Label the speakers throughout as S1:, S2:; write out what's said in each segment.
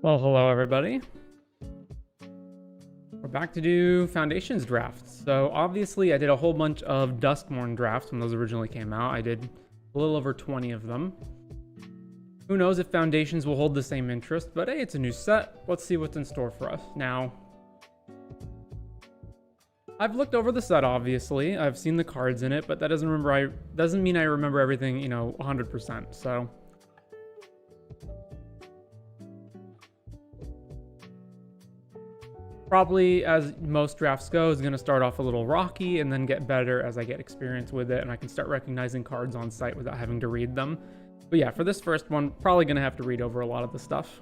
S1: Well, hello everybody. We're back to do Foundations drafts. So obviously I did a whole bunch of Duskmourn drafts when those originally came out. I did a little over 20 of them. Who knows if Foundations will hold the same interest, but hey, it's a new set. Let's see what's in store for us. Now, I've looked over the set, obviously. I've seen the cards in it, but that doesn't mean I remember everything, 100%. So probably, as most drafts go, is going to start off a little rocky and then get better as I get experience with it and I can start recognizing cards on site without having to read them. But yeah, for this first one, probably going to have to read over a lot of the stuff.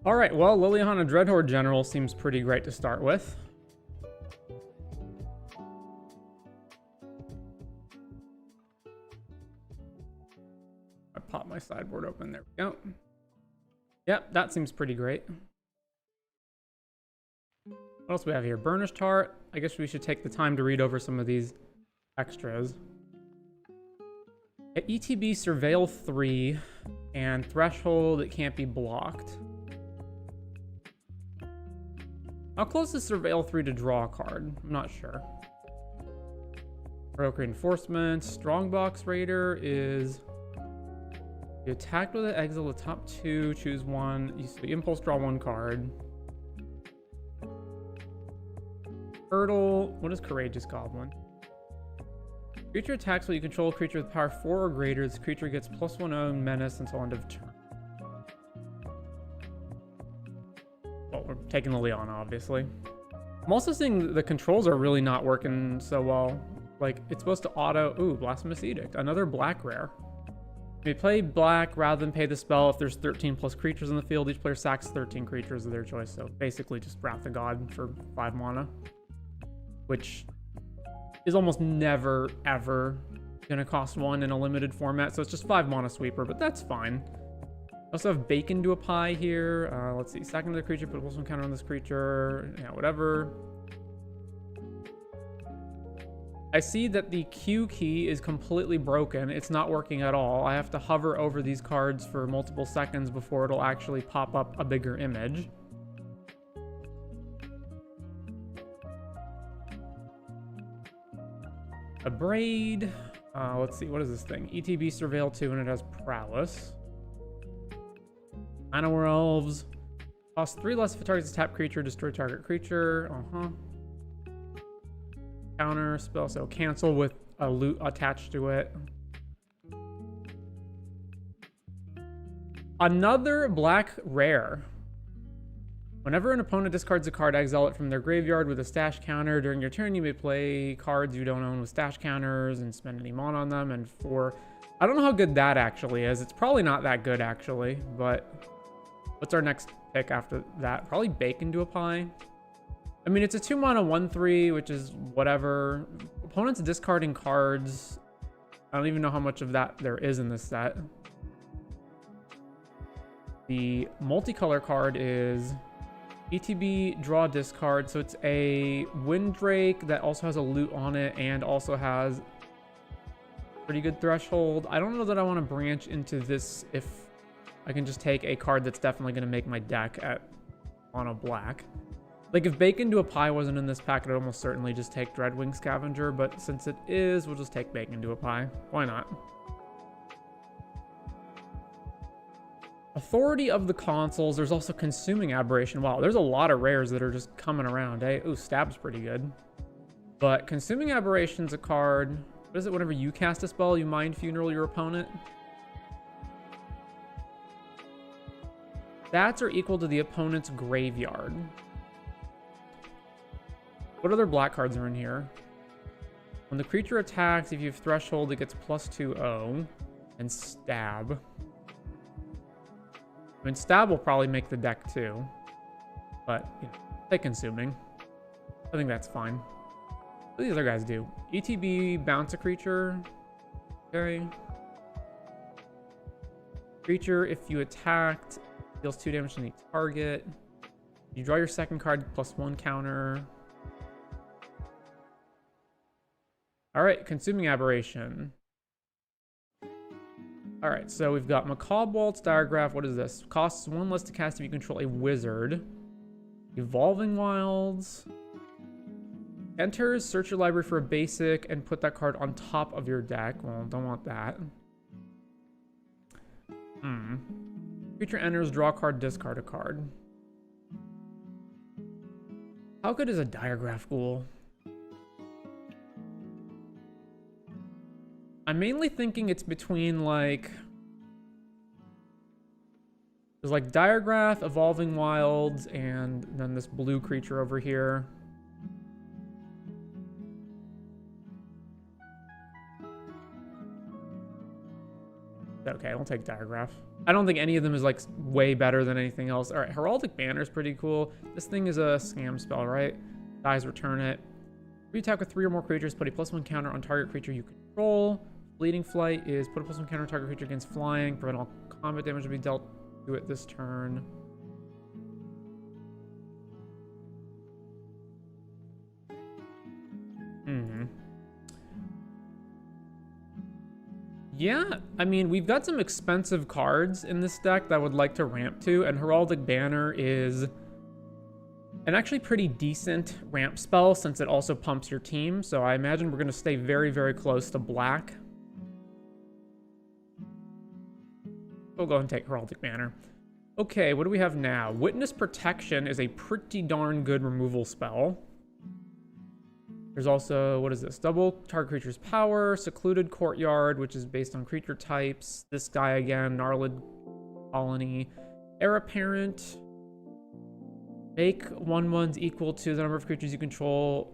S1: All right, well, Liliana Dreadhorde General seems pretty great to start with. I pop my sideboard open. There we go. Yep, that seems pretty great. What else do we have here? Burnished Heart. I guess we should take the time to read over some of these extras. ETB Surveil 3 and Threshold, it can't be blocked. How close is Surveil 3 to draw a card? I'm not sure. Heroic Reinforcement. Strongbox Raider is... You attack with it, exile the top two, choose one. You impulse draw one card. Hurdle. What is Courageous Goblin? Creature attacks while you control a creature with power 4 or greater. This creature gets +1/+0 menace until end of turn. Well, we're taking Liliana, obviously. I'm also seeing the controls are really not working so well. Like, it's supposed to auto... Ooh, Blasphemous Edict. Another black rare. You may play black rather than pay the spell if there's 13 plus creatures in the field. Each player sacks 13 creatures of their choice. So basically just Wrath of God for 5 mana. Which is almost never, ever going to cost 1 in a limited format. So it's just 5 mana sweeper, but that's fine. Also have Bacon Do a Pie here. Let's see. Second to the creature, put +1 counter on this creature. Yeah, whatever. I see that the Q key is completely broken. It's not working at all. I have to hover over these cards for multiple seconds before it'll actually pop up a bigger image. A Braid. Let's see. What is this thing? ETB Surveil 2 and it has Prowess. Manowar Elves. Cost 3 less if it targets a tapped creature, destroy target creature. Counter spell, so cancel with a loot attached to it. Another black rare. Whenever an opponent discards a card, exile it from their graveyard with a stash counter. During your turn, you may play cards you don't own with stash counters and spend any mana on them. And I don't know how good that actually is. It's probably not that good actually, but what's our next pick after that? Probably Bacon Do a Pie. I mean, it's a 2 mana 1/3, which is whatever. Opponents discarding cards. I don't even know how much of that there is in this set. The multicolor card is ETB Draw Discard. So it's a Windrake that also has a loot on it and also has pretty good Threshold. I don't know that I want to branch into this if I can just take a card that's definitely going to make my deck at mono black. Like, if Bacon Do a Pie wasn't in this pack, I'd almost certainly just take Dreadwing Scavenger, but since it is, we'll just take Bacon Do a Pie. Why not? Authority of the Consuls. There's also Consuming Aberration. Wow, there's a lot of rares that are just coming around, eh? Ooh, Stab's pretty good. But Consuming Aberration's a card. What is it? Whenever you cast a spell, you Mind Funeral your opponent. Stats are equal to the opponent's graveyard. What other black cards are in here? When the creature attacks, if you have Threshold, it gets +2/0. And Stab. I mean, Stab will probably make the deck too. But, take Consuming. I think that's fine. What do these other guys do? ETB, bounce a creature. Okay. Creature, if you attacked, deals 2 damage to the target. You draw your second card, +1 counter. Alright, Consuming Aberration. Alright, so we've got Macabre Waltz, Diregraph. What is this? Costs 1 less to cast if you control a wizard. Evolving Wilds. Enters, search your library for a basic, and put that card on top of your deck. Well, don't want that. Creature enters, draw a card, discard a card. How good is a Diregraph Ghoul? I'm mainly thinking it's between, like... There's, like, Diregraph, Evolving Wilds, and then this blue creature over here. Okay, I'll take Diregraph. I don't think any of them is, like, way better than anything else. All right, Heraldic Banner is pretty cool. This thing is a scam spell, right? Dies, return it. Re-attack with 3 or more creatures, put a +1 counter on target creature you control. Bleeding Flight is put a +1 counter on target creature against flying. Prevent all combat damage to be dealt to it this turn. Yeah, I mean, we've got some expensive cards in this deck that I would like to ramp to, and Heraldic Banner is an actually pretty decent ramp spell since it also pumps your team, so I imagine we're going to stay very, very close to black. We'll go ahead and take Heraldic Banner. Okay, what do we have now? Witness Protection is a pretty darn good removal spell. There's also, what is this? Double target creature's power, Secluded Courtyard, which is based on creature types. This guy again, Gnarled Colony. Heir Apparent. Make 1/1s equal to the number of creatures you control.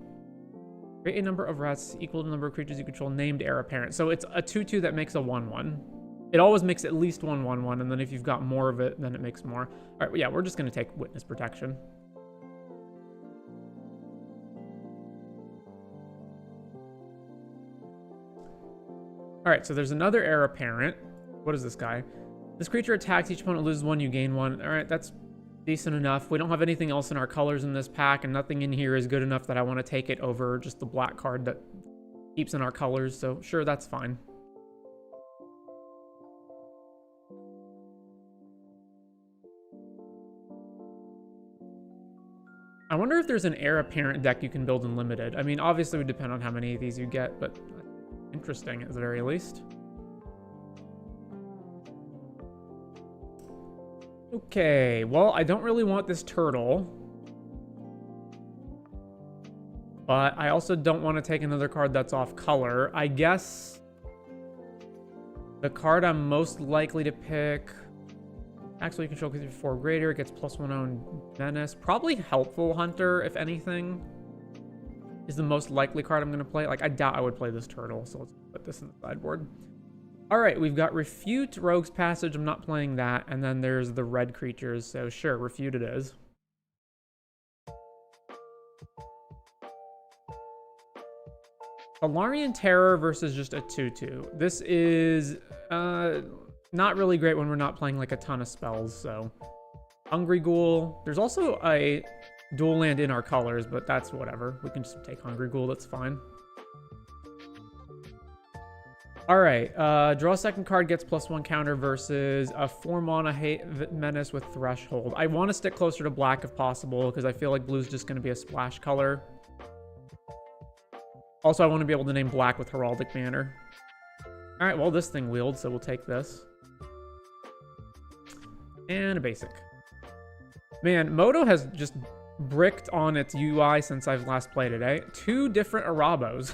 S1: Create a number of rats equal to the number of creatures you control named Heir Apparent. So it's a 2/2 that makes a 1/1. It always makes at least 1/1/1, and then if you've got more of it, then it makes more. All right, yeah, we're just going to take Witness Protection. All right, so there's another Heir Apparent. What is this guy? This creature attacks, each opponent loses 1, you gain 1. All right, that's decent enough. We don't have anything else in our colors in this pack, and nothing in here is good enough that I want to take it over just the black card that keeps in our colors, so sure, that's fine. I wonder if there's an Heir Apparent deck you can build in Limited. I mean, obviously it would depend on how many of these you get, but interesting at the very least. Okay, well, I don't really want this turtle. But I also don't want to take another card that's off color. I guess the card I'm most likely to pick... Actually, you control creature 4 greater, gets +1 on Menace. Probably Helpful Hunter, if anything, is the most likely card I'm going to play. Like, I doubt I would play this turtle, so let's put this in the sideboard. All right, we've got Refute, Rogue's Passage. I'm not playing that. And then there's the red creatures, so sure, Refute it is. Alarian Terror versus just a 2/2. This is not really great when we're not playing like a ton of spells, so. Hungry Ghoul. There's also a dual land in our colors, but that's whatever. We can just take Hungry Ghoul, that's fine. Alright, draw a second card, gets +1 counter versus a 4-mana Menace with Threshold. I want to stick closer to black if possible, because I feel like blue's just going to be a splash color. Also, I want to be able to name black with Heraldic Banner. Alright, well, this thing wields, so we'll take this. And a basic. Man, Moto has just bricked on its UI since I've last played it, eh? 2 different Arabos.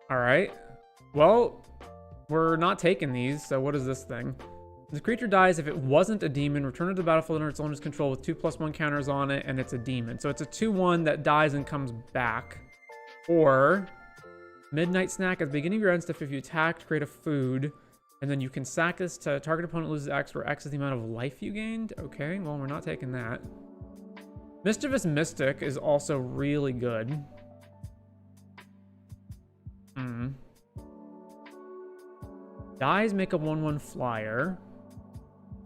S1: Alright. Well, we're not taking these, so what is this thing? This creature dies if it wasn't a demon. Return it to the battlefield under its owner's control with 2/1 counters on it, and it's a demon. So it's a 2/1 that dies and comes back. Or Midnight Snack. At the beginning of your end step, if you attack, create a food, and then you can sack this to target opponent loses X, where X is the amount of life you gained. Okay, well, we're not taking that. Mischievous Mystic is also really good. Dies make a 1/1 flyer.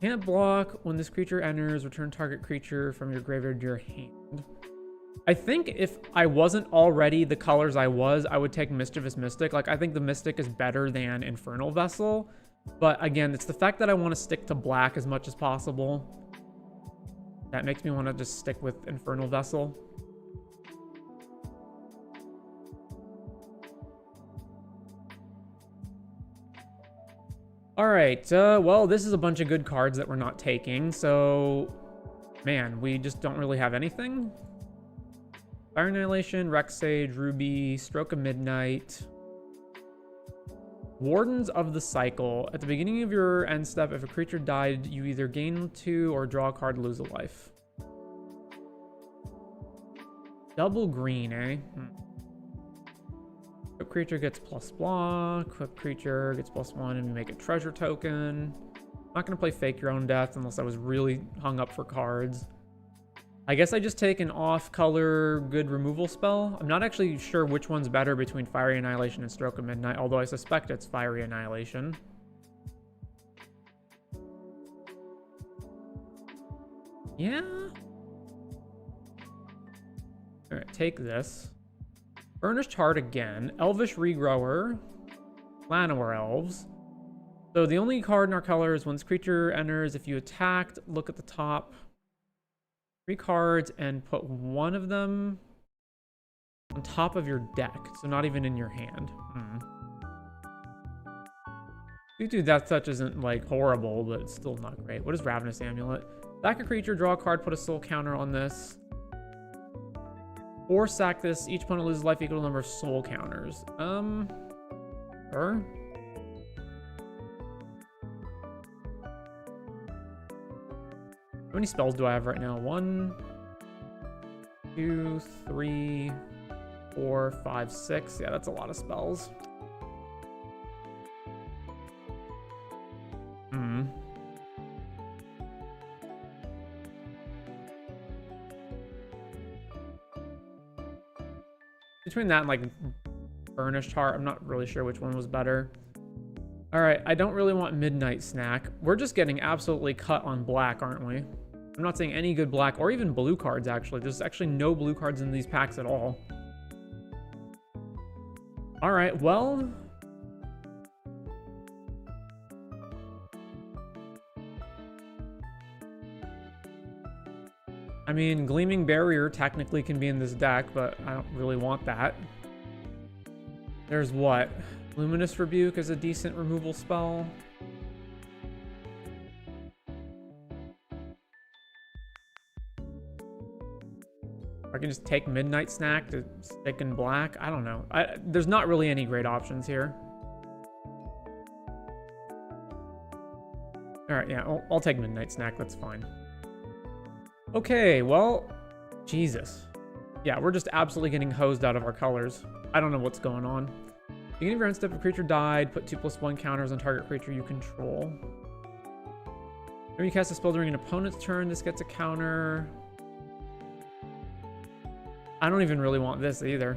S1: Can't block. When this creature enters, return target creature from your graveyard to your hand. I think if I wasn't already the colors I was, I would take Mischievous Mystic. Like, I think the Mystic is better than Infernal Vessel. But again, it's the fact that I want to stick to black as much as possible that makes me want to just stick with Infernal Vessel. All right, well, this is a bunch of good cards that we're not taking, so, man, we just don't really have anything. Fire Annihilation, Rex Sage, Ruby, Stroke of Midnight. Wardens of the Cycle. At the beginning of your end step, if a creature died, you either gain 2 or draw a card, lose a life. Double green, eh? Equip creature gets plus block. Equip creature gets +1 and make a treasure token. I'm not going to play Fake Your Own Death unless I was really hung up for cards. I guess I just take an off-color good removal spell. I'm not actually sure which one's better between Fiery Annihilation and Stroke of Midnight, although I suspect it's Fiery Annihilation. Yeah. All right, take this. Burnished Heart again. Elvish Regrower. Llanowar Elves. So the only card in our color is when this creature enters, if you attacked, look at the top 3 cards and put one of them on top of your deck. So not even in your hand. Dude, Death Touch isn't like horrible, but it's still not great. What is Ravenous Amulet? Sack a creature, draw a card, put a soul counter on this. Or sack this. Each opponent loses life equal to the number of soul counters. Sure. How many spells do I have right now? 1, 2, 3, 4, 5, 6. Yeah, that's a lot of spells. Between that and like Burnished Heart, I'm not really sure which one was better. All right, I don't really want Midnight Snack. We're just getting absolutely cut on black, aren't we? I'm not seeing any good black or even blue cards, actually. There's actually no blue cards in these packs at all. All right, well. I mean, Gleaming Barrier technically can be in this deck, but I don't really want that. There's what? Luminous Rebuke is a decent removal spell. I can just take Midnight Snack to stick in black. I don't know. There's not really any great options here. All right, yeah, I'll take Midnight Snack. That's fine. Okay, well, Jesus. Yeah, we're just absolutely getting hosed out of our colors. I don't know what's going on. Beginning of your end step, if a creature died, put 2/+1 counters on target creature you control. When you cast a spell during an opponent's turn, this gets a counter. I don't even really want this either.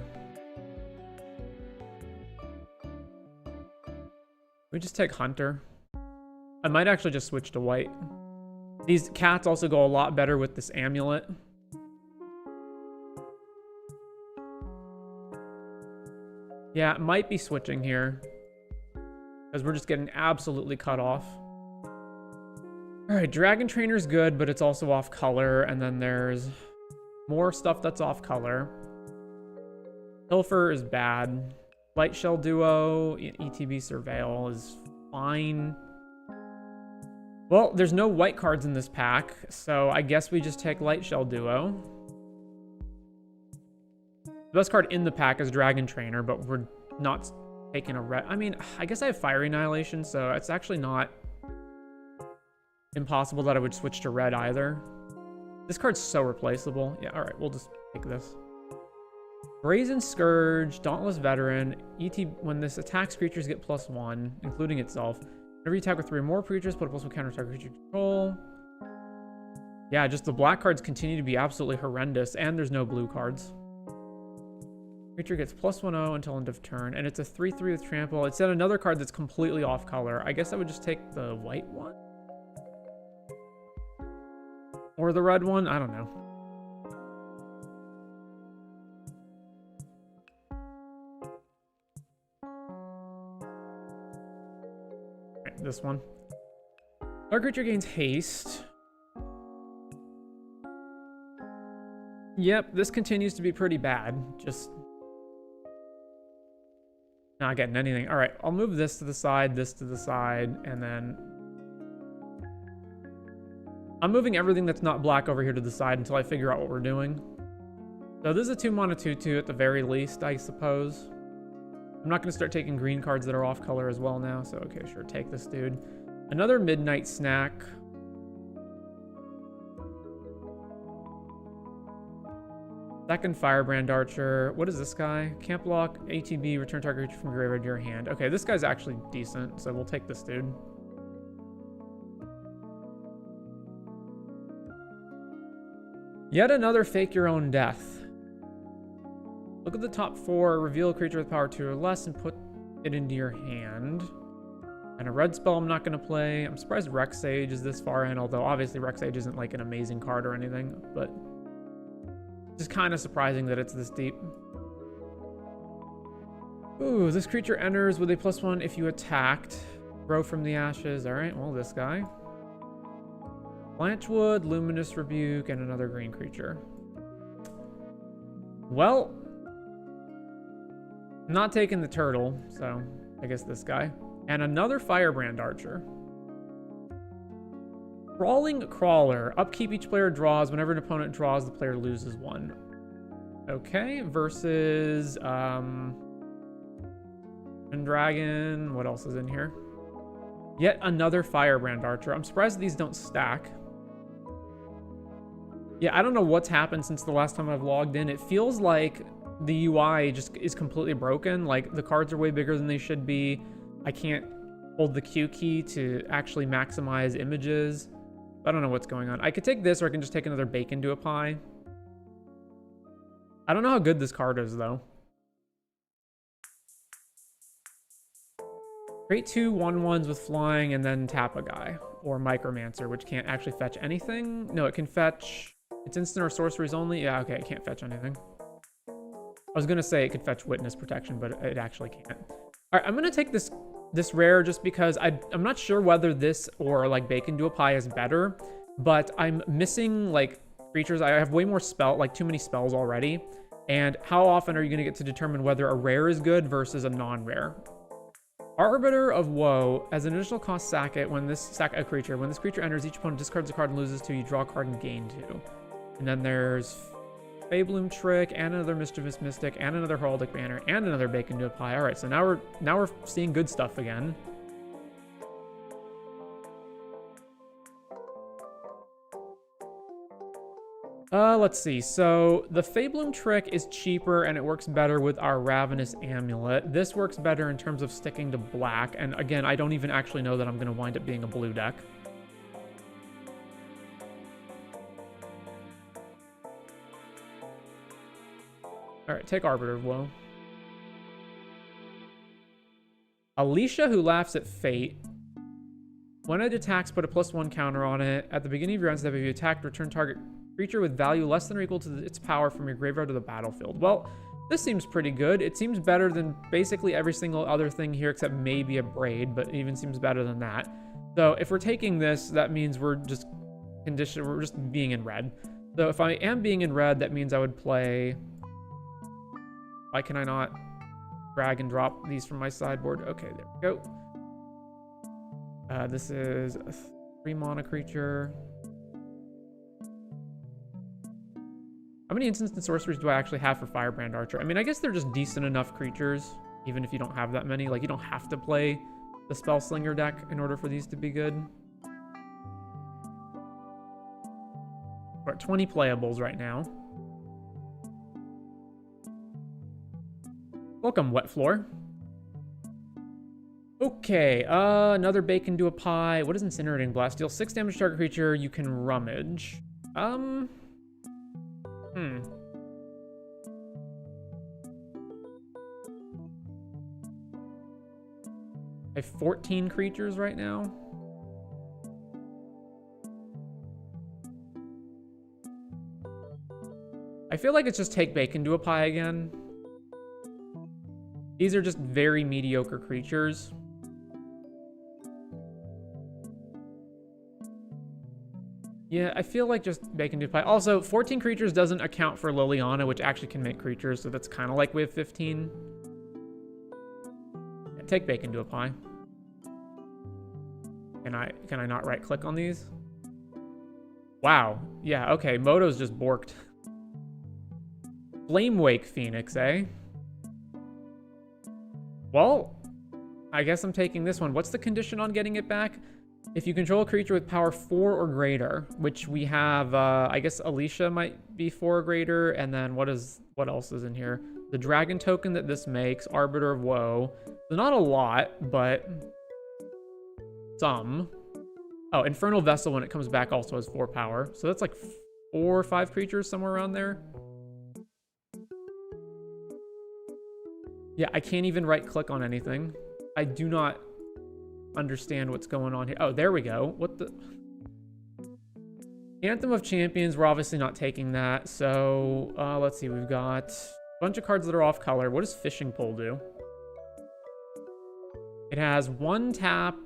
S1: We just take Hunter. I might actually just switch to white. These cats also go a lot better with this amulet. Yeah, it might be switching here, because we're just getting absolutely cut off. All right, Dragon Trainer's good, but it's also off color, and then there's more stuff that's off color. Pilfer is bad. Light Shell Duo, ETB Surveil is fine. Well, there's no white cards in this pack, so I guess we just take Light Shell Duo. The best card in the pack is Dragon Trainer, but we're not taking a red. I mean, I guess I have Fiery Annihilation, so it's actually not impossible that I would switch to red either. This card's so replaceable. Yeah, all right, we'll just take this. Brazen Scourge, Dauntless Veteran. When this attacks, creatures get +1, including itself. Whenever you attack with 3 or more creatures, put a +1 counter target creature control. Yeah, just the black cards continue to be absolutely horrendous, and there's no blue cards. Creature gets +1/0 until end of turn, and it's a 3/3 with trample. It's then another card that's completely off color. I guess I would just take the white one? Or the red one? I don't know. Right, this one. Our creature gains haste. Yep, this continues to be pretty bad. Just not getting anything. All right, I'll move this to the side, this to the side, and then I'm moving everything that's not black over here to the side until I figure out what we're doing. So this is a 2-mana 2/2 at the very least, I suppose. I'm not going to start taking green cards that are off color as well now, so okay, sure, take this dude. Another Midnight Snack. Second Firebrand Archer. What is this guy? Can't block, ATB, return target creature from your graveyard to your hand. Okay, this guy's actually decent, so we'll take this dude. Yet another Fake Your Own Death. Look at the top 4, reveal a creature with power 2 or less, and put it into your hand. And a red spell I'm not going to play. I'm surprised Rexage is this far in, although obviously Rexage isn't like an amazing card or anything, but just kind of surprising that it's this deep. Ooh, this creature enters with a +1 if you attacked. Grow from the ashes. All right, well, this guy. Blanchwood, Luminous Rebuke, and another green creature. Well, I'm not taking the turtle, so I guess this guy. And another Firebrand Archer. Crawling Crawler. Upkeep, each player draws. Whenever an opponent draws, the player loses 1. Okay, versus Dragon. What else is in here? Yet another Firebrand Archer. I'm surprised these don't stack. Yeah, I don't know what's happened since the last time I've logged in. It feels like the UI just is completely broken. Like, the cards are way bigger than they should be. I can't hold the Q key to actually maximize images. I don't know what's going on. I could take this, or I can just take another Bacon to a Pie. I don't know how good this card is, though. Create 2 1/1s with flying and then tap a guy. Or Micromancer, which can't actually fetch anything. No, it can fetch... It's instant or sorceries only? Yeah, okay, it can't fetch anything. I was going to say it could fetch Witness Protection, but it actually can't. All right, I'm going to take this rare just because I'm not sure whether this or like Bacon to a Pie is better, but I'm missing like creatures. I have way more too many spells already. And how often are you going to get to determine whether a rare is good versus a non-rare? Arbiter of Woe. As an additional cost, sack it. When this sack a creature. When this creature enters, each opponent discards a card and loses 2. You draw a card and gain 2. And then there's Faebloom Trick, and another Mischievous Mystic, and another Heraldic Banner, and another Bacon to a Pie. All right, so now we're seeing good stuff again. Let's see. So the Faebloom Trick is cheaper and it works better with our Ravenous Amulet. This works better in terms of sticking to black. And again, I don't even actually know that I'm going to wind up being a blue deck. All right, take Arbiter of Woe. Alicia, Who Laughs at Fate. When it attacks, put a +1 counter on it. At the beginning of your end step, if you attack, return target creature with value less than or equal to its power from your graveyard to the battlefield. Well, this seems pretty good. It seems better than basically every single other thing here except maybe a Braid, but it even seems better than that. So if we're taking this, that means we're just being in red. So if I am being in red, that means I would play... Why can I not drag and drop these from my sideboard? Okay, there we go. This is a 3-mana creature. How many instants and sorceries do I actually have for Firebrand Archer? I mean, I guess they're just decent enough creatures, even if you don't have that many. Like, you don't have to play the Spellslinger deck in order for these to be good. We're at 20 playables right now. Welcome, Wet Floor. Okay, another Bacon to a Pie. What is Incinerating Blast? Deal 6 damage to target creature. You can rummage. I have 14 creatures right now. I feel like it's just take bacon, do a pie again. These are just very mediocre creatures. Yeah, I feel like just bacon, do pie. Also, 14 creatures doesn't account for Liliana, which actually can make creatures, so that's kind of like we have 15. Yeah, take bacon, do a pie. Can I not right click on these? Wow. Yeah, okay. Moto's just borked. Flamewake Phoenix, eh? Well, I guess I'm taking this one. What's the condition on getting it back? If you control a creature with power 4 or greater, which we have, I guess Alicia might be 4 or greater, and then what else is in here? The dragon token that this makes, Arbiter of Woe. So not a lot, but some. Oh, Infernal Vessel when it comes back also has 4 power. So that's like 4 or 5 creatures, somewhere around there. Yeah, I can't even right-click on anything. I do not understand what's going on here. Oh, there we go. What the... Anthem of Champions, we're obviously not taking that. So, let's see. We've got a bunch of cards that are off color. What does Fishing Pole do? It has 1 tap.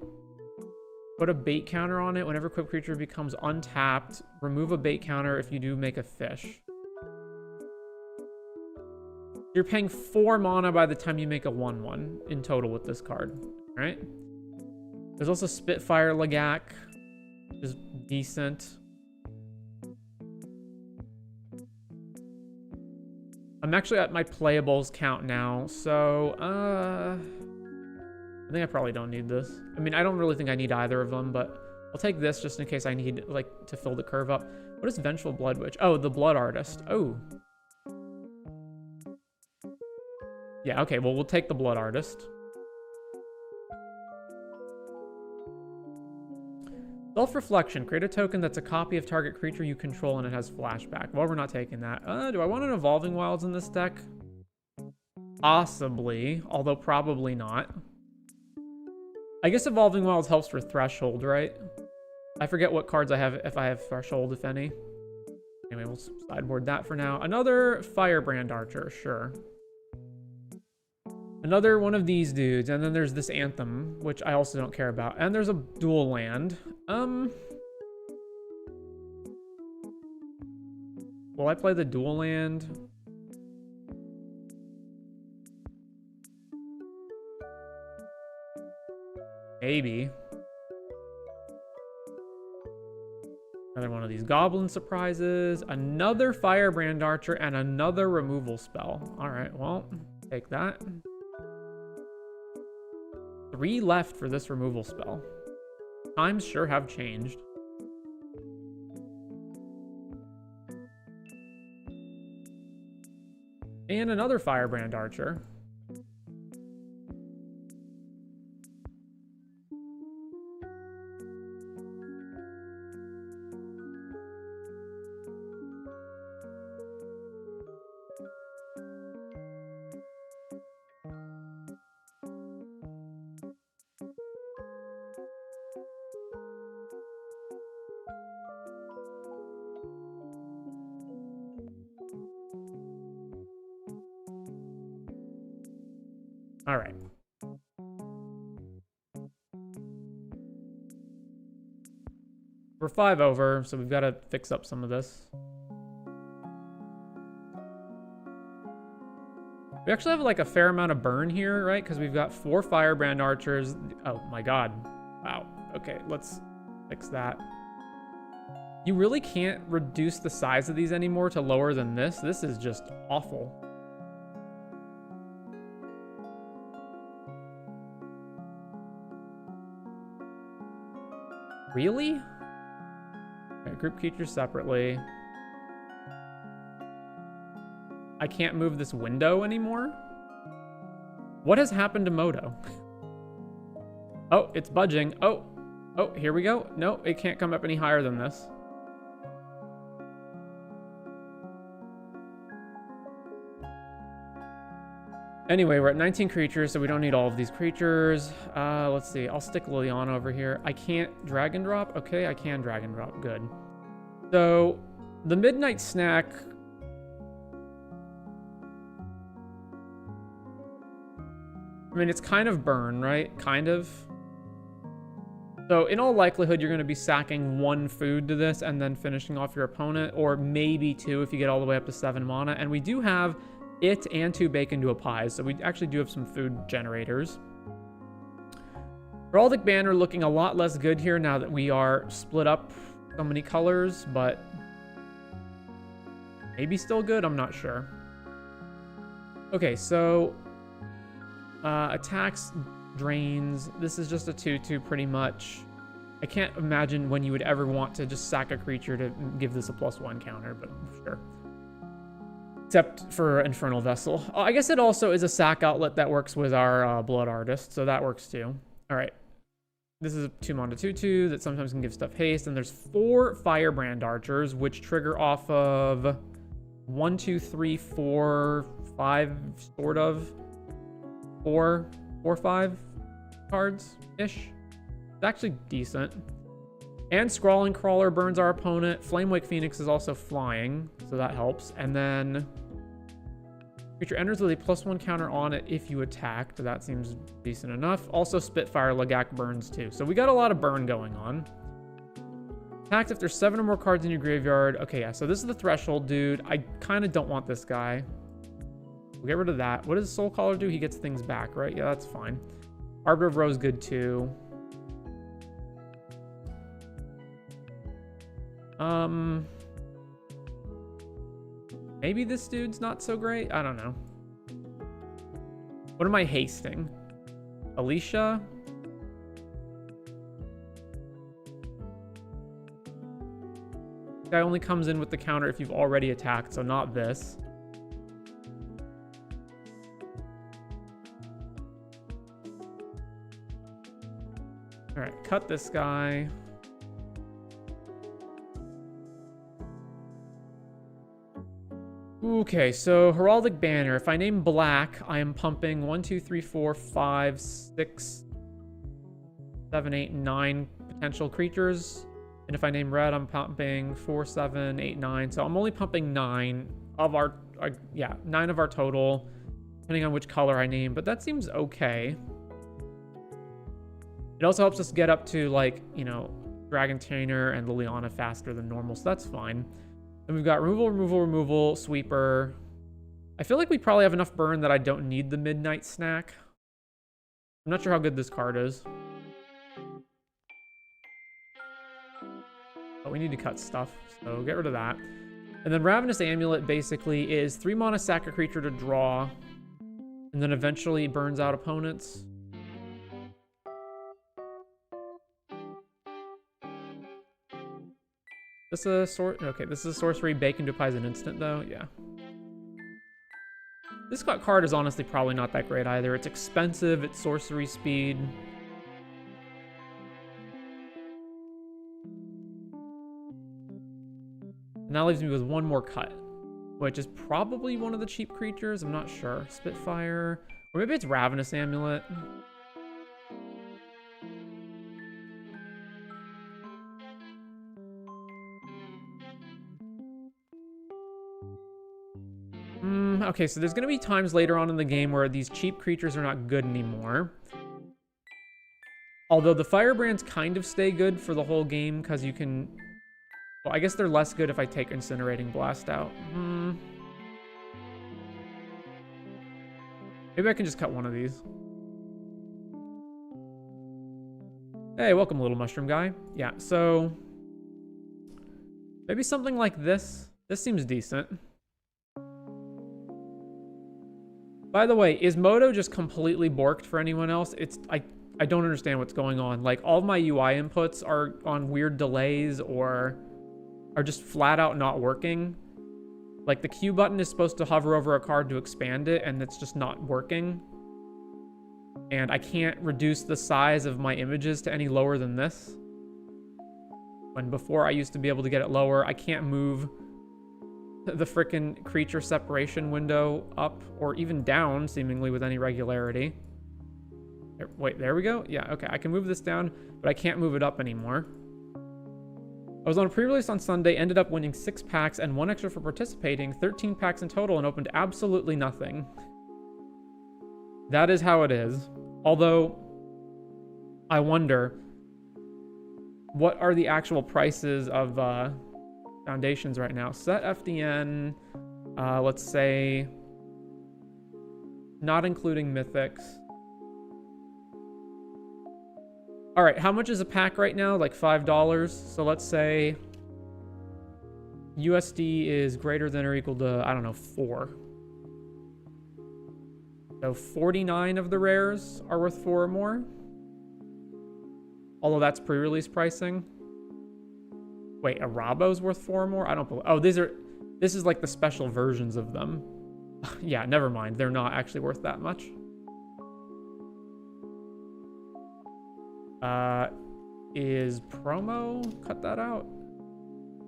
S1: Put a bait counter on it. Whenever equipped creature becomes untapped, remove a bait counter if you do make a fish. You're paying 4 mana by the time you make a 1/1 in total with this card, right? There's also Spitfire Lagak, which is decent. I'm actually at my playables count now, so I think I probably don't need this. I mean, I don't really think I need either of them, but I'll take this just in case I need, like, to fill the curve up. What is Vengeful Blood Witch? Oh, the Blood Artist. Oh. Yeah, okay, well, we'll take the Blood Artist. Self-Reflection. Create a token that's a copy of target creature you control and it has flashback. Well, we're not taking that. Do I want an Evolving Wilds in this deck? Possibly, although probably not. I guess Evolving Wilds helps for Threshold, right? I forget what cards I have, if I have Threshold, if any. Anyway, we'll sideboard that for now. Another Firebrand Archer, sure. Another one of these dudes, and then there's this Anthem, which I also don't care about. And there's a dual land. Will I play the dual land? Maybe. Another one of these Goblin Surprises. Another Firebrand Archer, and another removal spell. Alright, well, take that. 3 left for this removal spell. Times sure have changed. And another Firebrand Archer. All right. We're 5 over, so we've got to fix up some of this. We actually have like a fair amount of burn here, right? Because we've got 4 Firebrand Archers. Oh my god. Wow. Okay, let's fix that. You really can't reduce the size of these anymore to lower than this. This is just awful. Really? Okay, group creatures separately. I can't move this window anymore? What has happened to Moto? Oh, it's budging. Oh, here we go. No, it can't come up any higher than this. Anyway, we're at 19 creatures, so we don't need all of these creatures. Let's see. I'll stick Liliana over here. I can't drag and drop. Okay, I can drag and drop. Good. So, the Midnight Snack... I mean, it's kind of burn, right? Kind of. So, in all likelihood, you're going to be sacking 1 food to this and then finishing off your opponent, or maybe 2 if you get all the way up to 7 mana. And we do have it and 2 bacon to a pie, so we actually do have some food generators. Heraldic Banner looking a lot less good here now that we are split up so many colors, but maybe still good, I'm not sure. Okay, so attacks, drains, this is just a 2/2 pretty much. I can't imagine when you would ever want to just sack a creature to give this a +1 counter, but sure. Except for Infernal Vessel. I guess it also is a sack outlet that works with our Blood Artist, so that works too. All right. This is a 2-mana 2/2 that sometimes can give stuff haste, and there's 4 Firebrand Archers, which trigger off of 1, 2, 3, 4, 5, sort of. 4, 5 cards-ish. It's actually decent. And Scrawling Crawler burns our opponent. Flamewake Phoenix is also flying, so that helps. And then creature enters with a +1 counter on it if you attacked. That seems decent enough. Also Spitfire Lagak burns too. So we got a lot of burn going on. Attacked if there's 7 or more cards in your graveyard. Okay, yeah, so this is the Threshold dude. I kind of don't want this guy. We'll get rid of that. What does Soul Caller do? He gets things back, right? Yeah, that's fine. Arbiter of Rose good too. Maybe this dude's not so great. I don't know. What am I hasting? Alicia? Guy only comes in with the counter if you've already attacked, so not this. All right, cut this guy. Okay, so Heraldic Banner. If I name black, I am pumping 1, 2, 3, 4, 5, 6, 7, 8, 9 potential creatures. And if I name red, I'm pumping 4, 7, 8, 9. So I'm only pumping 9 of our, 9 of our total, depending on which color I name. But that seems okay. It also helps us get up to, like, you know, Dragon Tainer and Liliana faster than normal, so that's fine. Then we've got removal, sweeper. I feel like we probably have enough burn that I don't need the Midnight Snack. I'm not sure how good this card is. But we need to cut stuff, so get rid of that. And then Ravenous Amulet basically is 3 mana sack a creature to draw, and then eventually burns out opponents. This is a okay, this is a sorcery. Bacon to Pie is an instant though, yeah. This card is honestly probably not that great either. It's expensive, it's sorcery speed. And that leaves me with 1 more cut, which is probably one of the cheap creatures, I'm not sure. Spitfire, or maybe it's Ravenous Amulet. Okay, so there's going to be times later on in the game where these cheap creatures are not good anymore. Although the Firebrands kind of stay good for the whole game because you can... Well, I guess they're less good if I take Incinerating Blast out. Maybe I can just cut one of these. Hey, welcome, little mushroom guy. Yeah, so... maybe something like this. This seems decent. By the way, is Moto just completely borked for anyone else? I don't understand what's going on. Like, all of my UI inputs are on weird delays or are just flat out not working. Like, the Q button is supposed to hover over a card to expand it, and it's just not working. And I can't reduce the size of my images to any lower than this. When before I used to be able to get it lower. I can't move the frickin' creature separation window up or even down, seemingly with any regularity. Wait, there we go. Yeah, okay, I can move this down, but I can't move it up anymore. I was on a pre-release on Sunday, ended up winning 6 packs and 1 extra for participating, 13 packs in total, and opened absolutely nothing. That is how it is. Although, I wonder, what are the actual prices of foundations right now? Set FDN, let's say, not including mythics. All right, how much is a pack right now? Like $5. So let's say USD is greater than or equal to, I don't know, 4. So 49 of the rares are worth 4 or more. Although that's pre-release pricing. Wait, a Rabo's worth 4 or more? I don't believe. Oh, this is like the special versions of them. Yeah, never mind. They're not actually worth that much. Is promo? Cut that out.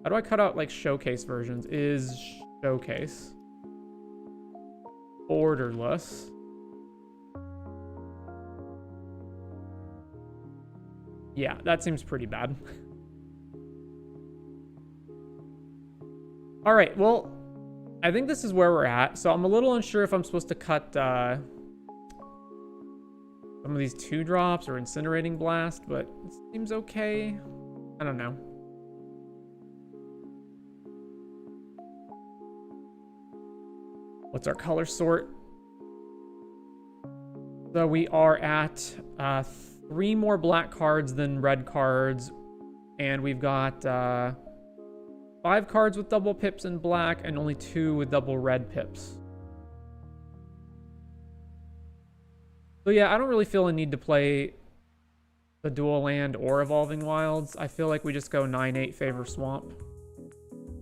S1: How do I cut out like showcase versions? Is showcase orderless? Yeah, that seems pretty bad. All right, well, I think this is where we're at. So I'm a little unsure if I'm supposed to cut some of these 2-drops or Incinerating Blast, but it seems okay. I don't know. What's our color sort? So we are at 3 more black cards than red cards, and we've got 5 cards with double pips in black and only 2 with double red pips. So yeah, I don't really feel a need to play the Dual Land or Evolving Wilds. I feel like we just go 9-8 favor Swamp.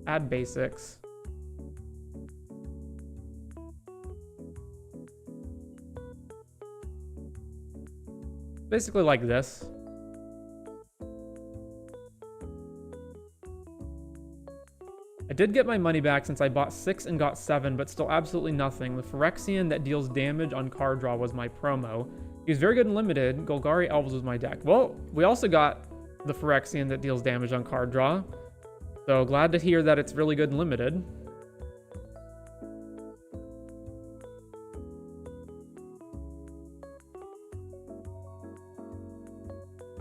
S1: Add basics. Basically like this. I did get my money back since I bought 6 and got 7, but still absolutely nothing. The Phyrexian that deals damage on card draw was my promo. He was very good and limited. Golgari Elves was my deck. Well, we also got the Phyrexian that deals damage on card draw. So glad to hear that it's really good and limited.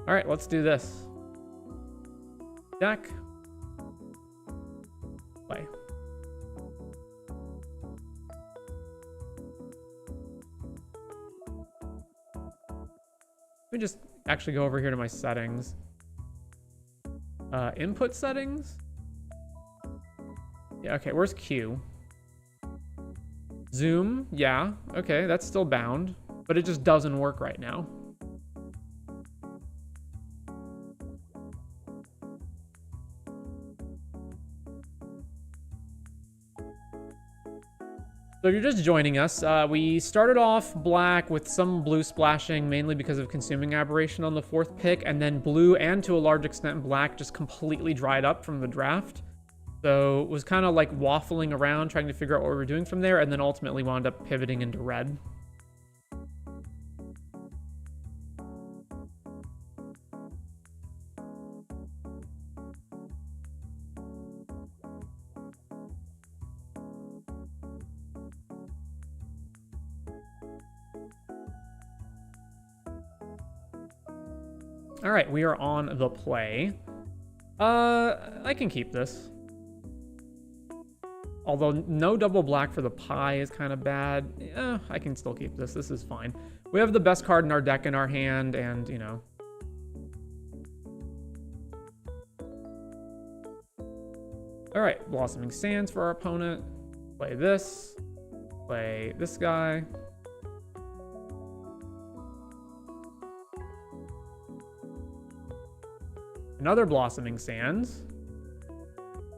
S1: All right, let's do this. Deck. Play. Let me just actually go over here to my settings. Input settings? Yeah, okay, where's Q? Zoom, yeah, okay, that's still bound, but it just doesn't work right now. So if you're just joining us, we started off black with some blue splashing, mainly because of Consuming Aberration on the 4th pick, and then blue and to a large extent black just completely dried up from the draft. So it was kind of like waffling around trying to figure out what we were doing from there, and then ultimately wound up pivoting into red. All right, we are on the play. I can keep this. Although no double black for the pie is kind of bad. Yeah, I can still keep this. This is fine. We have the best card in our deck in our hand, and, you know. All right, Blossoming Sands for our opponent. Play this. Play this guy. Another Blossoming Sands.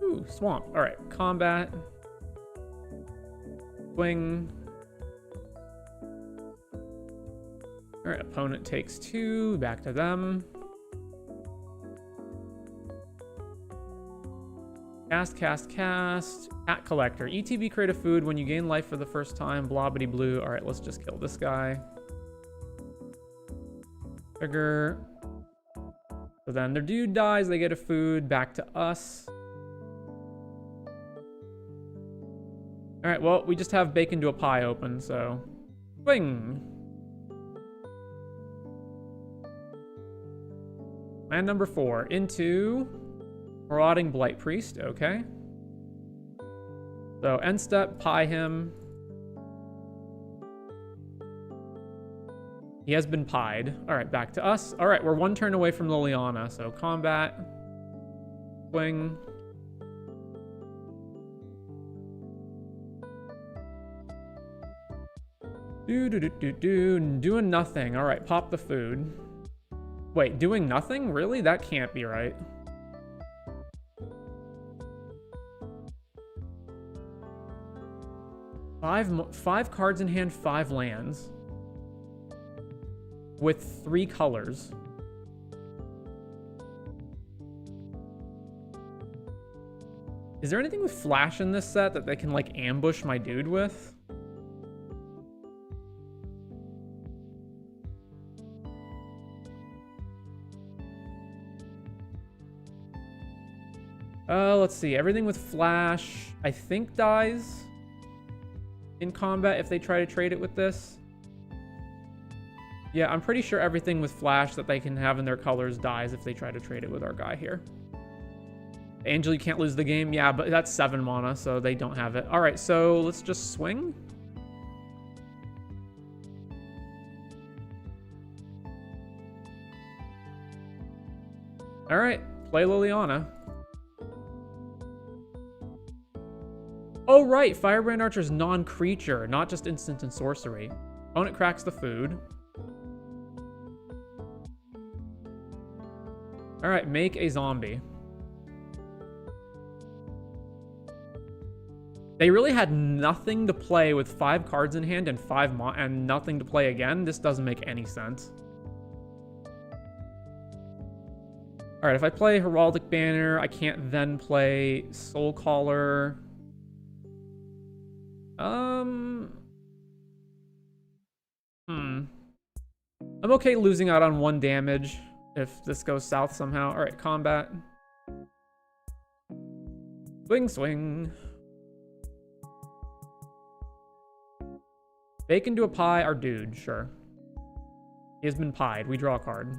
S1: Ooh, Swamp. All right, combat. Swing. All right, opponent takes 2. Back to them. Cast. Cat collector. ETB create a food when you gain life for the first time. Blobbity blue. All right, let's just kill this guy. Trigger. So then their dude dies. They get a food. Back to us. All right, well, we just have bacon to a pie open, so... Swing! Land number 4. Into... Marauding Blight Priest, okay. So, end step, pie him. He has been pied. Alright, back to us. Alright, we're 1 turn away from Liliana, so combat. Swing. Doing nothing. Alright, pop the food. Wait, doing nothing? Really? That can't be right. Five cards in hand, 5 lands. With 3 colors. Is there anything with flash in this set that they can, like, ambush my dude with? Let's see. Everything with flash, I think, dies in combat if they try to trade it with this. Yeah, I'm pretty sure everything with flash that they can have in their colors dies if they try to trade it with our guy here. Angel, you can't lose the game. Yeah, but that's 7 mana, so they don't have it. All right, so let's just swing. All right, play Liliana. Oh, right. Firebrand Archer's non-creature, not just instant and sorcery. Opponent cracks the food. All right, make a zombie. They really had nothing to play with 5 cards in hand and 5 and nothing to play again. This doesn't make any sense. All right, if I play Heraldic Banner, I can't then play Soul Caller. I'm okay losing out on 1 damage if this goes south somehow. All right, combat. Swing. Bacon to a pie, our dude, sure. He has been pied. We draw a card.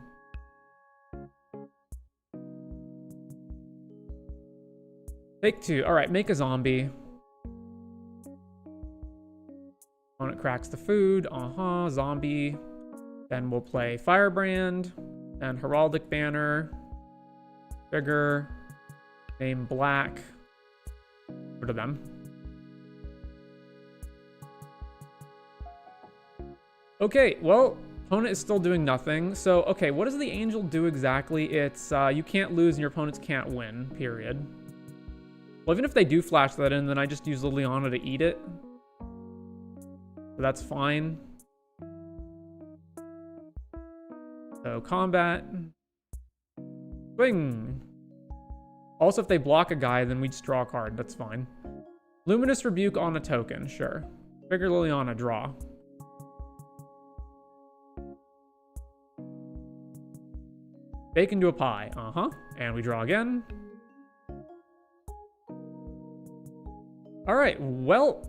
S1: Take 2. All right, make a zombie. Opponent cracks the food. Zombie. Then we'll play Firebrand. Then Heraldic Banner. Trigger. Name black. Rid of them. Okay, well, opponent is still doing nothing. So, okay, what does the angel do exactly? It's you can't lose and your opponents can't win, period. Well, even if they do flash that in, then I just use Liliana to eat it. So that's fine. So combat. Swing. Also, if they block a guy, then we just draw a card. That's fine. Luminous Rebuke on a token. Sure. Trigger Liliana. Draw. Bacon to a pie. And we draw again. All right. Well,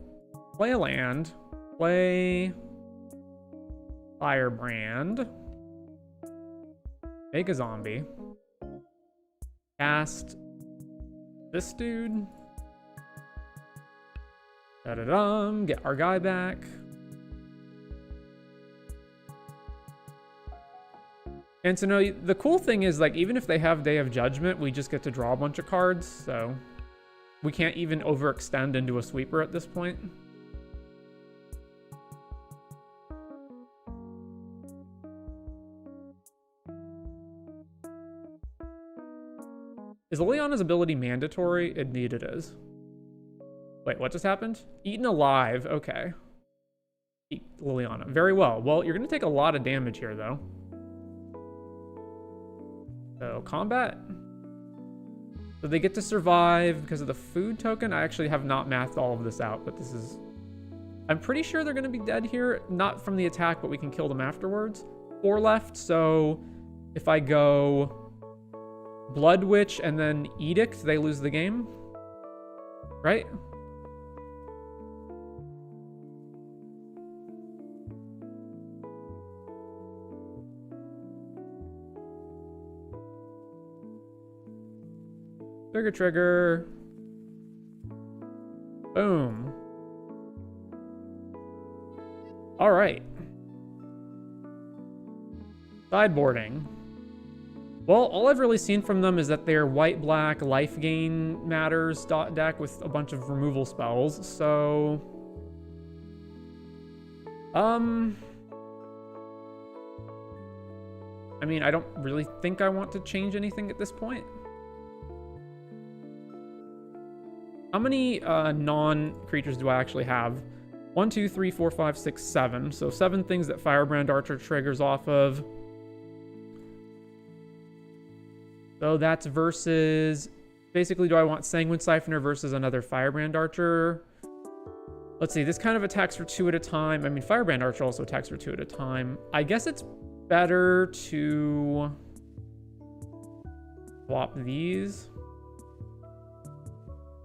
S1: play a land. Play Firebrand. Make a zombie. Cast this dude. Da-da-dum. Get our guy back. And so, no, the cool thing is, like, even if they have Day of Judgment, we just get to draw a bunch of cards, so we can't even overextend into a sweeper at this point. Is Liliana's ability mandatory? Indeed it is. Wait, what just happened? Eaten alive. Okay. Eat Liliana. Very well. Well, you're going to take a lot of damage here, though. So, combat. So they get to survive because of the food token. I actually have not mathed all of this out, but this is... I'm pretty sure they're going to be dead here. Not from the attack, but we can kill them afterwards. 4 left, so if I go Blood Witch and then Edict, they lose the game. Right? Trigger. Boom. All right. Sideboarding. Well, all I've really seen from them is that they're white-black life gain matters deck with a bunch of removal spells, so... I mean, I don't really think I want to change anything at this point. How many non-creatures do I actually have? 1, 2, 3, 4, 5, 6, 7. So 7 things that Firebrand Archer triggers off of. So that's versus... Basically, do I want Sanguine Siphoner versus another Firebrand Archer? Let's see, this kind of attacks for 2 at a time. I mean, Firebrand Archer also attacks for 2 at a time. I guess it's better to swap these.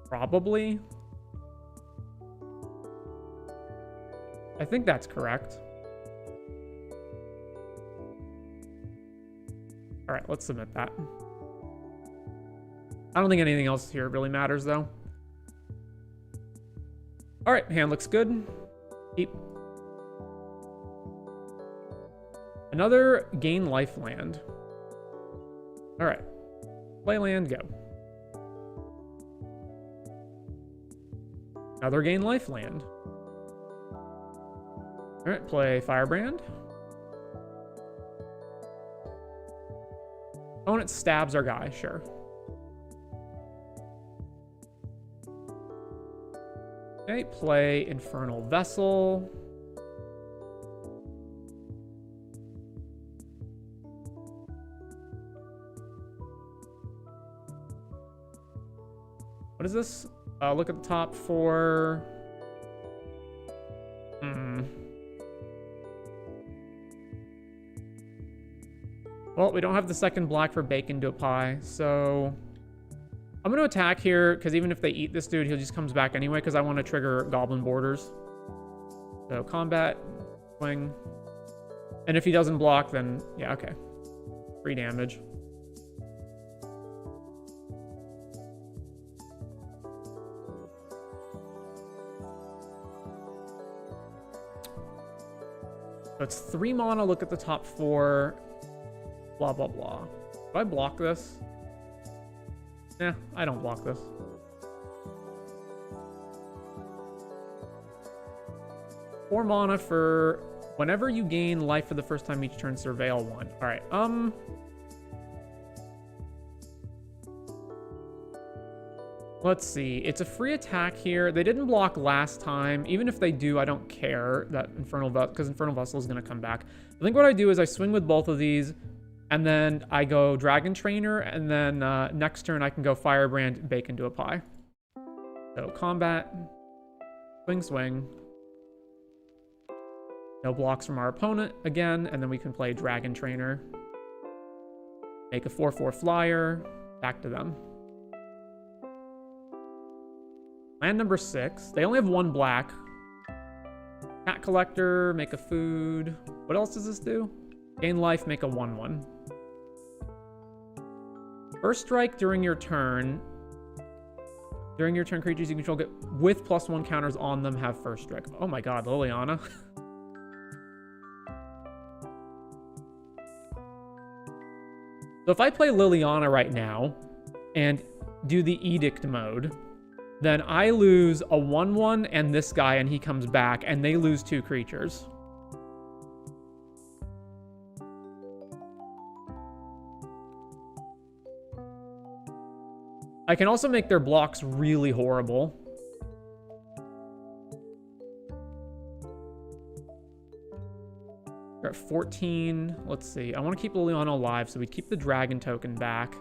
S1: Probably. I think that's correct. All right, let's submit that. I don't think anything else here really matters, though. All right, hand looks good. Keep. Another gain life land. All right. Play land, go. Another gain life land. All right, play Firebrand. Opponent stabs our guy, sure. Okay, play Infernal Vessel. What is this? Look at the top 4. Well, we don't have the second black for Bacon to a pie, so I'm going to attack here, because even if they eat this dude, he just comes back anyway, because I want to trigger Goblin Borders. So combat, swing. And if he doesn't block, then, yeah, okay. 3 damage. So it's 3 mana, look at the top 4. Blah, blah, blah. Do I block this? Nah, I don't block this. Four mana for whenever you gain life for the first time each turn, surveil 1. All right, let's see. It's a free attack here. They didn't block last time. Even if they do, I don't care that Infernal Vessel, because Infernal Vessel is going to come back. I think what I do is I swing with both of these, and then I go Dragon Trainer, and then next turn I can go Firebrand, Bacon to a pie. So combat, swing, swing. No blocks from our opponent again, and then we can play Dragon Trainer. Make a 4/4 flyer, back to them. Land number 6. They only have 1 black. Cat Collector, make a food. What else does this do? Gain life, make a 1/1. First strike during your turn. During your turn, creatures you control get with +1 counters on them have first strike. Oh my god, Liliana. So if I play Liliana right now and do the Edict mode, then I lose a 1/1 and this guy, and he comes back, and they lose 2 creatures. I can also make their blocks really horrible. We're at 14. Let's see. I want to keep Liliana alive, so we keep the dragon token back.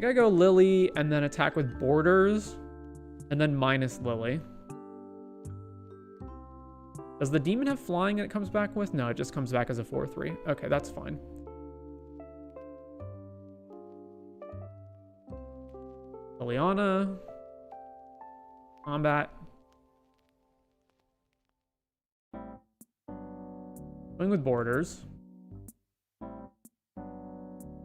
S1: think I go Lily and then attack with Borders and then minus Lily. Does the demon have flying that it comes back with? No, it just comes back as a 4/3. Okay, that's fine. Liliana. Combat. Going with Borders.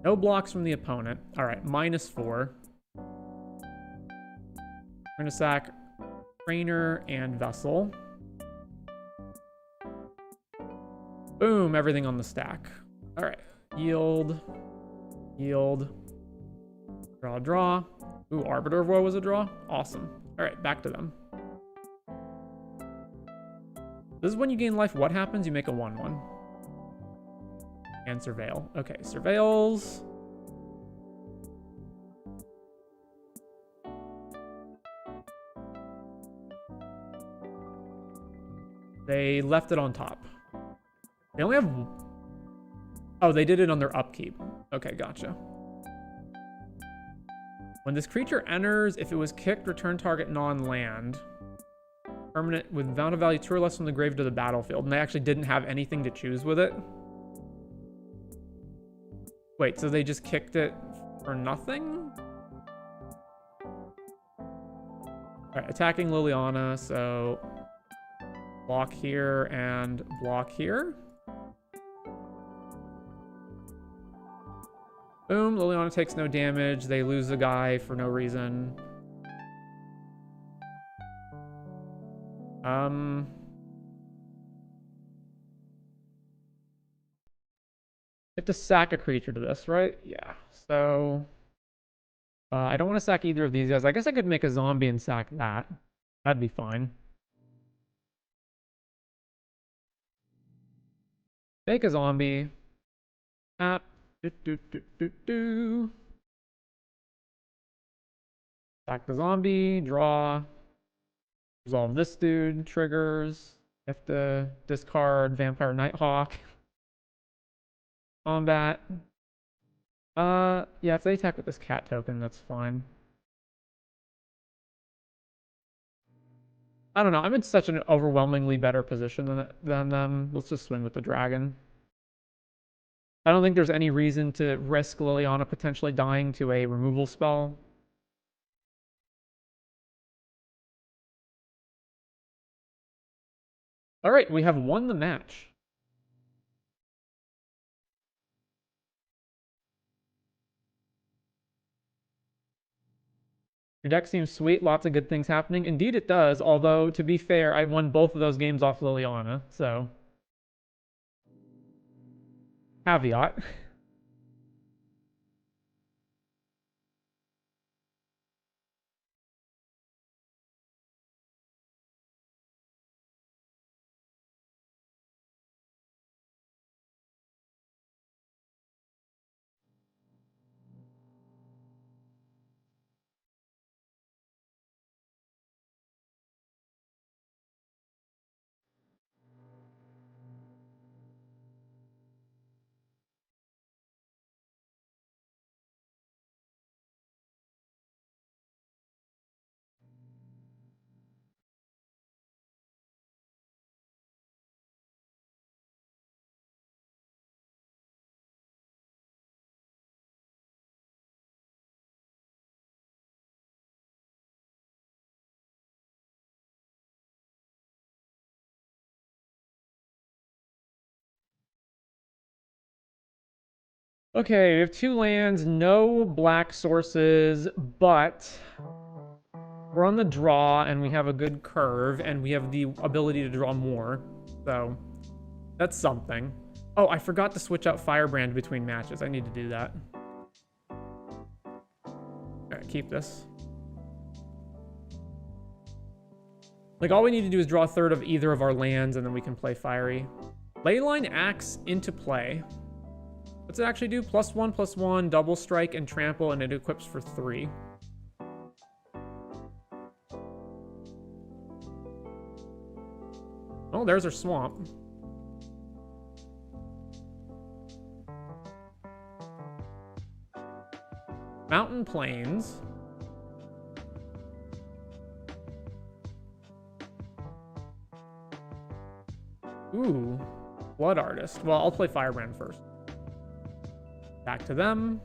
S1: No blocks from the opponent. All right, -4. We're gonna sack Trainer and Vessel. Boom, everything on the stack. All right, yield, yield, draw, draw. Ooh, Arbiter of Woe was a draw. Awesome. All right, back to them. This is when you gain life. What happens? You make a 1/1. And Surveil. Okay, Surveils. They left it on top. They only have... Oh, they did it on their upkeep. Okay, gotcha. When this creature enters, if it was kicked, return target non-land. Permanent with bounty value 2 or less from the grave to the battlefield. And they actually didn't have anything to choose with it. Wait, so they just kicked it for nothing? Alright, attacking Liliana, so... block here and block here. Boom, Liliana takes no damage. They lose a guy for no reason. You have to sack a creature to this, right? Yeah, so... I don't want to sack either of these guys. I guess I could make a zombie and sack that. That'd be fine. Make a zombie. Tap. Sack the zombie. Draw. Resolve this dude. Triggers. You have to discard Vampire Nighthawk. Combat. Yeah, if they attack with this cat token, that's fine. I don't know. I'm in such an overwhelmingly better position than them. Let's just swing with the dragon. I don't think there's any reason to risk Liliana potentially dying to a removal spell. All right, we have won the match. Your deck seems sweet, lots of good things happening. Indeed it does, although, to be fair, I won both of those games off Liliana, so... caveat. Okay, we have 2 lands, no black sources, but we're on the draw and we have a good curve and we have the ability to draw more. So that's something. Oh, I forgot to switch out Firebrand between matches. I need to do that. All right, keep this. Like, all we need to do is draw a third of either of our lands and then we can play Fiery. Leyline Axe into play. What's it actually do? +1/+1, double strike and trample, and it equips for 3. Oh, there's our swamp. Mountain Plains. Ooh, Blood Artist. Well, I'll play Firebrand first. Back to them.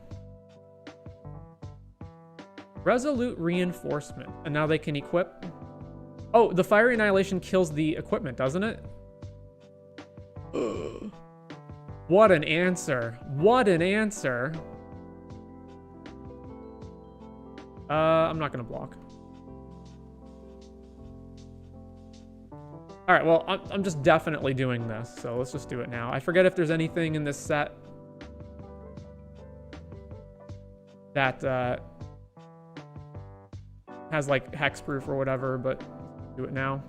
S1: Resolute Reinforcement. And now they can equip. Oh, the Fiery Annihilation kills the equipment, doesn't it? What an answer. What an answer. I'm not going to block. All right, well, I'm just definitely doing this, so let's just do it now. I forget if there's anything in this set that has like hexproof or whatever, but do it now.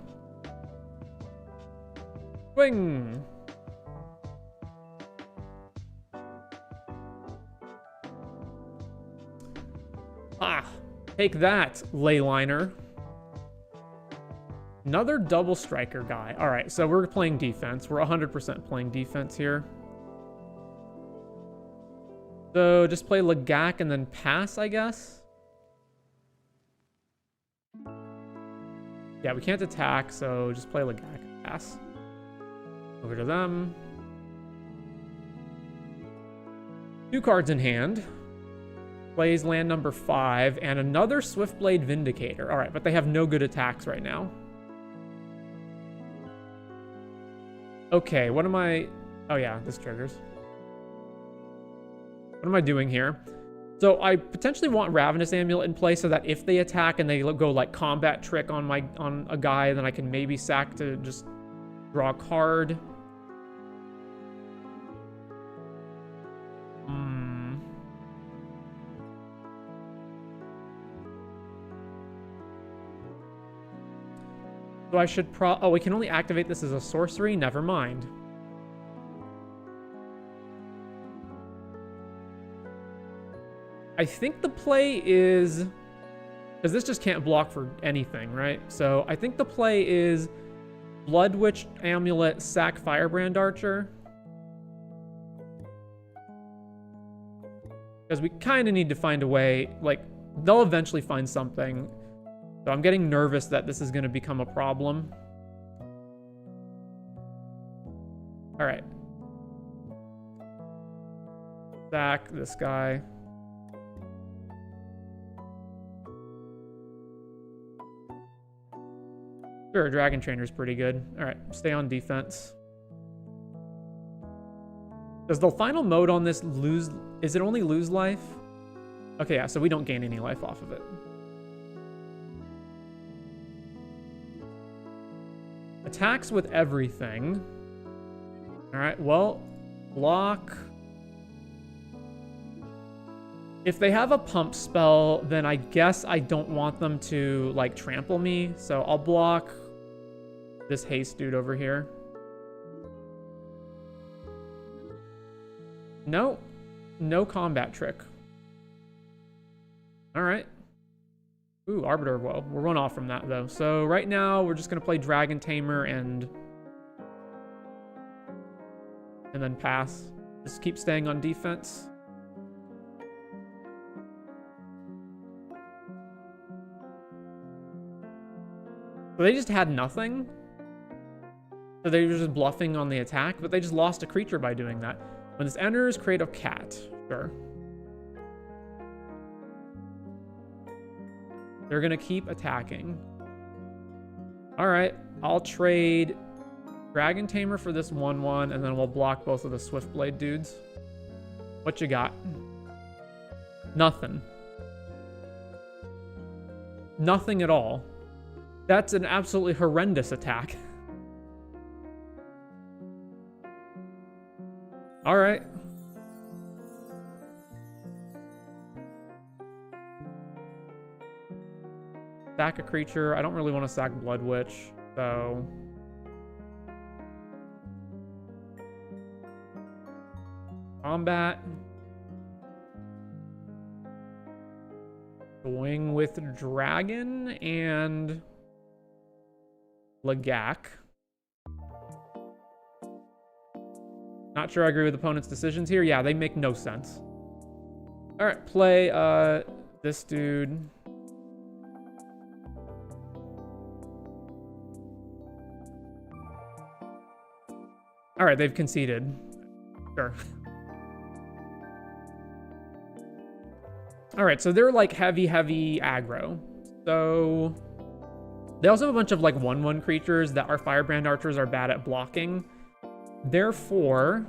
S1: Swing. Ah, take that, Leyliner. Another double striker guy. All right, so we're playing defense. We're 100% playing defense here. So just play Lagak and then pass, I guess. Yeah, we can't attack, so just play Lagak and pass. Over to them. 2 cards in hand. Plays land number 5 and another Swiftblade Vindicator. All right, but they have no good attacks right now. Okay, what am I... Oh yeah, this triggers. What am I doing here? So I potentially want Ravenous Amulet in play so that if they attack and they go like combat trick on a guy, then I can maybe sack to just draw a card. So I should oh, we can only activate this as a sorcery? Never mind. I think the play is... Because this just can't block for anything, right? So I think the play is Blood Witch Amulet, sack Firebrand Archer. Because we kind of need to find a way, like, they'll eventually find something. So I'm getting nervous that this is going to become a problem. All right. Sack this guy. Sure, Dragon Trainer's pretty good. All right, stay on defense. Does the final mode on this lose... Is it only lose life? Okay, yeah, so we don't gain any life off of it. Attacks with everything. All right, well, block. If they have a pump spell, then I guess I don't want them to, like, trample me. So I'll block this haste dude over here. No. No combat trick. All right. Ooh, Arbiter of Woe. We'll run off from that, though. So right now, we're just going to play Dragon Tamer and then pass. Just keep staying on defense. So they just had nothing. So they were just bluffing on the attack, but they just lost a creature by doing that. When this enters, create a cat. Sure. They're going to keep attacking. All right. I'll trade Dragon Tamer for this 1/1, and then we'll block both of the Swiftblade dudes. What you got? Nothing. Nothing at all. That's an absolutely horrendous attack. All right. Sack a creature. I don't really want to sack Blood Witch, so... Combat. Going with Dragon and Lagak. Not sure I agree with opponent's decisions here. Yeah, they make no sense. All right, play this dude. All right, they've conceded. Sure. All right, so they're like heavy aggro. So they also have a bunch of like 1/1 creatures that our Firebrand archers are bad at blocking. Therefore,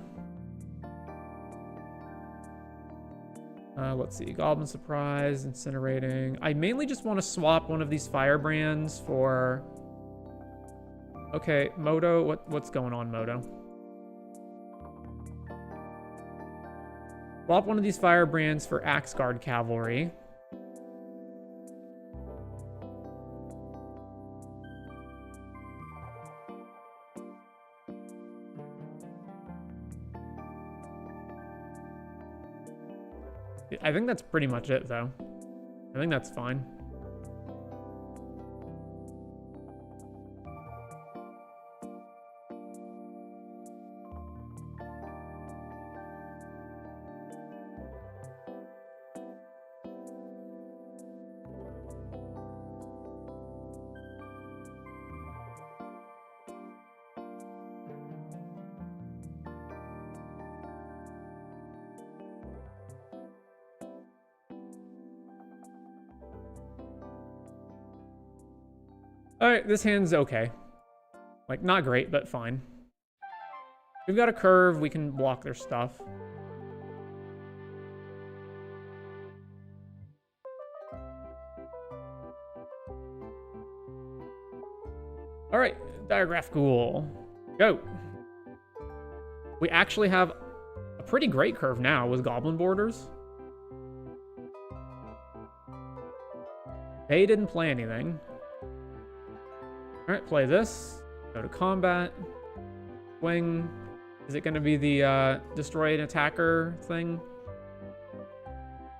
S1: let's see, Goblin Surprise, Incinerating. I mainly just want to swap one of these Firebrands for... Okay, Moto, what's going on, Moto? Swap one of these Firebrands for Axeguard Cavalry. I think that's pretty much it, though. I think that's fine. Alright, this hand's okay. Like, not great, but fine. We've got a curve, we can block their stuff. Alright, Diregraph Ghoul. Go! We actually have a pretty great curve now with Goblin Borders. They didn't play anything. Alright, play this. Go to combat. Swing. Is it going to be the destroy an attacker thing?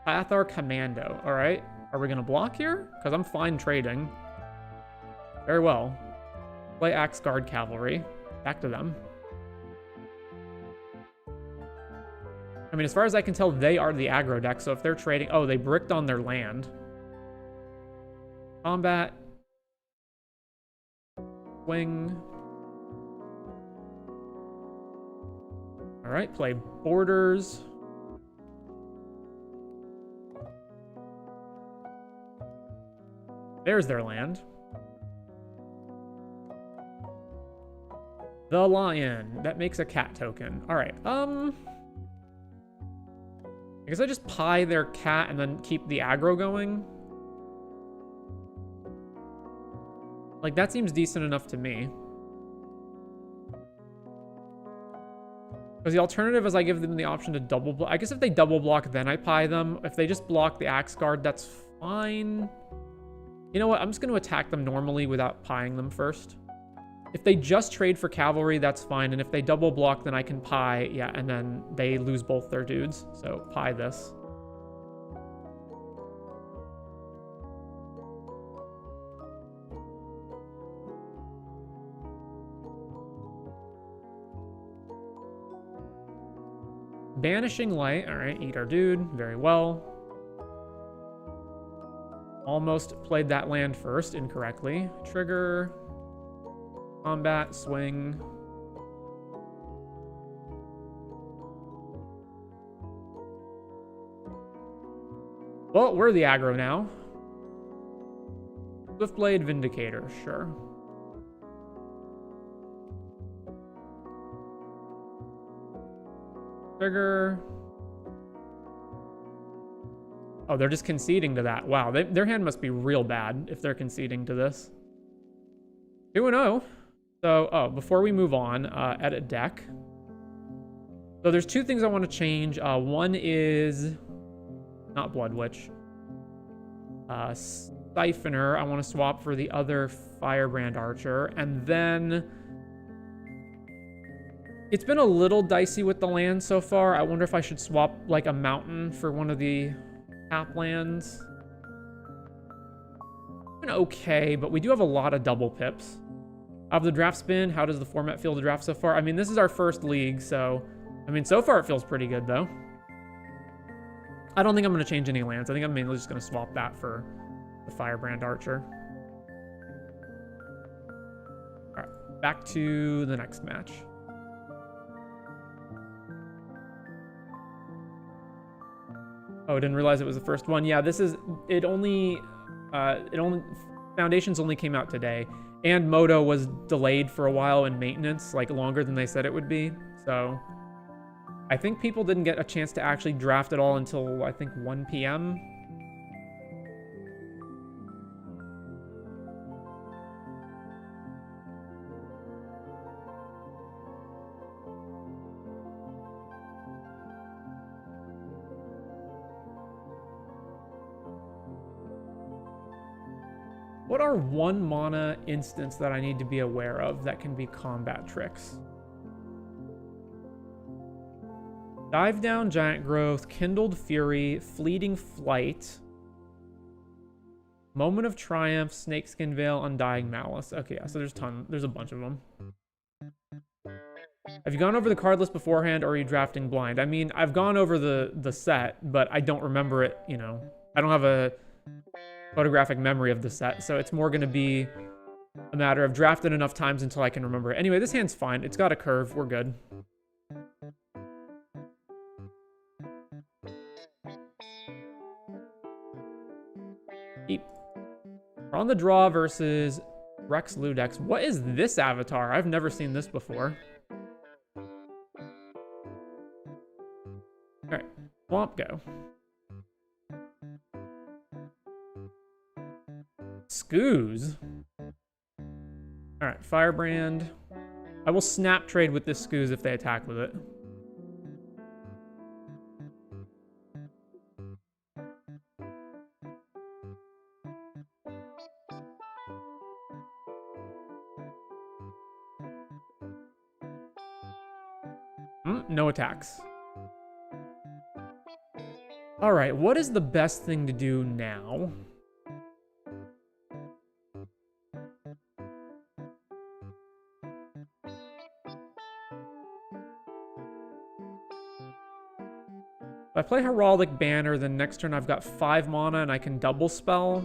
S1: Cathar Commando. Alright. Are we going to block here? Because I'm fine trading. Very well. Play Axeguard Cavalry. Back to them. I mean, as far as I can tell, they are the aggro deck, so if they're trading... Oh, they bricked on their land. Combat. Swing. Alright, play Borders. There's their land. The Lion. That makes a cat token. Alright, I guess I just pie their cat and then keep the aggro going. Like, that seems decent enough to me. Because the alternative is I give them the option to double block. I guess if they double block, then I pie them. If they just block the Axeguard, that's fine. You know what? I'm just going to attack them normally without pieing them first. If they just trade for cavalry, that's fine. And if they double block, then I can pie. Yeah, and then they lose both their dudes. So pie this. Banishing Light. All right, eat our dude. Very well. Almost played that land first incorrectly. Trigger. Combat. Swing. Well, we're the aggro now. Swiftblade Vindicator. Sure. Trigger. Oh, they're just conceding to that. Wow, their hand must be real bad if they're conceding to this. 2-0. So, oh, before we move on, edit deck. So there's two things I want to change. One is not Blood Witch. Siphoner, I want to swap for the other Firebrand Archer. And then it's been a little dicey with the land so far. I wonder if I should swap like a mountain for one of the tap lands. Been okay, but we do have a lot of double pips. Of the draft spin, how does the format feel to draft so far? I mean, this is our first league, so I mean, so far it feels pretty good though. I don't think I'm going to change any lands. I think I'm mainly just going to swap that for the Firebrand Archer. All right, back to the next match. Oh, I didn't realize it was the first one. Yeah, this is, Foundations only came out today, and Moto was delayed for a while in maintenance, like longer than they said it would be. So I think people didn't get a chance to actually draft it all until, I think, 1 p.m. What are 1 mana instants that I need to be aware of that can be combat tricks? Dive Down, Giant Growth, Kindled Fury, Fleeting Flight, Moment of Triumph, Snakeskin Veil, Undying Malice. Okay, yeah, so there's a bunch of them. Have you gone over the card list beforehand, or are you drafting blind? I mean, I've gone over the set, but I don't remember it, you know. I don't have a photographic memory of the set, so it's more going to be a matter of drafting enough times until I can remember it. Anyway, this hand's fine. It's got a curve. We're good. Keep. We're on the draw versus Rex Ludex. What is this avatar? I've never seen this before. All right, Swamp Go. Scoos. All right, Firebrand. I will snap trade with this Scoos if they attack with it. No attacks. All right, what is the best thing to do now? If I play Heraldic Banner, then next turn I've got 5 mana and I can double spell.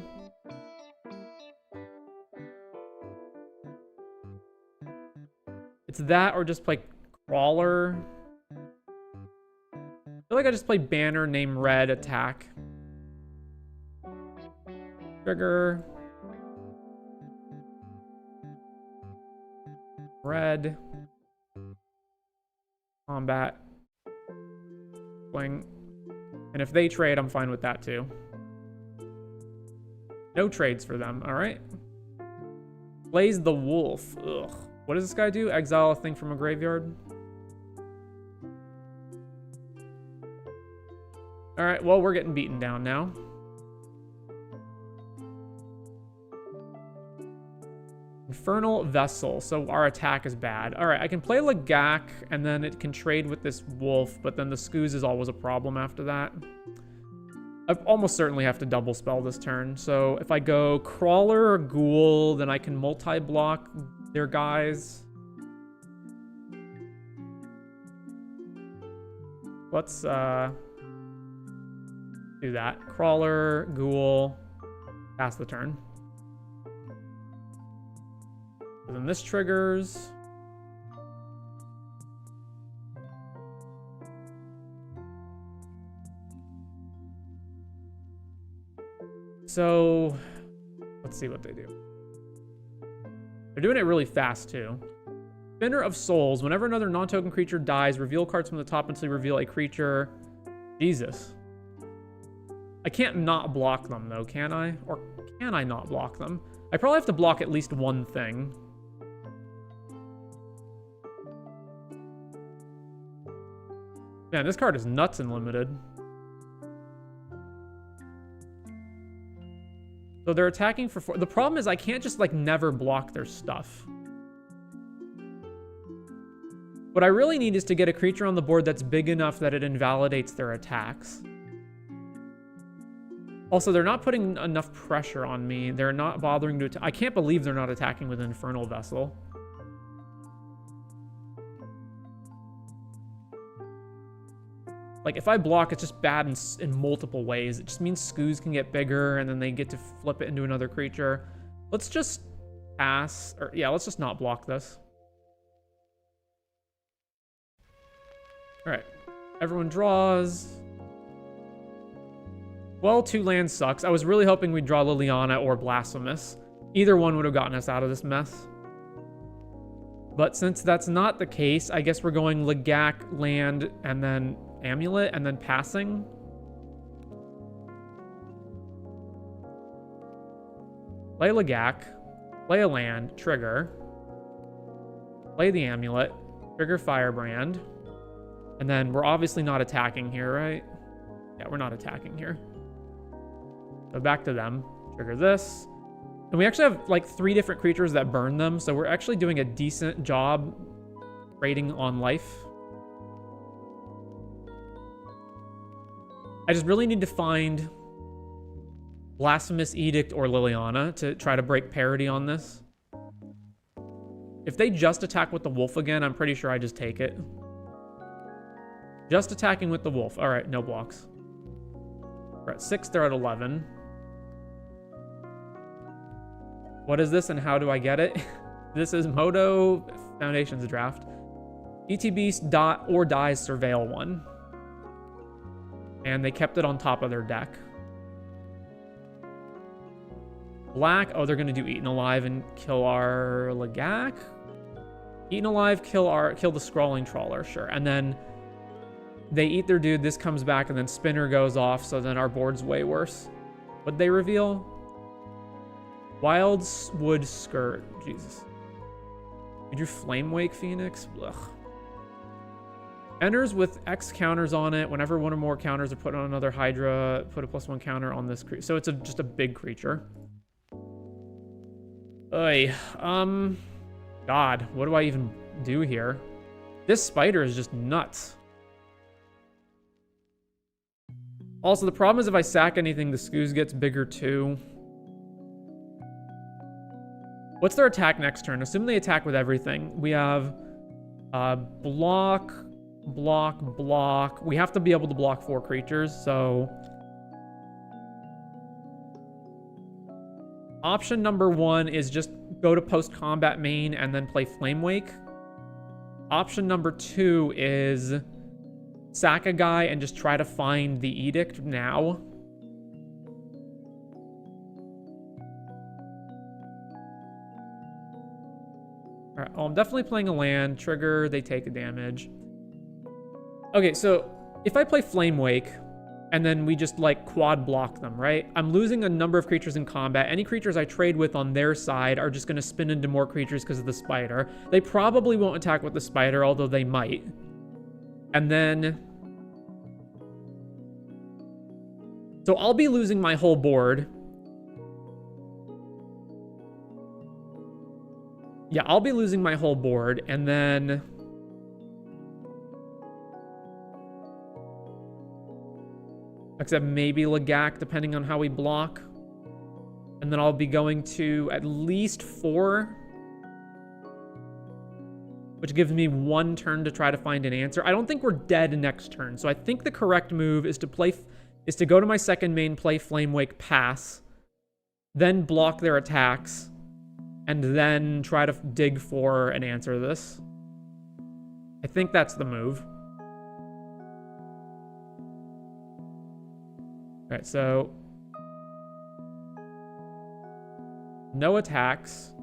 S1: It's that or just play Crawler. I feel like I just play Banner, name red, attack. Trigger. Red. Combat. Swing. And if they trade, I'm fine with that too. No trades for them, alright? Blaze the Wolf. Ugh. What does this guy do? Exile a thing from a graveyard? Alright, well, we're getting beaten down now. Infernal Vessel. So our attack is bad. Alright, I can play Lagak, and then it can trade with this Wolf, but then the Scoos is always a problem after that. I almost certainly have to double spell this turn. So if I go Crawler or Ghoul, then I can multi-block their guys. Let's do that. Crawler, Ghoul, pass the turn. And then this triggers. So let's see what they do. They're doing it really fast too. Spinner of Souls. Whenever another non-token creature dies, reveal cards from the top until you reveal a creature. Jesus. I can't not block them though, can I? Or can I not block them? I probably have to block at least one thing. Man, this card is nuts and limited. So they're attacking for 4. The problem is I can't just, like, never block their stuff. What I really need is to get a creature on the board that's big enough that it invalidates their attacks. Also, they're not putting enough pressure on me. They're not bothering to... I can't believe they're not attacking with Infernal Vessel. Like, if I block, it's just bad in multiple ways. It just means Skoos can get bigger, and then they get to flip it into another creature. Let's just pass. Or, yeah, let's just not block this. All right. Everyone draws. Well, 2 lands sucks. I was really hoping we'd draw Liliana or Blasphemous. Either one would have gotten us out of this mess. But since that's not the case, I guess we're going Lagak, land, and then Amulet, and then passing. Play Lagak, play a land, trigger. Play the Amulet, trigger Firebrand. And then we're obviously not attacking here, right? Yeah, we're not attacking here. So back to them. Trigger this. And we actually have like 3 different creatures that burn them, so we're actually doing a decent job rating on life. I just really need to find Blasphemous Edict or Liliana to try to break parity on this. If they just attack with the wolf again, I'm pretty sure I just take it. Just attacking with the wolf. All right, no blocks. We're at 6, they're at 11. What is this and how do I get it? This is Moto Foundations draft. ETB or dies Surveil 1. And they kept it on top of their deck. Black, oh, they're going to do Eaten Alive and kill our Lagak? Eaten Alive, kill the Scrawling Trawler, sure. And then they eat their dude, this comes back, and then Spinner goes off, so then our board's way worse. What'd they reveal? Wildwood Skirt. Jesus. We drew Flame Wake Phoenix. Ugh. Enters with X counters on it. Whenever one or more counters are put on another Hydra, put a +1 counter on this creature. So it's just a big creature. Oy. God, what do I even do here? This spider is just nuts. Also, the problem is if I sack anything, the Skoos gets bigger too. What's their attack next turn? Assume they attack with everything. We have block, block, block. We have to be able to block 4 creatures, so... Option number 1 is just go to post-combat main and then play Flame Wake. Option number 2 is sack a guy and just try to find the Edict now. Alright, well, I'm definitely playing a land. Trigger, they take a damage. Okay, so if I play Flame Wake, and then we just, like, quad block them, right? I'm losing a number of creatures in combat. Any creatures I trade with on their side are just going to spin into more creatures because of the spider. They probably won't attack with the spider, although they might. And then... So I'll be losing my whole board. Yeah, I'll be losing my whole board, and then... Except maybe Lagak, depending on how we block. And then I'll be going to at least 4. Which gives me 1 turn to try to find an answer. I don't think we're dead next turn. So I think the correct move is to go to my second main, play Flame Wake, pass. Then block their attacks. And then try to dig for an answer to this. I think that's the move. Alright, so... No attacks.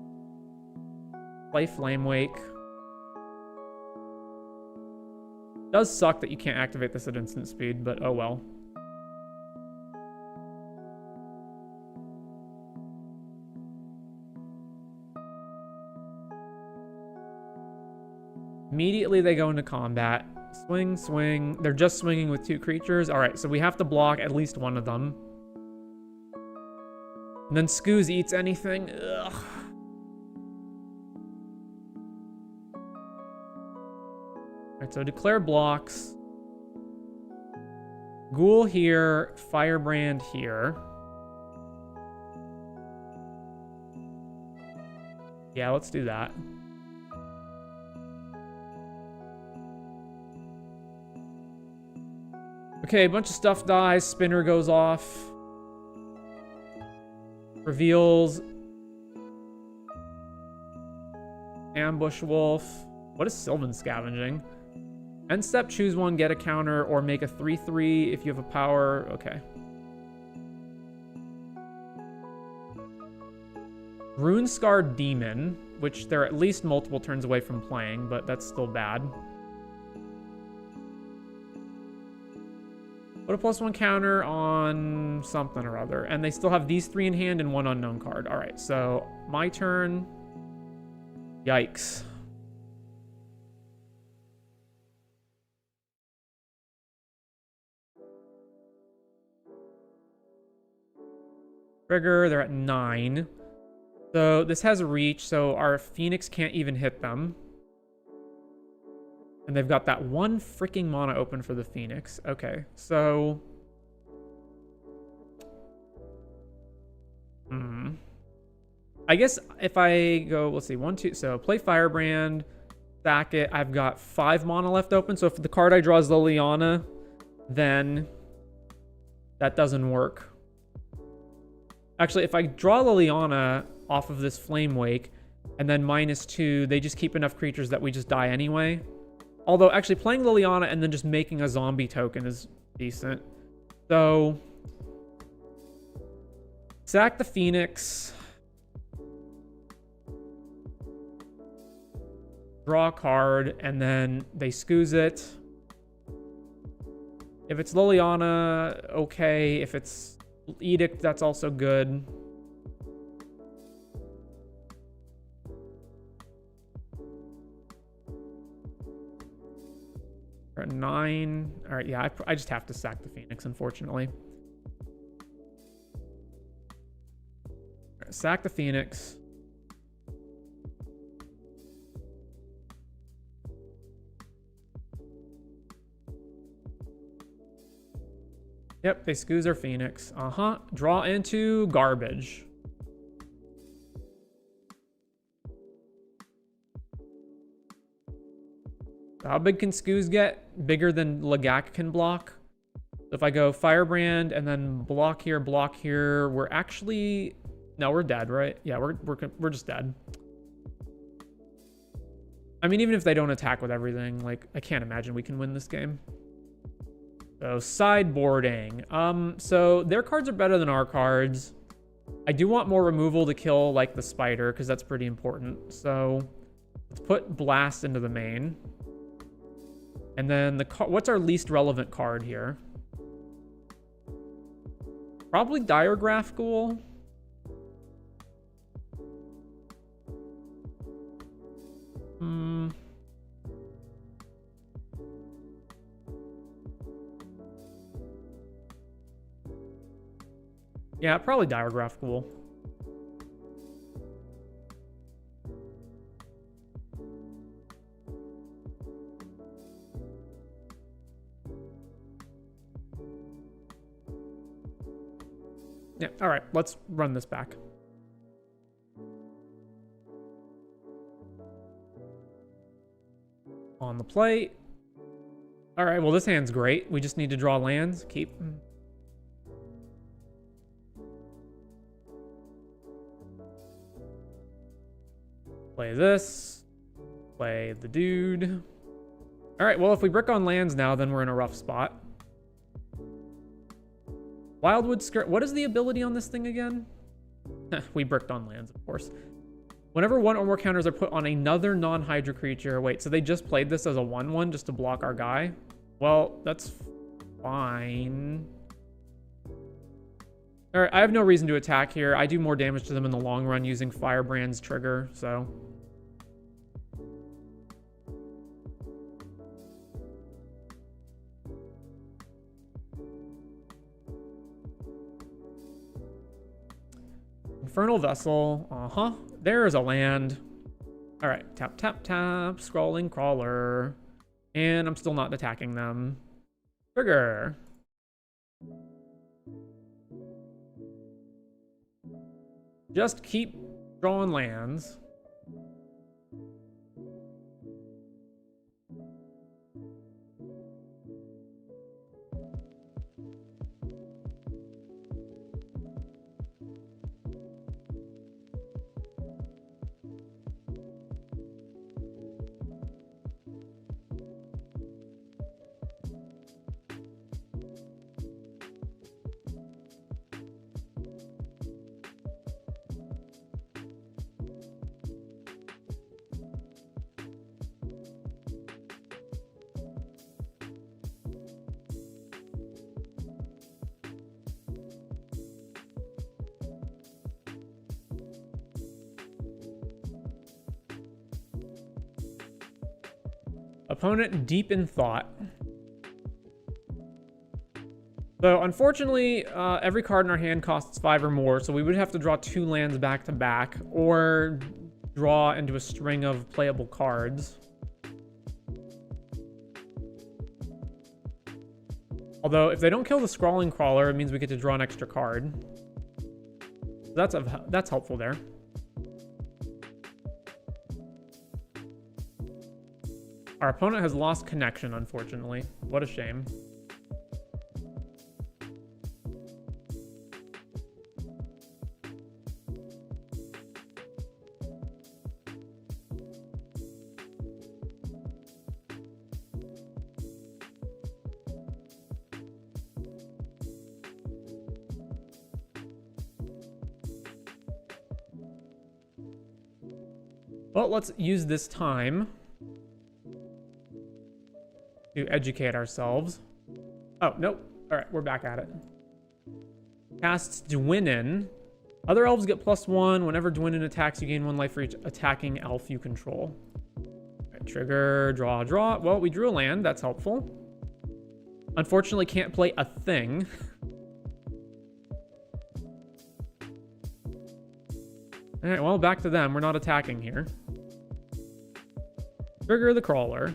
S1: Play Flame Wake. Does suck that you can't activate this at instant speed, but oh well. Immediately they go into combat. Swing, swing. They're just swinging with 2 creatures. All right, so we have to block at least one of them. And then Skoos eats anything. Ugh. All right, so declare blocks. Ghoul here, Firebrand here. Yeah, let's do that. Okay, a bunch of stuff dies. Spinner goes off. Reveals. Ambush Wolf. What is Sylvan Scavenging? End step, choose one, get a counter, or make a 3/3 if you have a power. Okay. Runescar Demon, which they're at least multiple turns away from playing, but that's still bad. Put a +1 counter on something or other. And they still have these 3 in hand and 1 unknown card. All right, so my turn. Yikes. Trigger, they're at 9. So this has reach, so our Phoenix can't even hit them. And they've got that 1 freaking mana open for the Phoenix. Okay, so... I guess if I go, let's see, 1, 2... So play Firebrand, stack it. I've got 5 mana left open, so if the card I draw is Liliana, then that doesn't work. Actually, if I draw Liliana off of this Flame Wake, and then -2, they just keep enough creatures that we just die anyway. Although, actually, playing Liliana and then just making a zombie token is decent. So, sack the Phoenix. Draw a card, and then they Scooze it. If it's Liliana, okay. If it's Edict, that's also good. We're at 9. All right, yeah, I just have to sack the Phoenix, unfortunately. All right, sack the Phoenix. Yep, they Scooze their Phoenix. Draw into garbage. How big can Scooze get? Bigger than Lagak can block. So if I go Firebrand and then block here, we're actually... No, we're dead, right? Yeah, we're just dead. I mean, even if they don't attack with everything, like, I can't imagine we can win this game. So, sideboarding. So their cards are better than our cards. I do want more removal to kill, like, the spider, because that's pretty important. So, let's put Blast into the main. And then what's our least relevant card here? Probably Diregraph Ghoul. Yeah, probably Diregraph Ghoul. Yeah, all right, let's run this back. On the plate. All right, well, this hand's great. We just need to draw lands. Keep. Play this. Play the dude. All right, well, if we brick on lands now, then we're in a rough spot. Wildwood Skirt. What is the ability on this thing again? We bricked on lands, of course. Whenever 1 or more counters are put on another non-Hydra creature. Wait, so they just played this as a 1/1 just to block our guy? Well, that's fine. All right, I have no reason to attack here. I do more damage to them in the long run using Firebrand's trigger, so... Infernal Vessel. There is a land. All right. Tap, tap, tap. Scrawling Crawler. And I'm still not attacking them. Trigger. Just keep drawing lands. Opponent deep in thought. So unfortunately, every card in our hand costs 5 or more, so we would have to draw 2 lands back to back, or draw into a string of playable cards. Although, if they don't kill the Scrawling Crawler, it means we get to draw an extra card. That's helpful there. Our opponent has lost connection, unfortunately. What a shame. Well, let's use this time to educate ourselves. Oh, nope. All right, we're back at it. Casts Dwynnin. Other elves get +1. Whenever Dwynnin attacks, you gain 1 life for each attacking elf you control. Right, trigger, draw, draw. Well, we drew a land. That's helpful. Unfortunately, can't play a thing. All right, well, back to them. We're not attacking here. Trigger the Crawler.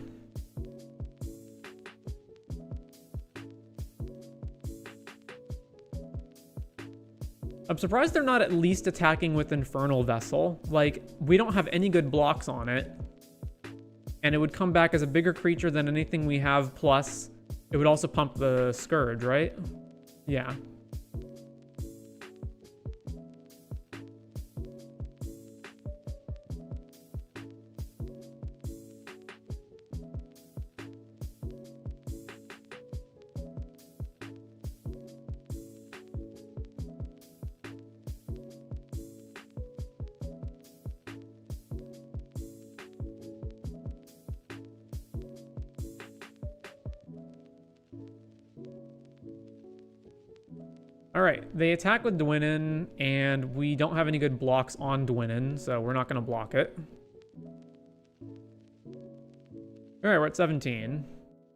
S1: I'm surprised they're not at least attacking with Infernal Vessel. Like, we don't have any good blocks on it. And it would come back as a bigger creature than anything we have, plus it would also pump the Scourge, right? Yeah. All right, they attack with Dwynnin, and we don't have any good blocks on Dwynnin, so we're not going to block it. All right, we're at 17.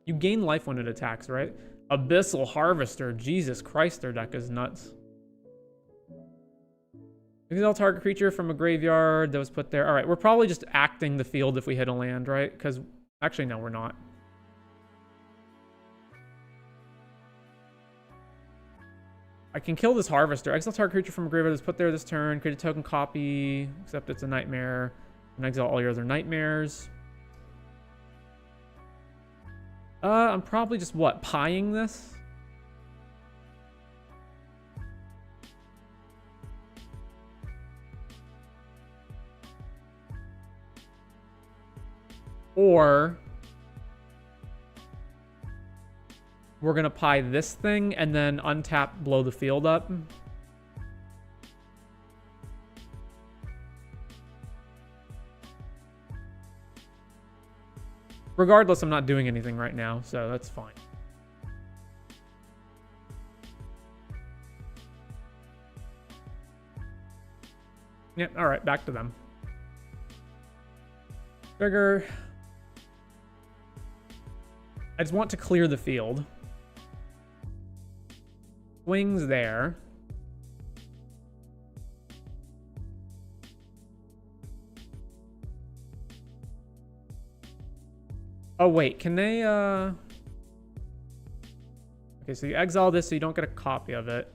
S1: You gain life when it attacks, right? Abyssal Harvester. Jesus Christ, their deck is nuts. Exile target creature from a graveyard that was put there. All right, we're probably just acting the field if we hit a land, right? Because, actually, no, we're not. I can kill this Harvester. Exile target creature from a graveyard that's put there this turn. Create a token copy, except it's a nightmare. And exile all your other nightmares. I'm probably just, what, pieing this? Or we're going to pie this thing and then untap, blow the field up. Regardless, I'm not doing anything right now, so that's fine. Yep, all right, back to them. Trigger. I just want to clear the field. Swings there. Oh, wait, can they, Okay, so you exile this so you don't get a copy of it.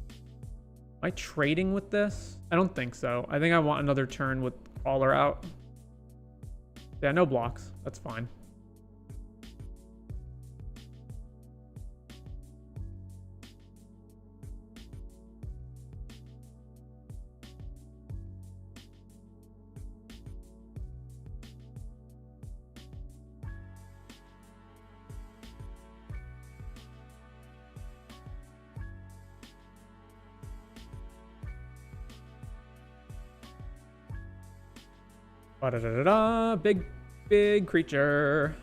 S1: Am I trading with this? I don't think so. I think I want another turn with Crawler out. Yeah, no blocks. That's fine. Ba-da-da-da-da. Big creature.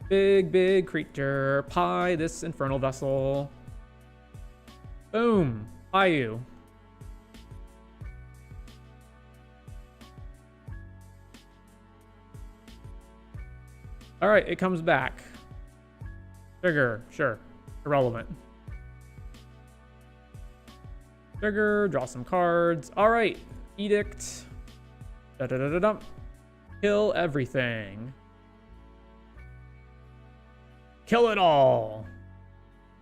S1: Big creature. Pie this Infernal Vessel. Boom. Pie you. All right, it comes back. Trigger, sure. Irrelevant. Trigger, draw some cards. All right, edict. Da-da-da-da-dum. Kill everything. Kill it all.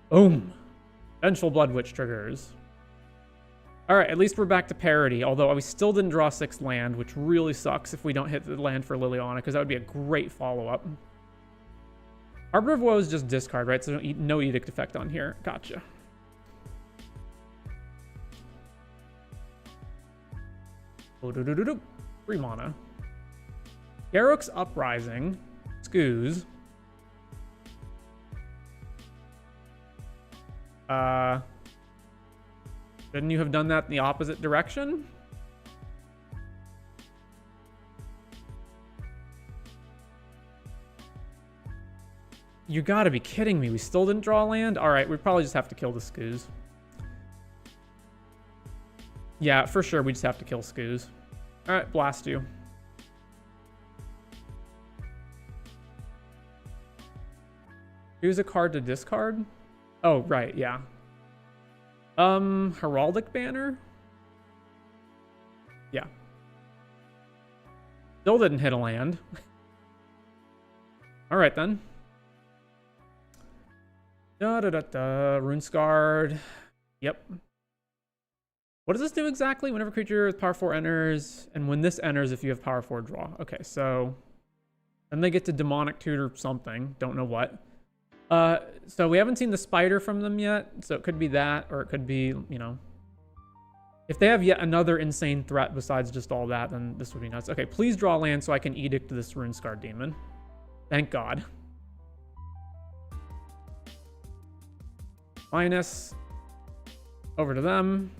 S1: Boom. Vengeful Blood Witch triggers. All right, at least we're back to parity, although we still didn't draw 6th land, which really sucks if we don't hit the land for Liliana, because that would be a great follow-up. Arbiter of Woe is just discard, right? So no edict effect on here. Gotcha. Oh, 3 mana. Garruk's Uprising. Scoos. Shouldn't you have done that in the opposite direction? You gotta be kidding me. We still didn't draw land? Alright, we probably just have to kill the Scoos. Yeah, for sure, we just have to kill Scoos. Alright, blast you. Choose a card to discard? Oh, right, yeah. Heraldic Banner? Yeah. Still didn't hit a land. Alright then. RuneScarred. Yep. What does this do exactly? Whenever creature with power 4 enters, and when this enters, if you have power 4, draw. Okay, so then they get to Demonic Tutor something. Don't know what. So we haven't seen the spider from them yet, so it could be that, or it could be, you know, if they have yet another insane threat besides just all that, then this would be nuts. Okay, please draw land so I can edict this RuneScarred demon. Thank God. Minus. Over to them.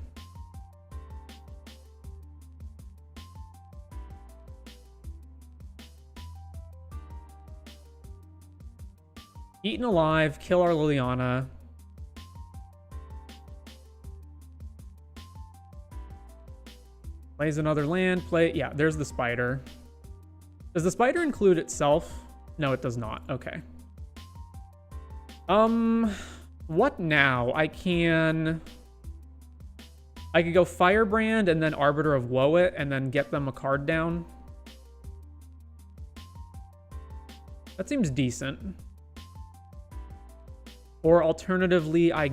S1: Eaten alive, kill our Liliana. Plays another land, yeah, there's the spider. Does the spider include itself? No, it does not. Okay. What now? I could go Firebrand and then Arbiter of Woe it and then get them a card down. That seems decent. Or alternatively, I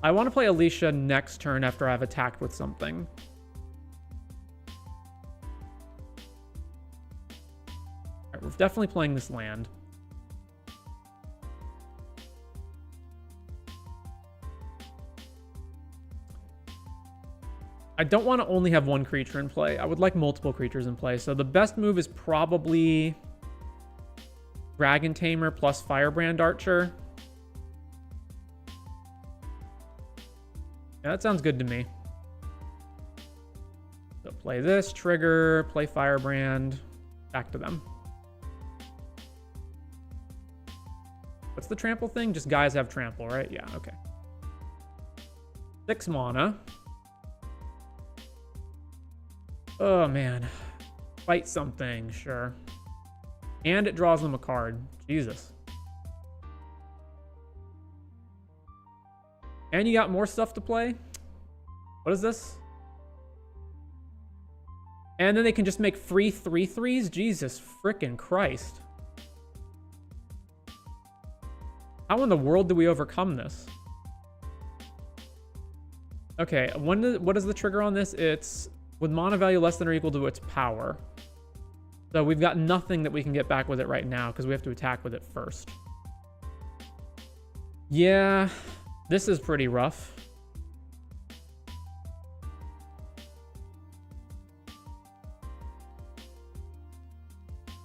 S1: want to play Alicia next turn after I've attacked with something. All right, we're definitely playing this land. I don't want to only have one creature in play. I would like multiple creatures in play. So the best move is probably Dragon Tamer plus Firebrand Archer. Yeah, that sounds good to me. So play this, trigger, play Firebrand, back to them. What's the trample thing? Just guys have trample, right? Yeah, okay. 6 mana. Oh, man. Fight something, sure. And it draws them a card. Jesus. And you got more stuff to play? What is this? And then they can just make free 3/3s? Jesus frickin' Christ. How in the world do we overcome this? Okay, what is the trigger on this? It's with mana value less than or equal to its power. So we've got nothing that we can get back with it right now because we have to attack with it first. Yeah, this is pretty rough.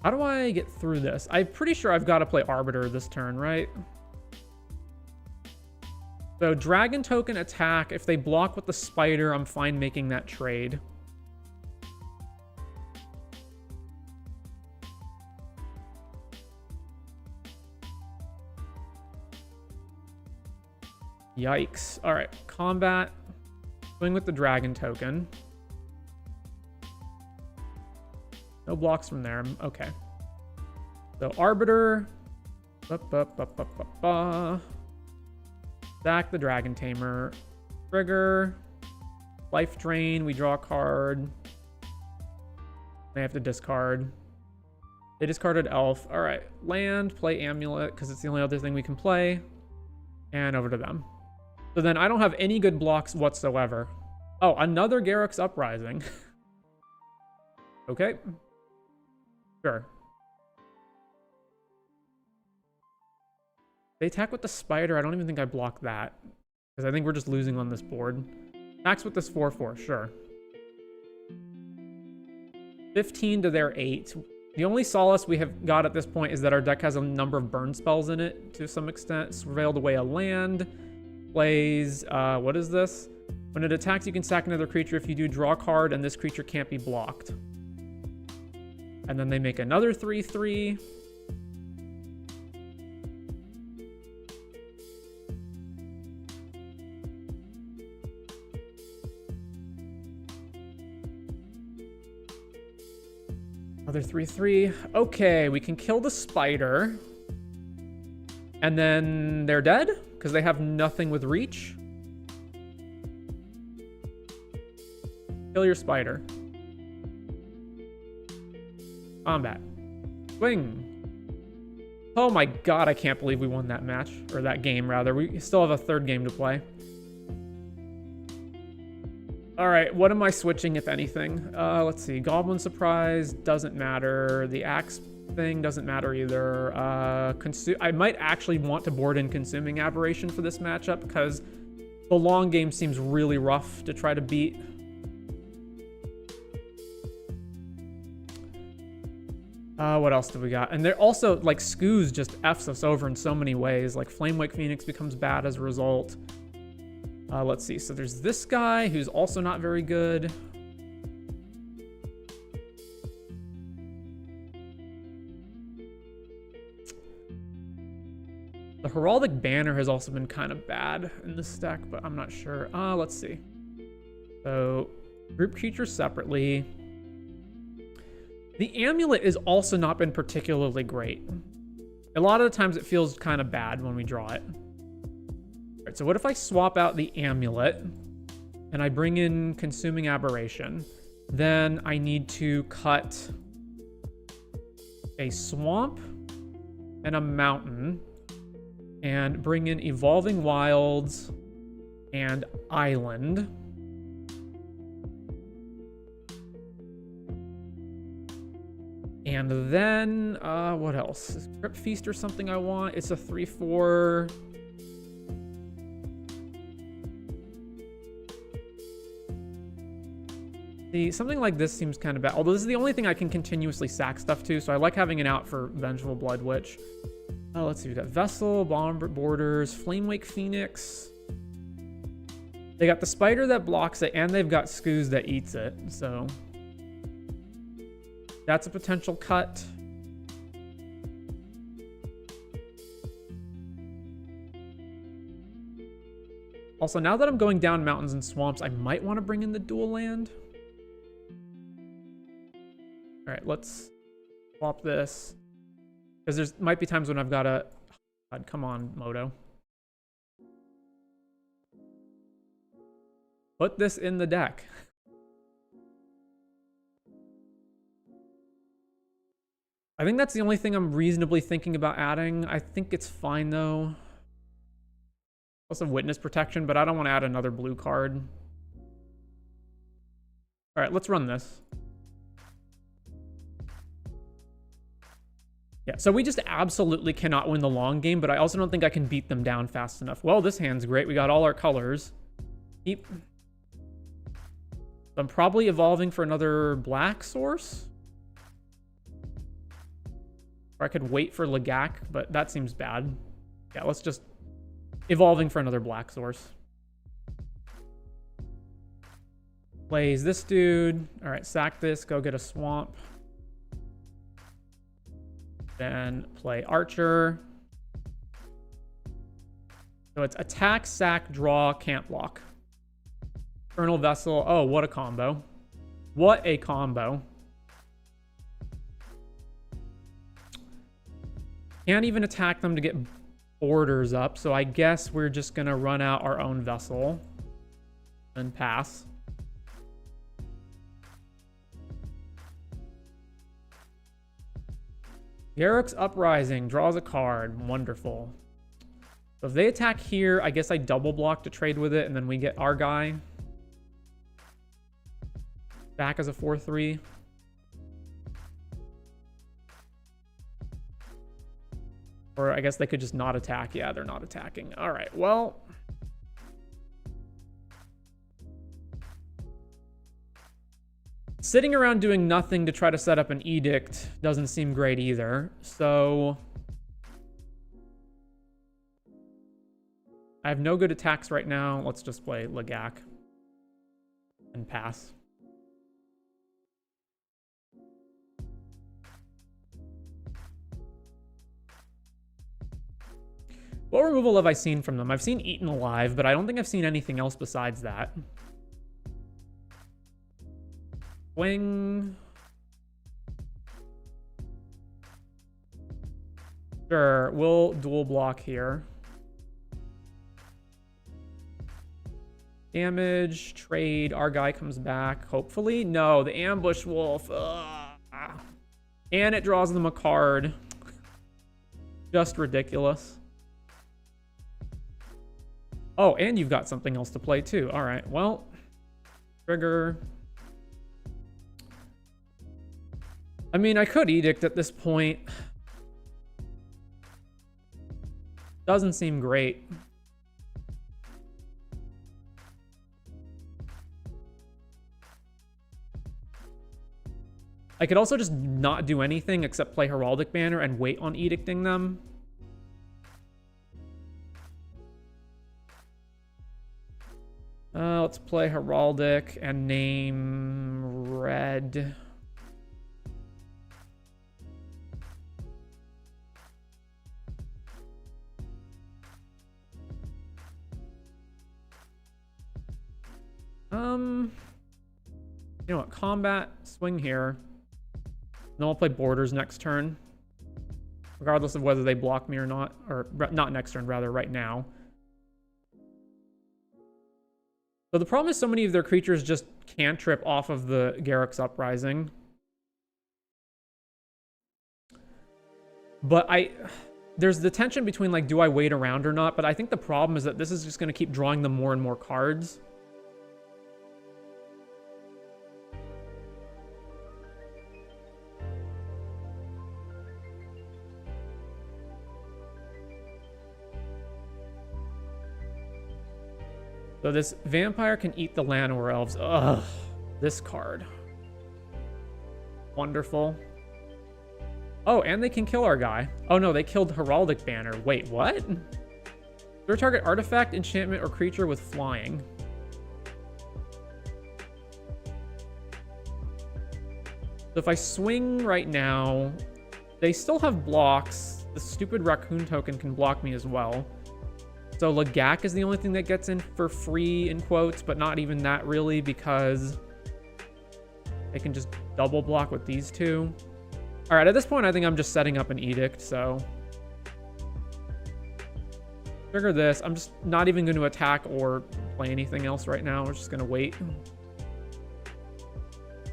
S1: How do I get through this? I'm pretty sure I've got to play Arbiter this turn, right? So Dragon Token attack. If they block with the spider, I'm fine making that trade. Yikes. All right, combat. Swing with the Dragon Token. No blocks from there. Okay. So Arbiter. Sack the Dragon Tamer. Trigger. Life Drain. We draw a card. They have to discard. They discarded Elf. All right. Land. Play Amulet because it's the only other thing we can play. And over to them. So then I don't have any good blocks whatsoever. Oh, another Garruk's Uprising. Okay. Sure. They attack with the spider. I don't even think I block that. Because I think we're just losing on this board. Attacks with this 4/4, sure. 15 to their 8. The only solace we have got at this point is that our deck has a number of burn spells in it to some extent. Surveilled away a land. Plays, what is this? When it attacks, you can sack another creature. If you do, draw a card, and this creature can't be blocked. And then they make another 3/3. Another 3/3. Okay, we can kill the spider. And then they're dead? Because they have nothing with reach? Kill your spider. Combat. Swing. Oh my god, I can't believe we won that match. Or that game, rather. We still have a third game to play. Alright, what am I switching, if anything? Let's see. Goblin Surprise doesn't matter. The Axe thing doesn't matter either. I might actually want to board in Consuming Aberration for this matchup, because the long game seems really rough to try to beat. What else do we got? And they're also, like, Scooz just F's us over in so many ways. Like, Flamewake Phoenix becomes bad as a result. Let's see. So there's this guy who's also not very good. The Heraldic Banner has also been kind of bad in this deck, but I'm not sure. Let's see. So, group creatures separately. The Amulet has also not been particularly great. A lot of the times it feels kind of bad when we draw it. All right, so what if I swap out the Amulet and I bring in Consuming Aberration? Then I need to cut a Swamp and a Mountain and bring in Evolving Wilds and Island. And then, what else? Is Crypt Feast or something I want? It's a 3/4. See, something like this seems kind of bad. Although this is the only thing I can continuously sack stuff to, so I like having an out for Vengeful Blood Witch. Let's see, we got Vessel, Borders, Flamewake Phoenix. They got the spider that blocks it, and they've got Scooz that eats it, so that's a potential cut. Also, now that I'm going down mountains and swamps, I might want to bring in the dual land. All right, let's swap this. Because there's might be times when I've got to... God, come on, Moto. Put this in the deck. I think that's the only thing I'm reasonably thinking about adding. I think it's fine, though. Also Witness Protection, but I don't want to add another blue card. All right, let's run this. Yeah, so we just absolutely cannot win the long game, but I also don't think I can beat them down fast enough. Well, this hand's great. We got all our colors. I'm probably evolving for another black source. Or I could wait for Lagak, but that seems bad. Yeah, let's just... evolving for another black source. Plays this dude. All right, sack this, go get a swamp. Then play Archer. So it's attack, sack, draw, can't block. Infernal Vessel. Oh, what a combo. What a combo. Can't even attack them to get borders up, so I guess we're just gonna run out our own vessel and pass. Garruk's Uprising draws a card. Wonderful. So if they attack here, I guess I double block to trade with it, and then we get our guy back as a 4/3. Or I guess they could just not attack. Yeah, they're not attacking. All right, well. Sitting around doing nothing to try to set up an edict doesn't seem great either. So I have no good attacks right now. Let's just play Lagac and pass. What removal have I seen from them? I've seen Eaten Alive, but I don't think I've seen anything else besides that. Swing. Sure, we'll dual block here. Damage, trade, our guy comes back, hopefully. No, the Ambush Wolf. Ugh. And it draws them a card. Just ridiculous. Oh, and you've got something else to play too. All right, well, trigger. I mean, I could Edict at this point. Doesn't seem great. I could also just not do anything except play Heraldic Banner and wait on Edicting them. Let's play Heraldic and name red. You know what? Combat, swing here. Then I'll play Borders next turn. Regardless of whether they block me or not. Or not next turn, rather, right now. So the problem is so many of their creatures just cantrip off of the Garruk's Uprising. But there's the tension between, like, do I wait around or not? But I think the problem is that this is just going to keep drawing them more and more cards. So this vampire can eat the Llanowar Elves. Ugh, this card. Wonderful. Oh, and they can kill our guy. Oh no, they killed Heraldic Banner. Wait, what? Their target artifact, enchantment, or creature with flying. So if I swing right now, they still have blocks. The stupid raccoon token can block me as well. So Lagac is the only thing that gets in for free, in quotes, but not even that really, because they can just double block with these two. All right, at this point, I think I'm just setting up an Edict, so. Trigger this. I'm just not even going to attack or play anything else right now. We're just going to wait. I'm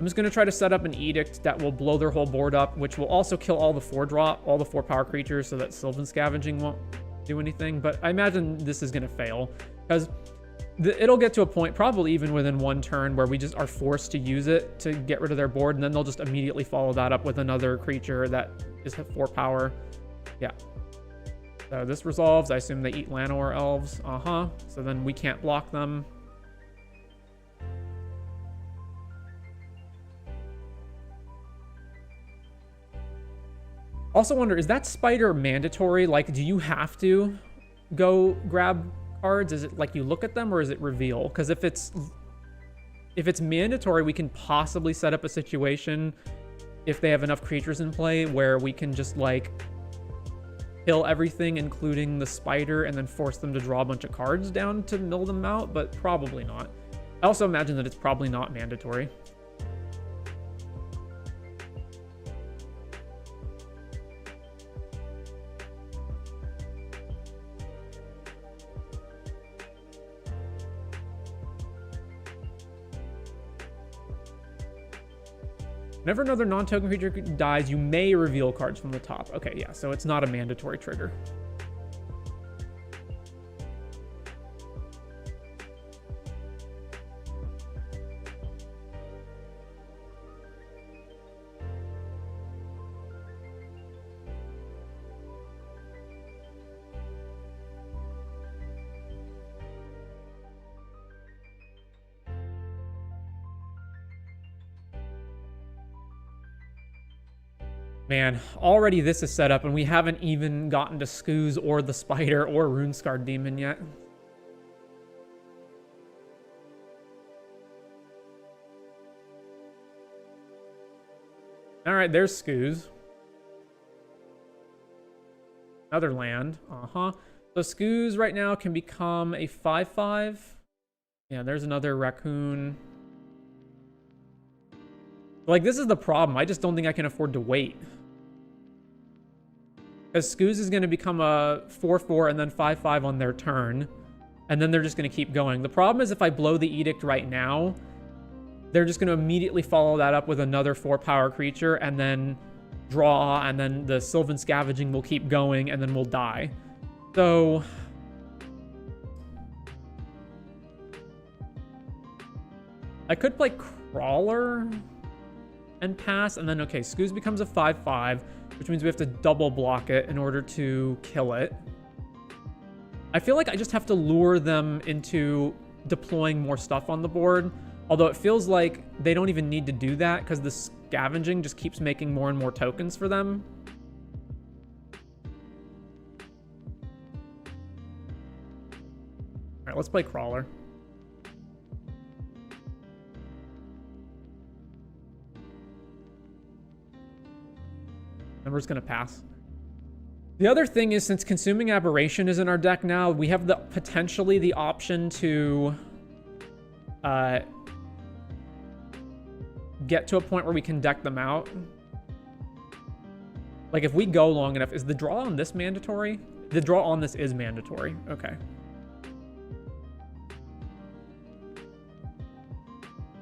S1: just going to try to set up an Edict that will blow their whole board up, which will also kill all the 4-drop, all the 4-power creatures, so that Sylvan Scavenging won't do anything. But I imagine this is going to fail, because it'll get to a point, probably even within one turn, where we just are forced to use it to get rid of their board, and then they'll just immediately follow that up with another creature that is 4-power. Yeah. So this resolves. I assume they eat Llanowar Elves. So then we can't block them. Also wonder, is that spider mandatory? Like, do you have to go grab cards? Is it like you look at them, or is it reveal? Because if it's mandatory, we can possibly set up a situation, if they have enough creatures in play, where we can just like kill everything, including the spider, and then force them to draw a bunch of cards down to mill them out, but probably not. I also imagine that it's probably not mandatory. Whenever another non-token creature dies, you may reveal cards from the top. Okay, yeah, so it's not a mandatory trigger. Man, already this is set up, and we haven't even gotten to Scooz or the Spider or Runescarred Demon yet. Alright, there's Scooz. Another land. So Scooz right now can become a 5/5. Yeah, there's another raccoon. Like, this is the problem. I just don't think I can afford to wait. Because Scooz is going to become a 4/4 and then 5/5 on their turn. And then they're just going to keep going. The problem is if I blow the Edict right now, they're just going to immediately follow that up with another 4-power creature and then draw, and then the Sylvan Scavenging will keep going, and then we'll die. So I could play Crawler and pass, and then, okay, Scooz becomes a 5/5, which means we have to double block it in order to kill it. I feel like I just have to lure them into deploying more stuff on the board, although it feels like they don't even need to do that because the Scavenging just keeps making more and more tokens for them. All right, let's play Crawler. And we're just going to pass. The other thing is, since Consuming Aberration is in our deck now, we have potentially the option to get to a point where we can deck them out. Like, if we go long enough, is the draw on this mandatory? The draw on this is mandatory. Okay.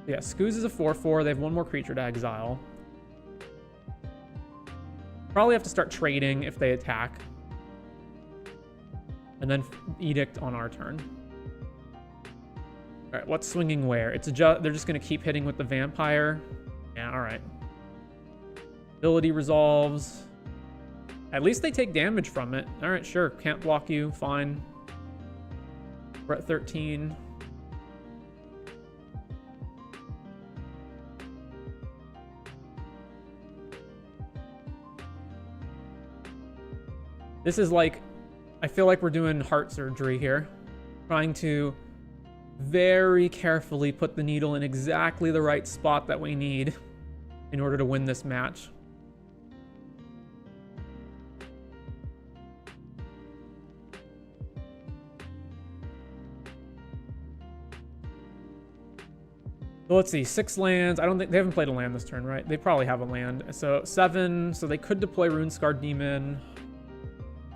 S1: Yeah, Scooz is a 4/4. They have one more creature to exile. Probably have to start trading if they attack. And then Edict on our turn. All right, what's swinging where? They're just going to keep hitting with the Vampire. Yeah, all right. Ability resolves. At least they take damage from it. All right, sure. Can't block you. Fine. We're at 13. This is like, I feel like we're doing heart surgery here. Trying to very carefully put the needle in exactly the right spot that we need in order to win this match. So let's see, 6 lands. I don't think they haven't played a land this turn, right? They probably have a land. So 7, so they could deploy Runescarred Demon.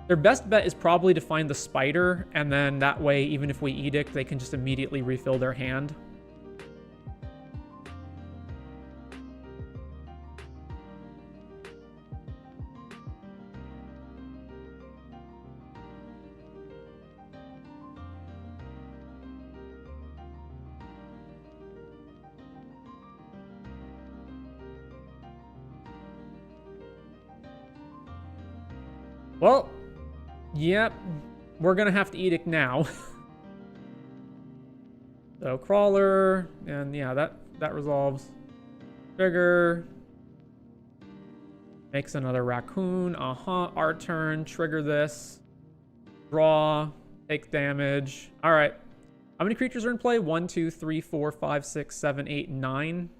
S1: Their best bet is probably to find the Spider, and then that way, even if we Edict, they can just immediately refill their hand. Well, yep, we're gonna have to Edict now. So Crawler, and yeah, that resolves. Trigger. Makes another raccoon. Our turn. Trigger this. Draw. Take damage. All right. How many creatures are in play? 1, 2, 3, 4, 5, 6, 7, 8, 9.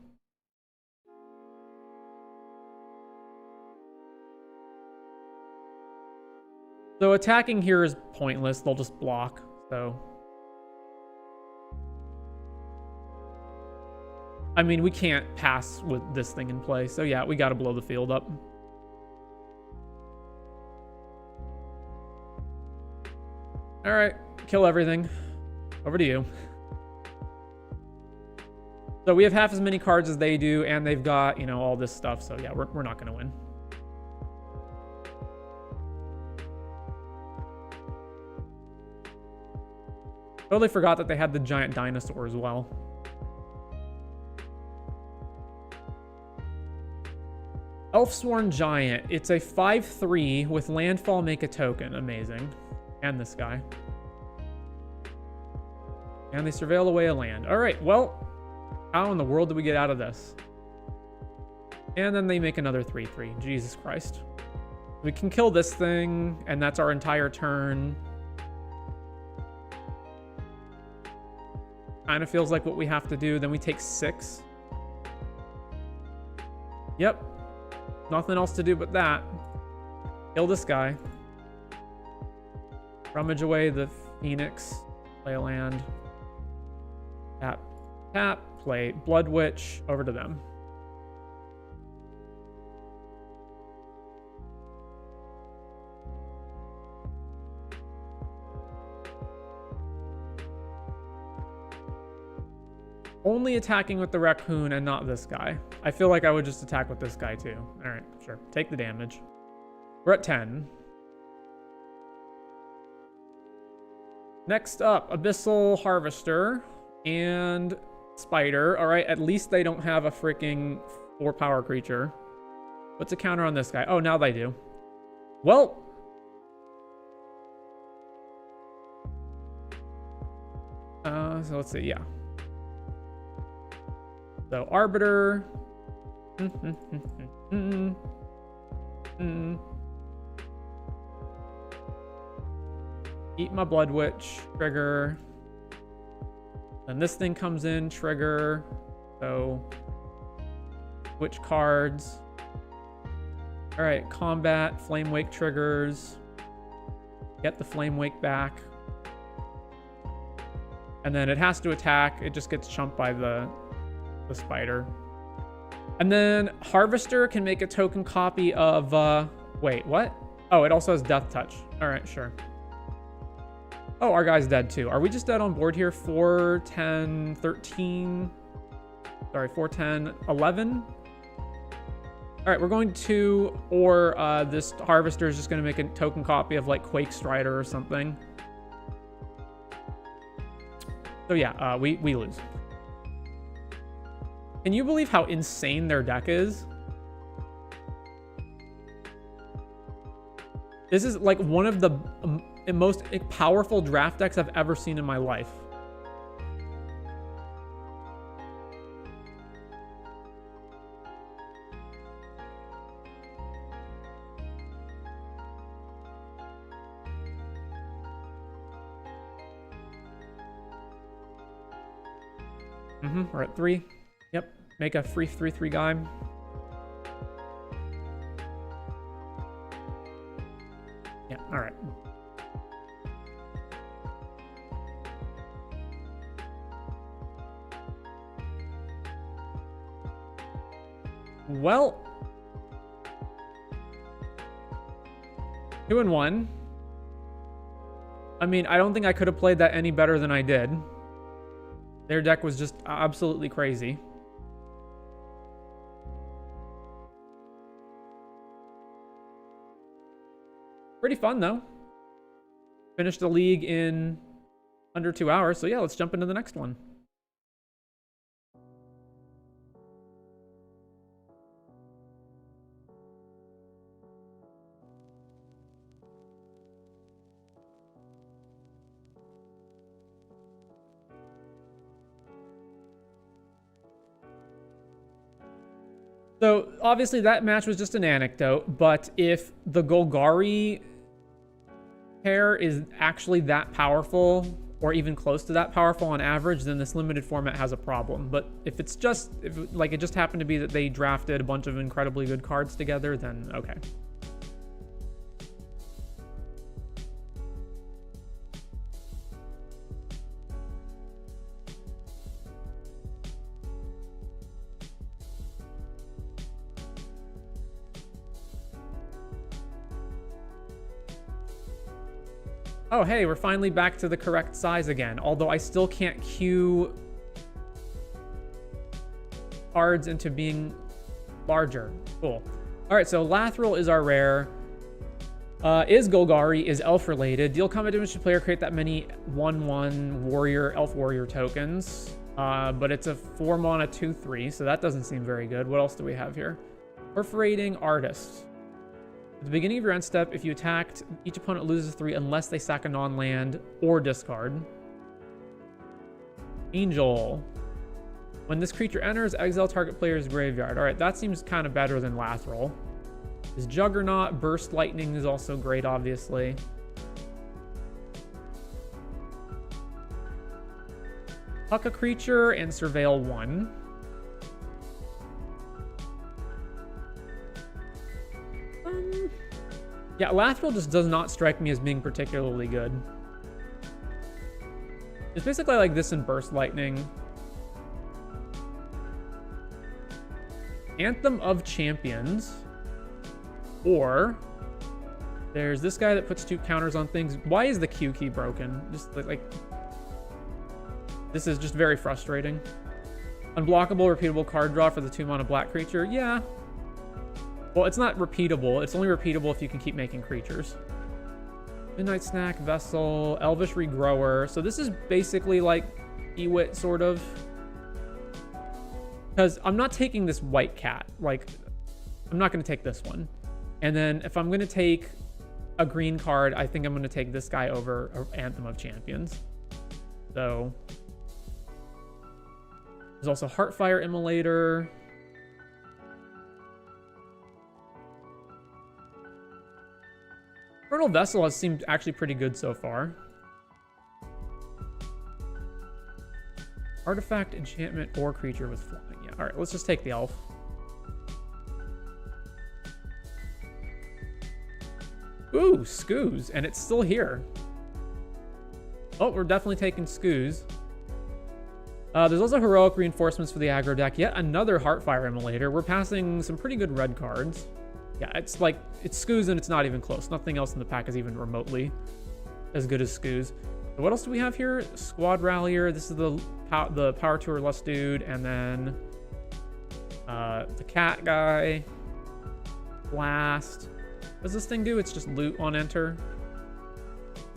S1: So attacking here is pointless. They'll just block. So, I mean, we can't pass with this thing in play. So yeah, we got to blow the field up. All right, kill everything. Over to you. So we have half as many cards as they do, and they've got, you know, all this stuff. So yeah, we're not going to win. Totally forgot that they had the giant dinosaur as well. Elfsworn Giant. It's a 5/3 with landfall, make a token. Amazing. And this guy. And they surveil away a land. All right, well, how in the world did we get out of this? And then they make another 3/3. Jesus Christ. We can kill this thing, and that's our entire turn. Kind of feels like what we have to do. Then we take 6. Yep. Nothing else to do but that. Kill this guy. Rummage away the Phoenix. Play a land. Tap. Tap. Play Blood Witch. Over to them. Only attacking with the raccoon and not this guy. I feel like I would just attack with this guy too. All right, sure. Take the damage. We're at 10. Next up, Abyssal Harvester and Spider. All right, at least they don't have a freaking 4-power creature. What's a counter on this guy? Oh, now they do. Well. So let's see, yeah. So Arbiter. Eat my Blood Witch. Trigger. Then this thing comes in. Trigger. So switch cards. All right, combat. Flame Wake triggers. Get the Flame Wake back. And then it has to attack. It just gets chumped by the spider. And then Harvester can make a token copy of wait, what? Oh, it also has Death Touch. All right, sure. Oh, our guy's dead too. Are we just dead on board here? 4, 10, 13. Sorry, 4, 10, 11. All right, we're going to, or this Harvester is just going to make a token copy of like Quake Strider or something. So yeah, we lose. Can you believe how insane their deck is? This is like one of the most powerful draft decks I've ever seen in my life. We're at 3. Yep, make a free 3/3 guy. Yeah, all right. Well, 2-1. I mean, I don't think I could have played that any better than I did. Their deck was just absolutely crazy. Pretty fun, though. Finished the league in under 2 hours. So yeah, let's jump into the next one. So obviously that match was just an anecdote, but if the Golgari pair is actually that powerful, or even close to that powerful on average, then this limited format has a problem. But if it's just, like it just happened to be that they drafted a bunch of incredibly good cards together, then okay. Oh, hey, we're finally back to the correct size again. Although I still can't queue cards into being larger. Cool. All right, so Lathril is our rare. Is Golgari, is elf related. Deal combat damage to player, create that many 1/1 warrior, elf warrior tokens. But it's a 4 mana 2/3, so that doesn't seem very good. What else do we have here? Perforating Artist. At the beginning of your end step, if you attacked, each opponent loses 3 unless they sack a non-land or discard. Angel. When this creature enters, exile target player's graveyard. All right, that seems kind of better than Lathril. This Juggernaut, Burst Lightning is also great, obviously. Huck a creature and surveil 1. Yeah, Lathril just does not strike me as being particularly good. It's basically like this in Burst Lightning. Anthem of Champions. Or there's this guy that puts 2 counters on things. Why is the Q key broken? Just like this is just very frustrating. Unblockable, repeatable card draw for the 2 mana black creature. Yeah. Well, it's not repeatable. It's only repeatable if you can keep making creatures. Midnight Snack, Vessel, Elvish Regrower. So this is basically like Ewit, sort of. Because I'm not taking this white cat. Like, I'm not going to take this one. And then if I'm going to take a green card, I think I'm going to take this guy over Anthem of Champions. So there's also Heartfire Immolator. Fertile Vessel has seemed actually pretty good so far. Artifact, enchantment, or creature with flying. Yeah, all right, let's just take the elf. Ooh, Skoos, and it's still here. Oh, we're definitely taking Skoos. There's also heroic reinforcements for the aggro deck. Yet another Heartfire Immolator. We're passing some pretty good red cards. Yeah, it's like, it's Skoos and it's not even close. Nothing else in the pack is even remotely as good as Skoos. So what else do we have here? Squad Rallier. This is the Power Tour Lust dude. And then the cat guy. Blast. What does this thing do? It's just loot on enter.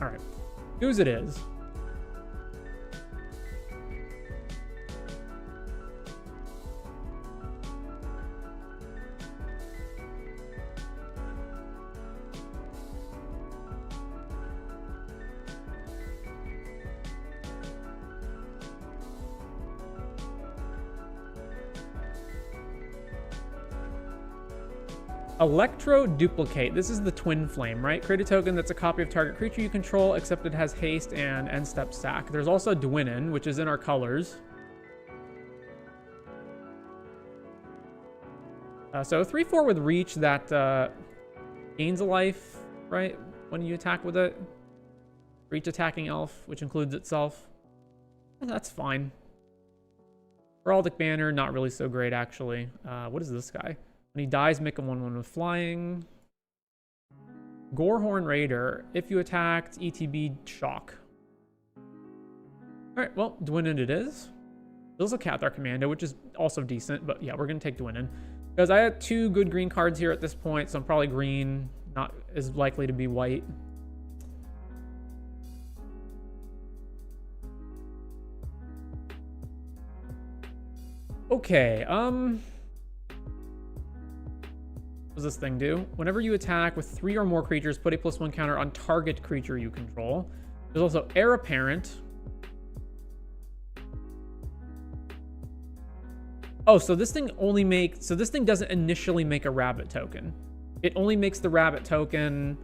S1: All right. Skoos it is. Electro Duplicate. This is the Twin Flame, right? Create a token that's a copy of target creature you control, except it has haste and end step sack. There's also Dwynnin, which is in our colors. So 3/4 with reach that gains a life, right? When you attack with it. Reach attacking elf, which includes itself. That's fine. Heraldic Banner, not really so great, actually. What is this guy? When he dies, make a 1/1 with flying. Gorehorn Raider. If you attacked, ETB shock. Alright, well, Dwynnin it is. There's also Cathar Commando, which is also decent, but yeah, we're going to take Dwynnin. Because I had 2 good green cards here at this point, so I'm probably green, not as likely to be white. Okay, what does this thing do? Whenever you attack with 3 or more creatures, put a +1 counter on target creature you control. There's also Heir Apparent. Oh, so this thing only makes... So this thing doesn't initially make a rabbit token. It only makes the rabbit token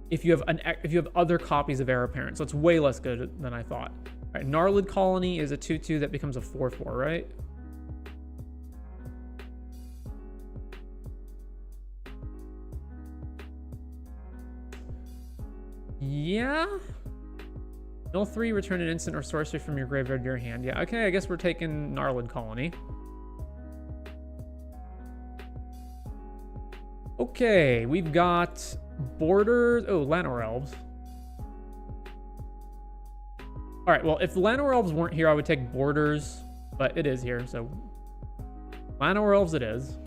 S1: if you have other copies of Heir Apparent. So it's way less good than I thought. All right, Gnarlid Colony is a 2/2 that becomes a 4/4, right? Yeah. Mill 3, return an instant or sorcery from your graveyard to your hand. Yeah, okay, I guess we're taking Gnarlid Colony. Okay, we've got Borders. Oh, Llanowar Elves. All right, well, if the Llanowar Elves weren't here, I would take Borders, but it is here, so Llanowar Elves it is.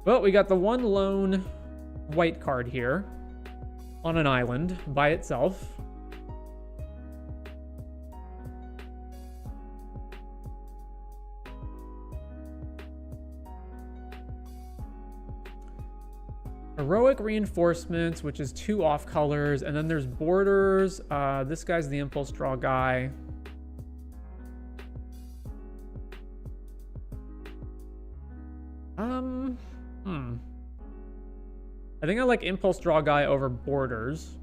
S1: Well, we got the one lone white card here on an island by itself. Heroic Reinforcements, which is 2 off colors, and then there's Borders. This guy's the Impulse Draw guy. I think I like Impulse Draw guy over Borders.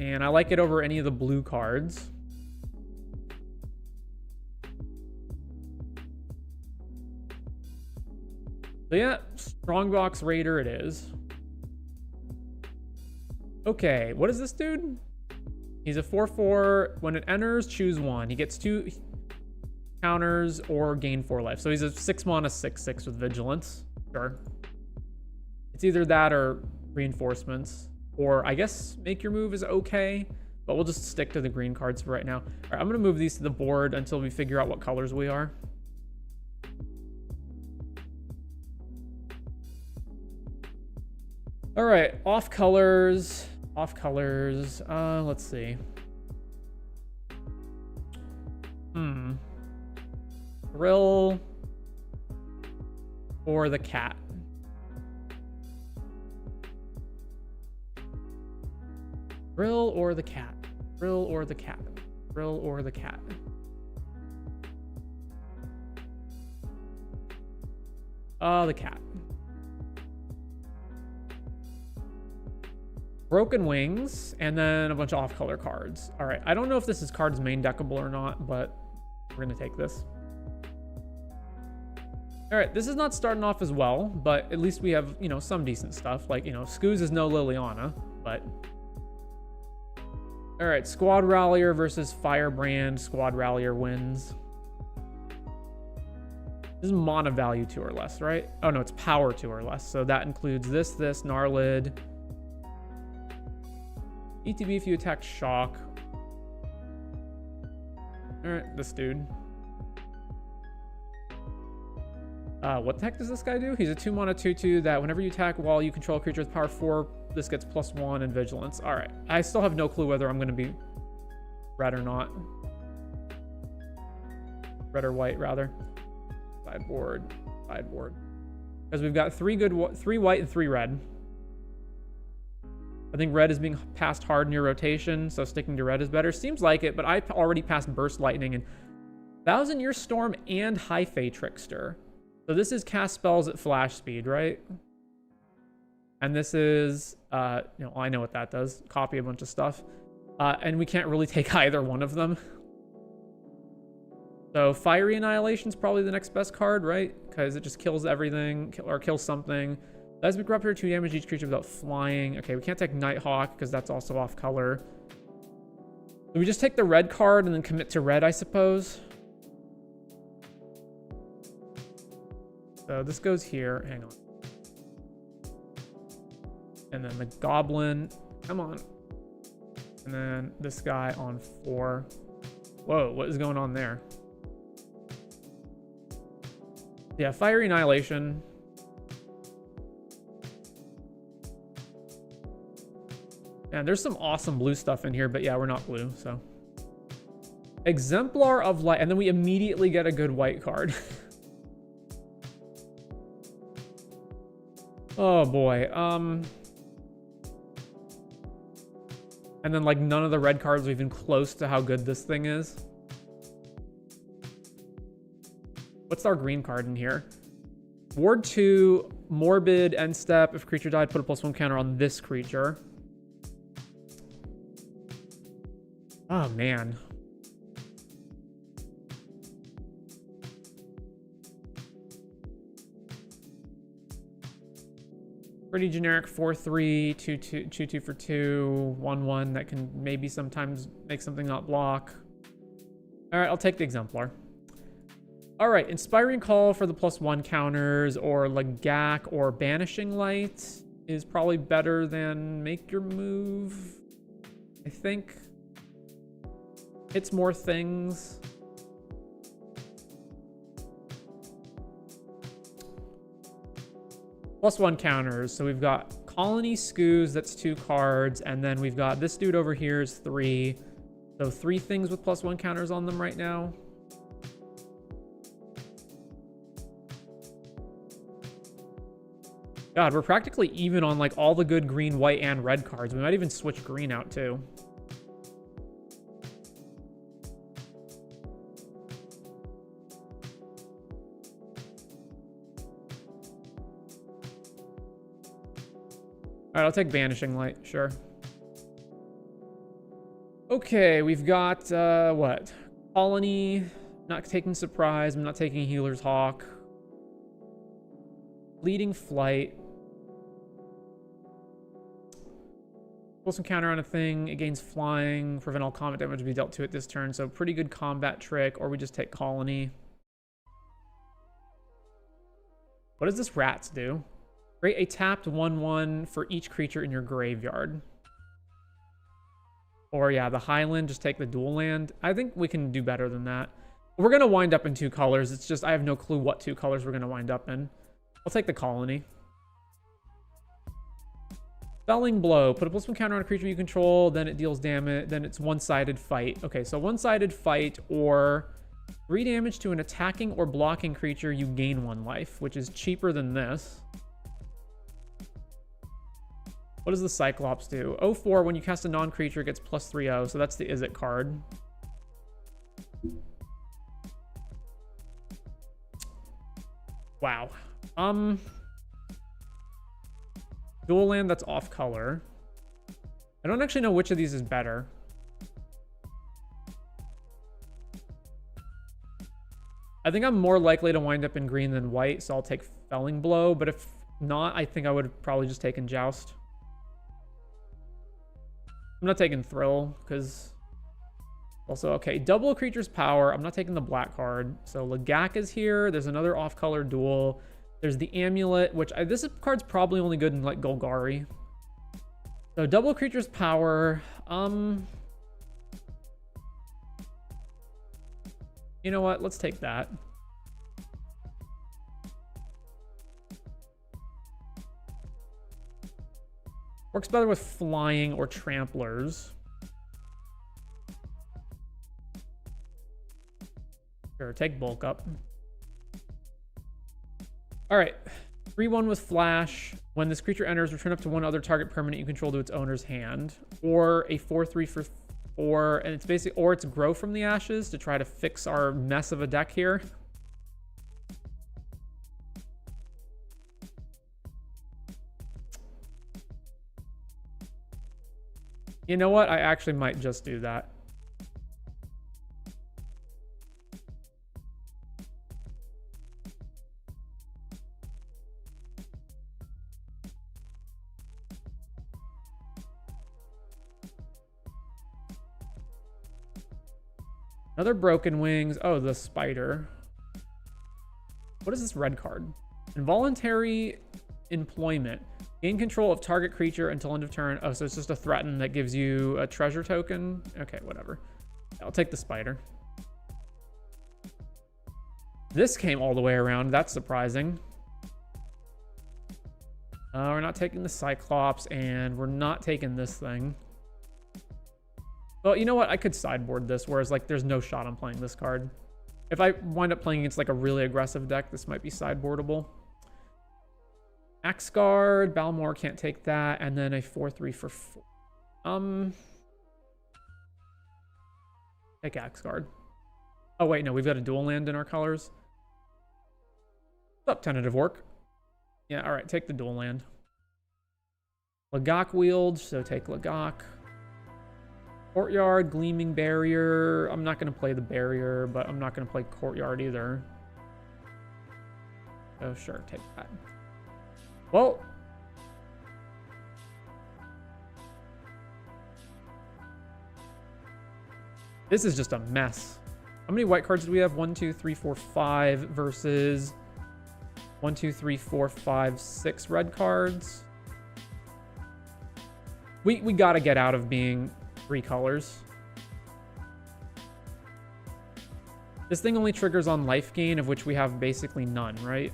S1: And I like it over any of the blue cards. So yeah, Strongbox Raider it is. Okay, what is this dude? He's a 4/4. When it enters, choose 1. He gets 2 counters or gain 4 life. So he's a 6 mana 6/6 with Vigilance. Sure. It's either that or Reinforcements. Or I guess Make Your Move is okay. But we'll just stick to the green cards for right now. All right, I'm going to move these to the board until we figure out what colors we are. All right, off colors. Let's see. Thrill or the cat? Thrill or the cat? Thrill or the cat? Thrill or the cat? The cat. Broken Wings, and then a bunch of off-color cards. All right, I don't know if this is cards main deckable or not, but we're gonna take this. All right, this is not starting off as well, but at least we have, you know, some decent stuff. Like, you know, Scooz is no Liliana, but... All right, Squad Rallier versus Firebrand. Squad Rallier wins. This is mana value 2 or less, right? Oh no, it's power 2 or less. So that includes this, Gnarlid. ETB if you attack Shock. Alright, this dude. What the heck does this guy do? He's a 2 mana 2/2 that whenever you attack while you control a creature with power 4, this gets +1 and Vigilance. Alright, I still have no clue whether I'm going to be red or not. Red or white, rather. Sideboard. Because we've got 3 white and 3 red. I think red is being passed hard in your rotation, so sticking to red is better. Seems like it, but I already passed Burst Lightning and 1,000-Year Storm and High Fae Trickster. So this is cast spells at flash speed, right? And this is, you know, I know what that does. Copy a bunch of stuff. And we can't really take either one of them. So Fiery Annihilation is probably the next best card, right? Because it just kills everything, or kills something. Seismic Rupture, 2 damage each creature without flying. Okay, we can't take Nighthawk because that's also off color. So we just take the red card and then commit to red, I suppose. So this goes here. Hang on. And then the Goblin. Come on. And then this guy on 4. Whoa, what is going on there? Yeah, Fiery Annihilation. And there's some awesome blue stuff in here, but yeah, we're not blue, so. Exemplar of Light, and then we immediately get a good white card. Oh boy, and then like none of the red cards are even close to how good this thing is. What's our green card in here? Ward 2, Morbid, end step. If creature died, put a +1 counter on this creature. Oh, man. Pretty generic 4/3, 2/2 for 2, 1/1 that can maybe sometimes make something not block. All right, I'll take the Exemplar. All right, Inspiring Call for the +1 counters, or Lagak or Banishing Light is probably better than Make Your Move, I think. hits more things. +1 counters. So we've got Colony Scoos, that's 2 cards. And then we've got this dude over here is 3. So 3 things with +1 counters on them right now. God, we're practically even on like all the good green, white, and red cards. We might even switch green out too. All right, I'll take Vanishing Light, sure. Okay, we've got, what? Colony, not taking Surprise, I'm not taking Healer's Hawk. Leading Flight. Pull some counter on a thing, it gains flying, prevent all combat damage to be dealt to it this turn, so pretty good combat trick, or we just take Colony. What does this Rats do? Create a tapped 1/1 for each creature in your graveyard. Or yeah, the Highland, just take the dual land. I think we can do better than that. We're going to wind up in 2 colors. It's just I have no clue what 2 colors we're going to wind up in. I'll take the Colony. Felling Blow. Put a +1 counter on a creature you control, then it deals damage. Then it's one-sided fight. Okay, so one-sided fight or 3 damage to an attacking or blocking creature, you gain 1 life, which is cheaper than this. What does the Cyclops do? 0/4, when you cast a non-creature, it gets +3/0, so that's the Izzet card. Wow. Dual land, that's off color. I don't actually know which of these is better. I think I'm more likely to wind up in green than white, so I'll take Felling Blow, but if not, I think I would have probably just taken Joust. I'm not taking Thrill, because... Also, okay, double a creature's power. I'm not taking the black card. So Lagak is here. There's another off-color duel. There's the Amulet, which... this card's probably only good in, like, Golgari. So double a creature's power. You know what? Let's take that. Works better with flying or tramplers. Sure, take bulk up. All right, 3/1 with flash. When this creature enters, return up to 1 other target permanent you control to its owner's hand. Or a 4/3 for 4, and it's basically, or it's Grow from the Ashes to try to fix our mess of a deck here. You know what? I actually might just do that. Another Broken Wings. Oh, the Spider. What is this red card? Involuntary Employment. Gain control of target creature until end of turn. Oh, so it's just a threaten that gives you a treasure token. Okay, whatever. I'll take the Spider. This came all the way around. That's surprising. We're not taking the Cyclops, and we're not taking this thing. Well, you know what? I could sideboard this, whereas, like, there's no shot on playing this card. If I wind up playing against, like, a really aggressive deck, this might be sideboardable. Axguard, Balmor can't take that, and then a 4/3 for 4. Take Axguard. Oh, wait, no, we've got a dual land in our colors. What's up, Tentative Orc? Yeah, all right, take the dual land. Lagak Wield, so take Lagak. Courtyard, Gleaming Barrier. I'm not going to play the Barrier, but I'm not going to play Courtyard either. Oh, sure, take that. Well, this is just a mess. How many white cards do we have? 1, 2, 3, 4, 5 versus 1, 2, 3, 4, 5, 6 red cards. We got to get out of being 3 colors. This thing only triggers on life gain, of which we have basically none, right?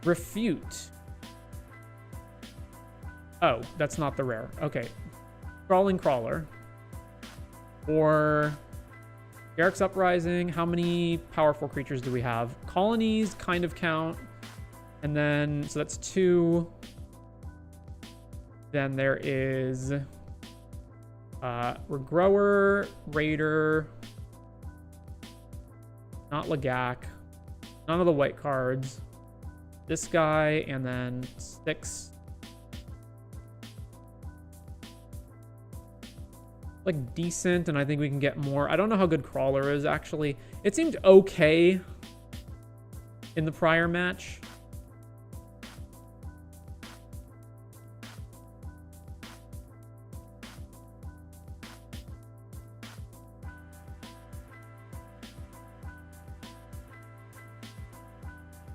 S1: Refute. Oh, that's not the rare. Okay. Crawling Crawler. Or Garruk's Uprising. How many powerful creatures do we have? Colonies kind of count. And then, so that's 2. Then there is Regrower, Raider, not Lagak, none of the white cards. This guy, and then 6. Like decent, and I think we can get more. I don't know how good Crawler is actually. It seemed okay in the prior match.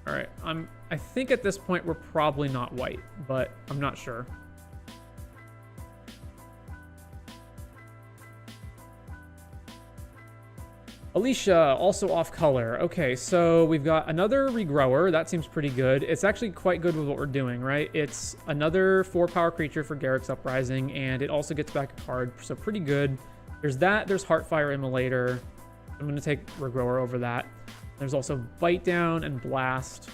S1: All right, I think at this point we're probably not white, but I'm not sure. Alicia, also off color. Okay, so we've got another Regrower. That seems pretty good. It's actually quite good with what we're doing, right? It's another 4-power creature for Garruk's Uprising, and it also gets back a card, so pretty good. There's that. There's Heartfire Immolator. I'm going to take Regrower over that. There's also Bite Down and Blast.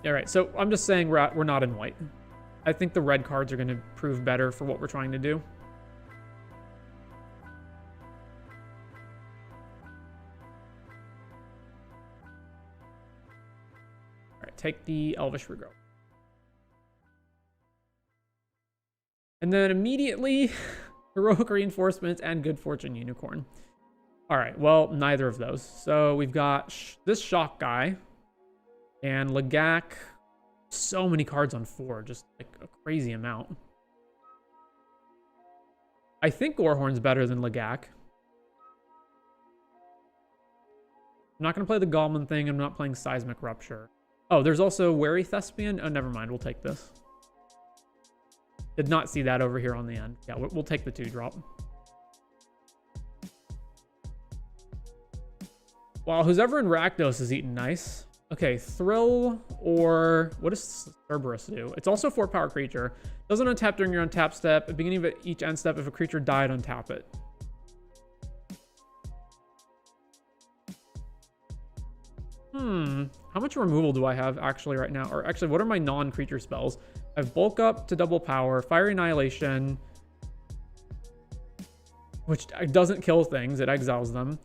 S1: All right, so I'm just saying we're not in white. I think the red cards are going to prove better for what we're trying to do. All right, take the Elvish Regrower. And then immediately, Heroic Reinforcements and Good Fortune Unicorn. All right, well, neither of those. So we've got this Shock guy and Lagak. So many cards on 4, just like a crazy amount. I think Gorehorn's better than Lagak. I'm not going to play the Goblin thing. I'm not playing Seismic Rupture. Oh, there's also Wary Thespian. Oh, never mind. We'll take this. Did not see that over here on the end. Yeah, we'll take the 2-drop. Wow, who's ever in Rakdos is eating nice. Okay, Thrill, or what does Cerberus do? It's also a 4-power creature. Doesn't untap during your untap step. At the beginning of each end step, if a creature died, untap it. How much removal do I have actually right now? Or actually, what are my non-creature spells? I have Bulk Up to double power, Fiery Annihilation, which doesn't kill things, it exiles them.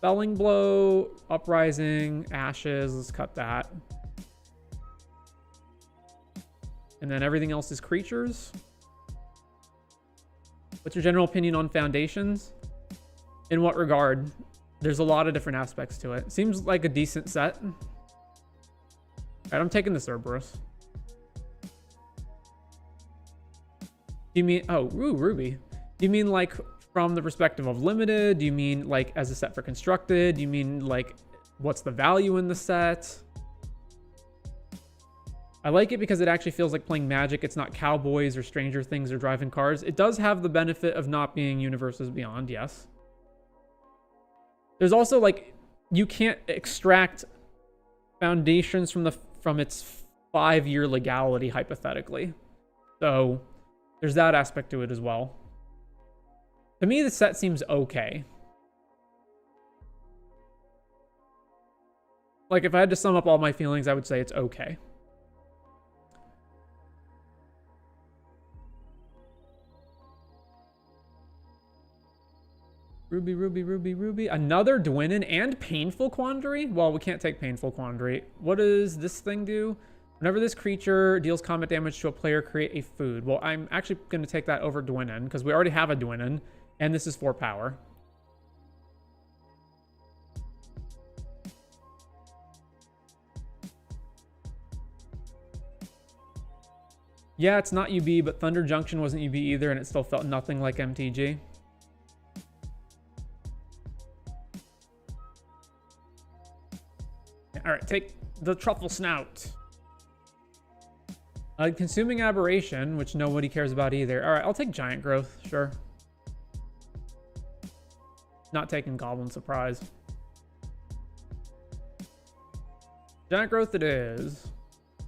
S1: Felling Blow, Uprising, Ashes, let's cut that. And then everything else is creatures. What's your general opinion on Foundations? In what regard? There's a lot of different aspects to it. Seems like a decent set. All right, I'm taking the Cerberus. Do you mean, oh, ooh, Ruby. Do you mean like from the perspective of limited? Do you mean like as a set for constructed? Do you mean like what's the value in the set? I like it because it actually feels like playing Magic. It's not Cowboys or Stranger Things or driving cars. It does have the benefit of not being Universes Beyond, yes. There's also like, you can't extract Foundations from its 5-year legality, hypothetically. So there's that aspect to it as well. To me, the set seems okay. Like, if I had to sum up all my feelings, I would say it's okay. Ruby, Ruby, Ruby, Ruby. Another Dwynnon and Painful Quandary? Well, we can't take Painful Quandary. What does this thing do? Whenever this creature deals combat damage to a player, create a food. Well, I'm actually going to take that over Dwynnon, because we already have a Dwynnon, and this is 4 power. Yeah, it's not UB, but Thunder Junction wasn't UB either, and it still felt nothing like MTG. All right, take the Truffle Snout. Consuming Aberration, which nobody cares about either. All right, I'll take Giant Growth, sure. Not taking Goblin Surprise. Giant Growth it is.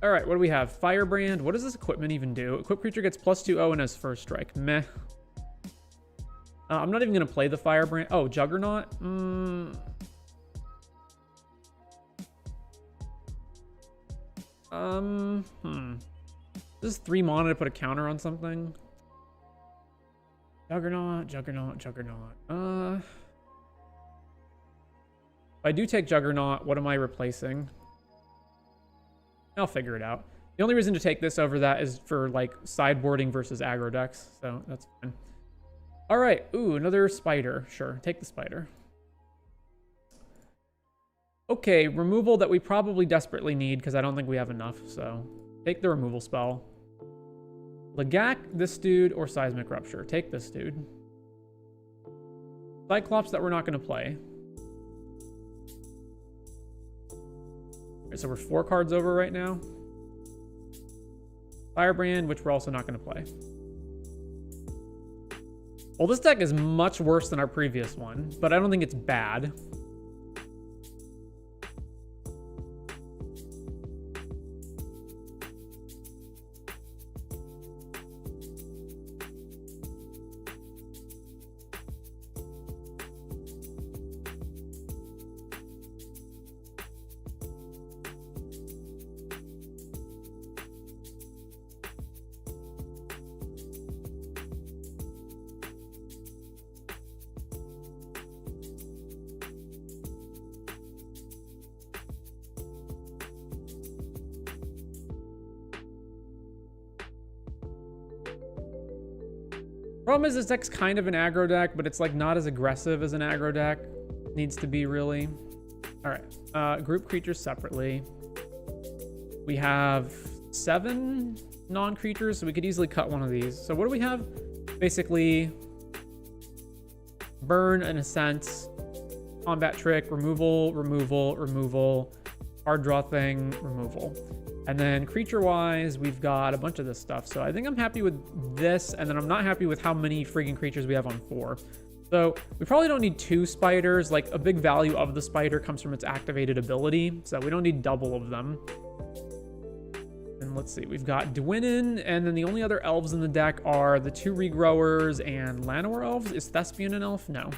S1: All right, what do we have? Firebrand. What does this equipment even do? Equipped creature gets +2/0 and has first strike. Meh. I'm not even going to play the Firebrand. Oh, Juggernaut? This is 3 mana to put a counter on something. Juggernaut. If I do take Juggernaut, what am I replacing? I'll figure it out. The only reason to take this over that is for, like, sideboarding versus aggro decks, so that's fine. All right. Ooh, another spider. Sure, take the spider. Okay, removal that we probably desperately need because I don't think we have enough, so take the removal spell. Lagak, this dude, or Seismic Rupture. Take this dude. Cyclops that we're not going to play. So we're 4 cards over right now. Firebrand, which we're also not going to play. Well, this deck is much worse than our previous one, but I don't think it's bad. Problem is this deck's kind of an aggro deck, but it's like not as aggressive as an aggro deck needs to be, really. All right, group creatures separately. We have 7 non-creatures, so we could easily cut one of these. So what do we have? Basically, burn, an Ascent, combat trick, removal, hard draw thing, removal. And then creature-wise, we've got a bunch of this stuff. So I think I'm happy with this, and then I'm not happy with how many friggin' creatures we have on 4. So we probably don't need 2 spiders. Like, a big value of the spider comes from its activated ability, so we don't need double of them. And let's see, we've got Dwynnin, and then the only other elves in the deck are the 2 Regrowers and Llanowar elves. Is Thespian an elf? No.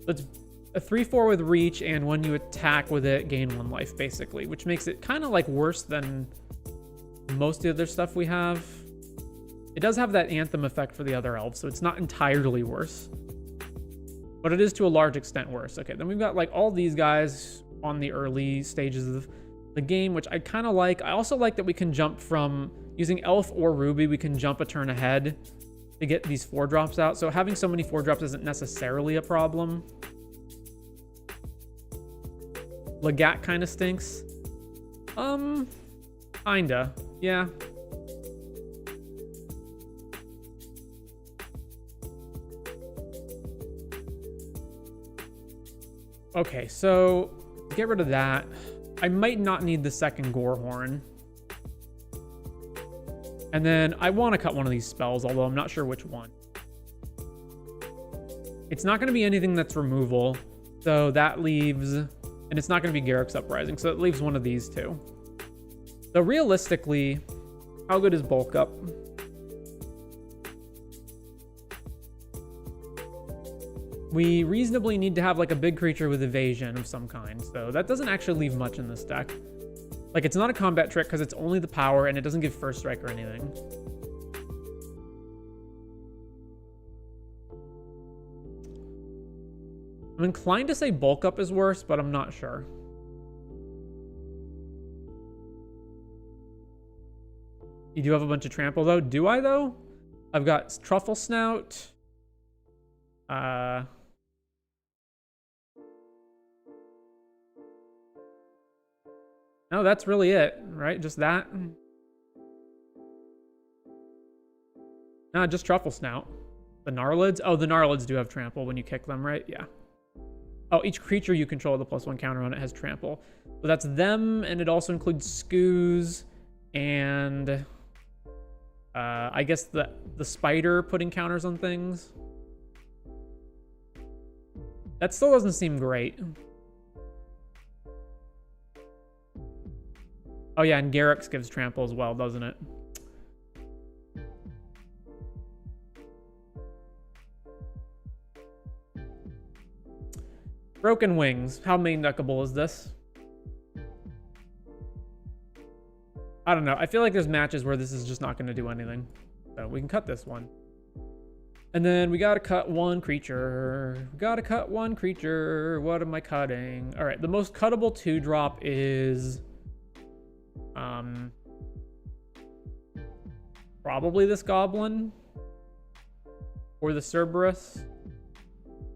S1: Let's a 3/4 with reach, and when you attack with it, gain 1 life, basically, which makes it kind of like worse than most of the other stuff we have. It does have that Anthem effect for the other elves, so it's not entirely worse, but it is to a large extent worse. Okay, then we've got like all these guys on the early stages of the game, which I kind of like. I also like that we can jump from using Elf or Ruby, we can jump a turn ahead to get these 4-drops out. So having so many 4-drops isn't necessarily a problem. Lagak kind of stinks. Kinda. Yeah. Okay, so get rid of that. I might not need the second Gorehorn. And then I want to cut one of these spells, although I'm not sure which one. It's not going to be anything that's removal, so that leaves... And it's not going to be Garruk's Uprising, so it leaves one of these two. So realistically, how good is Bulk Up? We reasonably need to have like a big creature with evasion of some kind, so that doesn't actually leave much in this deck. Like, it's not a combat trick because it's only the power and it doesn't give first strike or anything. I'm inclined to say Bulk Up is worse, but I'm not sure. You do have a bunch of trample, though. Do I, though? I've got Truffle Snout. No, that's really it, right? Just that? No, just Truffle Snout. The Gnarlids? Oh, the Gnarlids do have trample when you kick them, right? Yeah. Oh, each creature you control with a +1 counter on it has trample. So that's them, and it also includes Skoos and I guess the spider putting counters on things. That still doesn't seem great. Oh yeah, and Garrux gives trample as well, doesn't it? Broken Wings. How main deckable is this? I don't know. I feel like there's matches where this is just not going to do anything. So we can cut this one. And then we got to cut one creature. We got to cut one creature. What am I cutting? All right. The most cuttable 2-drop is... probably this Goblin. Or the Cerberus.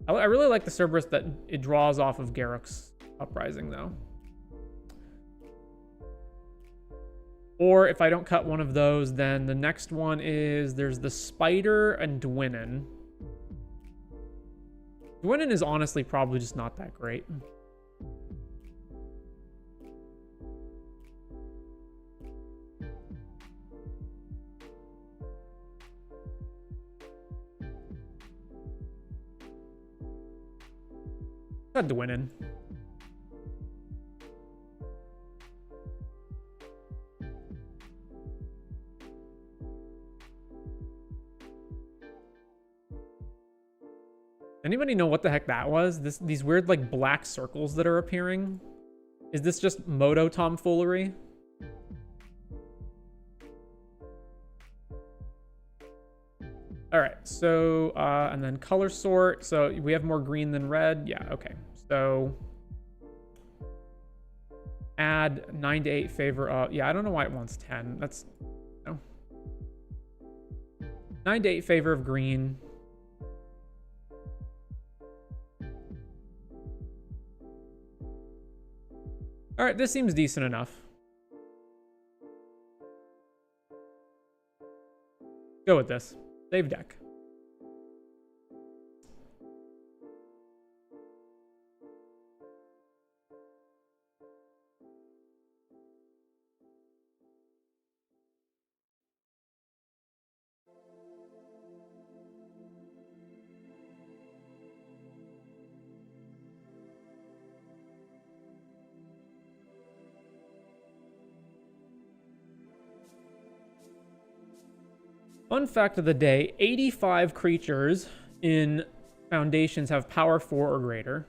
S1: I really like the Cerberus that it draws off of Garrux Uprising, though. Or if I don't cut one of those, then the next one is there's the Spider and Dwynnin. Dwynnin is honestly probably just not that great. Cut Dwynnin. Anybody know what the heck that was? These weird like black circles that are appearing? Is this just Moto tomfoolery? All right, so and then color sort. So we have more green than red. Yeah, okay. So add 9 to 8 favor of. Yeah, I don't know why it wants 10. That's no. 9 to 8 favor of green. All right, this seems decent enough. Go with this. Save deck. Fun fact of the day, 85 creatures in Foundations have power 4 or greater.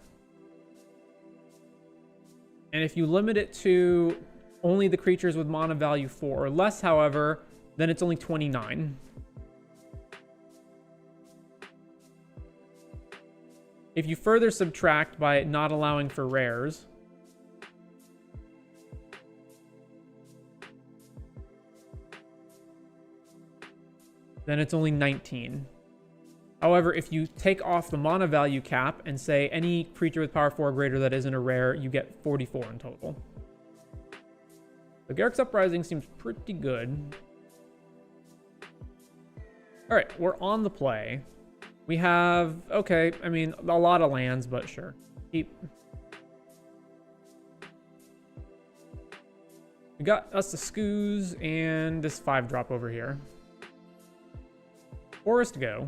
S1: And if you limit it to only the creatures with mana value 4 or less, however, then it's only 29. If you further subtract by not allowing for rares, then it's only 19. However, if you take off the mana value cap and say any creature with power 4 or greater that isn't a rare, you get 44 in total. The Garrux Uprising seems pretty good. All right, we're on the play. We have, okay, I mean, a lot of lands, but sure. Keep. We got us the Skoos and this 5-drop over here. Forest go.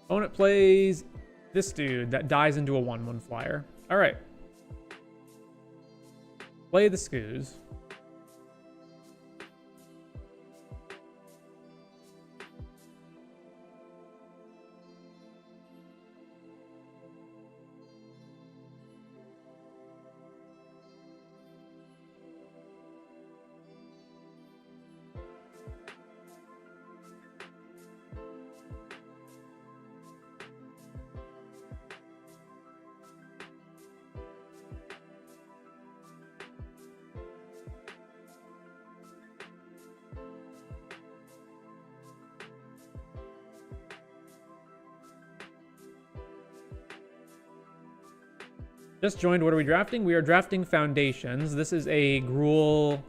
S1: Opponent plays this dude that dies into a 1/1 flyer. All right. Play the Skoos. Just joined. What are we drafting? We are drafting Foundations. This is a Gruul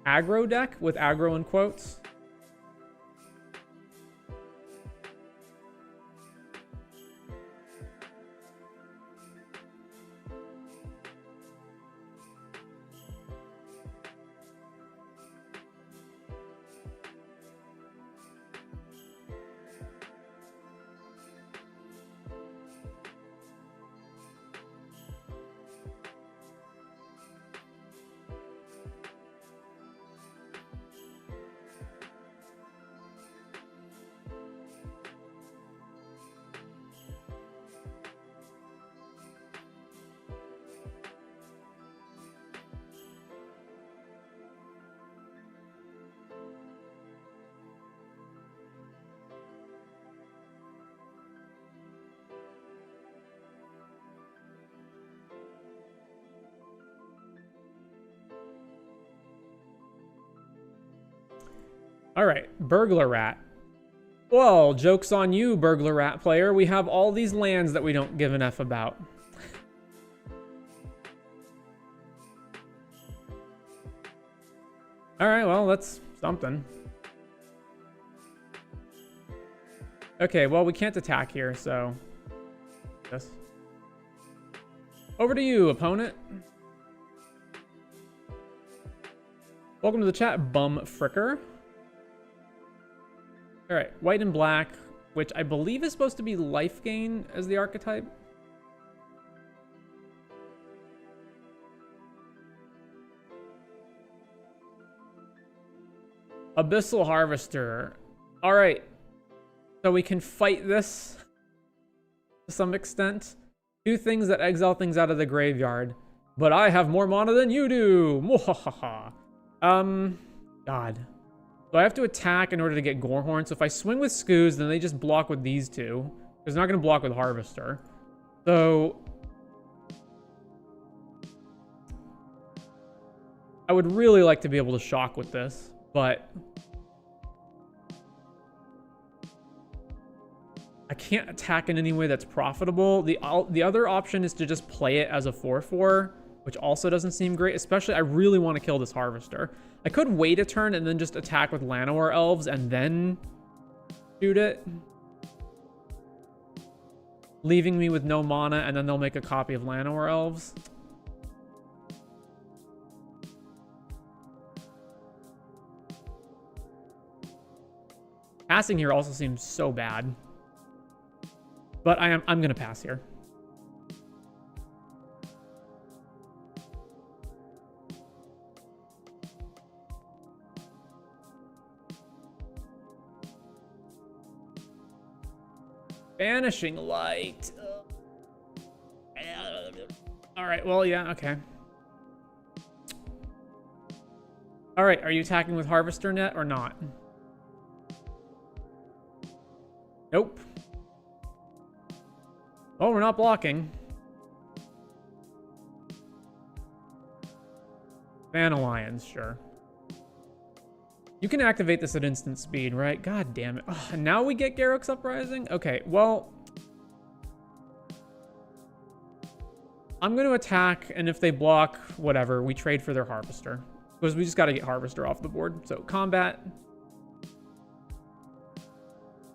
S1: aggro deck with aggro in quotes. All right, Burglar Rat. Well, joke's on you, Burglar Rat player. We have all these lands that we don't give an F about. All right, well, that's something. Okay, well, we can't attack here, so... Yes. Over to you, opponent. Welcome to the chat, Bum Fricker. All right, white and black, which I believe is supposed to be life gain as the archetype. Abyssal Harvester. All right, so we can fight this to some extent. Do things that exile things out of the graveyard, but I have more mana than you do. Mwahaha. God. So I have to attack in order to get Gorehorn. So if I swing with Skoos, then they just block with these two. Because they're not going to block with Harvester. So I would really like to be able to shock with this, but I can't attack in any way that's profitable. The other option is to just play it as a 4/4, which also doesn't seem great. Especially, I really want to kill this Harvester. I could wait a turn and then just attack with Llanowar Elves and then shoot it, leaving me with no mana, and then they'll make a copy of Llanowar Elves. Passing here also seems so bad. But I'm gonna pass here. Banishing Light. All right, well, yeah, okay. All right, are you attacking with Harvester Net or not? Nope. Oh, we're not blocking. Fan Alliance, sure. You can activate this at instant speed, right? God damn it. Oh, and now we get Garruk's Uprising? Okay, well... I'm going to attack, and if they block, whatever, we trade for their Harvester. Because we just got to get Harvester off the board. So, combat.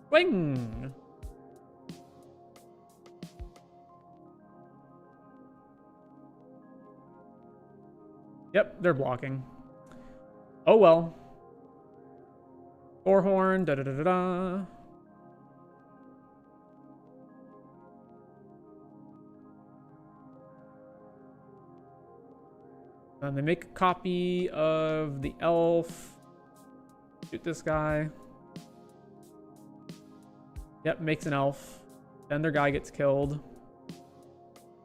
S1: Swing! Yep, they're blocking. Oh well. Gorehorn, da-da-da-da-da. And they make a copy of the elf. Shoot this guy. Yep, makes an elf. Then their guy gets killed.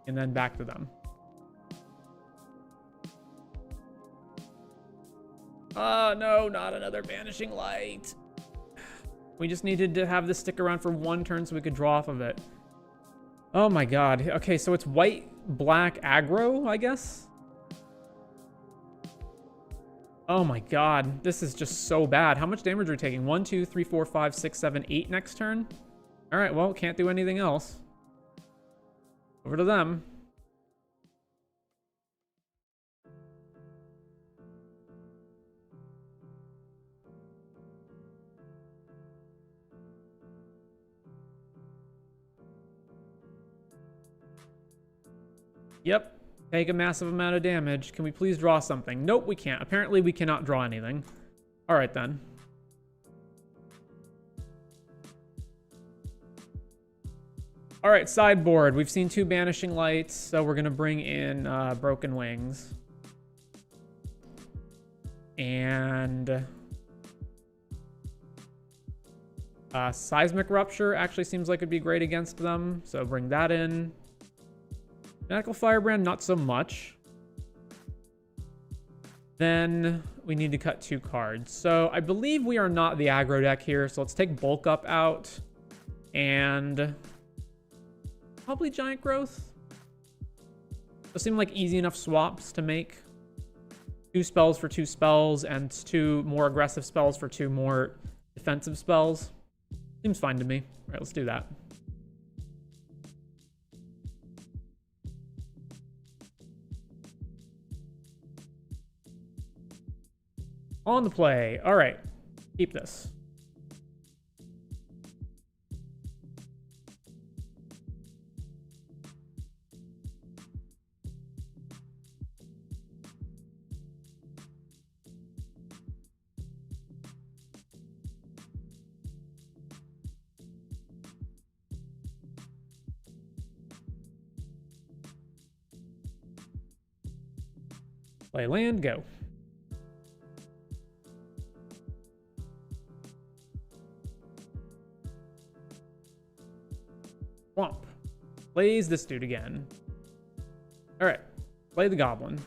S1: And then back to them. Oh, no, not another Banishing Light. We just needed to have this stick around for one turn so we could draw off of it. Oh my god. Okay, so it's white, black, aggro, I guess? Oh my god. This is just so bad. How much damage are we taking? 1, 2, 3, 4, 5, 6, 7, 8 next turn? Alright, well, can't do anything else. Over to them. Yep. Take a massive amount of damage. Can we please draw something? Nope, we can't. Apparently, we cannot draw anything. All right, then. All right, sideboard. We've seen 2 Banishing Lights, so we're going to bring in Broken Wings. And... Seismic Rupture actually seems like it'd be great against them, so bring that in. Fanatical Firebrand, not so much. Then we need to cut 2 cards. So I believe we are not the aggro deck here, so let's take Bulk Up out. And probably Giant Growth. Those seem like easy enough swaps to make. 2 spells for 2 spells and 2 more aggressive spells for 2 more defensive spells. Seems fine to me. All right, let's do that. On the play. All right, keep this. Play land, go. Swamp. Plays this dude again. All right, play the goblin.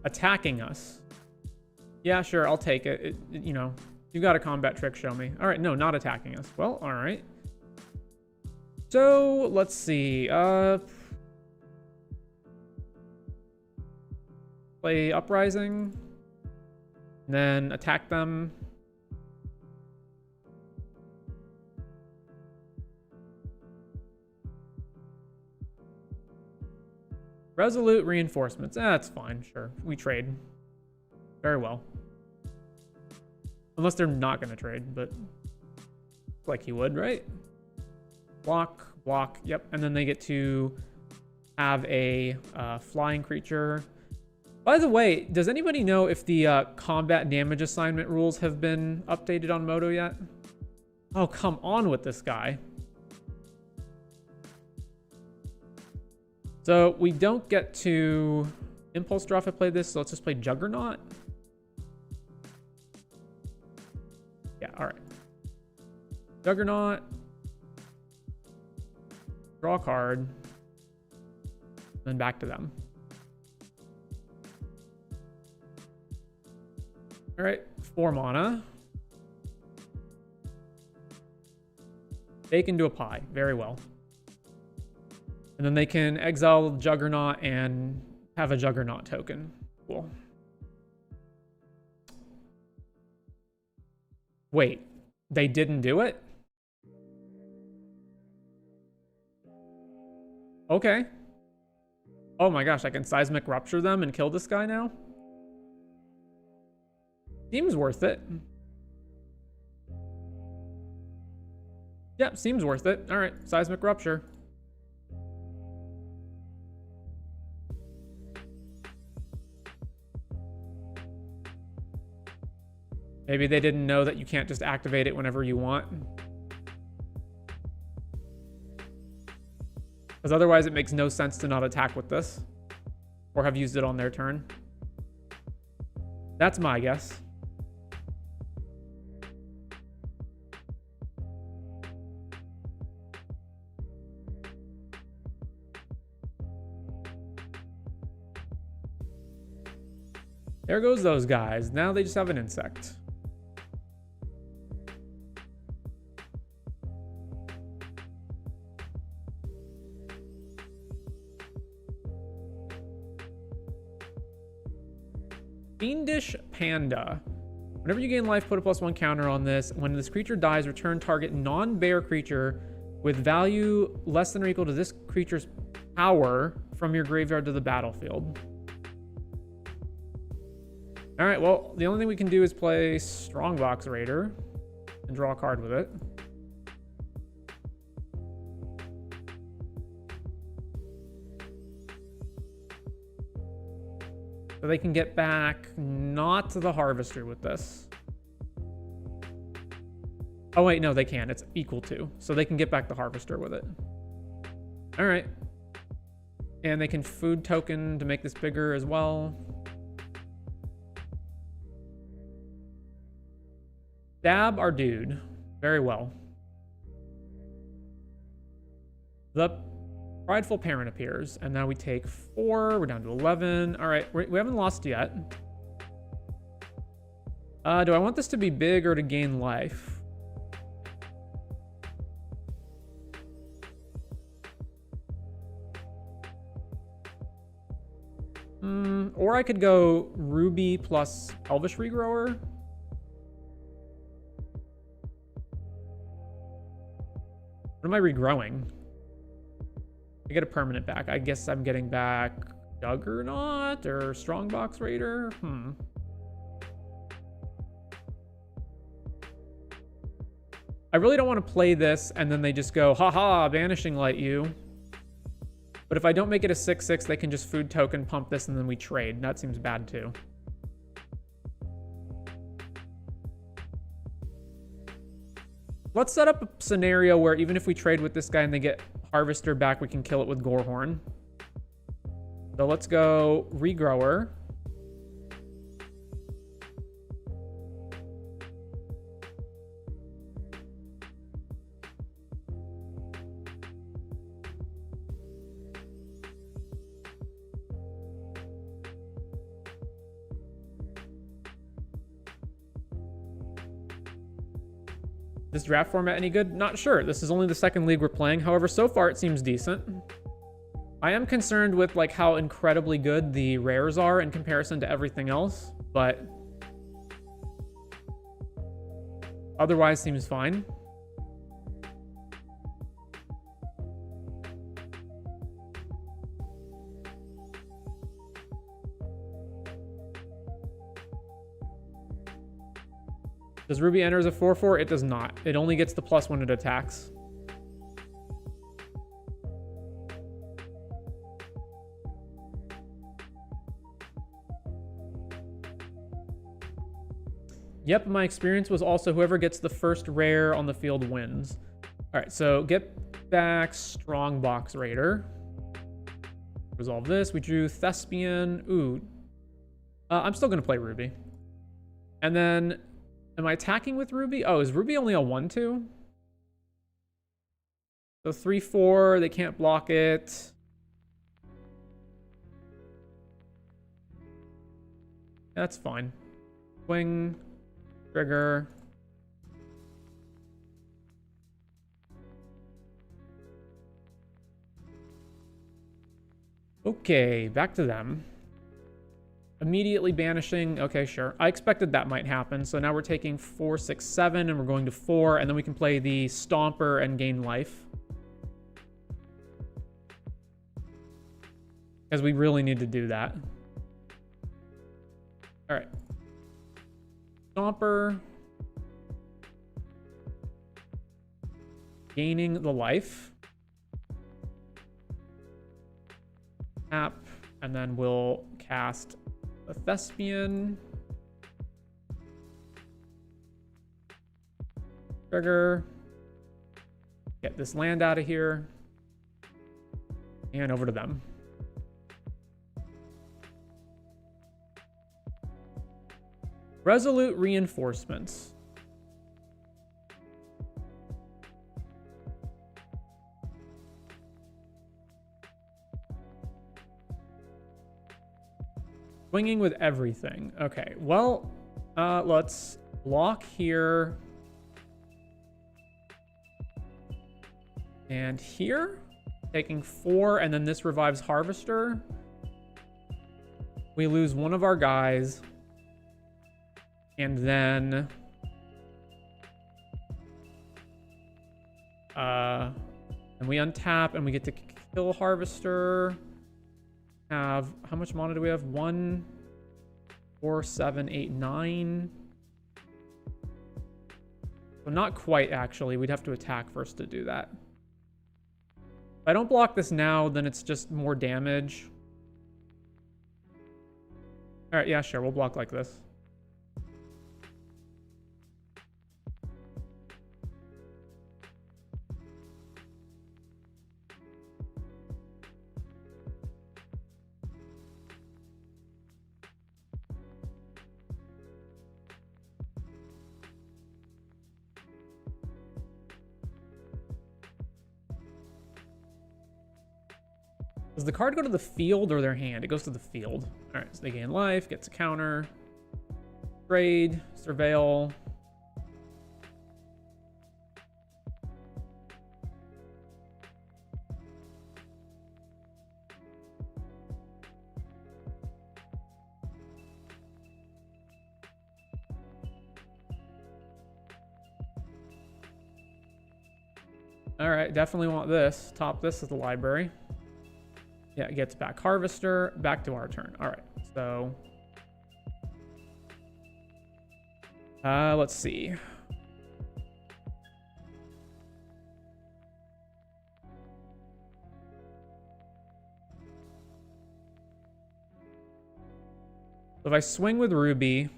S1: Attacking us. Yeah, sure, I'll take it. You know, you got a combat trick, show me. All right, no, not attacking us. Well, all right. So, let's see. Play Uprising. And then attack them. Resolute reinforcements. That's fine, sure. We trade. Very well. Unless they're not going to trade, but like you would, right? Block, block, yep. And then they get to have a flying creature. By the way, does anybody know if the combat damage assignment rules have been updated on Moto yet? Oh, come on with this guy. So we don't get to Impulse Draw if I play this, so let's just play Juggernaut. Yeah, all right. Juggernaut. Draw a card. Then back to them. All right, 4 mana. They can do a pie. Very well. And then they can exile Juggernaut and have a Juggernaut token. Cool. Wait, they didn't do it? Okay. Oh my gosh, I can Seismic Rupture them and kill this guy now? Seems worth it. Yep, seems worth it. All right, Seismic Rupture. Maybe they didn't know that you can't just activate it whenever you want. Because otherwise it makes no sense to not attack with this. Or have used it on their turn. That's my guess. There goes those guys. Now they just have an insect. Fiendish Panda. Whenever you gain life, put a +1 counter on this. When this creature dies, return target non-bear creature with value less than or equal to this creature's power from your graveyard to the battlefield. All right, well, the only thing we can do is play Strongbox Raider and draw a card with it. So they can get back not the Harvester with this. Oh, wait, no, they can. It's equal to. So they can get back the Harvester with it. All right. And they can food token to make this bigger as well. Stab our dude. Very well. The Prideful Parent appears, and now we take 4. We're down to 11. All right, we haven't lost yet. Do I want this to be big or to gain life? Or I could go Ruby plus Elvish Regrower. What am I regrowing? I get a permanent back. I guess I'm getting back Juggernaut or Strongbox Raider. I really don't want to play this and then they just go, haha, Vanishing Light you. But if I don't make it a 6/6, they can just food token pump this and then we trade. That seems bad too. Let's set up a scenario where even if we trade with this guy and they get Harvester back, we can kill it with Gorehorn. So let's go Regrower. This draft format any good? Not sure. This is only the second league we're playing. However, so far it seems decent. I am concerned with like how incredibly good the rares are in comparison to everything else, but otherwise seems fine. Does Ruby enter as a 4/4? It does not. It only gets the plus when it attacks. Yep, my experience was also whoever gets the first rare on the field wins. All right, so get back Strongbox Raider. Resolve this. We drew Thespian. Ooh. I'm still going to play Ruby. And then, am I attacking with Ruby? Oh, is Ruby only a 1/2? So 3/4, they can't block it. That's fine. Swing, trigger. Okay, back to them. Immediately banishing. Okay, sure. I expected that might happen. So now we're taking 4, 6, 7, and we're going to 4, and then we can play the Stomper and gain life. Because we really need to do that. All right. Stomper. Gaining the life. Tap, and then we'll cast a Thespian. Trigger. Get this land out of here. And over to them. Resolute Reinforcements. Swinging with everything. Okay, well, let's block here. And here. Taking 4, and then this revives Harvester. We lose one of our guys. And then... and we untap, and we get to kill Harvester. Have how much mana do we have? 1, 4, 7, 8, 9. So not quite, actually. We'd have to attack first to do that. If I don't block this now, then it's just more damage. All right, yeah, sure. We'll block like this. Does the card go to the field or their hand? It goes to the field. All right, so they gain life, gets a counter. Trade, surveil. All right, definitely want this. Top this as the library. Yeah, it gets back Harvester. Back to our turn. All right, so... let's see. So if I swing with Ruby,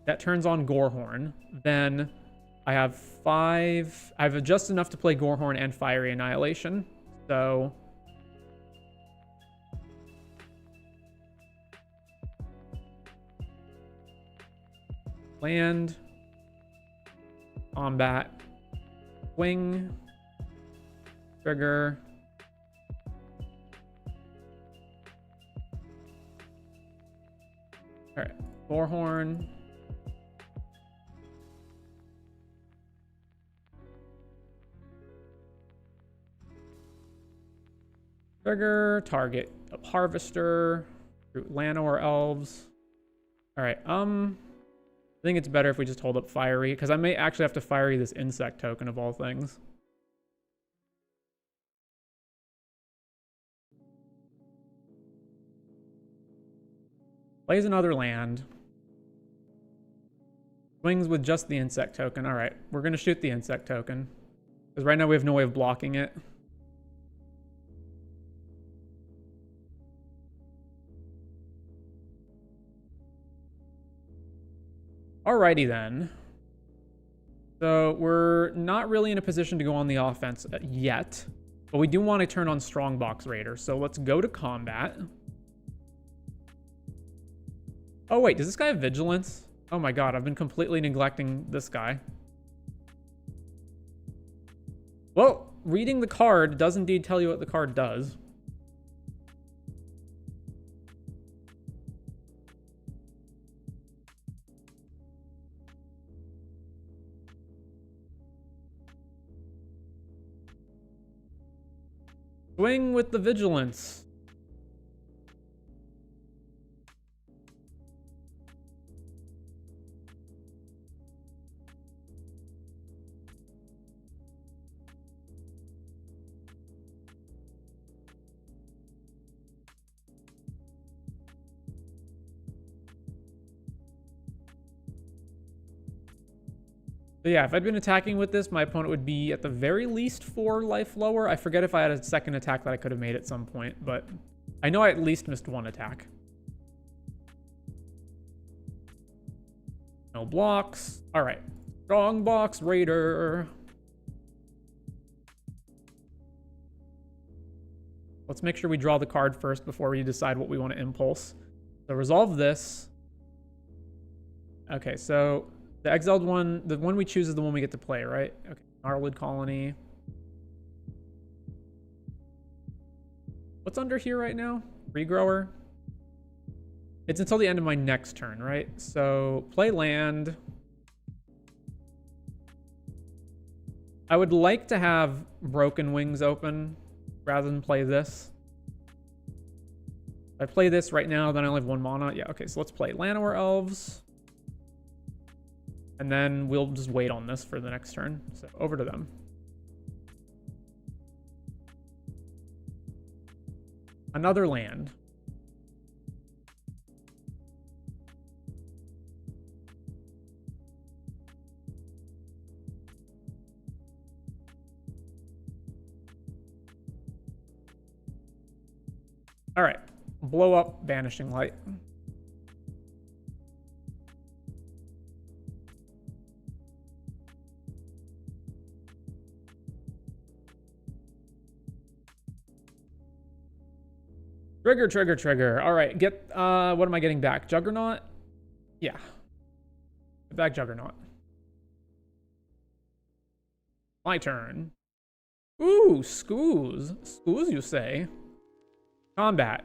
S1: that turns on Gorehorn. Then I have 5... I have just enough to play Gorehorn and Fiery Annihilation. So... land, combat, swing, trigger. All right, Gorehorn. Trigger, target Harvester, Llanowar Elves. All right, I think it's better if we just hold up Fiery, because I may actually have to Fiery this insect token of all things. Plays another land. Swings with just the insect token. All right, we're going to shoot the insect token, because right now we have no way of blocking it. Alrighty then. So we're not really in a position to go on the offense yet, but we do want to turn on Strongbox Raider. So let's go to combat. Oh wait, does this guy have Vigilance? Oh my god, I've been completely neglecting this guy. Well, reading the card does indeed tell you what the card does. Swing with the Vigilance. So yeah, if I'd been attacking with this, my opponent would be at the very least 4 life lower. I forget if I had a second attack that I could have made at some point, but I know I at least missed 1 attack. No blocks. All right. Strongbox Raider. Let's make sure we draw the card first before we decide what we want to impulse. So resolve this. Okay, so the exiled one, the one we choose is the one we get to play, right? Okay, Gnarlid Colony. What's under here right now? Regrower. It's until the end of my next turn, right? So play land. I would like to have Broken Wings open rather than play this. If I play this right now, then I only have 1 mana. Yeah, okay, so let's play Llanowar Elves. And then we'll just wait on this for the next turn. So over to them. Another land. All right, blow up Vanishing Light. Trigger, trigger, trigger. All right, get, what am I getting back? Juggernaut? Yeah. Get back Juggernaut. My turn. Ooh, Scooz. Scooz, you say? Combat.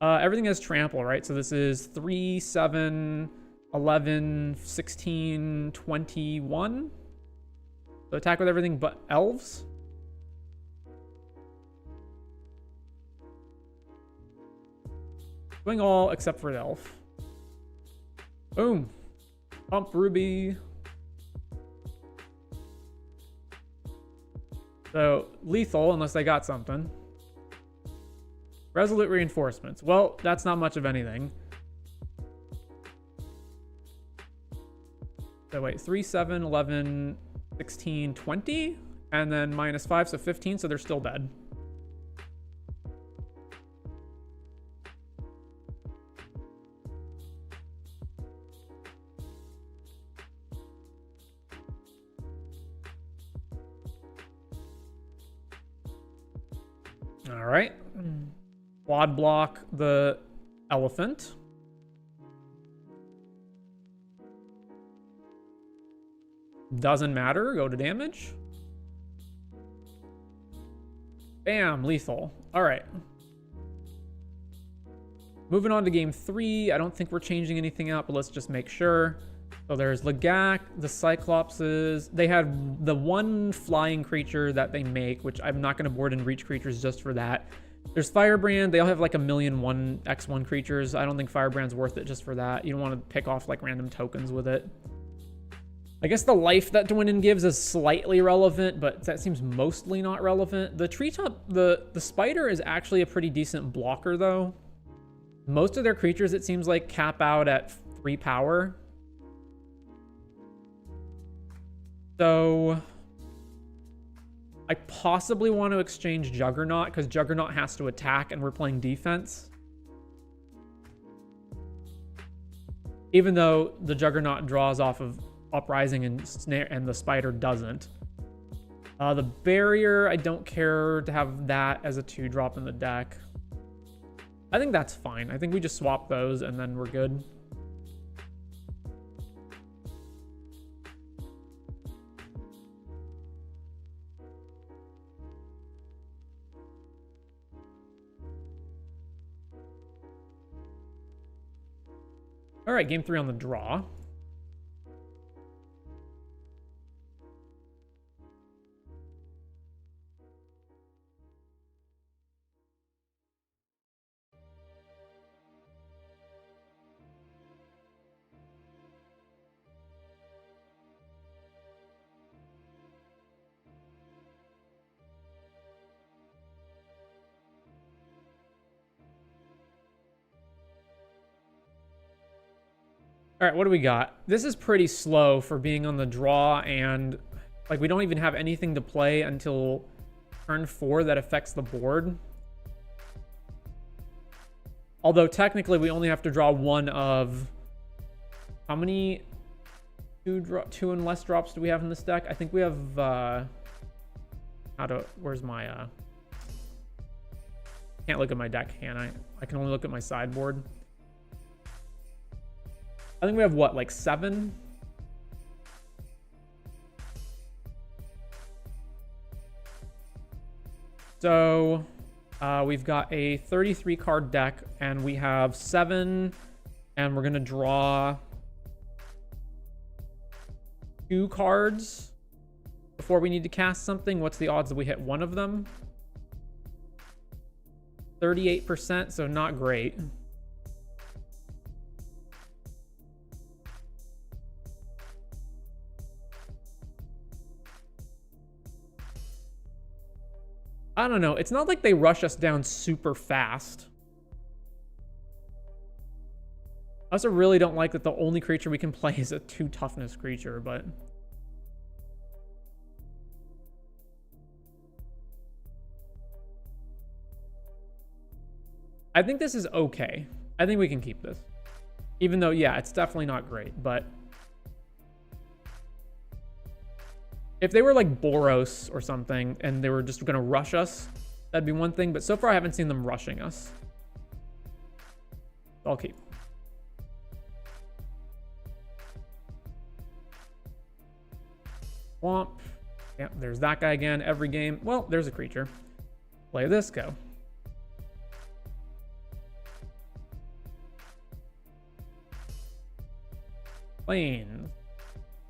S1: Everything has trample, right? So this is 3, 7, 11, 16, 21. So attack with everything but elves. Swing all except for an elf. Boom. Pump Ruby. So lethal, unless they got something. Resolute reinforcements. Well, that's not much of anything. So wait, 3, 7, 11, 16, 20, and then -5, so 15, so they're still dead. All right. Quad block the elephant. Doesn't matter. Go to damage. Bam, lethal. All right. Moving on to game 3. I don't think we're changing anything out, but let's just make sure. So there's Lagak, the Cyclopses. They had the one flying creature that they make, which I'm not going to board and reach creatures just for that. There's Firebrand. They all have like 1,000,001 X1 creatures. I don't think Firebrand's worth it just for that. You don't want to pick off like random tokens with it. I guess the life that Dwinin gives is slightly relevant, but that seems mostly not relevant. The treetop, the spider is actually a pretty decent blocker though. Most of their creatures, it seems like, cap out at 3 power. So I possibly want to exchange Juggernaut because Juggernaut has to attack and we're playing defense. Even though the Juggernaut draws off of Uprising and Snare and the spider doesn't. The barrier, I don't care to have that as a 2-drop in the deck. I think that's fine. I think we just swap those and then we're good. All right, game 3 on the draw. All right, what do we got? This is pretty slow for being on the draw, and like we don't even have anything to play until turn 4 that affects the board. Although technically we only have to draw one of how many 2 and less drops do we have in this deck? I think we have where's my can't look at my deck, can I? I can only look at my sideboard. I think we have what, like 7? So we've got a 33 card deck and we have 7 and we're going to draw 2 cards before we need to cast something. What's the odds that we hit one of them? 38%, so not great. I don't know. It's not like they rush us down super fast. I also really don't like that the only creature we can play is a 2 toughness creature, but... I think this is okay. I think we can keep this. Even though, yeah, it's definitely not great, but... If they were like Boros or something and they were just going to rush us, that'd be one thing. But so far, I haven't seen them rushing us. I'll keep. Womp. Yeah, there's that guy again every game. Well, there's a creature. Play this, go. Planes.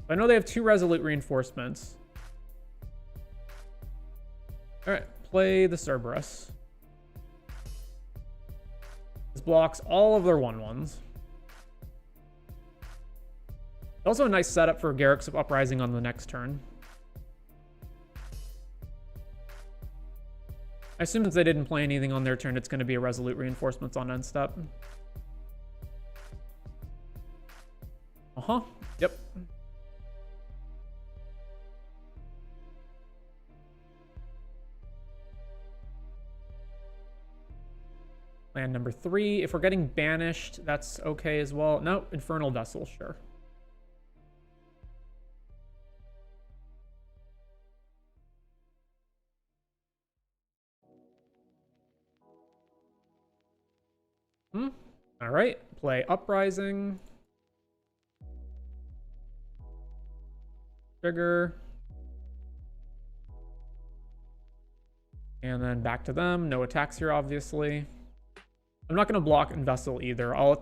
S1: I know they have 2 resolute reinforcements. All right, play the Cerberus. This blocks all of their 1/1s. Also a nice setup for Garruk's Uprising on the next turn. I assume since they didn't play anything on their turn, it's going to be a Resolute Reinforcements on end step. Uh-huh. Yep. Land number 3. If we're getting banished, that's okay as well. No, Infernal Vessel, sure. All right, play Uprising. Trigger. And then back to them. No attacks here, obviously. I'm not going to block Vessel either. I'm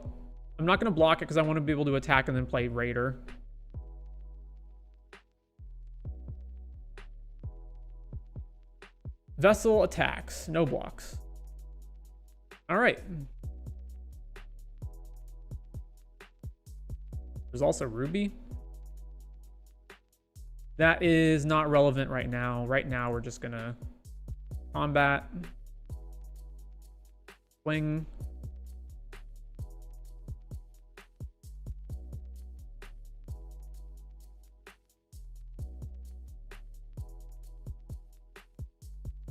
S1: not going to block it because I want to be able to attack and then play Raider. Vessel attacks. No blocks. All right. There's also Ruby. That is not relevant right now. Right now, we're just going to combat. Swing.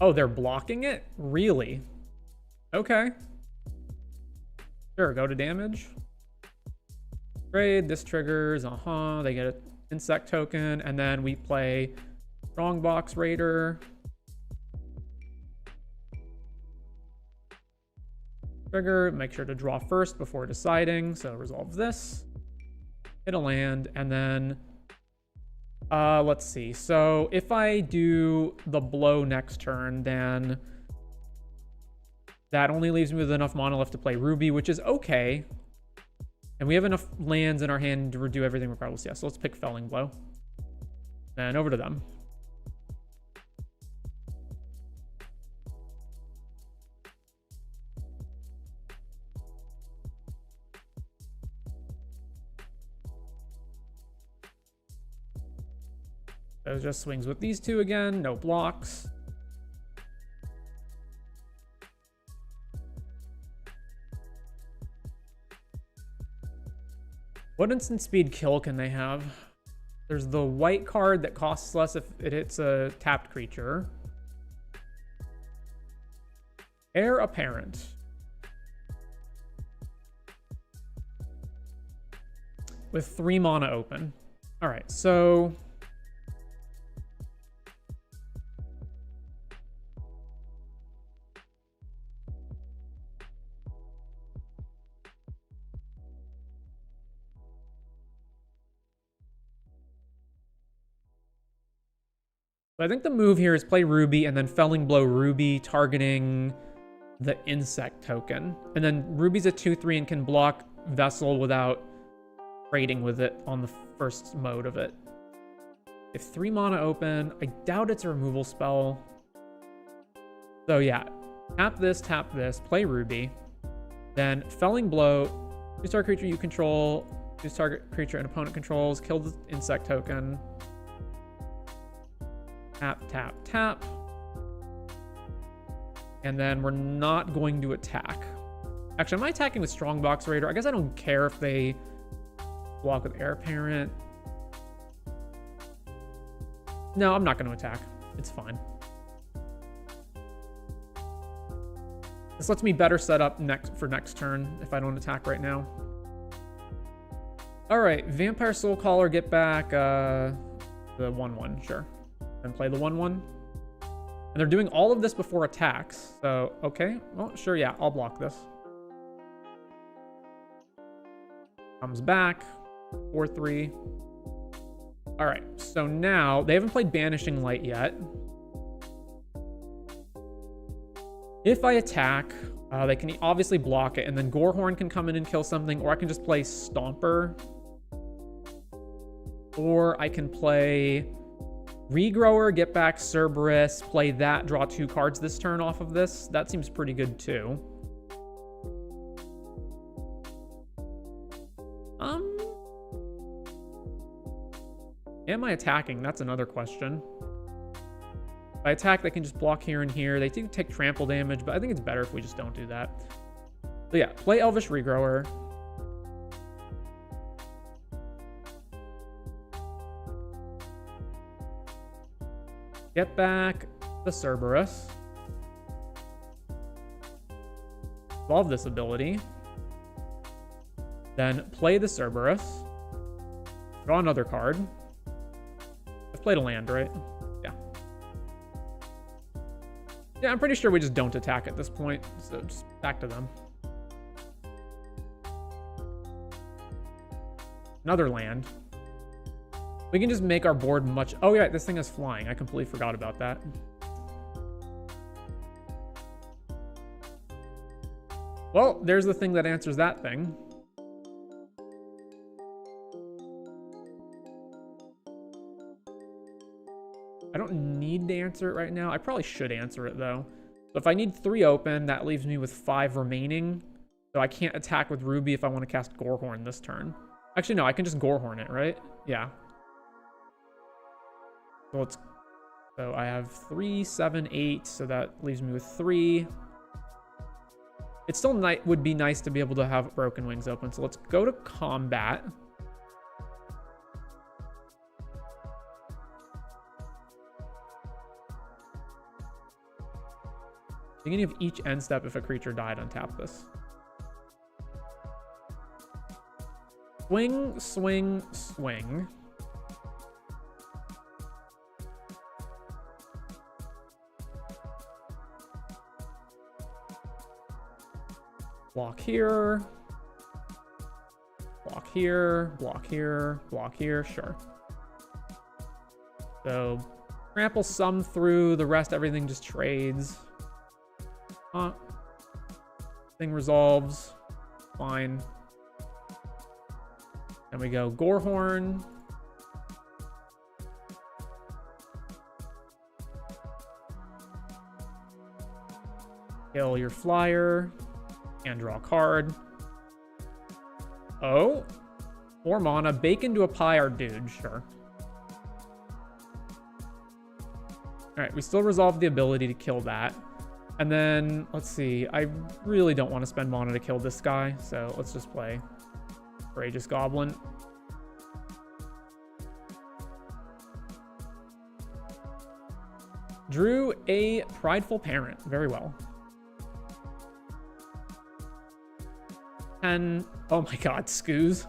S1: Oh, they're blocking it? Really? Okay. Sure, go to damage. Trade, this triggers, they get an insect token, and then we play Strongbox Raider. Trigger, make sure to draw first before deciding, so resolve this. Hit a land, and then let's see. So if I do the blow next turn, then that only leaves me with enough mana left to play Ruby, which is okay. And we have enough lands in our hand to redo everything regardless. Yeah, so let's pick Felling Blow. Then over to them. So just swings with these two again, no blocks. What instant speed kill can they have? There's the white card that costs less if it hits a tapped creature. Heir Apparent. With 3 mana open. All right, so I think the move here is play Ruby and then Felling Blow Ruby, targeting the insect token. And then Ruby's a 2/3 and can block Vessel without trading with it on the first mode of it. If 3 mana open, I doubt it's a removal spell. So yeah, tap this, play Ruby. Then Felling Blow, choose target creature you control, choose target creature an opponent controls, kill the insect token. Tap, tap, tap. And then we're not going to attack. Actually, am I attacking with Strongbox Raider? I guess I don't care if they block with Heir Apparent. No, I'm not going to attack. It's fine. This lets me better set up for next turn if I don't attack right now. All right, Vampire Soulcaller, get back the 1/1, sure. And play the 1/1. And they're doing all of this before attacks. So, okay. Well, sure, yeah, I'll block this. Comes back. 4/3. All right, so now they haven't played Banishing Light yet. If I attack, they can obviously block it, and then Gorehorn can come in and kill something, or I can just play Stomper. Or I can play Regrower, get back Cerberus, play that, draw 2 cards this turn off of this. That seems pretty good too. Am I attacking? That's another question. If I attack, they can just block here and here. They do take trample damage, but I think it's better if we just don't do that. So yeah, play Elvish Regrower. Get back the Cerberus. Evolve this ability. Then play the Cerberus. Draw another card. I've played a land, right? Yeah. Yeah, I'm pretty sure we just don't attack at this point. So just back to them. Another land. We can just make our board much... Oh, yeah, this thing is flying. I completely forgot about that. Well, there's the thing that answers that thing. I don't need to answer it right now. I probably should answer it, though. So if I need 3 open, that leaves me with 5 remaining. So I can't attack with Ruby if I want to cast Gorehorn this turn. Actually, no, I can just Gorehorn it, right? Yeah. So I have 3, 7, 8, so that leaves me with 3. It still would be nice to be able to have Broken Wings open, so let's go to combat. Beginning of each end step, if a creature died, untap this. Swing, swing, swing. Block here. Block here. Block here. Block here. Sure. So, trample some through. The rest, everything just trades. Thing resolves. Fine. Then we go Gorehorn. Kill your flyer. And draw a card. Oh. 4 mana. Bake into a pie our dude. Sure. Alright, we still resolve the ability to kill that. And then, let's see. I really don't want to spend mana to kill this guy. So let's just play Courageous Goblin. Drew a Prideful Parent. Very well. 10. Oh my god, Scoos.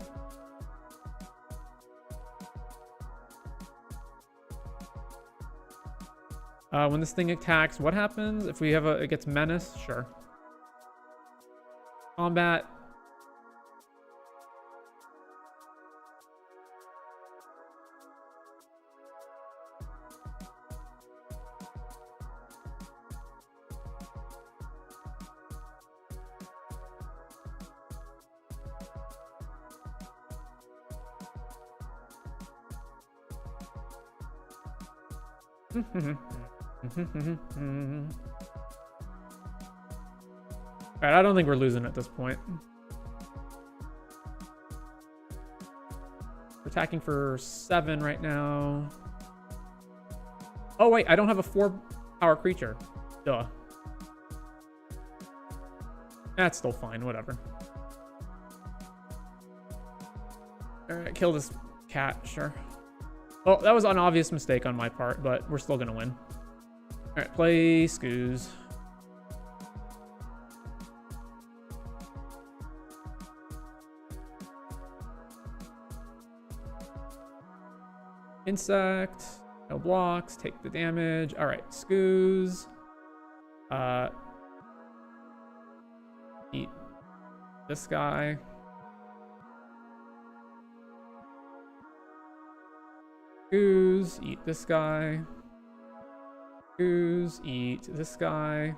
S1: When this thing attacks, what happens? If we have it gets Menace? Sure. Combat. Alright, I don't think we're losing at this point. We're attacking for 7 right now. Oh wait, I don't have a 4-power creature. Duh. That's still fine, whatever. Alright, kill this cat, sure. Well, that was an obvious mistake on my part, but we're still gonna win. Alright, play Scoos. Insect. No blocks. Take the damage. Alright, Scoos. Eat this guy. Scoos. Eat this guy. Scoos. Eat this guy.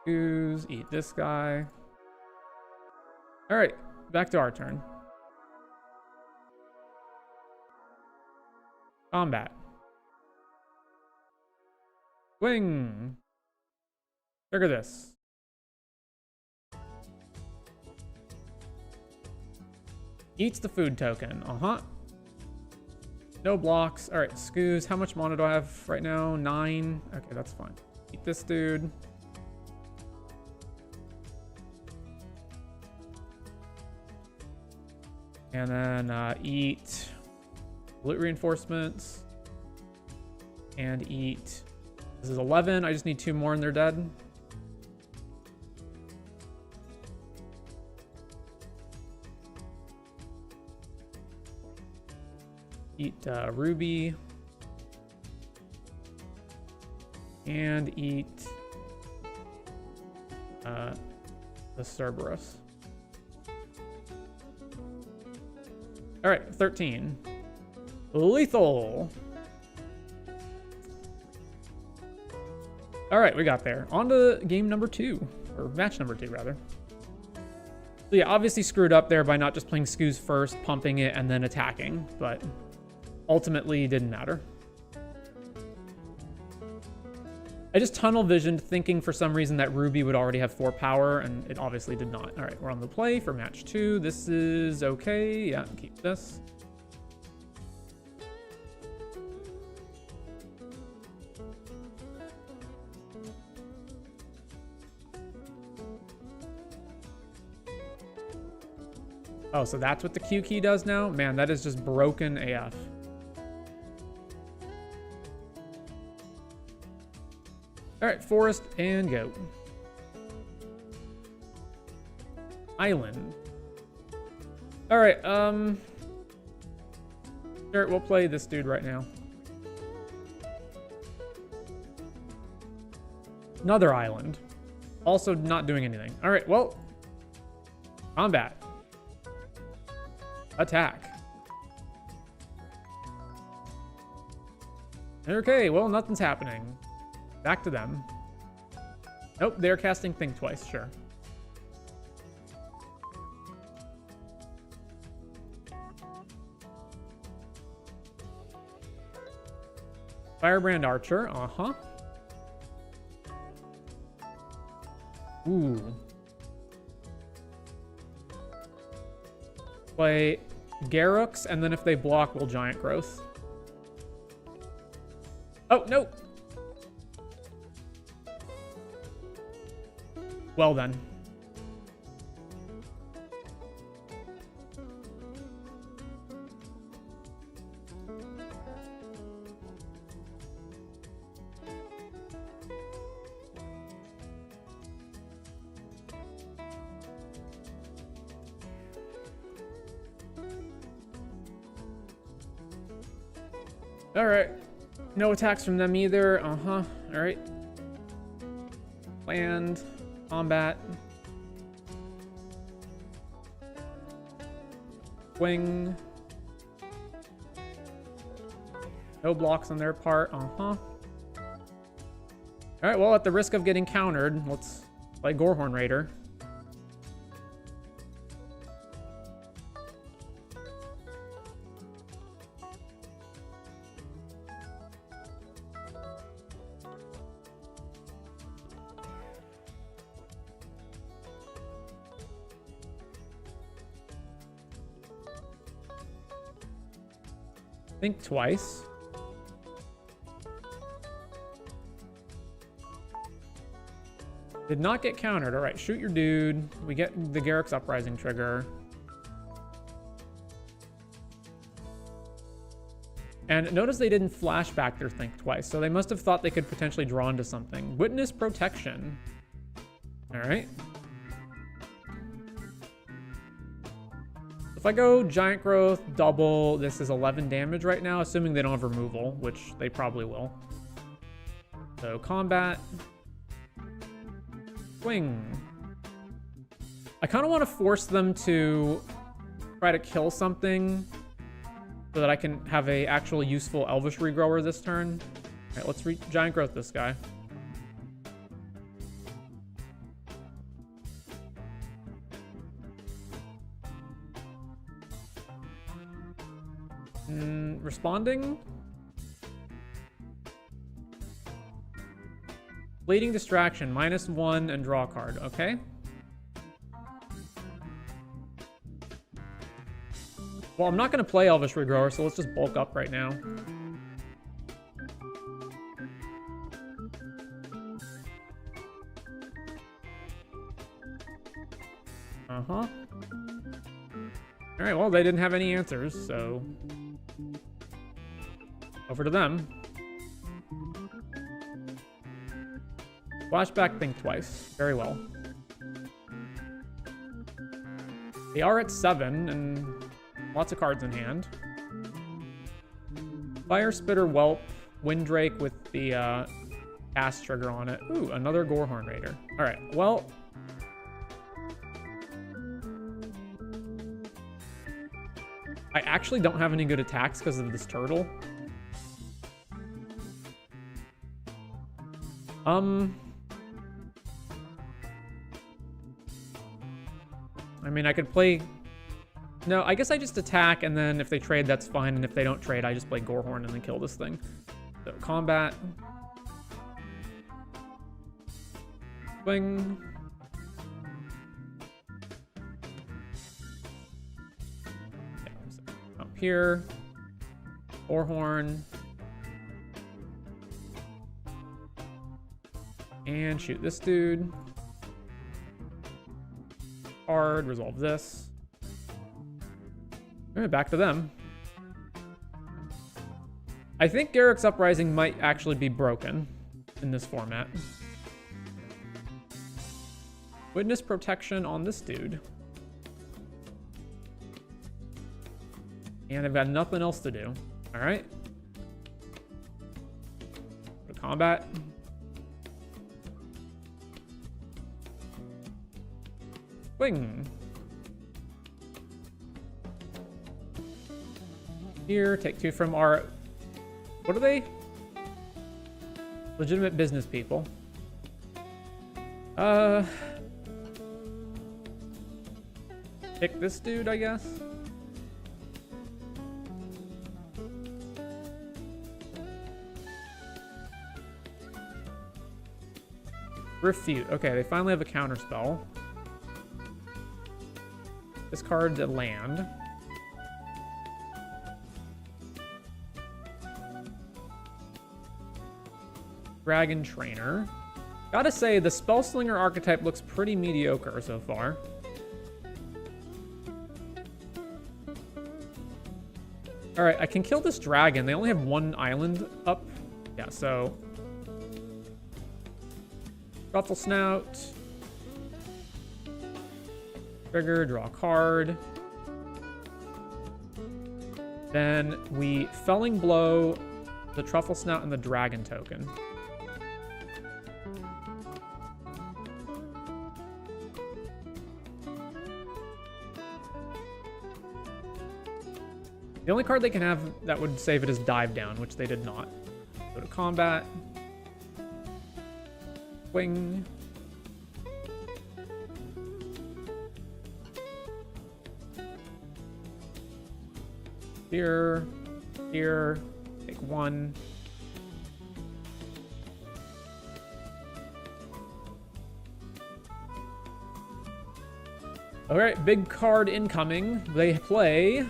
S1: Scoos. Eat this guy. Alright, back to our turn. Combat. Swing. Trigger this. Eats the food token. Uh-huh. No blocks. All right, Scoos. How much mana do I have right now? 9. Okay, that's fine. Eat this dude. And then eat loot reinforcements. And eat. This is 11. I just need 2 more and they're dead. Eat Ruby. And eat the Cerberus. All right, 13. Lethal. All right, we got there. On to game number 2, or match number 2, rather. So yeah, obviously screwed up there by not just playing Scoos first, pumping it, and then attacking, but ultimately didn't matter. I just tunnel visioned thinking for some reason that Ruby would already have 4 power, and it obviously did not. All right, we're on the play for match 2. This is okay. Yeah, keep this. Oh, so that's what the Q key does now? Man, that is just broken AF. All right, forest and go. Island. All right, sure, we'll play this dude right now. Another island. Also not doing anything. All right, well, combat. Attack. Okay, well, nothing's happening. Back to them. Nope, they're casting Think Twice, sure. Firebrand Archer, uh-huh. Ooh. Play Garrux, and then if they block, we'll Giant Growth. Oh, no! Well then. All right. No attacks from them either. Uh-huh. All right. Land. Combat. Swing. No blocks on their part. Uh-huh. All right, well, at the risk of getting countered, let's play Gorehorn Raider. Think Twice. Did not get countered. All right, shoot your dude. We get the Garrux Uprising trigger. And notice they didn't flashback their Think Twice, so they must have thought they could potentially draw into something. Witness Protection. All right. If I go Giant Growth, double, this is 11 damage right now, assuming they don't have removal, which they probably will. So combat. Swing. I kind of want to force them to try to kill something so that I can have a actual useful Elvish Regrower this turn. All right, let's Giant Growth this guy. Responding. Fleeting Distraction, -1 and draw a card, okay? Well, I'm not going to play Elvish Regrower, so let's just bulk up right now. Uh-huh. Alright, well, they didn't have any answers, so... over to them. Flashback, think twice. Very well. They are at 7, and lots of cards in hand. Fire Spitter, Whelp, Windrake with the cast trigger on it. Ooh, another Gorehorn Raider. Alright, well... I actually don't have any good attacks because of this turtle. I mean, I could play... No, I guess I just attack, and then if they trade, that's fine. And if they don't trade, I just play Gorehorn and then kill this thing. So, combat. Swing. Up here. Gorehorn. And shoot this dude. Card, resolve this. Alright, back to them. I think Garruk's Uprising might actually be broken in this format. Witness protection on this dude. And I've got nothing else to do. Alright. Go to combat. Swing. Here, take 2 from our... What are they? Legitimate business people. Pick this dude, I guess. Refute. Okay, they finally have a counter spell. This card's a land. Dragon Trainer. Gotta say, the Spellslinger archetype looks pretty mediocre so far. Alright, I can kill this dragon. They only have 1 island up. Yeah, so... Ruffle Snout. Trigger, draw a card. Then we Felling Blow, the Truffle Snout, and the Dragon token. The only card they can have that would save it is Dive Down, which they did not. Go to combat. Swing. Here, here, take 1. All right, big card incoming. They play...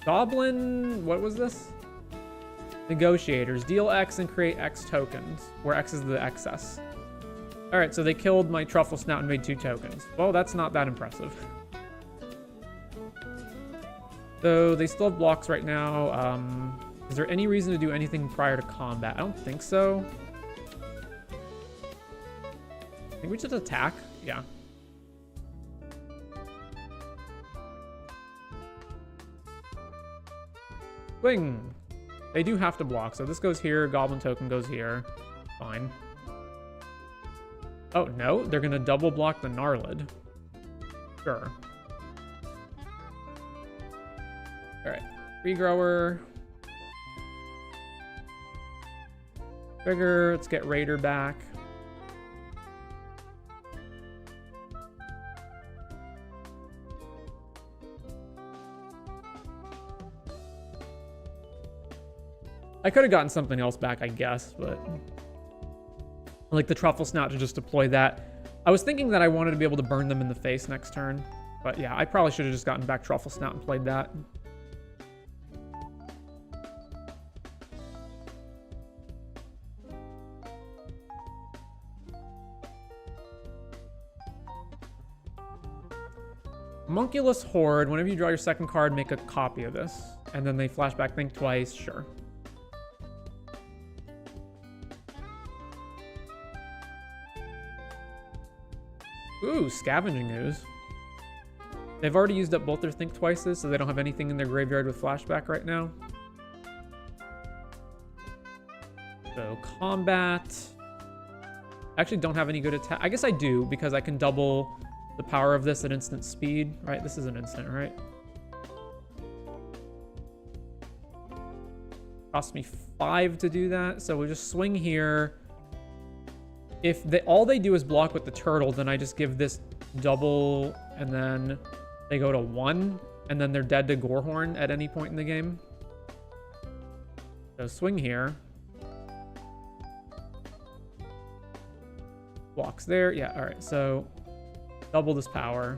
S1: Goblin... What was this? Negotiators. Deal X and create X tokens, where X is the excess. Alright, so they killed my Truffle Snout and made 2 tokens. Well, that's not that impressive. So, they still have blocks right now. Is there any reason to do anything prior to combat? I don't think so. I think we just attack. Yeah. Swing! They do have to block, so this goes here, Goblin token goes here. Fine. Oh, no? They're gonna double block the Gnarlid. Sure. Alright. Regrower. Trigger. Let's get Raider back. I could have gotten something else back, I guess, but... like the Truffle Snout to just deploy that. I was thinking that I wanted to be able to burn them in the face next turn. But yeah, I probably should have just gotten back Truffle Snout and played that. Homunculus Horde. Whenever you draw your second card, make a copy of this. And then they flashback think twice. Sure. Ooh, Scavenging Ooze. They've already used up both their think twices, so they don't have anything in their graveyard with flashback right now. So combat. I actually don't have any good attack. I guess I do, because I can double the power of this at instant speed, right? This is an instant, right? Cost me 5 to do that, so we'll just swing here. If all they do is block with the turtle, then I just give this double, and then they go to 1, and then they're dead to Gorehorn at any point in the game. So swing here. Blocks there. Yeah, all right, so double this power.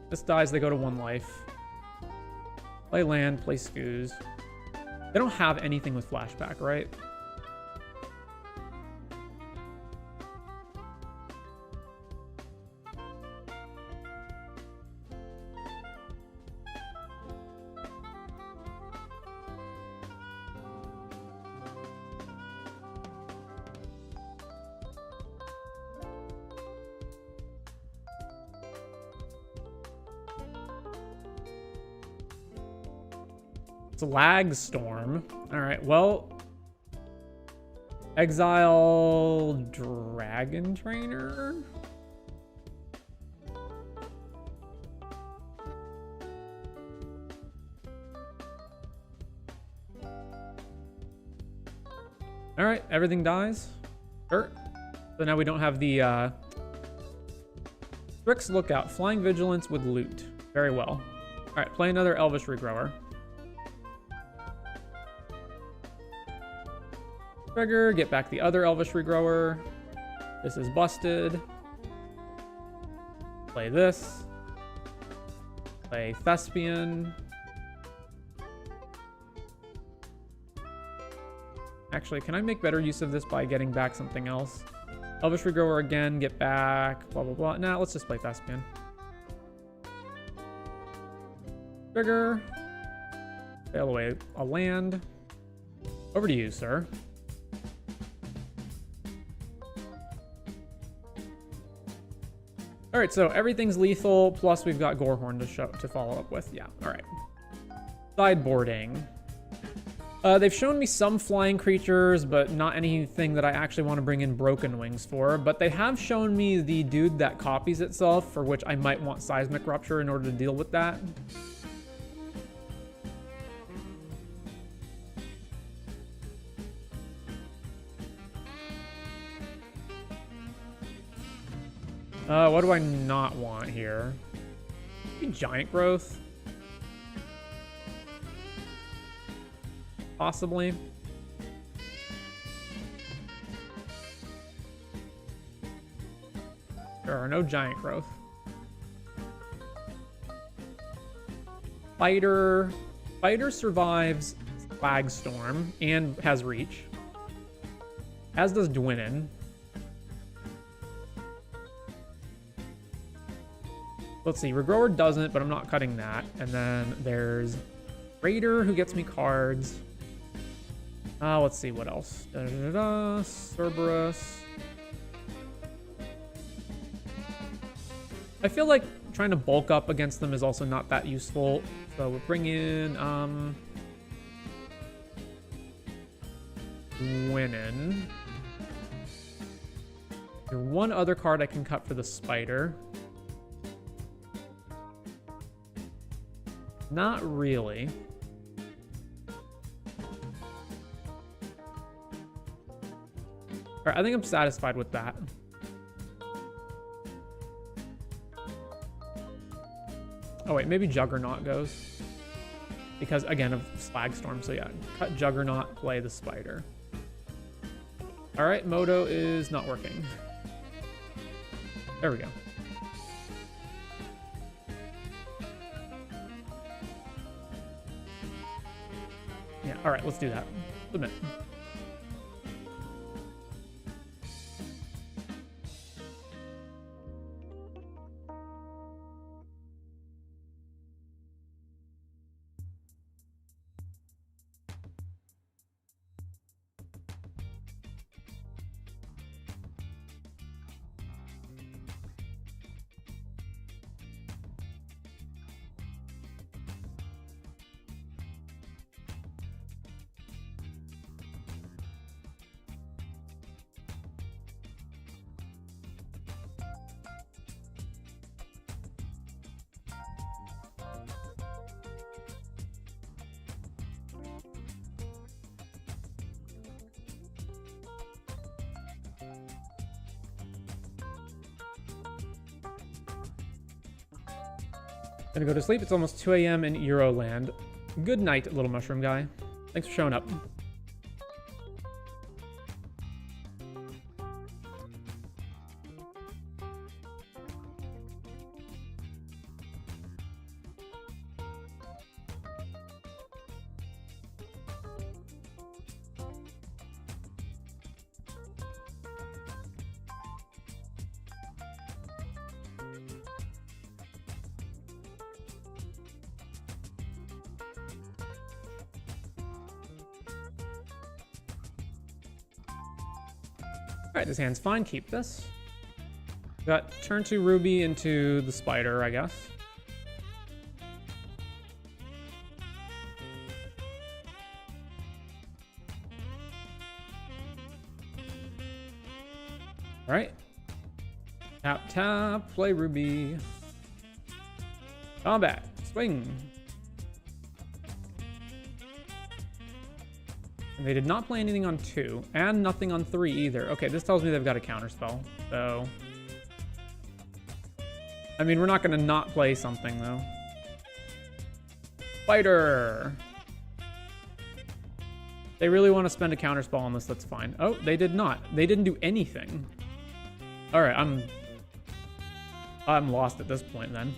S1: This dies, they go to 1 life. Play land, play Scooze. They don't have anything with flashback, right? Slag Storm. All right, well, exile Dragon Trainer. All right, everything dies. Sure. So now we don't have the Strix Lookout. Flying Vigilance with loot. Very well. All right, play another Elvish Regrower. Trigger, get back the other Elvish Regrower. This is busted. Play this. Play Thespian. Actually, can I make better use of this by getting back something else? Elvish Regrower again, get back, blah, blah, blah. Nah, let's just play Thespian. Trigger. Sail away a land. Over to you, sir. All right, so everything's lethal, plus we've got Gorehorn to follow up with. Yeah, all right. Sideboarding. They've shown me some flying creatures, but not anything that I actually want to bring in Broken Wings for. But they have shown me the dude that copies itself, for which I might want Seismic Rupture in order to deal with that. What do I not want here? Maybe Giant Growth? Possibly. There are no Giant Growth. Fighter survives Slag Storm and has Reach. As does Dwynnin. Let's see, Regrower doesn't, but I'm not cutting that. And then there's Raider, who gets me cards. Let's see, what else? Cerberus. I feel like trying to bulk up against them is also not that useful. So we'll bring in Dwynnin. There's one other card I can cut for the Spider. Not really. All right, I think I'm satisfied with that. Oh wait, maybe Juggernaut goes. Because, again, of Slagstorm. So yeah, cut Juggernaut, play the Spider. Alright, Moto is not working. There we go. Yeah, alright, let's do that. Submit. Gonna go to sleep. It's almost 2 a.m. in Euroland. Good night, little mushroom guy. Thanks for showing up. Alright, this hand's fine. Keep this. Got turn 2 Ruby into the Spider, I guess. Alright. Tap, tap, play Ruby. Combat. Swing. And they did not play anything on 2, and nothing on 3 either. Okay, this tells me they've got a counterspell, so... I mean, we're not going to not play something, though. Spider! They really want to spend a counterspell on this, that's fine. Oh, they did not. They didn't do anything. Alright, I'm lost at this point, then.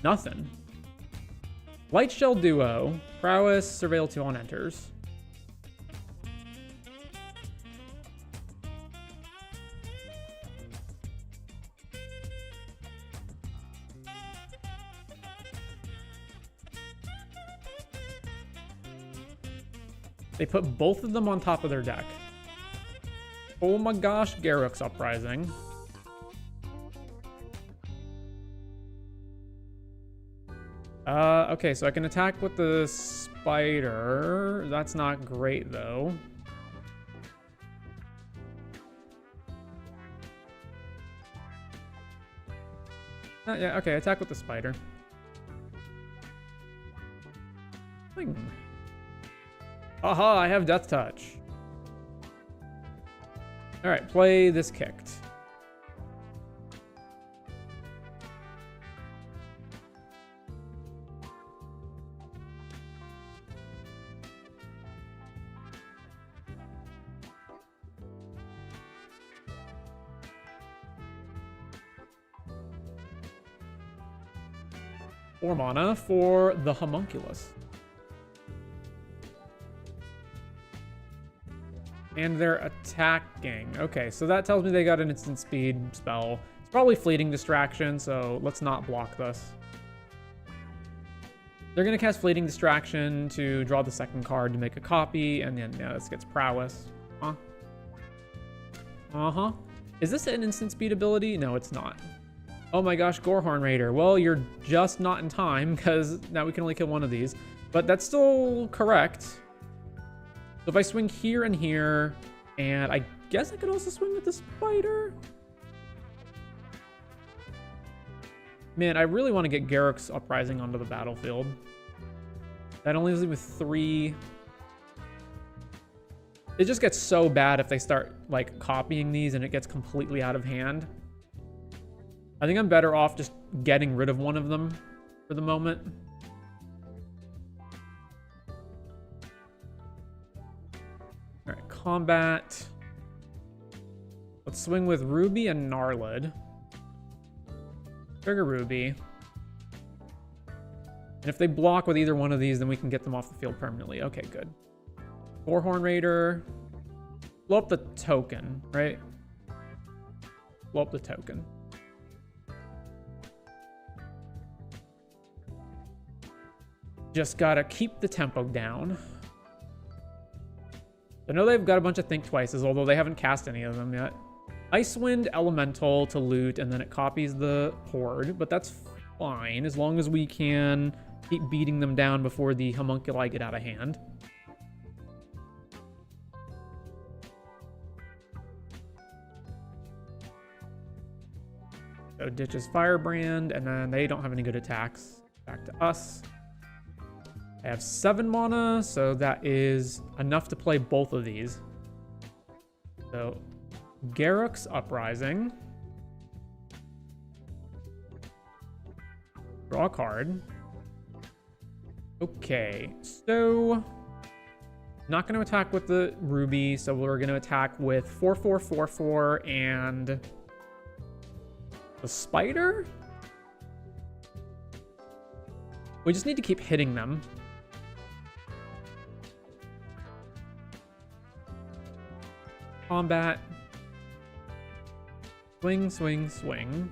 S1: Nothing. Light Shell Duo. Prowess, Surveil 2 on enters. They put both of them on top of their deck. Oh my gosh, Garruk's Uprising. Okay, so I can attack with the Spider. That's not great, though. Yeah, okay, attack with the Spider. Aha, I have Death Touch. Alright, play this kicked. Four mana for the Homunculus. And they're attacking. Okay, so that tells me they got an instant speed spell. It's probably Fleeting Distraction, so let's not block this. They're going to cast Fleeting Distraction to draw the second card to make a copy, and then yeah, this gets Prowess. Huh? Uh-huh. Is this an instant speed ability? No, it's not. Oh my gosh, Gorehorn Raider. Well, you're just not in time, because now we can only kill one of these. But that's still correct. So if I swing here and here, and I guess I could also swing with the Spider. Man, I really want to get Garruk's Uprising onto the battlefield. That only leaves me with 3. It just gets so bad if they start, like, copying these and it gets completely out of hand. I think I'm better off just getting rid of one of them for the moment. All right, combat. Let's swing with Ruby and Gnarlid. Trigger Ruby. And if they block with either one of these, then we can get them off the field permanently. Okay, good. Horn Raider. Blow up the token, right? Blow up the token. Just gotta keep the tempo down. I know they've got a bunch of Think Twices, although they haven't cast any of them yet. Icewind Elemental to loot, and then it copies the Horde, but that's fine as long as we can keep beating them down before the homunculi get out of hand. So ditches Firebrand, and then they don't have any good attacks. Back to us. I have 7 mana, so that is enough to play both of these. So Garruk's Uprising. Draw a card. Okay, so not going to attack with the Ruby, so we're going to attack with 4/4/4/4 and the Spider. We just need to keep hitting them. Combat. Swing, swing, swing.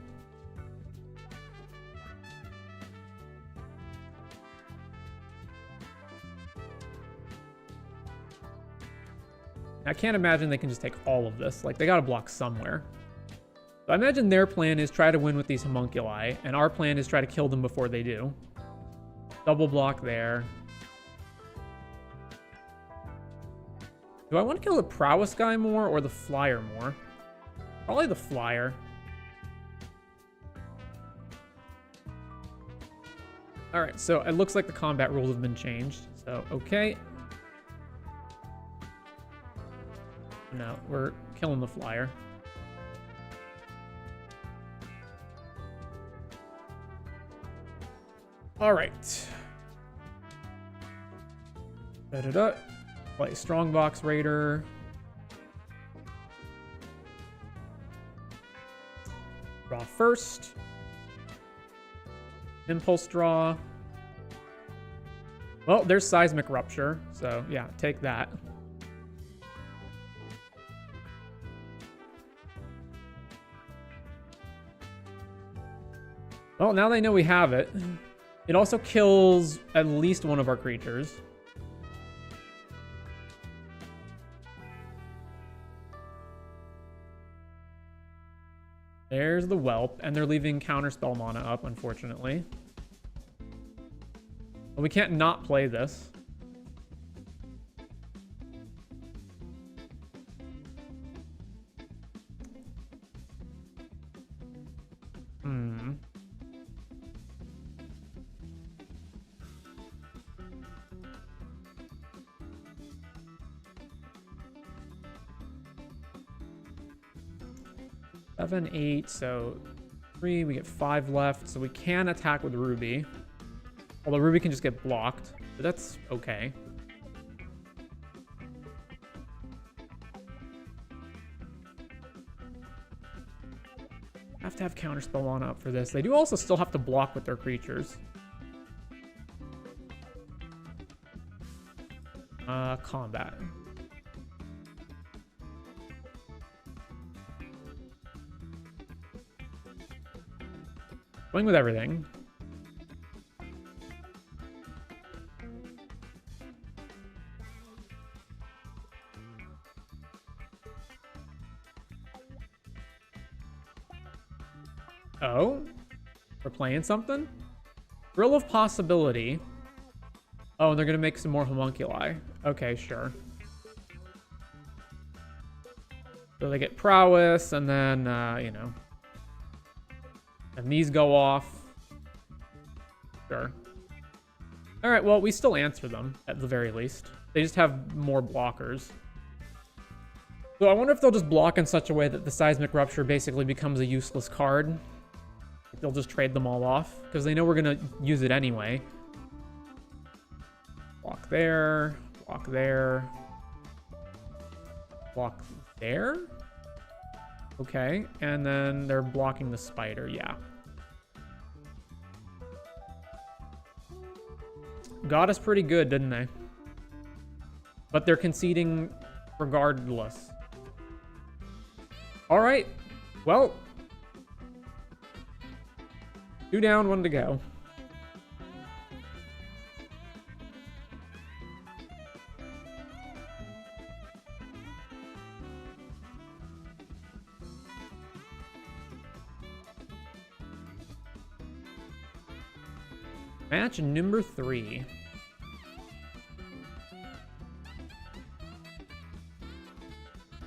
S1: I can't imagine they can just take all of this. Like, they gotta block somewhere. So I imagine their plan is try to win with these homunculi, and our plan is try to kill them before they do. Double block there. Do I want to kill the prowess guy more or the flyer more? Probably the flyer. Alright, so it looks like the combat rules have been changed. So, okay. No, we're killing the flyer. Alright. Da-da-da. Play Strongbox Raider. Draw first. Impulse draw. Well, there's Seismic Rupture, so yeah, take that. Well, now they know we have it. It also kills at least one of our creatures. There's the Whelp, and they're leaving Counterspell mana up, unfortunately. But we can't not play this. Seven, 8, so 3, we get 5 left, so we can attack with Ruby. Although Ruby can just get blocked, but that's okay. Have to have Counterspell on up for this. They do also still have to block with their creatures. Combat. Swing with everything. Oh? We're playing something? Thrill of Possibility. Oh, and they're gonna make some more homunculi. Okay, sure. So they get prowess, and then, you know. And these go off. Sure. Alright, well, we still answer them, at the very least. They just have more blockers. So I wonder if they'll just block in such a way that the Seismic Rupture basically becomes a useless card. They'll just trade them all off because they know we're going to use it anyway. Block there. Block there. Block there? Okay. And then they're blocking the spider. Yeah. Got us pretty good, didn't they? But they're conceding regardless. All right. Well, 2 down, 1 to go. Match number 3.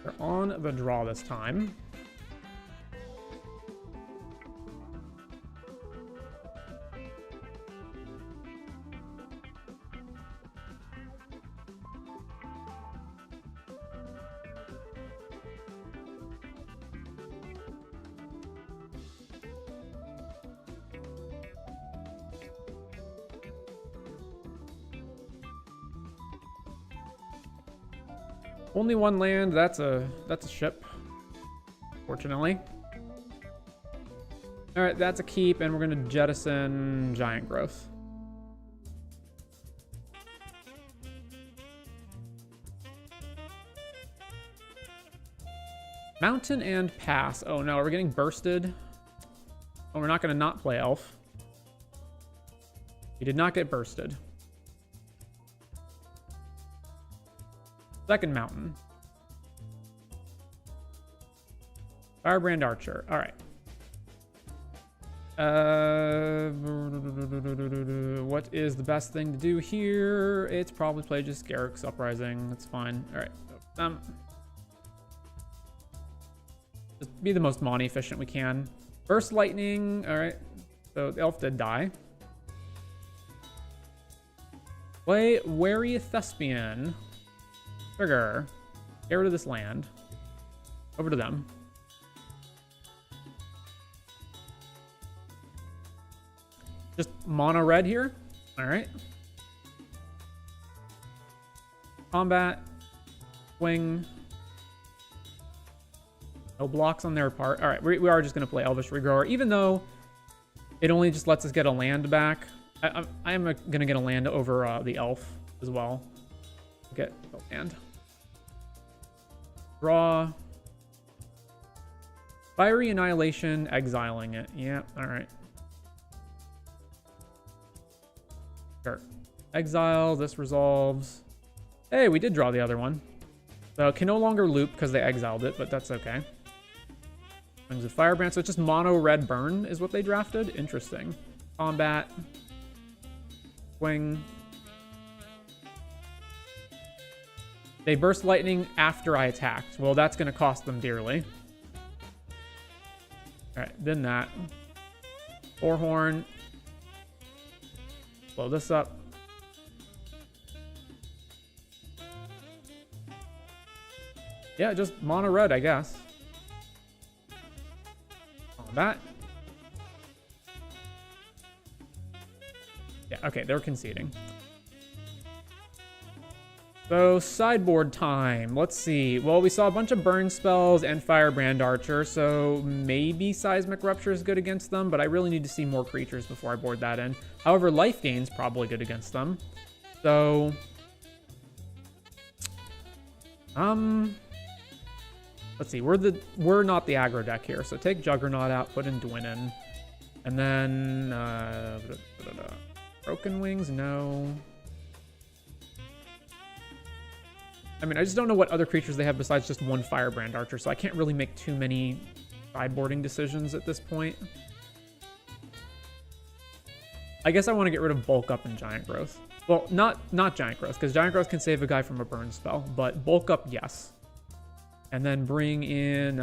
S1: They're on the draw this time. Only 1 land. That's a ship. Fortunately. All right, that's a keep, and we're gonna jettison Giant Growth. Mountain and pass. Oh no, we're getting bursted. Oh, we're not gonna not play Elf. He did not get bursted. Second mountain. Firebrand Archer. All right. What is the best thing to do here? It's probably play just Garruk's Uprising. That's fine. All right. Just be the most money efficient we can. Burst Lightning. All right. So the elf did die. Play Wary Thespian. Trigger. Get rid of this land. Over to them. Just mono red here. All right. Combat. Swing. No blocks on their part. All right, we are just going to play Elvish Regrower, even though it only just lets us get a land back. I am going to get a land over the elf as well. Get the land. Draw. Fiery Annihilation, exiling it. Yeah, all right. Sure. Exile, this resolves. Hey, we did draw the other one. So it can no longer loop because they exiled it, but that's okay. Brings a Firebrand, so it's just mono red burn is what they drafted. Interesting. Combat. Swing. They burst lightning after I attacked. Well, that's going to cost them dearly. All right, then that. Forehorn. Blow this up. Yeah, just mono red, I guess. That. Yeah, okay, they're conceding. So, sideboard time. Let's see. Well, we saw a bunch of burn spells and Firebrand Archer, so maybe Seismic Rupture is good against them, but I really need to see more creatures before I board that in. However, Life Gain's probably good against them. So, let's see. We're not the aggro deck here, so take Juggernaut out, put in Dwynnin, and then Broken Wings. No. I mean, I just don't know what other creatures they have besides just one Firebrand Archer, so I can't really make too many sideboarding decisions at this point. I guess I want to get rid of Bulk Up and Giant Growth. Well, not Giant Growth, because Giant Growth can save a guy from a burn spell, but Bulk Up, yes. And then bring in...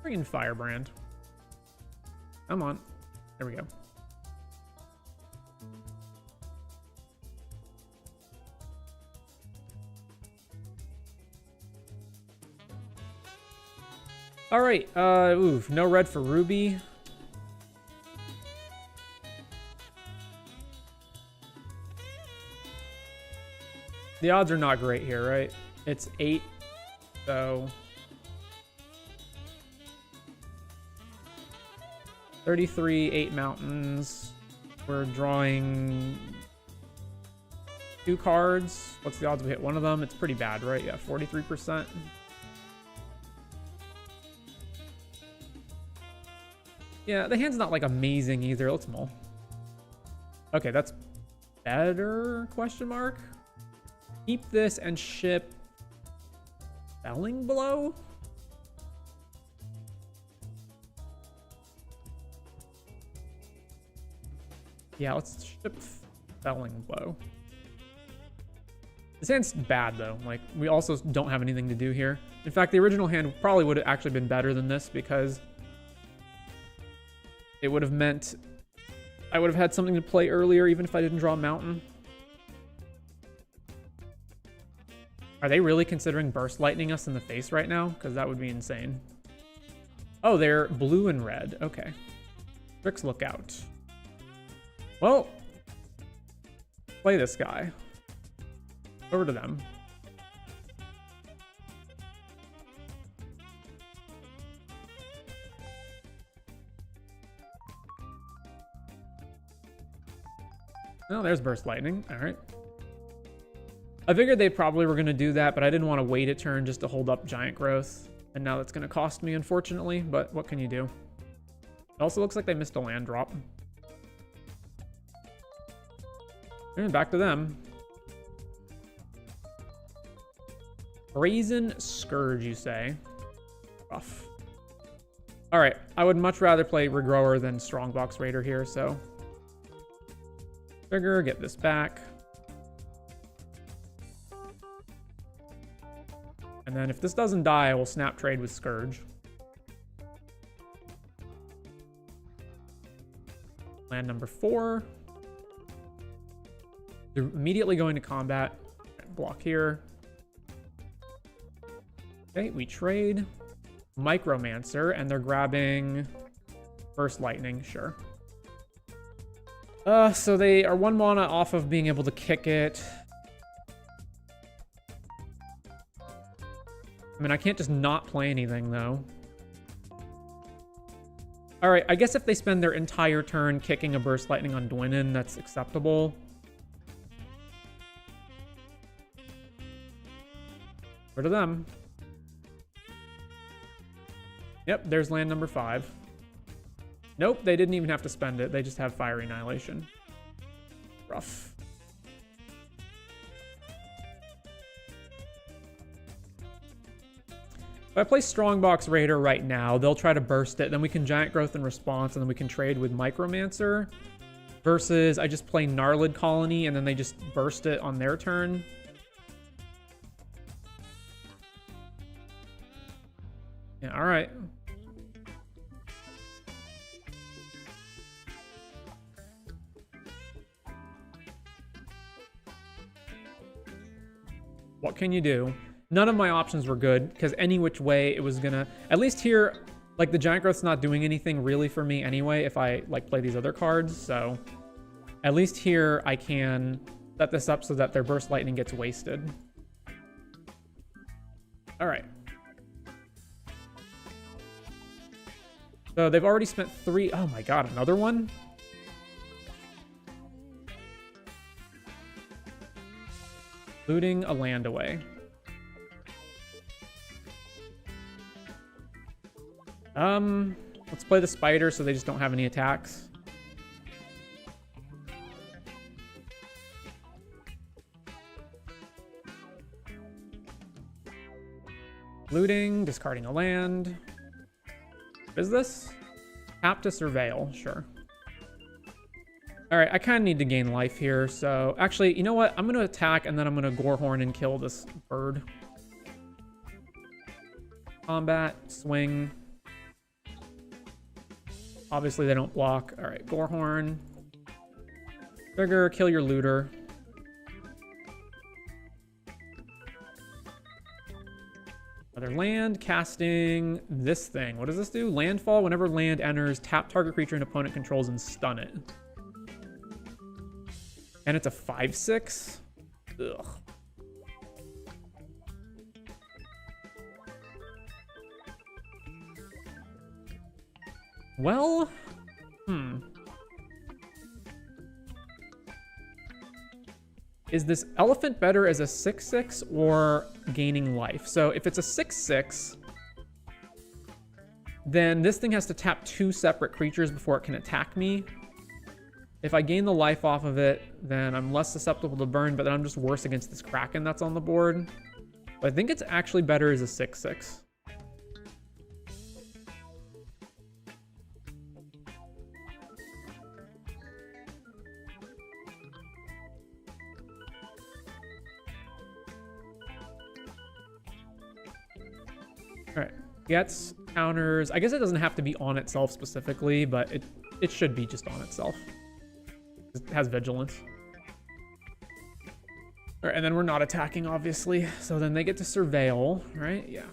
S1: Bring in Firebrand. Come on. There we go. All right. Oof. No red for Ruby. The odds are not great here, right? It's 8, so 33, 8 mountains. We're drawing 2 cards. What's the odds we hit one of them? It's pretty bad, right? Yeah, 43%. Yeah, the hand's not like amazing either. Let's mull. Okay, that's better, question mark. Keep this and ship Felling Blow? Yeah, let's ship Felling Blow. This hand's bad, though. Like, we also don't have anything to do here. In fact, the original hand probably would have actually been better than this because it would have meant I would have had something to play earlier even if I didn't draw a mountain. Are they really considering Burst Lightning us in the face right now? Because that would be insane. Oh, they're blue and red. Okay. Tricks Lookout. Well, play this guy. Over to them. Oh, there's Burst Lightning. All right. I figured they probably were going to do that, but I didn't want to wait a turn just to hold up Giant Growth. And now that's going to cost me, unfortunately, but what can you do? It also looks like they missed a land drop. And back to them. Brazen Scourge, you say? Rough. All right, I would much rather play Regrower than Strongbox Raider here, so... Trigger, get this back. And then if this doesn't die, I will snap trade with Scourge. Land number 4. They're immediately going to combat. Block here. Okay, we trade. Micromancer, and they're grabbing Burst Lightning, sure. So they are 1 mana off of being able to kick it. I mean, I can't just not play anything, though. Alright, I guess if they spend their entire turn kicking a Burst Lightning on Dwynen, that's acceptable. Rid of them. Yep, there's land number 5. Nope, they didn't even have to spend it. They just have Fiery Annihilation. Rough. If I play Strongbox Raider right now, they'll try to burst it, then we can Giant Growth in response, and then we can trade with Micromancer. Versus I just play Gnarlid Colony, and then they just burst it on their turn. Yeah, alright. What can you do? None of my options were good, because any which way it was gonna... At least here, like, the Giant Growth's not doing anything really for me anyway if I, like, play these other cards, so... At least here I can set this up so that their Burst Lightning gets wasted. Alright. So they've already spent 3... Oh my god, another one? Looting a land away. Let's play the spider so they just don't have any attacks. Looting, discarding a land. What is this? Tap to Surveil, sure. Alright, I kind of need to gain life here, so... Actually, you know what? I'm going to attack, and then I'm going to Gorehorn and kill this bird. Combat, swing. Obviously, they don't block. All right, Gorehorn. Trigger, kill your looter. Another land, casting this thing. What does this do? Landfall. Whenever land enters, tap target creature and opponent controls and stun it. And it's a 5/6? Ugh. Well, Is this elephant better as a 6/6 or gaining life? So if it's a 6/6, then this thing has to tap 2 separate creatures before it can attack me. If I gain the life off of it, then I'm less susceptible to burn, but then I'm just worse against this Kraken that's on the board. But I think it's actually better as a 6/6. All right, gets, counters. I guess it doesn't have to be on itself specifically, but it should be just on itself. It has vigilance. All right, and then we're not attacking, obviously. So then they get to surveil, right? Yeah.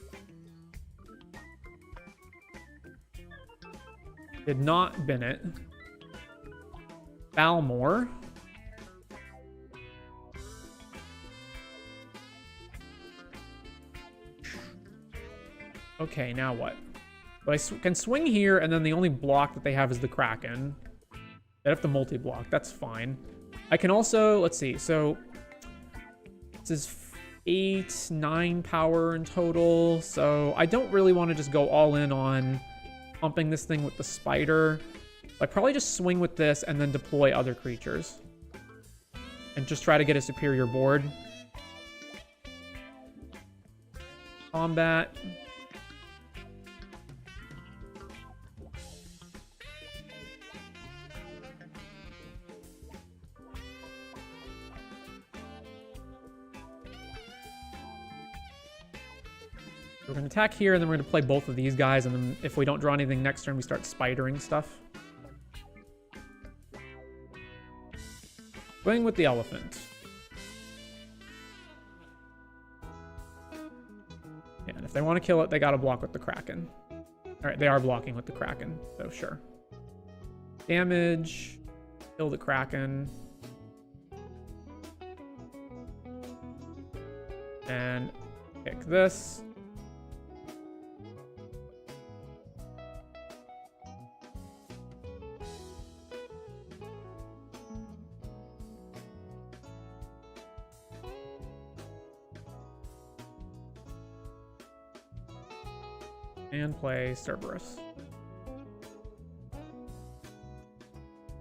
S1: Did not bin it. Balmor. Okay, now what? But I can swing here, and then the only block that they have is the Kraken. They have to multi-block. That's fine. I can also, let's see. So this is 8, 9 power in total. So I don't really want to just go all in on pumping this thing with the spider. I probably just swing with this and then deploy other creatures. And just try to get a superior board. Combat. We're going to attack here, and then we're going to play both of these guys, and then if we don't draw anything next turn, we start spidering stuff. Swing with the elephant. Yeah, and if they want to kill it, they got to block with the Kraken. All right, they are blocking with the Kraken, so sure. Damage. Kill the Kraken. And pick this. And play Cerberus.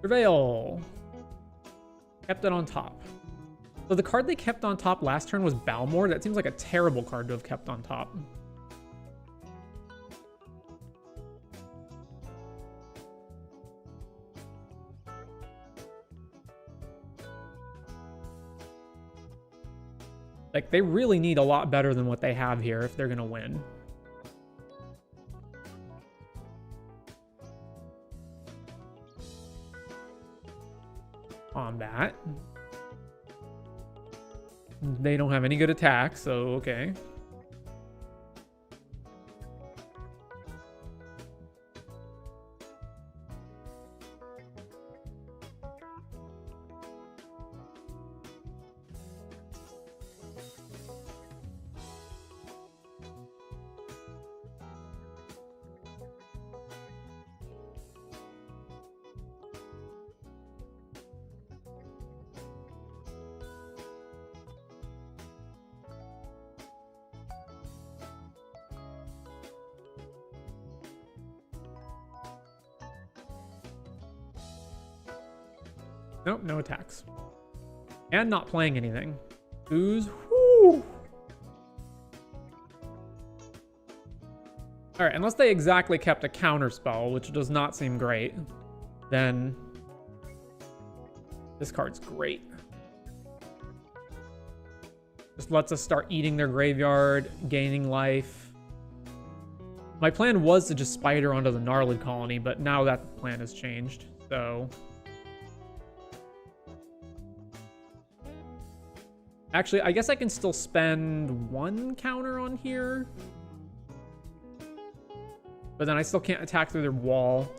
S1: Surveil. Kept it on top. So the card they kept on top last turn was Balmor. That seems like a terrible card to have kept on top. Like, they really need a lot better than what they have here if they're going to win. Combat. They don't have any good attacks, so okay. Nope, no attacks. And not playing anything. Ooze. Whoo! Alright, unless they exactly kept a counter spell, which does not seem great, then this card's great. Just lets us start eating their graveyard, gaining life. My plan was to just spider onto the Gnarlid colony, but now that plan has changed, so... Actually, I guess I can still spend 1 counter on here. But then I still can't attack through their wall.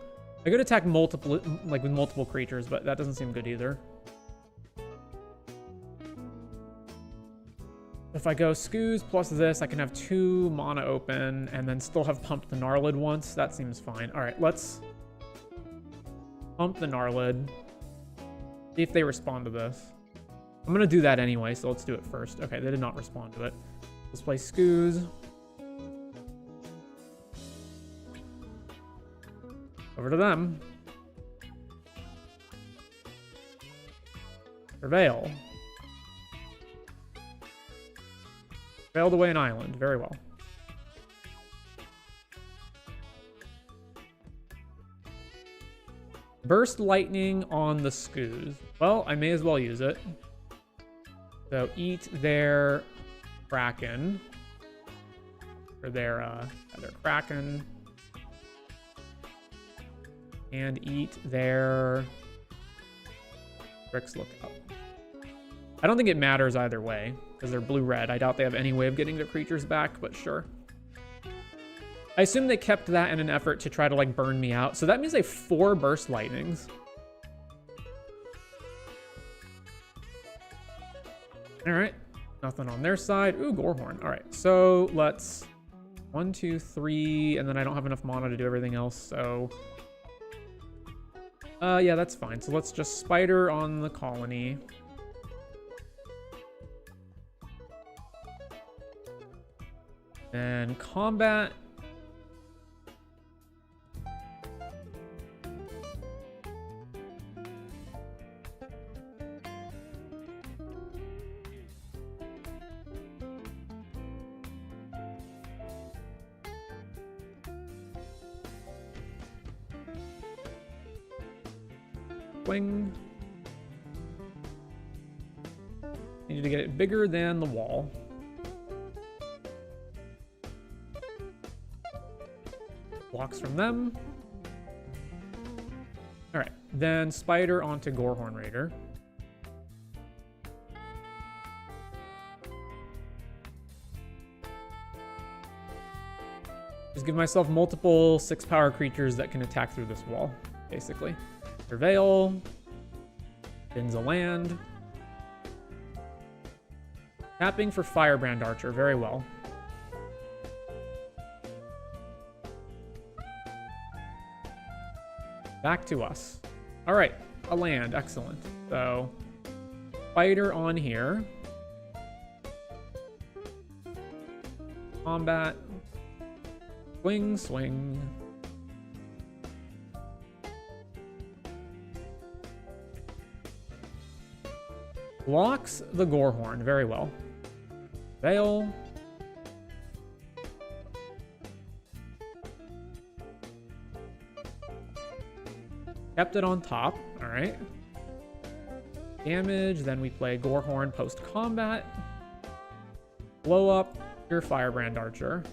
S1: I could attack multiple, like with multiple creatures, but that doesn't seem good either. If I go Skoos plus this, I can have 2 mana open and then still have pumped the Gnarlid once. That seems fine. All right, let's pump the Gnarlid. See if they respond to this. I'm going to do that anyway, so let's do it first. Okay, they did not respond to it. Let's play Skoos. Over to them. Prevail. Failed away an island. Very well. Burst lightning on the Skoos. Well, I may as well use it. So eat their Kraken. Or their Kraken. And eat their Grixis Lookout. I don't think it matters either way, because they're blue-red. I doubt they have any way of getting their creatures back, but sure. I assume they kept that in an effort to try to, like, burn me out. So that means they have 4 Burst Lightnings. Alright. Nothing on their side. Ooh, Gorehorn. Alright, so let's... 1, 2, 3, and then I don't have enough mana to do everything else, so... yeah, that's fine. So let's just spider on the colony. And combat. Swing. Need to get it bigger than the wall. Blocks from them. All right, then spider onto Gorehorn Raider. Just give myself multiple 6-power creatures that can attack through this wall, basically. Prevail. Spins a land. Tapping for Firebrand Archer, very well. Back to us. All right, a land, excellent. So, spider on here. Combat. Swing, swing. Blocks the Gorehorn, very well. Veil. Kept it on top, all right. Damage, then we play Gorehorn post-combat. Blow up your Firebrand Archer.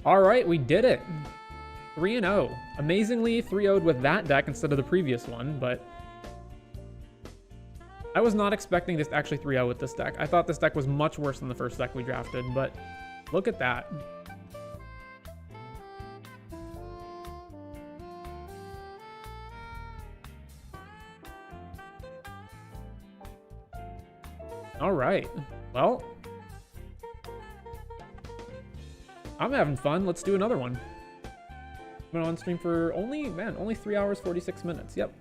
S1: All right, we did it. 3-0. Amazingly 3-0'd with that deck instead of the previous one, but I was not expecting this to actually 3-0 with this deck. I thought this deck was much worse than the first deck we drafted, but look at that. All right. Well, I'm having fun. Let's do another one. I've been on stream for only 3 hours, 46 minutes. Yep.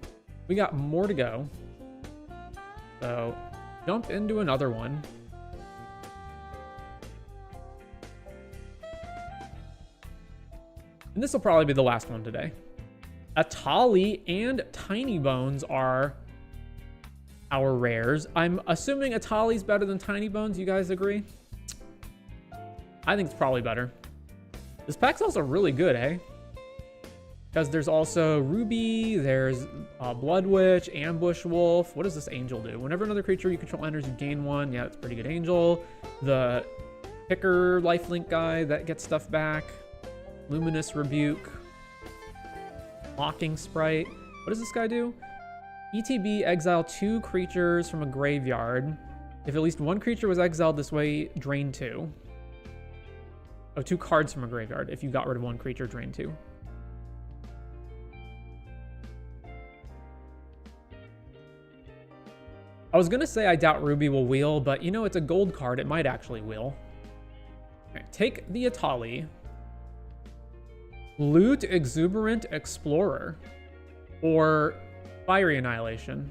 S1: We got more to go. So, jump into another one. And this will probably be the last one today. Etali and Tiny Bones are our rares. I'm assuming Etali's better than Tiny Bones. You guys agree? I think it's probably better. This pack's also really good, eh? Because there's also Ruby, there's Blood Witch, Ambush Wolf. What does this Angel do? Whenever another creature you control enters, you gain 1. Yeah, that's pretty good Angel. The Picker lifelink guy that gets stuff back. Luminous Rebuke. Mocking Sprite. What does this guy do? ETB, exile 2 creatures from a graveyard. If at least 1 creature was exiled this way, drain 2. Oh, 2 cards from a graveyard. If you got rid of 1 creature, drain 2. I was gonna say I doubt Ruby will wheel, but you know, it's a gold card. It might actually wheel. Okay, take the Atali. Loot Exuberant Explorer. Or Fiery Annihilation.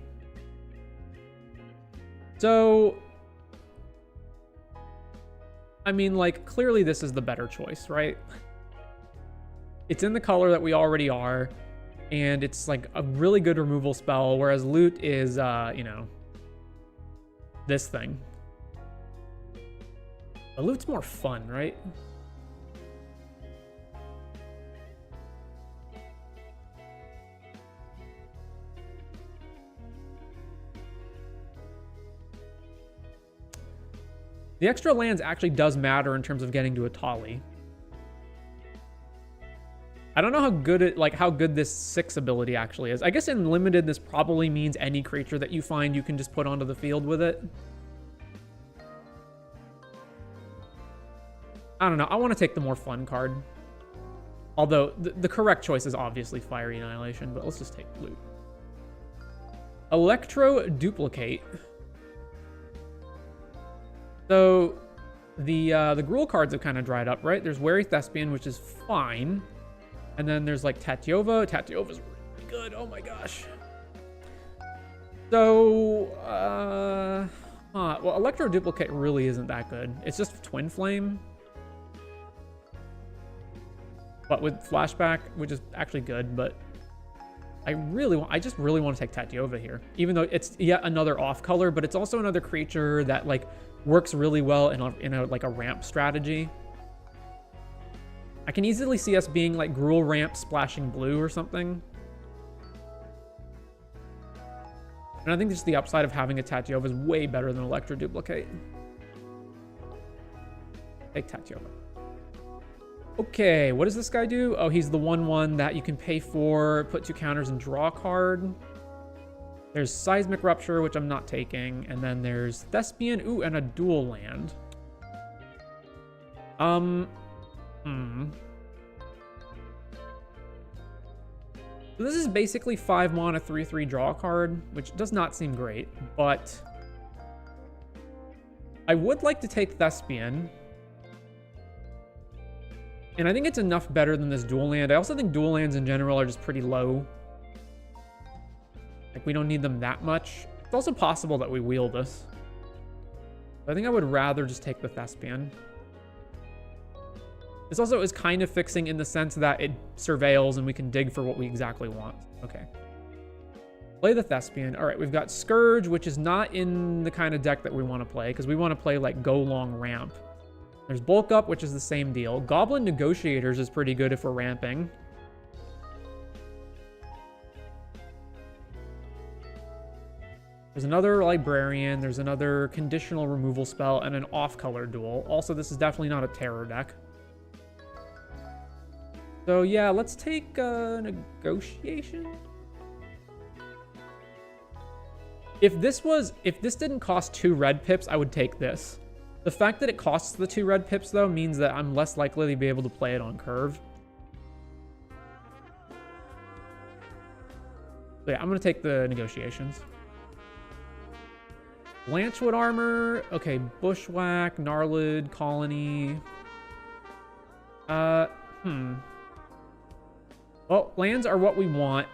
S1: So, I mean, like, clearly this is the better choice, right? It's in the color that we already are, and it's like a really good removal spell, whereas Loot is, you know, this thing. The Loot's more fun, right? The extra lands actually does matter in terms of getting to Atali. I don't know how good it, like how good this 6 ability actually is. I guess in limited, this probably means any creature that you find you can just put onto the field with it. I don't know. I want to take the more fun card. Although the correct choice is obviously Fiery Annihilation, but let's just take Loot. Electro Duplicate. So the Gruul cards have kind of dried up, right? There's Wary Thespian, which is fine. And then there's like Tatyova. Tatyova's really good. Oh my gosh. So, well, Electro Duplicate really isn't that good. It's just Twin Flame. But with Flashback, which is actually good, but I just really want to take Tatyova here. Even though it's yet another off color, but it's also another creature that like works really well in a like a ramp strategy. I can easily see us being like Gruul ramp splashing blue or something. And I think just the upside of having a Tatyova is way better than Electro Duplicate. Take Tatyova. Okay, what does this guy do? Oh, he's the 1/1 that you can pay for, put 2 counters and draw a card. There's Seismic Rupture, which I'm not taking. And then there's Thespian. Ooh, and a dual land. So this is basically 5 mana, 3/3 draw card, which does not seem great, but I would like to take Thespian. And I think it's enough better than this dual land. I also think dual lands in general are just pretty low. Like, we don't need them that much. It's also possible that we wheel this. But I think I would rather just take the Thespian. This also is kind of fixing in the sense that it surveils and we can dig for what we exactly want. Okay. Play the Thespian. All right, we've got Scourge, which is not in the kind of deck that we want to play, because we want to play, like, Go Long Ramp. There's Bulk Up, which is the same deal. Goblin Negotiators is pretty good if we're ramping. There's another Librarian. There's another conditional removal spell and an off-color duel. Also, this is definitely not a terror deck. So yeah, let's take Negotiation. If this didn't cost 2 red pips, I would take this. The fact that it costs the 2 red pips, though, means that I'm less likely to be able to play it on curve. So yeah, I'm going to take the Negotiations. Blanchwood Armor. Okay, Bushwhack, Gnarlid, Colony. Well, lands are what we want.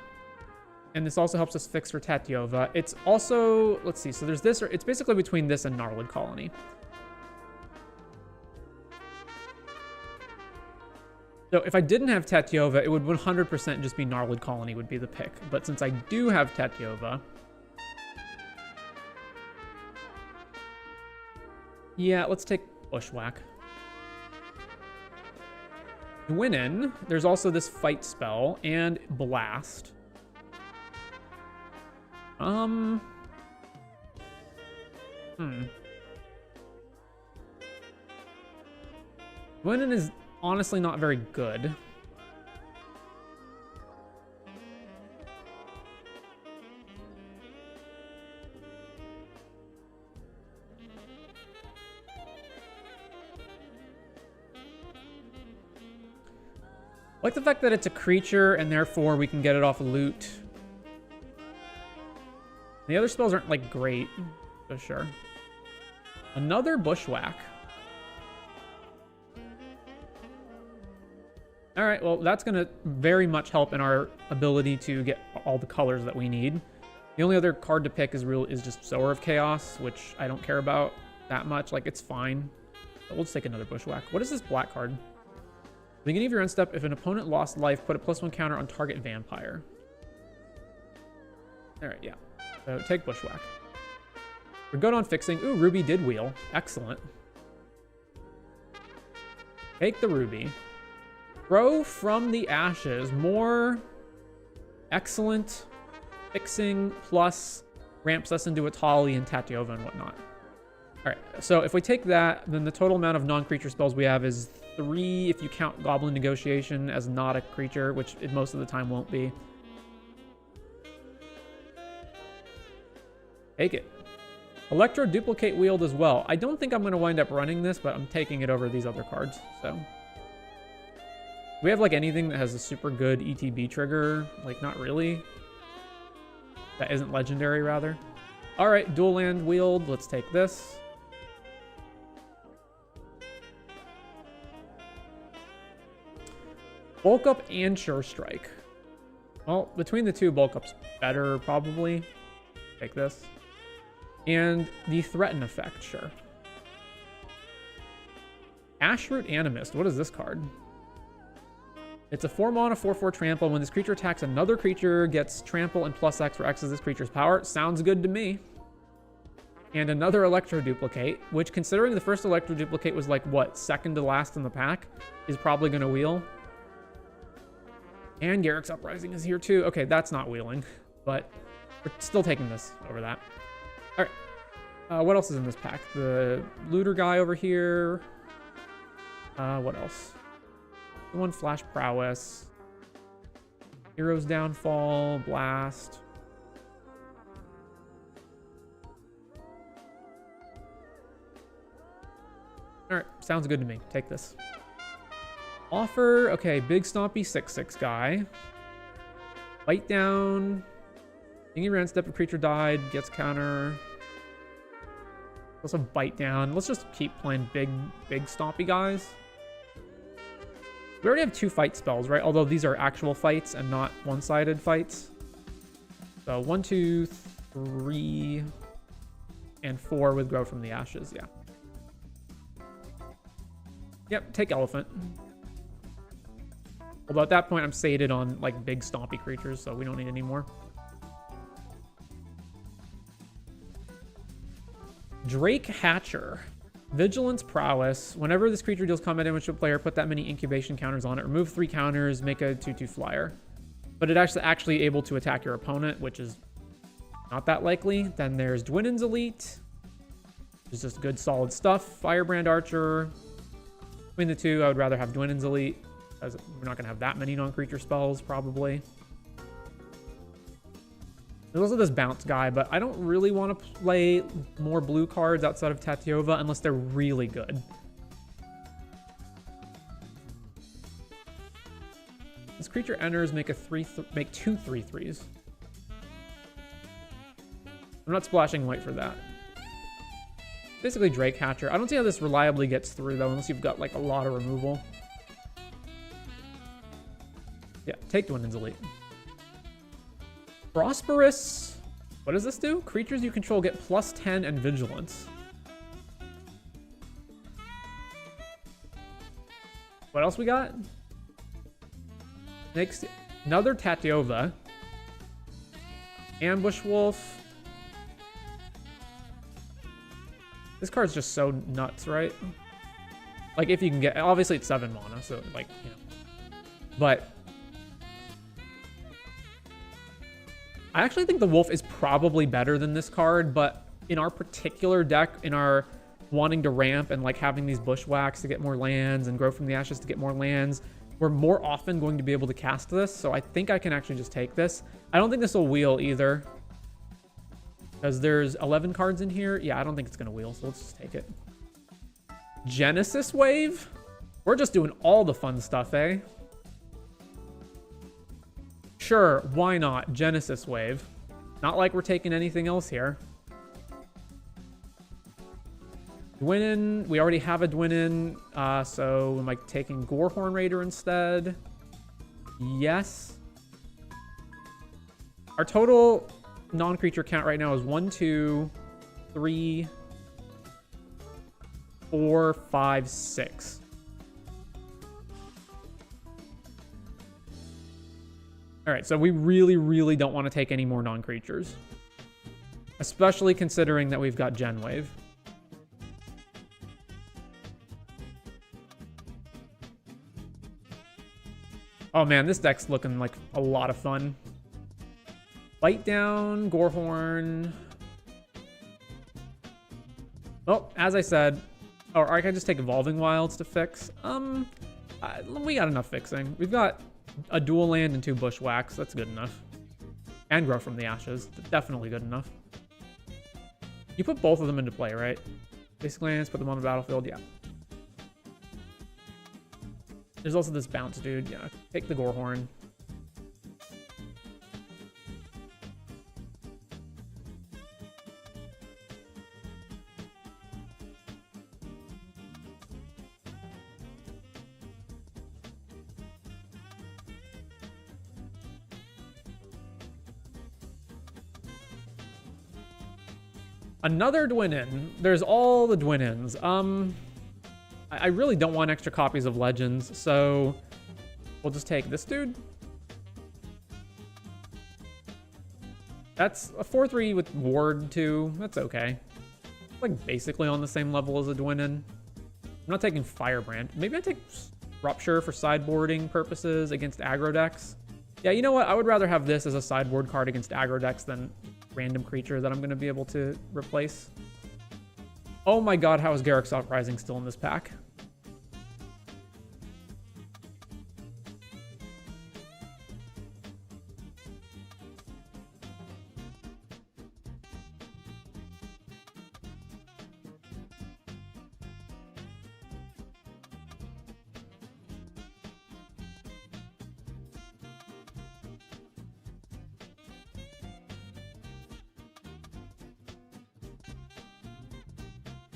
S1: And this also helps us fix for Tatyova. It's also, let's see, so there's this, or it's basically between this and Gnarlid Colony. So if I didn't have Tatyova, it would 100% just be Gnarlid Colony would be the pick. But since I do have Tatyova, yeah, let's take Bushwhack. Dwinin. There's also this fight spell and blast. Dwinin is honestly not very good. I like the fact that it's a creature and therefore we can get it off loot. The other spells aren't like great, for sure. Another Bushwhack. All right, well, that's going to very much help in our ability to get all the colors that we need. The only other card to pick is just Sower of Chaos, which I don't care about that much. Like, it's fine. But we'll just take another Bushwhack. What is this black card? Beginning of your end step, if an opponent lost life, put a +1 counter on target vampire. All right, yeah. So take Bushwhack. We're good on fixing. Ooh, Ruby did wheel. Excellent. Take the Ruby. Grow from the ashes. More excellent fixing plus ramps us into Atali and Tatyova and whatnot. All right, so if we take that, then the total amount of non-creature spells we have is 3 if you count Goblin Negotiation as not a creature, which it most of the time won't be. Take it. Electro Duplicate Wield as well. I don't think I'm going to wind up running this, but I'm taking it over these other cards. So, we have like anything that has a super good ETB trigger? Like, not really. That isn't legendary, rather. All right, Dual Land Wield. Let's take this. Bulk Up and Sure Strike. Well, between the two, Bulk Up's better, probably. Take this. And the Threaten effect, sure. Ashroot Animist. What is this card? It's a 4-mana 4/4 trample. When this creature attacks another creature, gets trample and +X for X is this creature's power. Sounds good to me. And another Electro Duplicate, which, considering the first Electro Duplicate was like, what, second to last in the pack, is probably going to wheel. And Garruk's Uprising is here too. Okay, that's not wheeling, but we're still taking this over that. All right. What else is in this pack? The Looter guy over here. What else? One Flash Prowess. Hero's Downfall. Blast. All right, sounds good to me. Take this. Offer, okay, big stompy 6/6 guy. Bite down. Thingy ran step, a creature died, gets counter. Also bite down. Let's just keep playing big stompy guys. We already have 2 fight spells, right? Although these are actual fights and not one-sided fights. So 1, 2, 3, and 4 with Grow from the Ashes, yeah. Yep, take Elephant. Although at that point I'm sated on like big stompy creatures, so we don't need any more. Drake Hatcher. Vigilance Prowess. Whenever this creature deals combat damage to a player, put that many incubation counters on it. Remove 3 counters, make a 2/2 flyer. But it actually able to attack your opponent, which is not that likely. Then there's Dwinin's Elite. Which is just good solid stuff. Firebrand Archer. Between the two, I would rather have Dwinin's Elite, as we're not going to have that many non-creature spells, probably. There's also this bounce guy, but I don't really want to play more blue cards outside of Tatyova unless they're really good. This creature enters, make 2 3/3s. I'm not splashing white for that. Basically Drake Hatcher. I don't see how this reliably gets through though, unless you've got like a lot of removal. Yeah, take Dwinin's Elite. Prosperous. What does this do? Creatures you control get +10 and Vigilance. What else we got? Next, another Tatyova. Ambush Wolf. This card's just so nuts, right? Like, if you can get... Obviously, it's 7 mana, so, like, you know. But I actually think the Wolf is probably better than this card, but in our particular deck, in our wanting to ramp and like having these Bushwhacks to get more lands and Grow from the Ashes to get more lands, we're more often going to be able to cast this. So I think I can actually just take this. I don't think this will wheel either, because there's 11 cards in here. Yeah, I don't think it's going to wheel, so let's just take it. Genesis Wave? We're just doing all the fun stuff, eh? Sure, why not? Genesis Wave. Not like we're taking anything else here. Dwynnin, we already have a Dwynnin, so am I taking Gorehorn Raider instead? Yes. Our total non-creature count right now is 1, 2, 3, 4, 5, 6. All right, so we really, really don't want to take any more non-creatures, especially considering that we've got Gen Wave. Oh man, this deck's looking like a lot of fun. Bite Down, Gorehorn. Oh, as I said, or I can just take Evolving Wilds to fix. We got enough fixing. We've got a dual land and 2 Bushwhacks. That's good enough. And Grow from the Ashes. Definitely good enough. You put both of them into play, right? Basic lands, put them on the battlefield. Yeah. There's also this bounce dude. Yeah, take the Gorehorn. Another Dwynnin. There's all the Dwynnins. I really don't want extra copies of Legends, so we'll just take this dude. That's a 4/3 with Ward too. That's okay. Like basically on the same level as a Dwynnin. I'm not taking Firebrand. Maybe I take Rupture for sideboarding purposes against aggro decks. Yeah, you know what? I would rather have this as a sideboard card against aggro decks than random creature that I'm going to be able to replace. Oh my god, how is Garruk's Uprising still in this pack?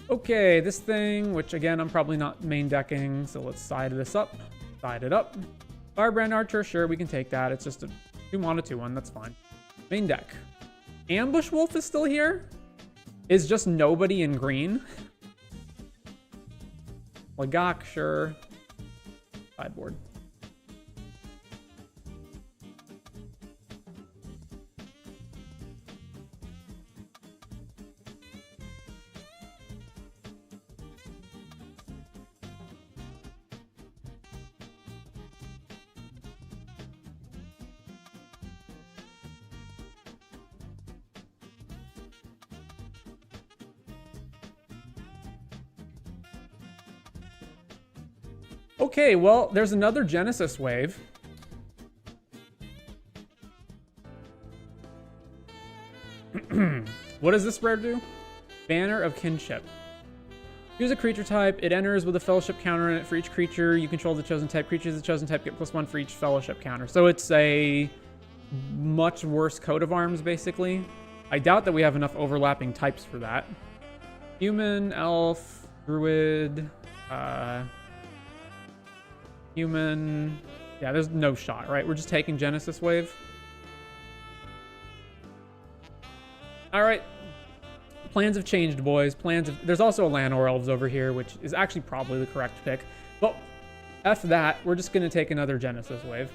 S1: Okay, this thing, which again, I'm probably not main decking, so let's side this up. Side it up. Firebrand Archer, sure, we can take that. It's just a 2-mana 2/1, that's fine. Main deck. Ambush Wolf is still here? Is just nobody in green? Lagak, sure. Sideboard. Okay, well, there's another Genesis Wave. What does this rare do? Banner of Kinship. Choose a creature type. It enters with a fellowship counter in it for each creature. You control the chosen type. Creatures of the chosen type get +1 for each fellowship counter. So it's a much worse coat of arms, basically. I doubt that we have enough overlapping types for that. Human, elf, druid, human. Yeah, there's no shot, right? We're just taking Genesis Wave. All right. Plans have changed, boys. There's also a Llanowar Elves over here, which is actually probably the correct pick. But F that. We're just going to take another Genesis Wave.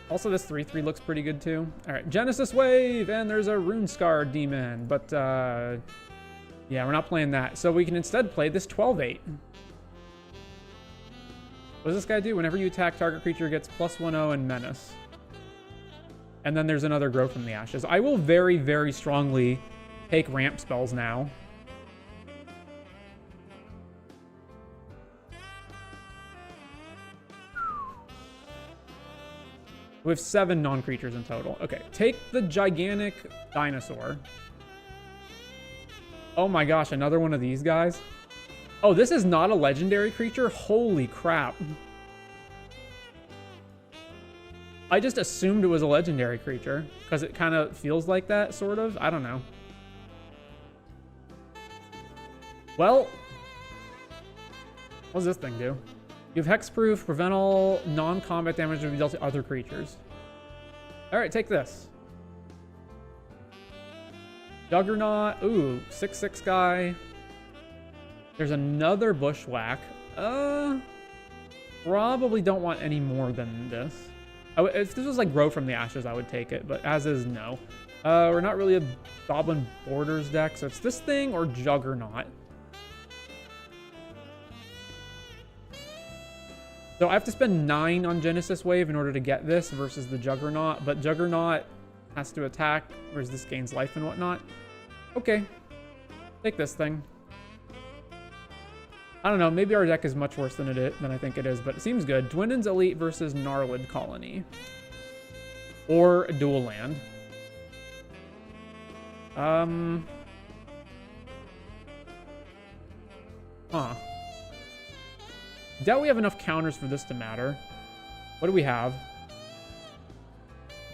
S1: Also, this 3/3 looks pretty good, too. All right, Genesis Wave, and there's a Runescar Demon. But Yeah, we're not playing that. So we can instead play this 12-8. What does this guy do? Whenever you attack, target creature gets +1/0 and menace. And then there's another Grow from the Ashes. I will very, very strongly take ramp spells now. We have 7 non-creatures in total. Okay, take the gigantic dinosaur. Oh my gosh, another one of these guys. Oh, this is not a legendary creature? Holy crap. I just assumed it was a legendary creature because it kind of feels like that, sort of. I don't know. Well, what does this thing do? You have hexproof, prevent all non-combat damage to be dealt to other creatures. All right, take this. Juggernaut. Ooh, 6/6 guy. There's another Bushwhack. Probably don't want any more than this. If this was like Grow from the Ashes, I would take it, but as is, no. We're not really a Goblin Borders deck, so it's this thing or Juggernaut. So I have to spend 9 on Genesis Wave in order to get this versus the Juggernaut, but Juggernaut has to attack, whereas this gains life and whatnot. Okay, take this thing. I don't know, maybe our deck is much worse than I think it is, but it seems good. Dwindon's Elite versus Gnarlid Colony. Or a dual land. Huh. Doubt we have enough counters for this to matter. What do we have?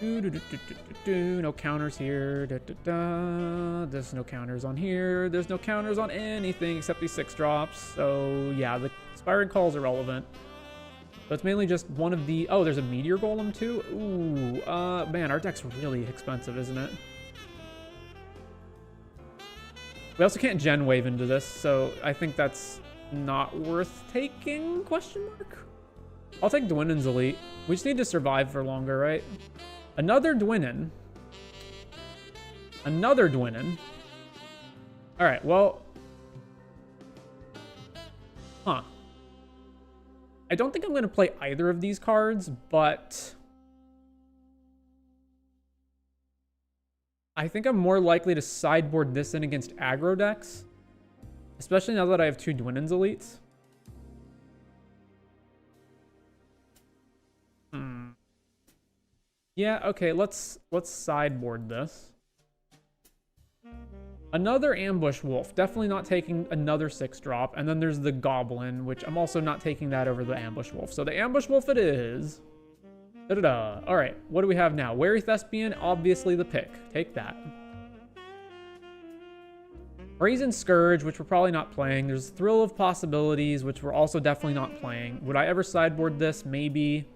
S1: No counters here. There's no counters on here. There's no counters on anything except these 6 drops. So yeah, the Inspiring Call is irrelevant. So it's mainly just one of the... Oh, there's a Meteor Golem too? Ooh, man, our deck's really expensive, isn't it? We also can't Gen Wave into this, so I think that's not worth taking, question mark? I'll take Dwindon's Elite. We just need to survive for longer, right? Another Dwindon. Another Dwindon. All right, well. Huh. I don't think I'm going to play either of these cards, but I think I'm more likely to sideboard this in against aggro decks, especially now that I have 2 Dwindon's Elites. Yeah, okay, let's sideboard this. Another Ambush Wolf. Definitely not taking another 6-drop. And then there's the Goblin, which I'm also not taking that over the Ambush Wolf. So the Ambush Wolf it is. Da-da-da. All right, what do we have now? Wary Thespian, obviously the pick. Take that. Brazen Scourge, which we're probably not playing. There's Thrill of Possibilities, which we're also definitely not playing. Would I ever sideboard this? Maybe.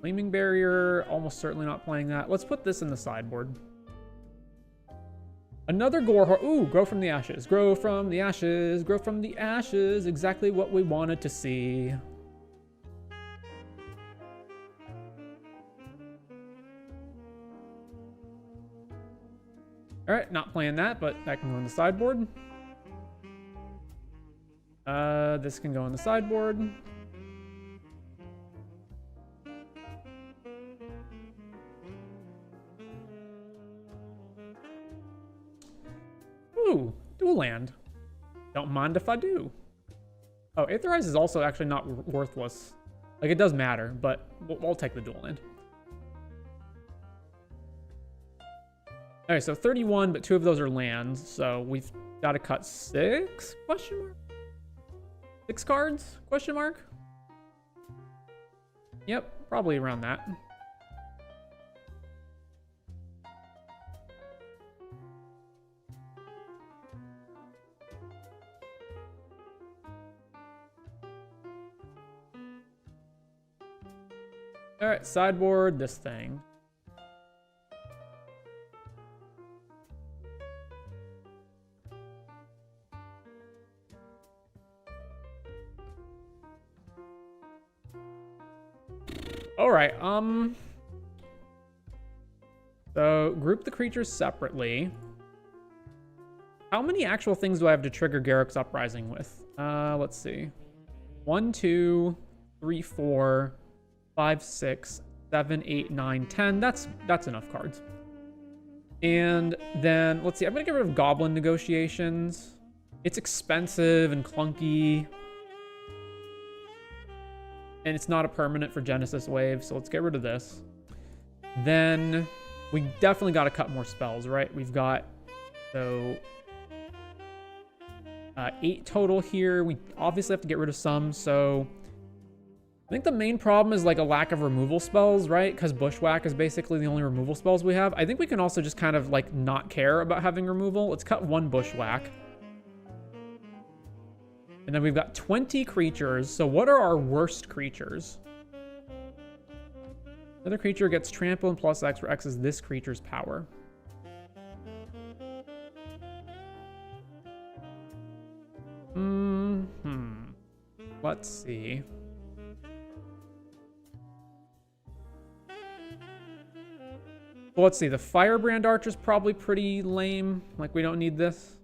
S1: Flaming Barrier, almost certainly not playing that. Let's put this in the sideboard. Another Gorehor. Ooh, Grow from the Ashes. Grow from the Ashes. Grow from the Ashes. Exactly what we wanted to see. All right, not playing that, but that can go on the sideboard. This can go on the sideboard. Ooh, dual land. Don't mind if I do. Oh, Aetherize is also actually not worthless. Like, it does matter, but we'll take the dual land. All right, so 31, but 2 of those are lands, so we've got to cut 6? Question mark? 6 cards? Question mark? Yep, probably around that. All right, sideboard this thing. All right. So group the creatures separately. How many actual things do I have to trigger Garruk's Uprising with? Let's see. 1, 2, 3, 4, 5, 6, 7, 8, 9, 10. That's enough cards. And then, let's see. I'm going to get rid of Goblin Negotiations. It's expensive and clunky. And it's not a permanent for Genesis Wave, so let's get rid of this. Then we definitely got to cut more spells, right? We've got, so 8 total here. We obviously have to get rid of some, so I think the main problem is like a lack of removal spells, right? Because Bushwhack is basically the only removal spells we have. I think we can also just kind of like not care about having removal. Let's cut 1 Bushwhack. And then we've got 20 creatures. So what are our worst creatures? Another creature gets trample and plus X, where X is this creature's power. Let's see. Well, let's see. The Firebrand Archer's probably pretty lame. Like, we don't need this.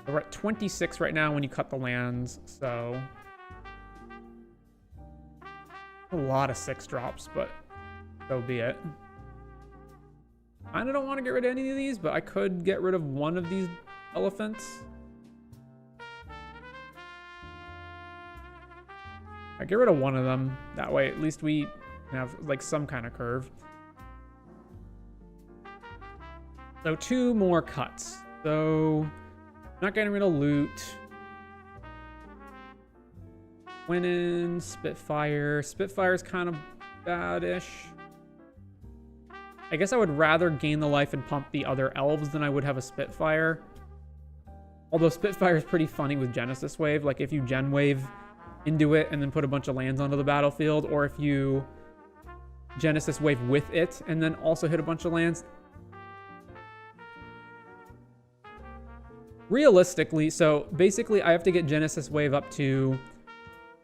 S1: We're at 26 right now when you cut the lands, so a lot of 6-drops, but so be it. I don't want to get rid of any of these, but I could get rid of one of these elephants. I get rid of one of them. That way, at least we have like some kind of curve. So 2 more cuts. So not getting rid of loot. Winning, Spitfire. Spitfire's kind of bad-ish. I guess I would rather gain the life and pump the other elves than I would have a Spitfire. Although Spitfire is pretty funny with Genesis Wave. Like if you Gen Wave into it and then put a bunch of lands onto the battlefield, or if you Genesis Wave with it and then also hit a bunch of lands. Realistically, so basically I have to get Genesis Wave up to,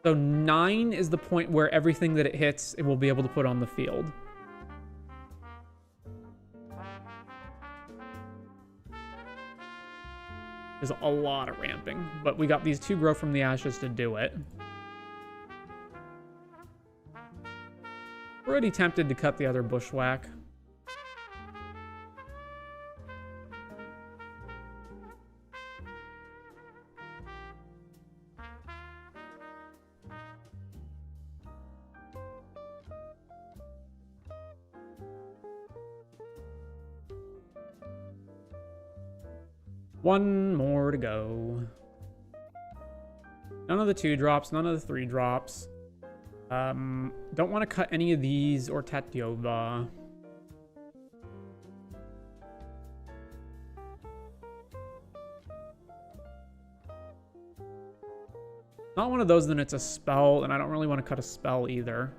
S1: so 9 is the point where everything that it hits, it will be able to put on the field. There's a lot of ramping, but we got these 2 Grow from the Ashes to do it. Pretty tempted to cut the other Bushwhack. One more to go. None of the 2-drops, none of the 3-drops. Don't want to cut any of these or Tatyova. Not one of those, then it's a spell, and I don't really want to cut a spell either.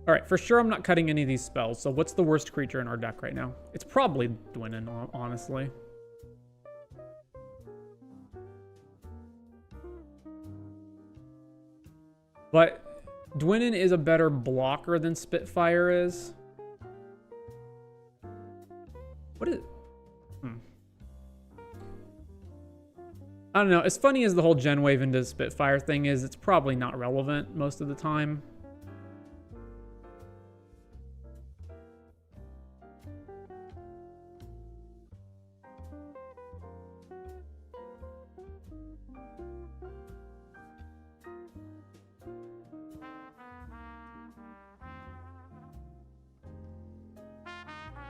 S1: All right, for sure I'm not cutting any of these spells. So what's the worst creature in our deck right now? It's probably Dwynnin, honestly. But Dwynnin is a better blocker than Spitfire is. What is... I don't know. As funny as the whole Gen Wave into Spitfire thing is, it's probably not relevant most of the time.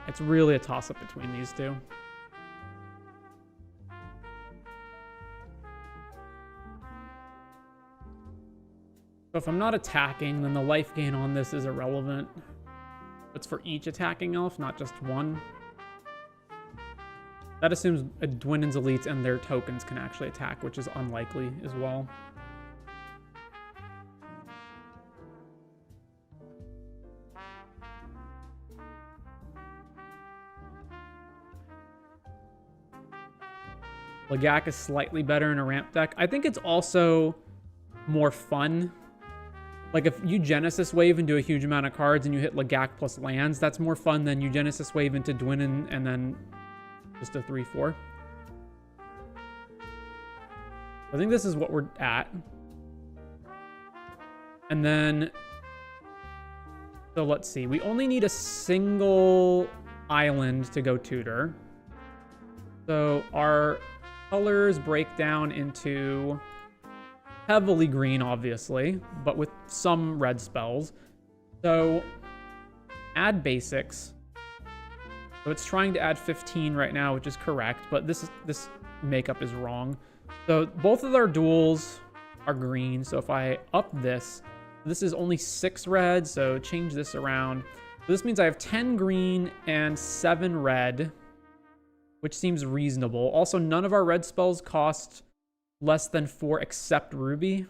S1: It's really a toss-up between these 2. So if I'm not attacking, then the life gain on this is irrelevant. It's for each attacking elf, not just one. That assumes Dwindon's elites and their tokens can actually attack, which is unlikely as well. Lagak is slightly better in a ramp deck. I think it's also more fun. Like, if you Genesis Wave and do a huge amount of cards and you hit Lagak plus lands, that's more fun than you Genesis Wave into Dwindon and then just a 3/4. I think this is what we're at. And then, so let's see. We only need a single island to go tutor. So our colors break down into heavily green, obviously, but with some red spells. So add basics. So it's trying to add 15 right now, which is correct, but this makeup is wrong. So both of our duels are green. So if I up this is only 6 red, so change this around. So this means I have 10 green and 7 red, which seems reasonable. Also, none of our red spells cost less than 4 except Ruby.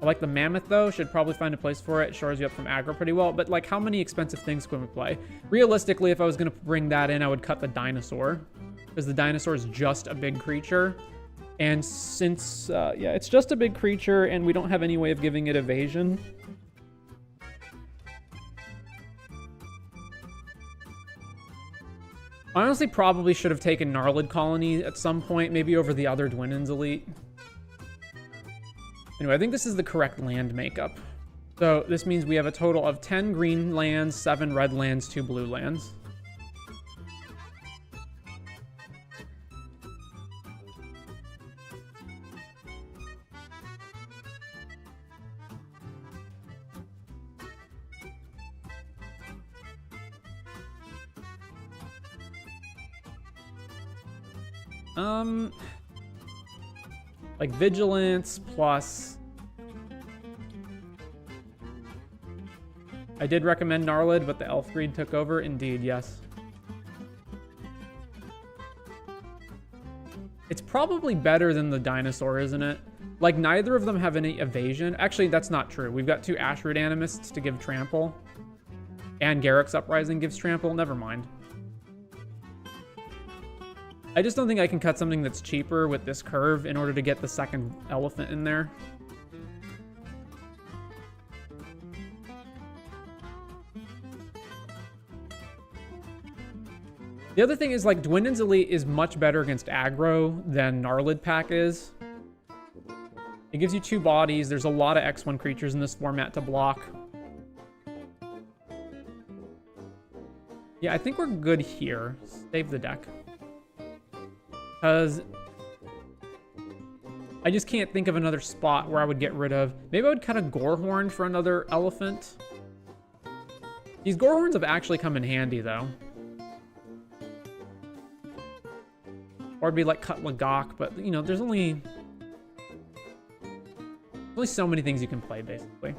S1: I like the Mammoth, though. Should probably find a place for it. It shores you up from aggro pretty well. But, like, how many expensive things can we play? Realistically, if I was going to bring that in, I would cut the Dinosaur. Because the Dinosaur is just a big creature. And since, yeah, it's just a big creature, and we don't have any way of giving it evasion. I honestly probably should have taken Gnarlid Colony at some point, maybe over the other Dwindon's Elite. Anyway, I think this is the correct land makeup. So this means we have a total of 10 green lands, 7 red lands, 2 blue lands. Like Vigilance plus... I did recommend Gnarlid, but the Elf Greed took over. Indeed, yes. It's probably better than the Dinosaur, isn't it? Like, neither of them have any evasion. Actually, that's not true. We've got 2 Ashroot Animists to give Trample. And Garruk's Uprising gives Trample. Never mind. I just don't think I can cut something that's cheaper with this curve in order to get the second elephant in there. The other thing is, like, Dwindon's Elite is much better against aggro than Gnarlid Pack is. It gives you 2 bodies. There's a lot of X1 creatures in this format to block. Yeah, I think we're good here. Save the deck. Because I just can't think of another spot where I would get rid of... Maybe I would cut a Gorehorn for another elephant. These Gorehorns have actually come in handy, though. Or it'd be like cut Lagak, but, you know, there's only so many things you can play, basically.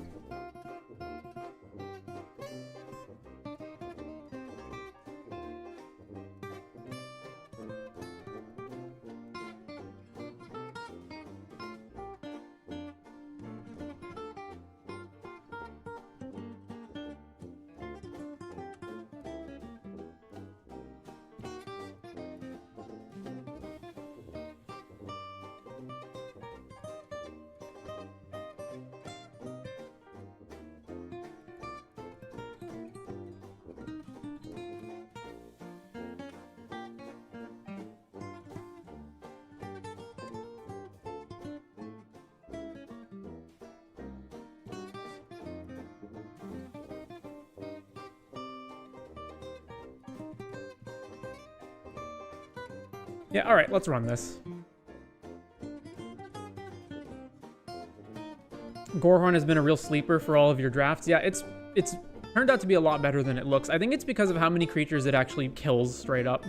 S1: Yeah, all right, let's run this. Gorehorn has been a real sleeper for all of your drafts. Yeah, it's turned out to be a lot better than it looks. I think it's because of how many creatures it actually kills straight up.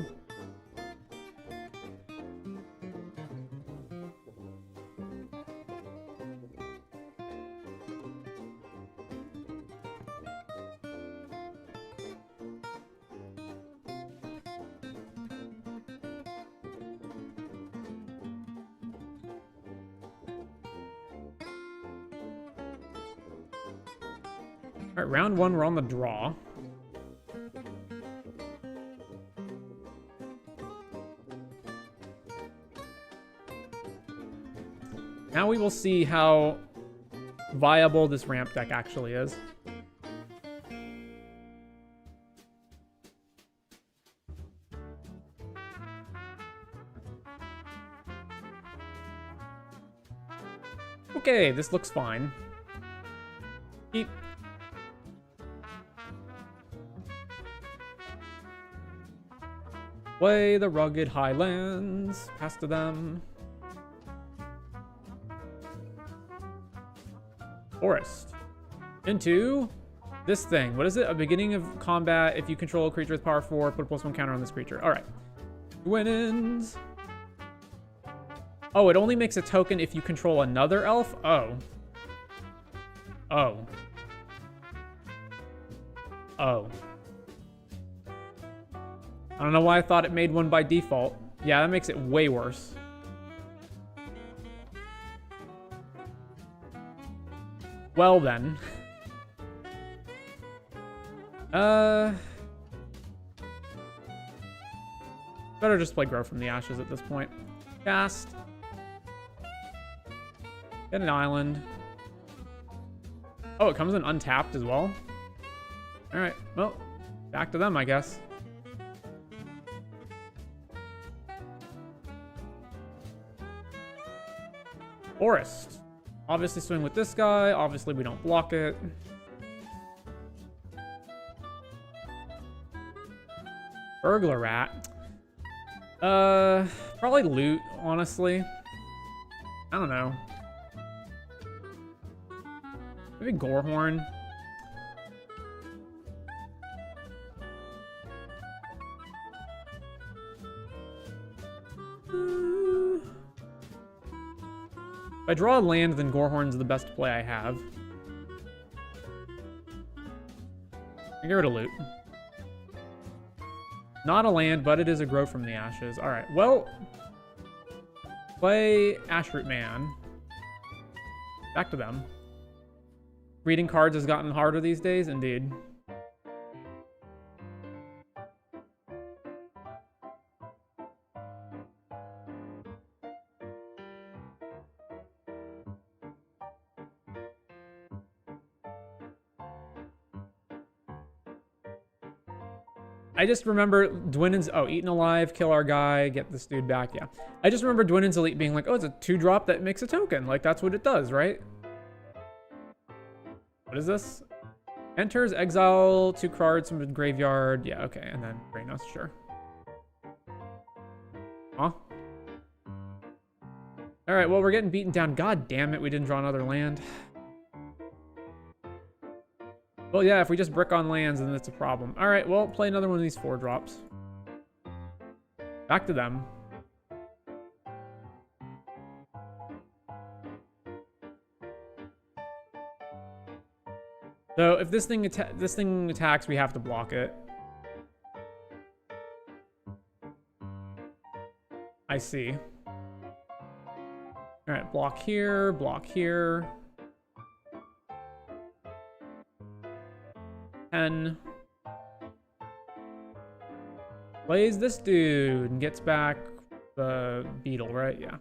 S1: Alright, round 1, we're on the draw. Now we will see how viable this ramp deck actually is. Okay, this looks fine. Keep. Way the rugged highlands, pass to them. Forest. Into this thing. What is it? A beginning of combat. If you control a creature with power 4, put a +1 counter on this creature. All right. Gwynens. Oh, it only makes a token if you control another elf? Oh. Oh. Oh. I don't know why I thought it made one by default. Yeah, that makes it way worse. Well then. Better just play Grow from the Ashes at this point. Cast. Get an island. Oh, it comes in untapped as well. Alright, well, back to them, I guess. Forest. Obviously swing with this guy. Obviously we don't block it. Burglar Rat. Probably loot, honestly. I don't know. Maybe Gorehorn. If I draw a land, then Gorehorn's the best play I have. I get rid of loot. Not a land, but it is a Grow from the Ashes. All right, well, play Ashroot Man. Back to them. Reading cards has gotten harder these days, indeed. I just remember Dwinnen's... Oh, Eaten Alive, kill our guy, get this dude back, yeah. I just remember Dwinnen's Elite being like, oh, it's a 2-drop that makes a token. Like, that's what it does, right? What is this? Enters, exile 2 cards from the graveyard. Yeah, okay, and then Reynos, sure. Huh? Alright, well, we're getting beaten down. God damn it, we didn't draw another land. Well, yeah, if we just brick on lands, then it's a problem. All right, well, play another one of these 4-drops. Back to them. So if this thing attacks, we have to block it. I see. All right, block here, block here. 10. Plays this dude and gets back the beetle, right? Yeah.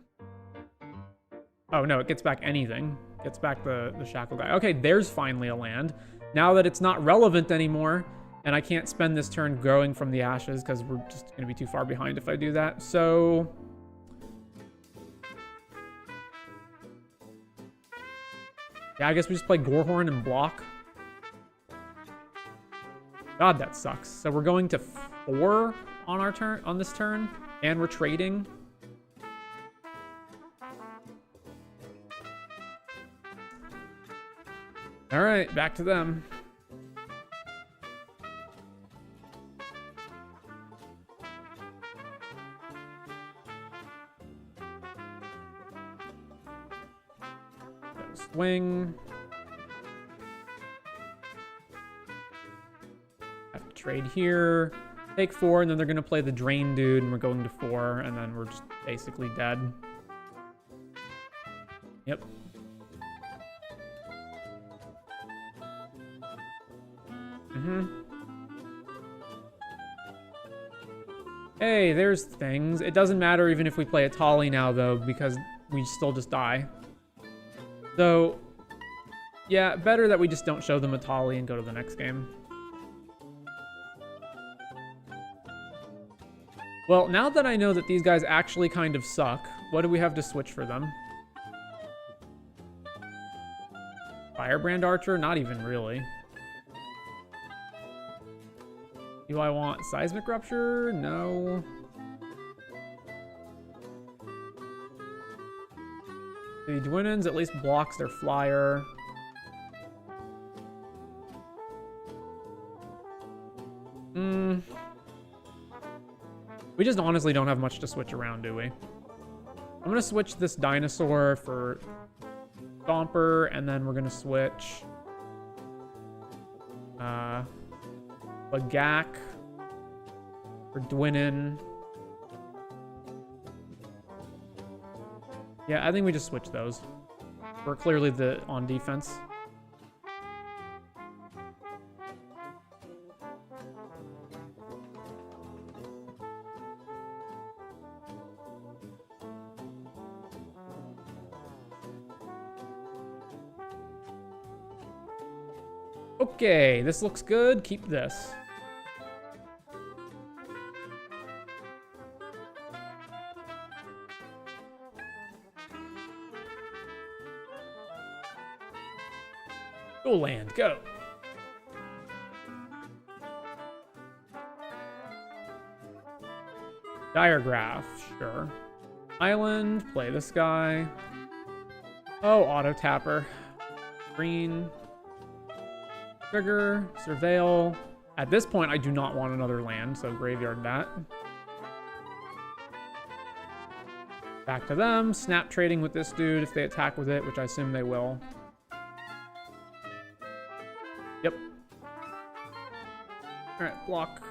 S1: Oh, no, it gets back anything. Gets back the shackle guy. Okay, there's finally a land. Now that it's not relevant anymore, and I can't spend this turn growing from the ashes because we're just going to be too far behind if I do that. So... yeah, I guess we just play Gorehorn and block. God, that sucks. So we're going to 4 on our turn, on this turn, and we're trading. All right, back to them. Swing. Have to trade here. Take 4, and then they're going to play the Drain dude, and we're going to 4, and then we're just basically dead. Yep. Mm-hmm. Hey, there's things. It doesn't matter even if we play a Tali now, though, because we still just die. So, yeah, better that we just don't show them a Tali and go to the next game. Well, now that I know that these guys actually kind of suck, what do we have to switch for them? Firebrand Archer? Not even really. Do I want Seismic Rupture? No. The Dwinnens at least blocks their flyer. We just honestly don't have much to switch around, do we? I'm going to switch this dinosaur for Stomper, and then we're going to switch Bagak for Dwinnen. Yeah, I think we just switch those. We're clearly on defense. Okay, this looks good. Keep this. Go land, go. Diregraph, sure. Island, play this guy. Oh, auto tapper. Green. Trigger, surveil. At this point, I do not want another land, so graveyard that. Back to them. Snap trading with this dude if they attack with it, which I assume they will. Yep. Alright, block.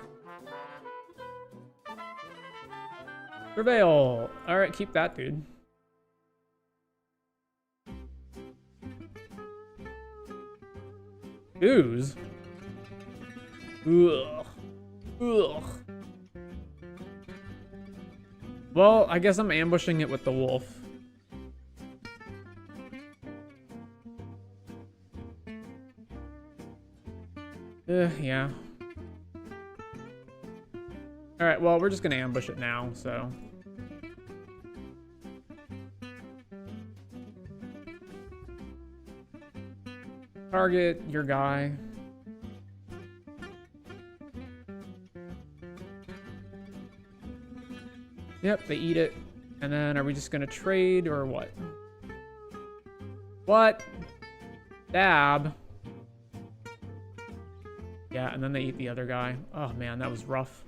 S1: Surveil. Alright, keep that, dude. Ooze. Ugh. Ugh. Well, I guess I'm ambushing it with the wolf. Yeah. Alright, well, we're just gonna ambush it now, so... Target your guy. Yep, they eat it. And then are we just gonna trade or what? What? Dab. Yeah, and then they eat the other guy. Oh man, that was rough.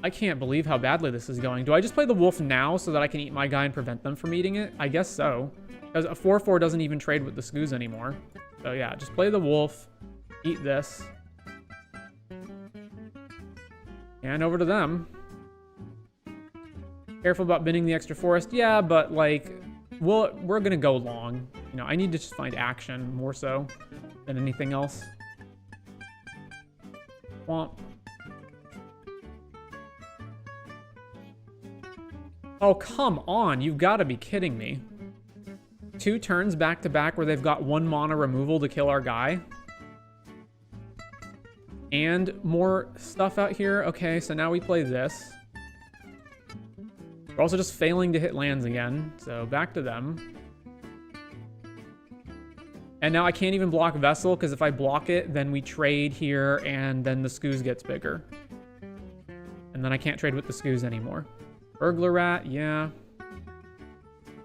S1: I can't believe how badly this is going. Do I just play the wolf now so that I can eat my guy and prevent them from eating it? I guess so. Because a 4/4 doesn't even trade with the Skoos anymore. So yeah, just play the wolf. Eat this. And over to them. Careful about binning the extra forest. Yeah, but like, we're gonna go long. You know, I need to just find action more so than anything else. Womp. Oh, come on. You've got to be kidding me. 2 turns back to back where they've got 1 mana removal to kill our guy. And more stuff out here. Okay, so now we play this. We're also just failing to hit lands again. So back to them. And now I can't even block Vessel, because if I block it, then we trade here, and then the Skoos gets bigger. And then I can't trade with the Skoos anymore. Burglar Rat, yeah.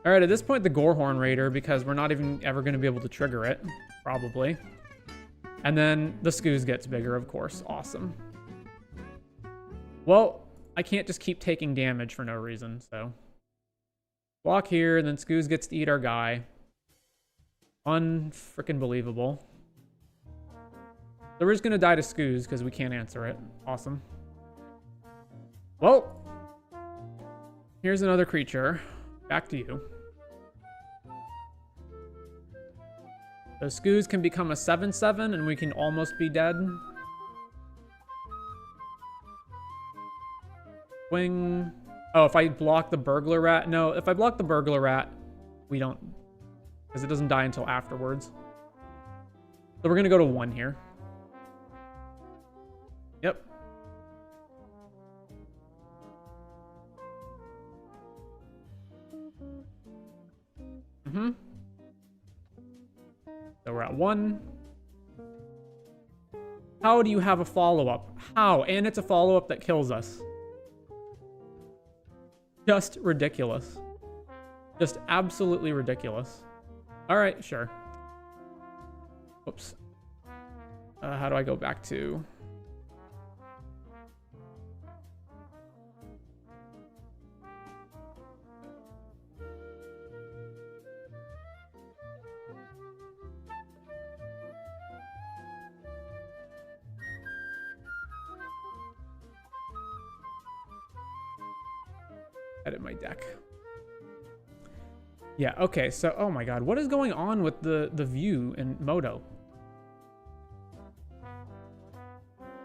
S1: Alright, at this point, the Gorehorn Raider, because we're not even ever going to be able to trigger it. Probably. And then the Skoos gets bigger, of course. Awesome. Well, I can't just keep taking damage for no reason, so. Block here, and then Skoos gets to eat our guy. Unfrickin' believable. So we're just gonna die to Skoos because we can't answer it. Awesome. Well, here's another creature. Back to you. Those Skoos can become a 7/7 and we can almost be dead. Swing. Oh, if I block the Burglar Rat. No, if I block the Burglar Rat, we don't, because it doesn't die until afterwards. So we're going to go to 1 here. Yep. So we're at 1. How do you have a follow-up? How? And it's a follow-up that kills us. Just ridiculous. Just absolutely ridiculous. All right, sure. Oops. How do I go back to... edit my deck. Yeah, okay, so, oh my god, what is going on with the view in Moto?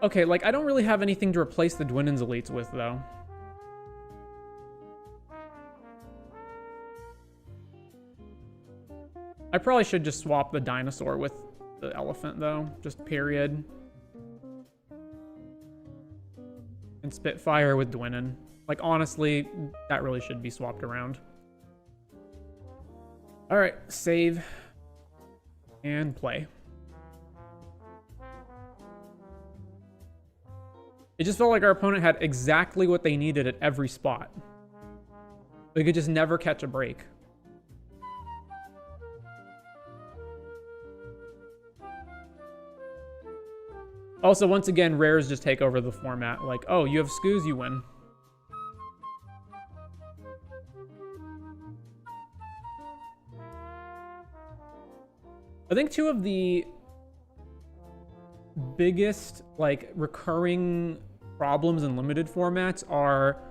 S1: Okay, like, I don't really have anything to replace the Dwinnen's elites with, though. I probably should just swap the dinosaur with the elephant, though. Just period. And Spitfire with Dwinnen. Like, honestly, that really should be swapped around. All right, save and play. It just felt like our opponent had exactly what they needed at every spot. They could just never catch a break. Also, once again, rares just take over the format. Like, oh, you have Skoos, you win. I think two of the biggest, like, recurring problems in limited formats are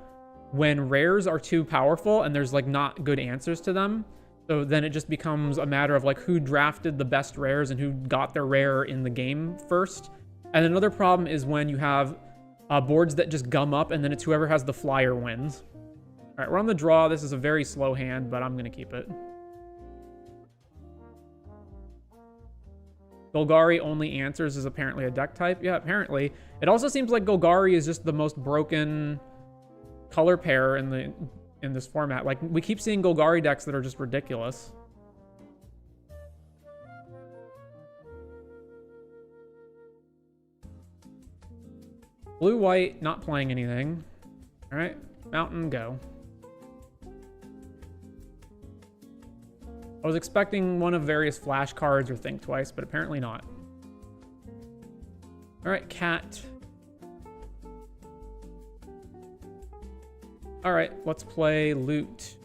S1: when rares are too powerful and there's, like, not good answers to them. So then it just becomes a matter of, like, who drafted the best rares and who got their rare in the game first. And another problem is when you have boards that just gum up and then it's whoever has the flyer wins. All right, we're on the draw. This is a very slow hand, but I'm going to keep it. Golgari only answers is apparently a deck type. Yeah, apparently. It also seems like Golgari is just the most broken color pair in this format. Like, we keep seeing Golgari decks that are just ridiculous. Blue-white, not playing anything. All right, Mountain, go. I was expecting one of various flashcards or think twice, but apparently not. All right, Cat. All right, let's play Loot.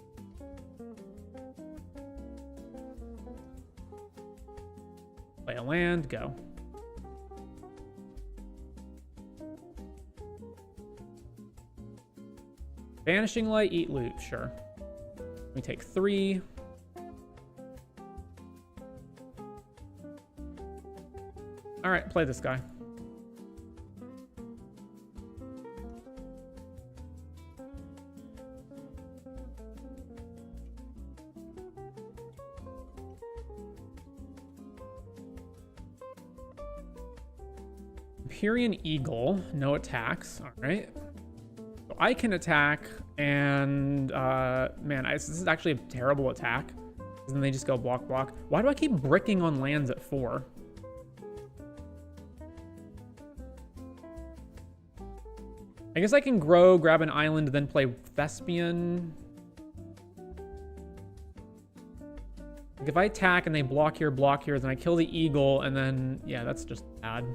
S1: Play a land, go. Vanishing Light, eat Loot, sure. We take 3. All right, play this guy. Empyrean Eagle, no attacks. All right. So I can attack, and man, this is actually a terrible attack. And then they just go block, block. Why do I keep bricking on lands at 4? I guess I can grow, grab an island, then play Thespian. Like, if I attack and they block here, then I kill the eagle, and then, yeah, that's just bad.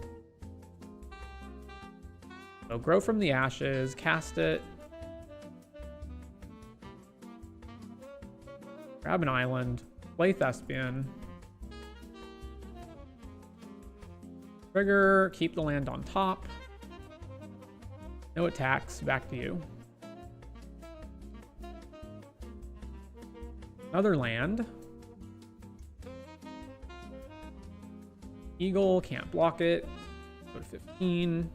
S1: So grow from the ashes, cast it. Grab an island, play Thespian. Trigger, keep the land on top. No attacks, back to you. Another land. Eagle, can't block it. Go to 15.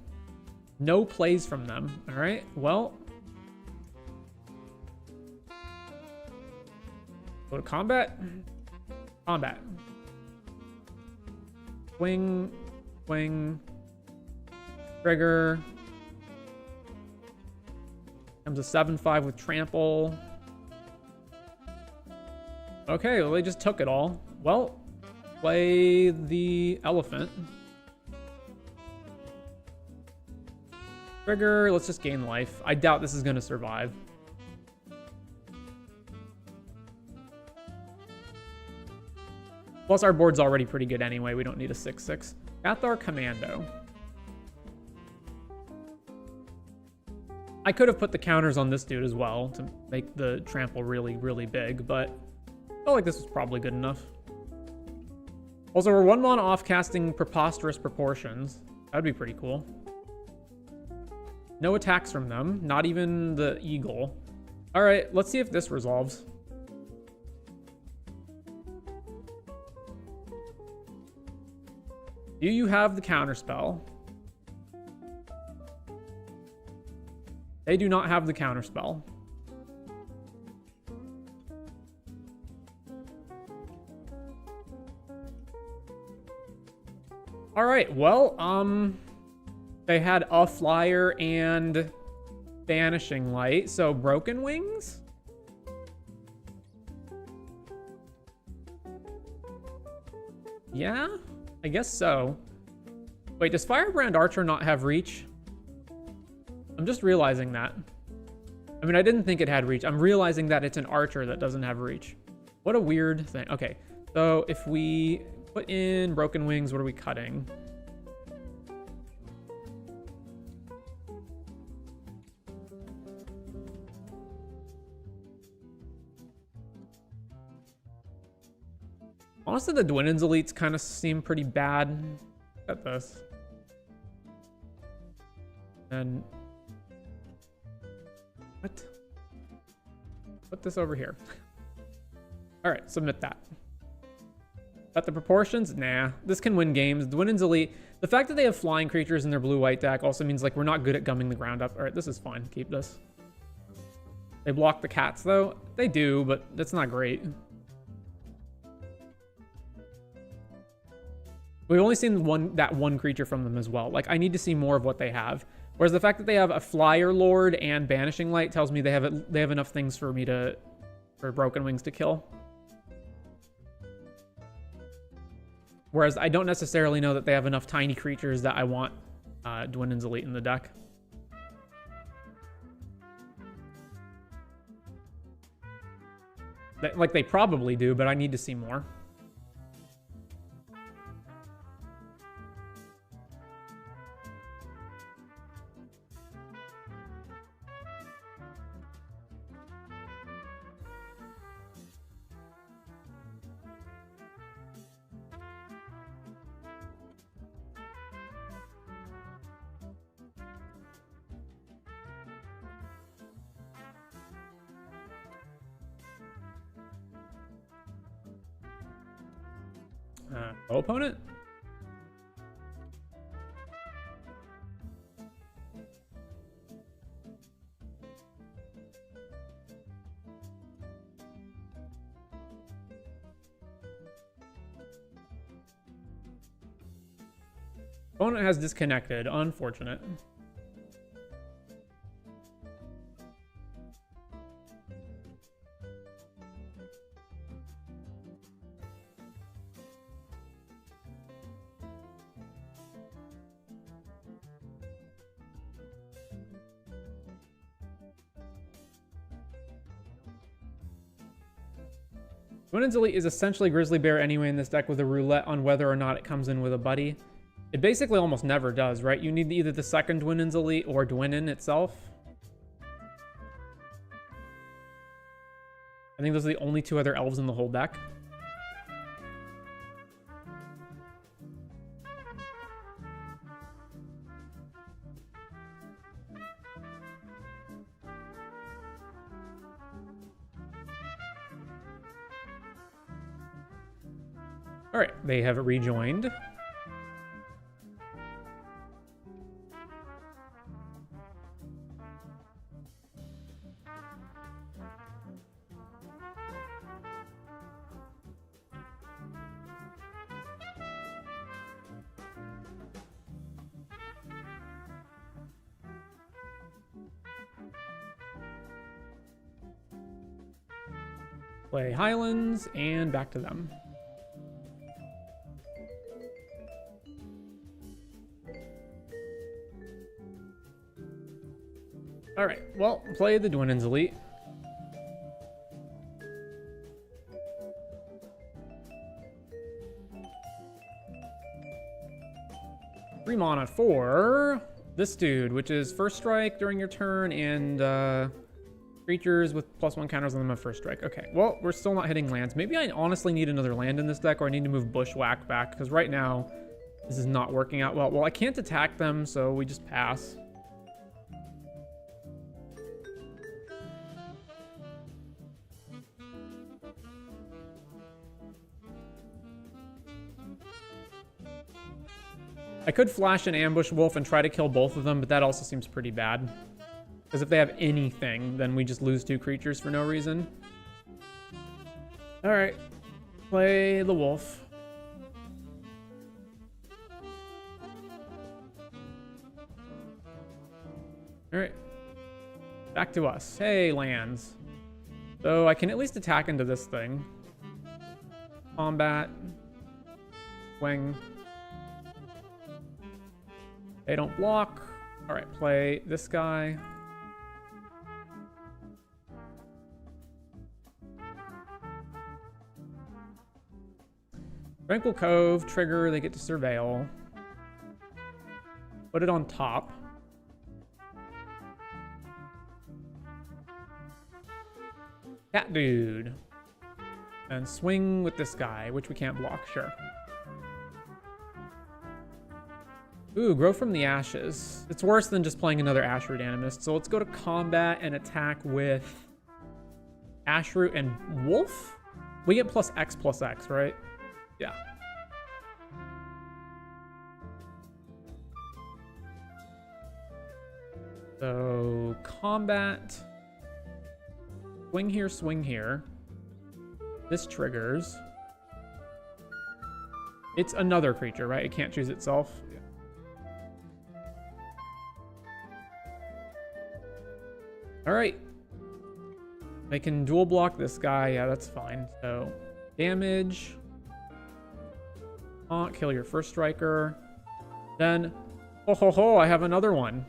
S1: No plays from them. All right, well. Go to combat. Combat. Swing. Swing. Trigger. Comes a 7/5 with trample. Okay, well, they just took it all. Well, play the elephant. Trigger, let's just gain life. I doubt this is going to survive. Plus, our board's already pretty good anyway. We don't need a 6/6. Cathar Commando. I could have put the counters on this dude as well to make the trample really, really big, but I felt like this was probably good enough. Also, we're 1 mana off casting Preposterous Proportions. That'd be pretty cool. No attacks from them, not even the eagle. All right, let's see if this resolves. Do you have the counterspell? They do not have the counterspell. All right, well, they had a flyer and Vanishing Light, so Broken Wings? Yeah, I guess so. Wait, does Firebrand Archer not have reach? I'm just realizing that. I mean, I didn't think it had reach. I'm realizing that it's an archer that doesn't have reach. What a weird thing. Okay, so if we put in Broken Wings, what are we cutting? Honestly, the Dwinnen's elites kind of seem pretty bad. Look at this. And what? Put this over here. All right, submit that. Got the proportions? Nah, this can win games. Dwinnen's elite. The fact that they have flying creatures in their blue-white deck also means like we're not good at gumming the ground up. All right, this is fine. Keep this. They block the cats though. They do, but that's not great. We've only seen that one creature from them as well. Like, I need to see more of what they have. Whereas the fact that they have a Flyer Lord and Banishing Light tells me they have enough things for me for Broken Wings to kill. Whereas I don't necessarily know that they have enough tiny creatures that I want Dwinnen's Elite in the deck. Like, they probably do, but I need to see more. Opponent? Opponent has disconnected. Unfortunate. Dwinnen's Elite is essentially Grizzly Bear anyway in this deck with a roulette on whether or not it comes in with a buddy. It basically almost never does, right? You need either the second Dwinnen's Elite or Dwinnen itself. I think those are the only two other elves in the whole deck. All right, they have rejoined. Play Highlands, and back to them. Alright, well, play the Dwinnen's Elite. Three mana for this dude, which is first strike during your turn and creatures with +1 counters on them at first strike. Okay, well, we're still not hitting lands. Maybe I honestly need another land in this deck, or I need to move Bushwhack back, because right now this is not working out well. Well, I can't attack them, so we just pass. I could flash an Ambush Wolf and try to kill both of them, but that also seems pretty bad. Because if they have anything, then we just lose 2 creatures for no reason. Alright. Play the Wolf. Alright. Back to us. Hey, lands. So I can at least attack into this thing. Combat. Swing. They don't block. All right, play this guy. Tranquil Cove, trigger, they get to surveil. Put it on top. Cat dude. And swing with this guy, which we can't block, sure. Ooh, Grow from the Ashes. It's worse than just playing another Ashroot Animist. So let's go to combat and attack with Ashroot and Wolf? We get +X, right? Yeah. So, combat. Swing here, swing here. This triggers. It's another creature, right? It can't choose itself. All right. They can dual block this guy. Yeah, that's fine. So, damage. Kill your first striker. Then, ho ho ho, I have another one.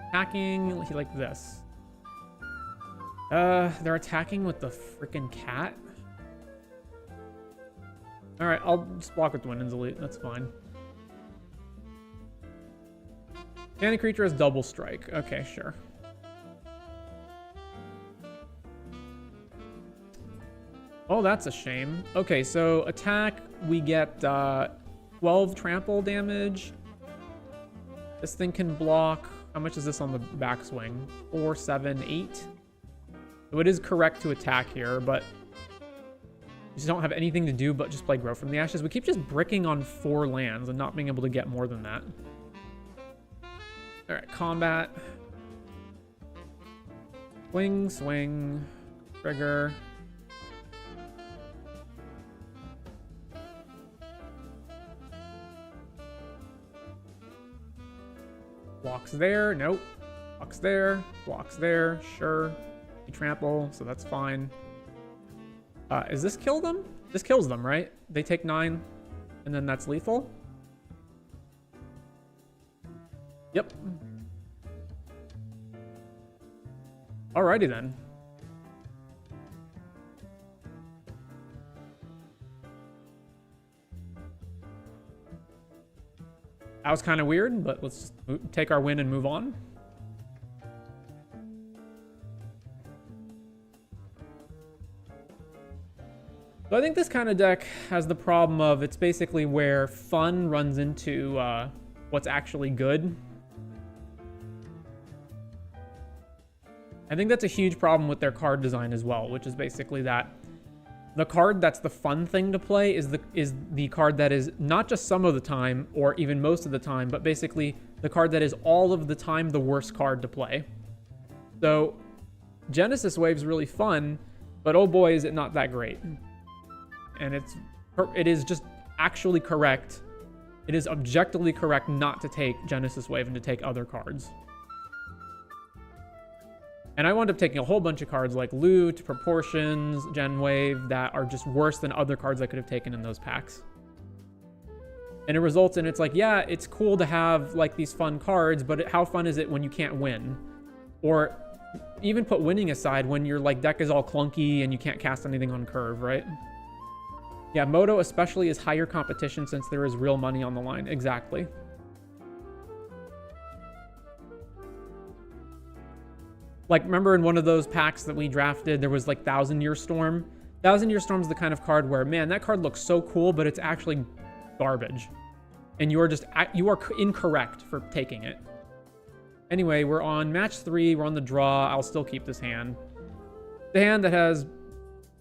S1: Attacking like this. They're attacking with the freaking cat. All right, I'll just block with Dwinnen's Elite. That's fine. Any creature has double strike. Okay, sure. Oh, that's a shame. Okay, so attack, we get 12 trample damage. This thing can block. How much is this on the backswing? 4, 7, 8. So it is correct to attack here, but we just don't have anything to do but just play Grow from the Ashes. We keep just bricking on 4 lands and not being able to get more than that. All right, combat. Swing, swing, trigger. Blocks there, nope. Blocks there, sure. You trample, so that's fine. Does this kill them? This kills them, right? They take 9, and then that's lethal? Yep. Alrighty then. That was kind of weird, but let's take our win and move on. So I think this kind of deck has the problem of it's basically where fun runs into what's actually good. I think that's a huge problem with their card design as well, which is basically that the card that's the fun thing to play is the card that is not just some of the time or even most of the time, but basically the card that is all of the time the worst card to play. So Genesis Wave's really fun, but oh boy is it not that great. And it's It is just actually correct. It is objectively correct not to take Genesis Wave and to take other cards. And I wound up taking a whole bunch of cards like Loot, Proportions, Gen Wave that are just worse than other cards I could have taken in those packs. And it results in, it's like, yeah, it's cool to have like these fun cards, but how fun is it when you can't win? Or even put winning aside, when your like deck is all clunky and you can't cast anything on curve, right? Yeah, Moto especially is higher competition since there is real money on the line. Exactly. Like, remember in one of those packs that we drafted, there was like 1,000-Year Storm? 1,000-Year Storm is the kind of card where, man, that card looks so cool, but it's actually garbage. And you are incorrect for taking it. Anyway, we're on match 3. We're on the draw. I'll still keep this hand. The hand that has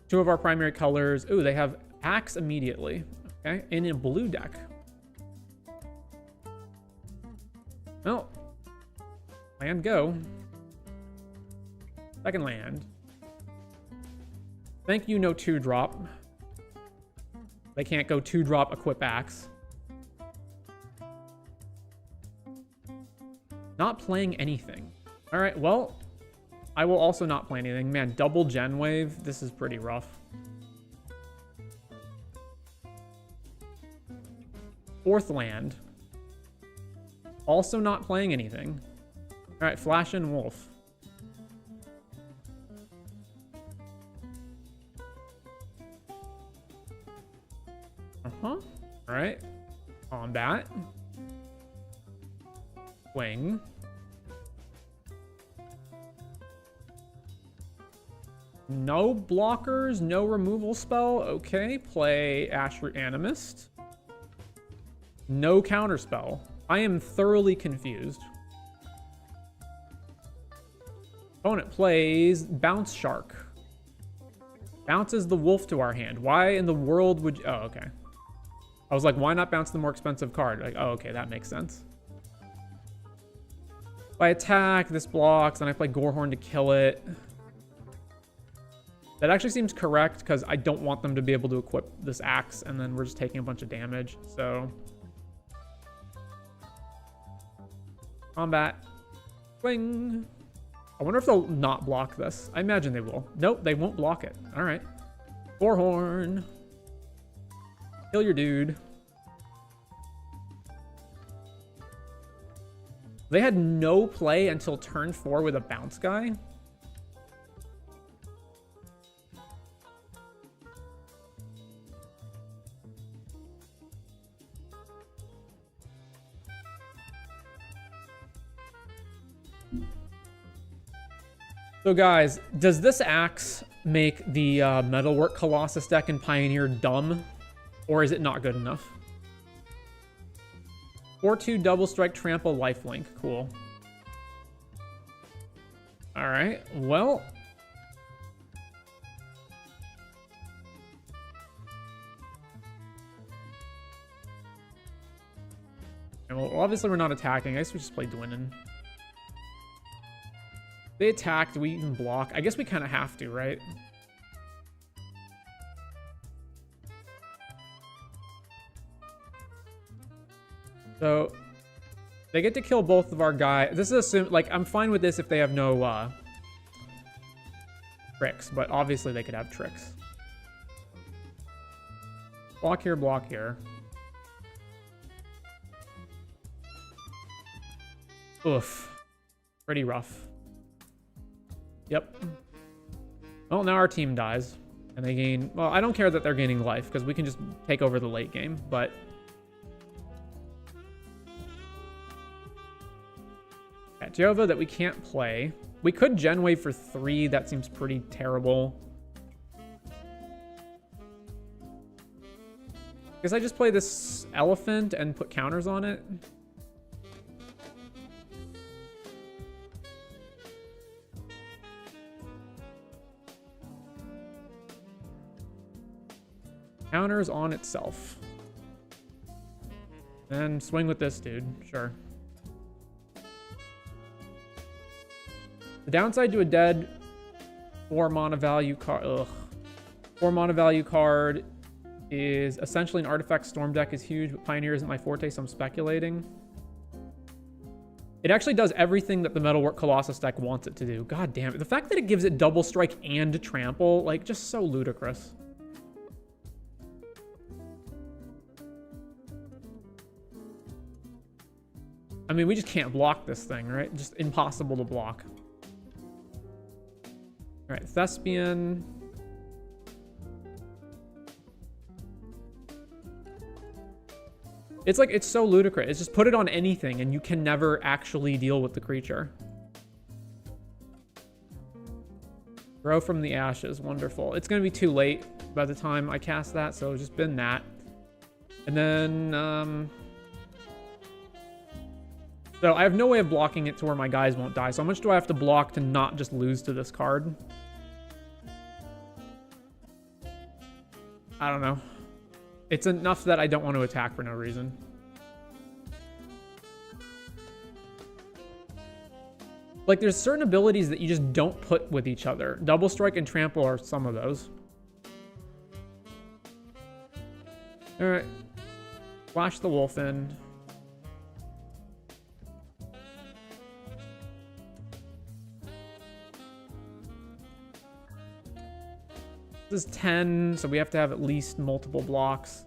S1: 2 of our primary colors. Ooh, they have Axe immediately. Okay, in a blue deck. Well, land go. Second land. Thank you, no 2-drop. They can't go 2-drop equip Axe. Not playing anything. All right, well, I will also not play anything. Man, double Gen Wave. This is pretty rough. Fourth land. Also not playing anything. All right, Flash and Wolf. All right. Combat. Wing. No blockers, no removal spell. Okay, play Ashroot Animist. No counter spell. I am thoroughly confused. Opponent plays Bounce Shark. Bounces the wolf to our hand. Why in the world would you... Oh, okay. I was like, why not bounce the more expensive card? Like, oh, okay, that makes sense. If I attack, this blocks, and I play Gorehorn to kill it. That actually seems correct, because I don't want them to be able to equip this axe, and then we're just taking a bunch of damage, so... Combat. Swing. I wonder if they'll not block this. I imagine they will. Nope, they won't block it. All right. Gorehorn. Kill your dude. They had no play until turn 4 with a bounce guy. So guys, does this axe make the Metalwork Colossus deck in Pioneer dumb? Or is it not good enough? 4/2 double strike trample lifelink. Cool. Alright, well. And well, obviously we're not attacking. I guess we just play Dwynnon. They attack, do we even block? I guess we kind of have to, right? So, they get to kill both of our guys. This is like, I'm fine with this if they have no tricks, but obviously they could have tricks. Block here, block here. Oof. Pretty rough. Yep. Well, now our team dies. And they gain... Well, I don't care that they're gaining life, because we can just take over the late game, but... At Jova that we can't play. We could Gen Wave for 3. That seems pretty terrible. Guess I just play this elephant and put counters on it. Counters on itself. And swing with this dude. Sure. The downside to a dead 4 mana value card... Ugh. 4 mana value card is essentially an artifact storm deck is huge, but Pioneer isn't my forte, so I'm speculating. It actually does everything that the Metalwork Colossus deck wants it to do. God damn it. The fact that it gives it double strike and trample, like, just so ludicrous. I mean, we just can't block this thing, right? Just impossible to block. All right, Thespian. It's like, it's so ludicrous. It's just put it on anything and you can never actually deal with the creature. Grow from the ashes, wonderful. It's gonna be too late by the time I cast that, so just bin that. And then, so I have no way of blocking it to where my guys won't die. So how much do I have to block to not just lose to this card? I don't know. It's enough that I don't want to attack for no reason. Like, there's certain abilities that you just don't put with each other. Double Strike and Trample are some of those. Alright. Flash the Wolf in. This is 10, so we have to have at least multiple blocks.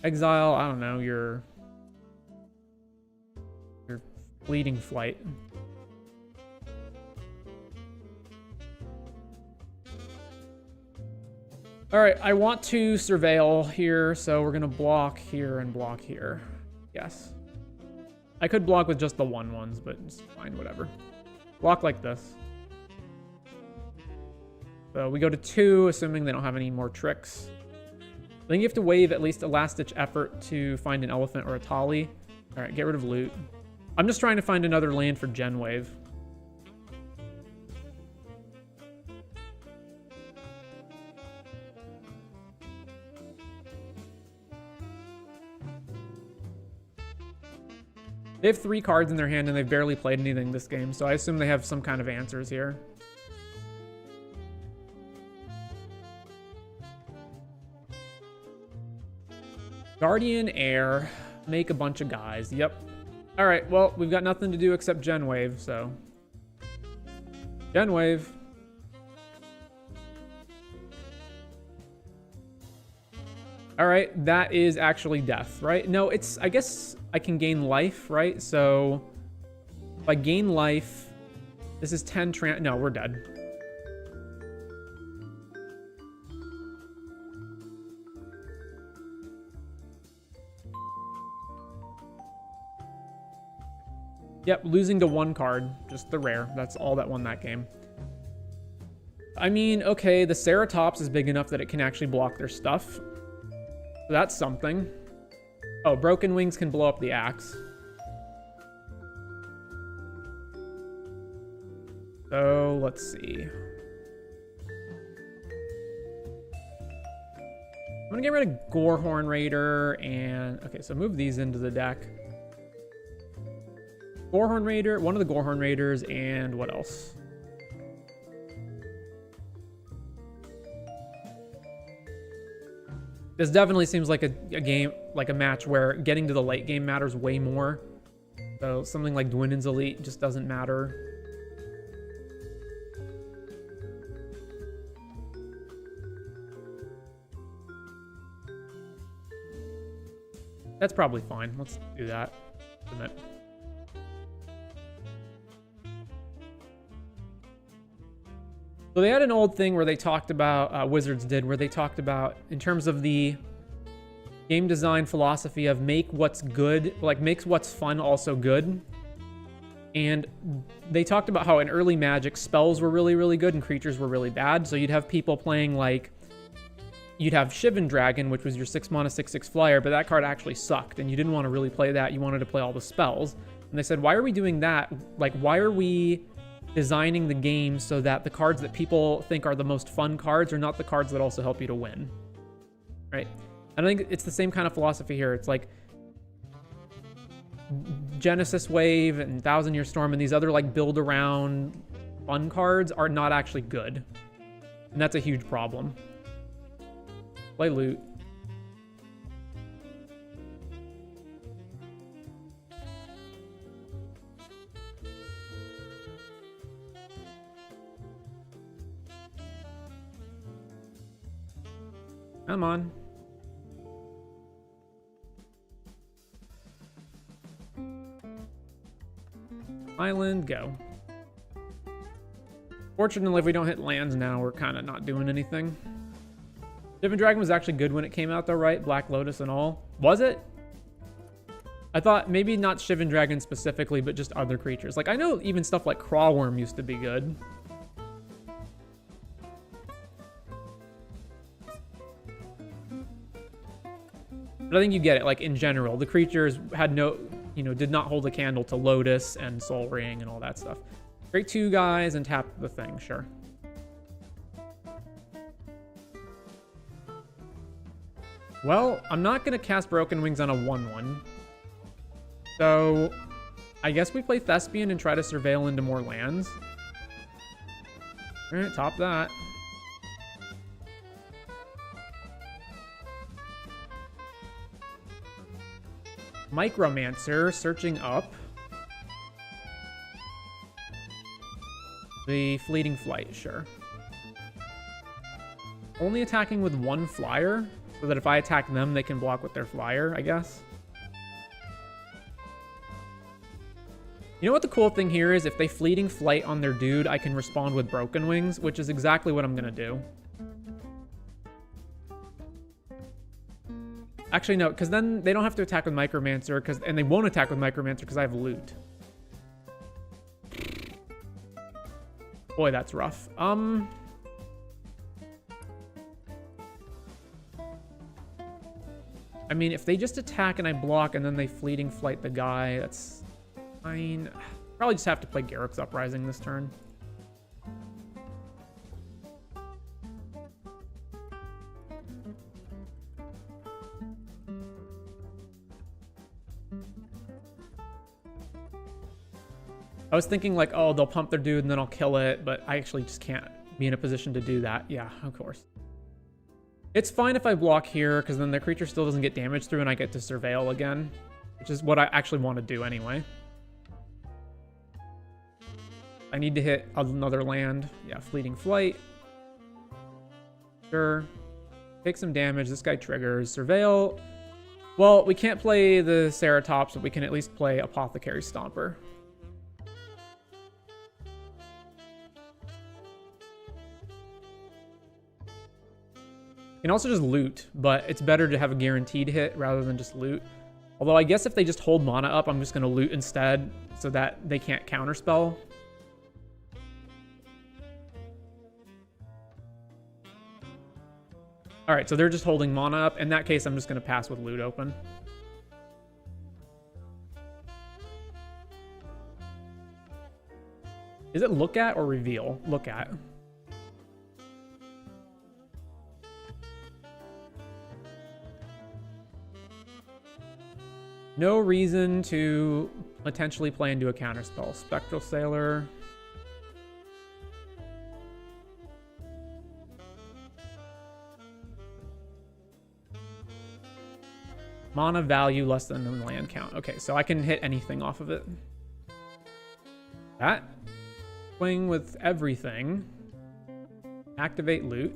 S1: Exile, I don't know, your Fleeting Flight. All right, I want to surveil here, so we're gonna block here and block here. Yes. I could block with just the 1/1s, but it's fine, whatever. Block like this. So we go to 2, assuming they don't have any more tricks. I think you have to wave at least a last-ditch effort to find an elephant or a Tali. All right, get rid of loot. I'm just trying to find another land for Genwave. They have 3 cards in their hand and they've barely played anything this game, so I assume they have some kind of answers here. Guardian Air, make a bunch of guys. Yep. All right, well, we've got nothing to do except Genwave, so. Genwave. All right, that is actually death, right? No, it's, I guess I can gain life, right? So if I gain life, this is 10 no, we're dead. Yep, losing to 1 card, just the rare. That's all that won that game. I mean, okay, the Ceratops is big enough that it can actually block their stuff. So that's something. Oh, Broken Wings can blow up the axe. So, let's see. I'm gonna get rid of Gorehorn Raider and... Okay, so move these into the deck. Gorehorn Raider, one of the Gorehorn Raiders, and what else? This definitely seems like a game, like a match where getting to the late game matters way more. So something like Dwindon's Elite just doesn't matter. That's probably fine. Let's do that. Submit. So they had an old thing where they talked about, Wizards did, where they talked about, in terms of the game design philosophy of make what's good, like makes what's fun also good. And they talked about how in early Magic, spells were really, really good and creatures were really bad. So you'd have people playing like, you'd have Shivan Dragon, which was your 6 mana, 6/6 flyer, but that card actually sucked and you didn't want to really play that. You wanted to play all the spells. And they said, why are we doing that? Like, why are we designing the game so that the cards that people think are the most fun cards are not the cards that also help you to win, right? And I think it's the same kind of philosophy here. It's like Genesis Wave and Thousand Year Storm and these other like build around fun cards are not actually good. And that's a huge problem. Play loot. Come on. Island, go. Fortunately, if we don't hit lands now, we're kind of not doing anything. Shivan Dragon was actually good when it came out though, right? Black Lotus and all. Was it? I thought maybe not Shivan Dragon specifically, but just other creatures. Like, I know even stuff like Crawworm used to be good. But I think you get it. Like, in general, the creatures had no, did not hold a candle to Lotus and Sol Ring and all that stuff. Create 2 guys and tap the thing, sure. Well, I'm not going to cast Broken Wings on a 1/1. So, I guess we play Thespian and try to surveil into more lands. Alright, top that. Micromancer, searching up. The Fleeting Flight, sure. Only attacking with 1 flyer, so that if I attack them, they can block with their flyer, I guess. You know what the cool thing here is? If they Fleeting Flight on their dude, I can respond with Broken Wings, which is exactly what I'm going to do. Actually, no, because then they don't have to attack with Micromancer, and they won't attack with Micromancer because I have loot. Boy, that's rough. I mean, if they just attack and I block and then they Fleeting Flight the guy, that's fine. Probably just have to play Garruk's Uprising this turn. I was thinking like, oh, they'll pump their dude and then I'll kill it, but I actually just can't be in a position to do that. Yeah, of course. It's fine if I block here, because then the creature still doesn't get damaged through and I get to surveil again, which is what I actually want to do anyway. I need to hit another land. Yeah, Fleeting Flight. Sure. Take some damage. This guy triggers. Surveil. Well, we can't play the Ceratops, but we can at least play Apothecary Stomper. You can also just loot, but it's better to have a guaranteed hit rather than just loot. Although I guess if they just hold mana up, I'm just going to loot instead so that they can't counterspell. Alright, so they're just holding mana up. In that case, I'm just going to pass with loot open. Is it look at or reveal? Look at. No reason to potentially play into a counterspell. Spectral Sailor. Mana value less than the land count. Okay, so I can hit anything off of it. That. Swing with everything. Activate loot.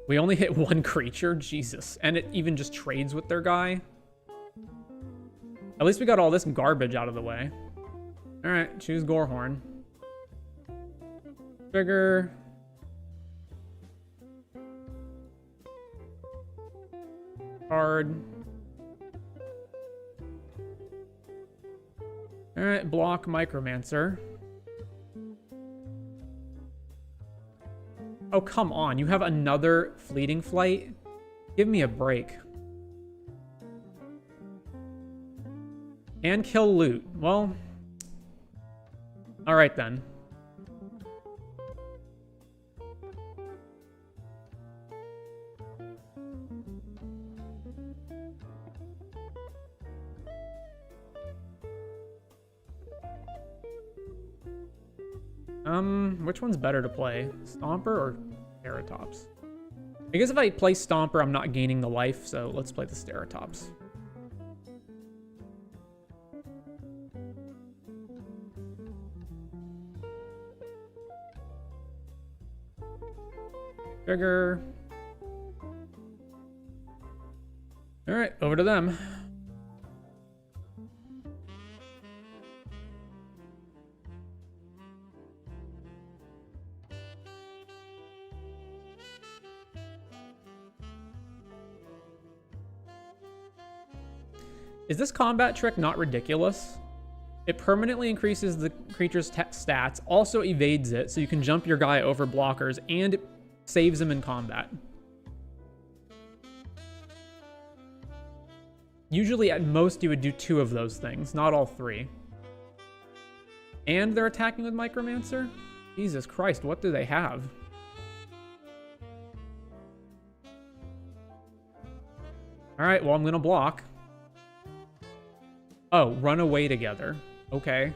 S1: We only hit 1 creature? Jesus. And it even just trades with their guy? At least we got all this garbage out of the way. Alright, choose Gorehorn. Trigger. Card. Alright, block Micromancer. Oh, come on. You have another Fleeting Flight? Give me a break. And kill loot. Well. Alright then. Which one's better to play? Stomper or Ceratops? I guess if I play Stomper, I'm not gaining the life, so let's play the Ceratops. Trigger. All right, over to them. Is this combat trick not ridiculous? It permanently increases the creature's stats, also evades it, so you can jump your guy over blockers, and it saves him in combat. Usually, at most, you would do 2 of those things, not all 3. And they're attacking with Micromancer? Jesus Christ, what do they have? Alright, well, I'm gonna block. Oh, run away together. Okay.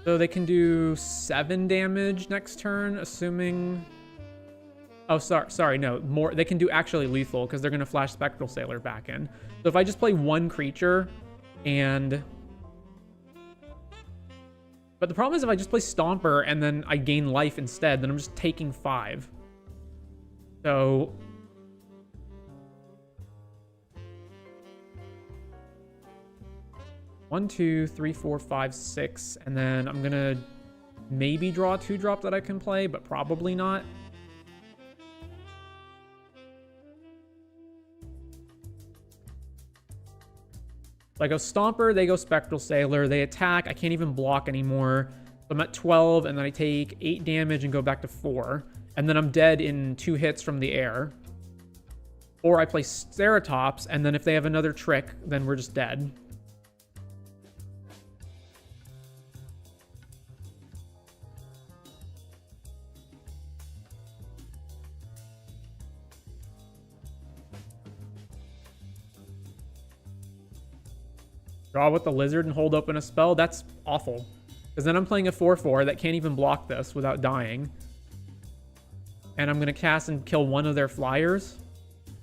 S1: So they can do 7 damage next turn, assuming... Oh, sorry, no. More. They can do actually lethal, because they're going to flash Spectral Sailor back in. So if I just play 1 creature, and... But the problem is if I just play Stomper, and then I gain life instead, then I'm just taking 5. So... One, 2, 3, 4, 5, 6, and then I'm gonna maybe draw a 2-drop that I can play, but probably not. So I go Stomper, they go Spectral Sailor, they attack, I can't even block anymore. So I'm at 12, and then I take 8 damage and go back to 4. And then I'm dead in 2 hits from the air. Or I play Ceratops, and then if they have another trick, then we're just dead. Draw with the Lizard and hold open a spell? That's awful. Because then I'm playing a 4/4 that can't even block this without dying. And I'm going to cast and kill one of their flyers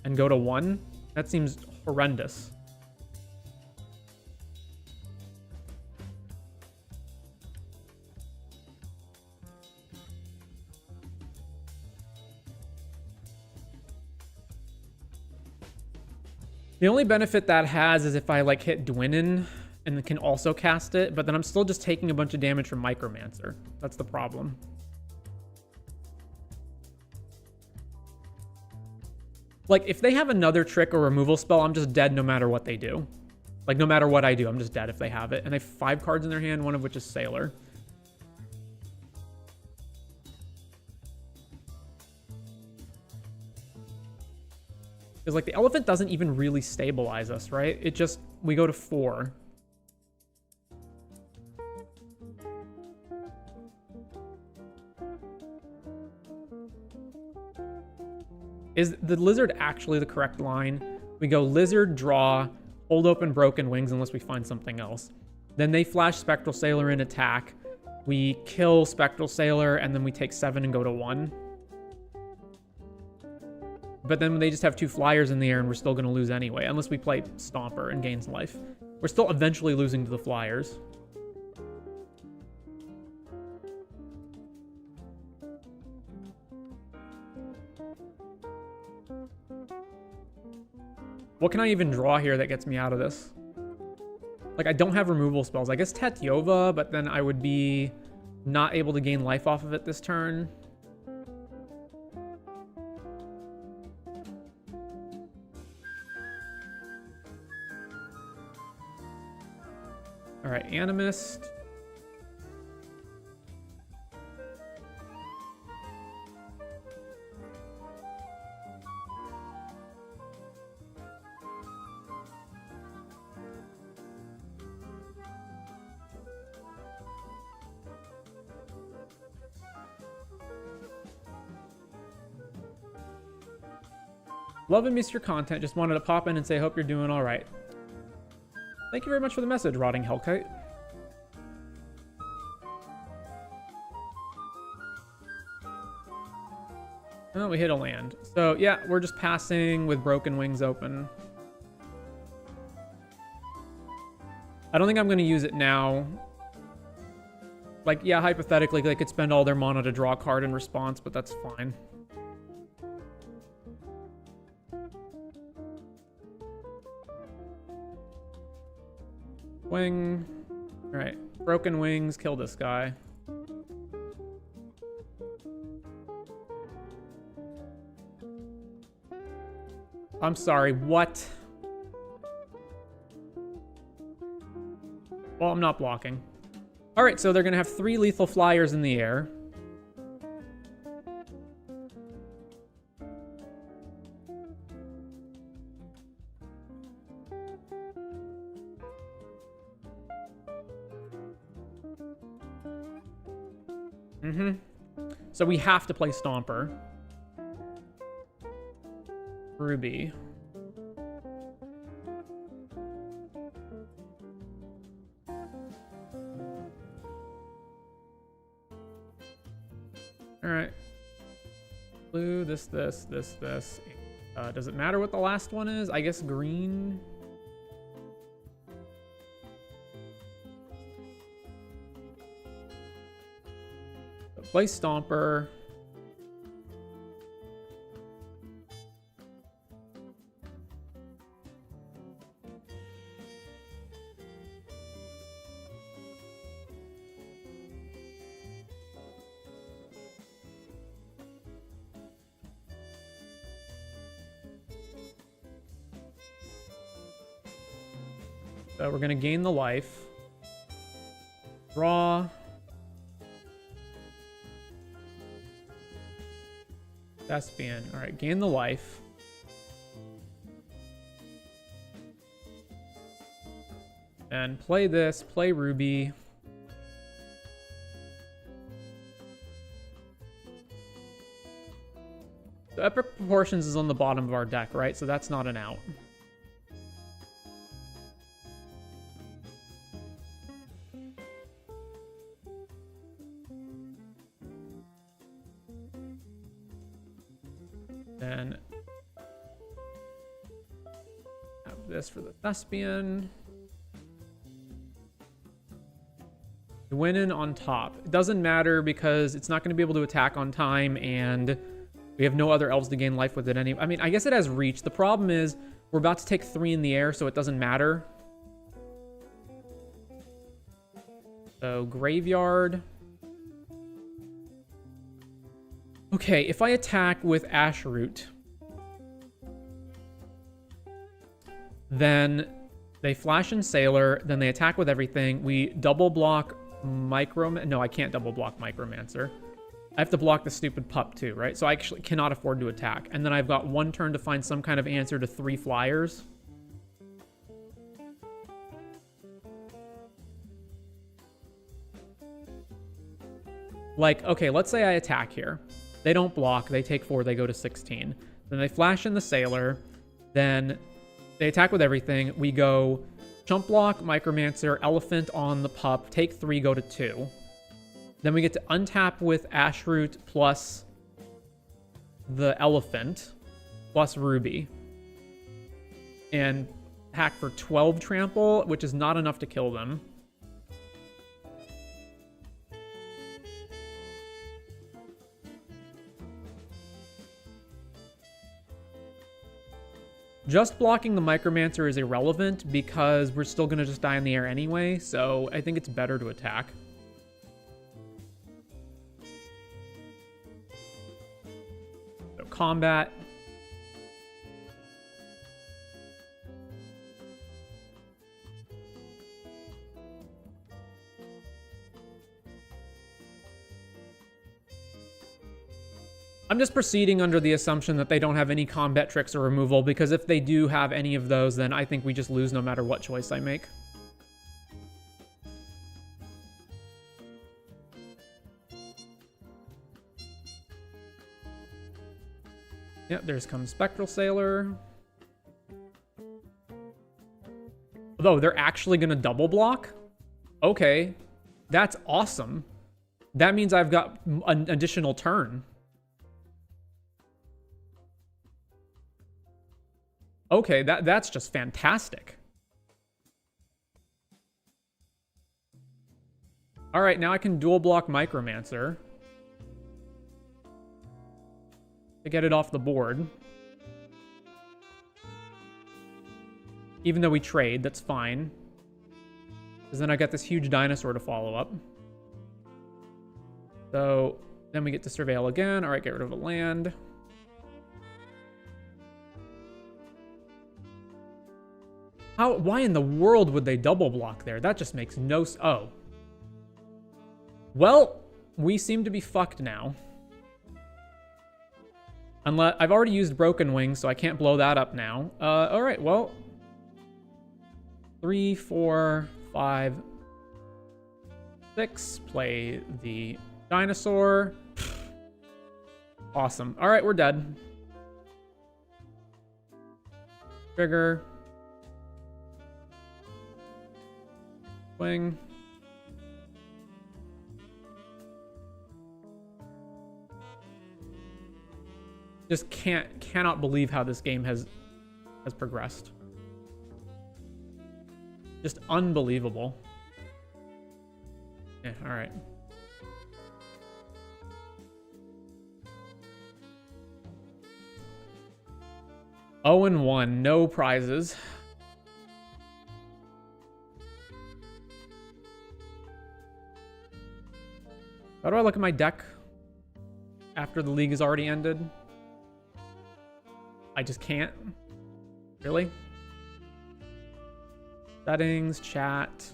S1: and go to 1. That seems horrendous. The only benefit that has is if I like hit Dwynnin and can also cast it, but then I'm still just taking a bunch of damage from Micromancer. That's the problem. Like, if they have another trick or removal spell, I'm just dead no matter what they do. Like, no matter what I do, I'm just dead if they have it. And they have 5 cards in their hand, one of which is Sailor. Because, like, the Elephant doesn't even really stabilize us, right? It just... we go to 4. Is the Lizard actually the correct line? We go Lizard, draw, hold open Broken Wings unless we find something else. Then they flash Spectral Sailor in attack. We kill Spectral Sailor, and then we take 7 and go to 1. But then they just have 2 flyers in the air, and we're still going to lose anyway, unless we play Stomper and gains life. We're still eventually losing to the flyers. What can I even draw here that gets me out of this? Like, I don't have removal spells. I guess Tatyova, but then I would be not able to gain life off of it this turn. All right, Animist. Love and miss your content. Just wanted to pop in and say, hope you're doing all right. Thank you very much for the message, Rotting Hellkite. Oh, we hit a land. So, yeah, we're just passing with Broken Wings open. I don't think I'm going to use it now. Like, yeah, hypothetically, they could spend all their mana to draw a card in response, but that's fine. Wing. Alright. Broken Wings. Kill this guy. I'm sorry, what? Well, I'm not blocking. Alright, so they're going to have 3 lethal flyers in the air. So we have to play Stomper. Ruby. Alright. Blue, this. Does it matter what the last one is? I guess green. So play Stomper. So we're going to gain the life. Draw. Thespian. All right, gain the life. And play this, play Ruby. The Epic Proportions is on the bottom of our deck, right? So that's not an out. Then have this for the Thespian. Winning on top. It doesn't matter because it's not going to be able to attack on time, and we have no other elves to gain life with it I mean, I guess it has reach. The problem is we're about to take 3 in the air, so it doesn't matter. So Graveyard. Okay, if I attack with Ashroot, then they flash in Sailor, then they attack with everything. We double block No, I can't double block Micromancer. I have to block the stupid pup too, right? So I actually cannot afford to attack. And then I've got 1 turn to find some kind of answer to 3 flyers. Like, okay, let's say I attack here. They don't block, they take 4, they go to 16. Then they flash in the Sailor, then they attack with everything. We go Chump Block, Micromancer, Elephant on the pup, take 3, go to 2. Then we get to untap with Ashroot plus the Elephant, plus Ruby. And hack for 12 trample, which is not enough to kill them. Just blocking the Micromancer is irrelevant because we're still going to just die in the air anyway, so I think it's better to attack. So combat. I'm just proceeding under the assumption that they don't have any combat tricks or removal, because if they do have any of those, then I think we just lose no matter what choice I make. Yep, there's comes Spectral Sailor. Although, they're actually going to double block? Okay, that's awesome. That means I've got an additional turn. Okay, that's just fantastic. All right, now I can dual block Micromancer to get it off the board. Even though we trade, that's fine. Because then I got this huge dinosaur to follow up. So then we get to surveil again. All right, get rid of a land. Why in the world would they double block there? That just makes no sense. Oh. Well, we seem to be fucked now. Unless I've already used Broken Wings, so I can't blow that up now. All right, well. 3, 4, 5, 6. Play the dinosaur. Awesome. All right, we're dead. Trigger. Swing. Just cannot believe how this game has progressed. Just unbelievable. Yeah, all right. Oh and 1, no prizes. How do I look at my deck after the league has already ended? I just can't. Really? Settings, chat,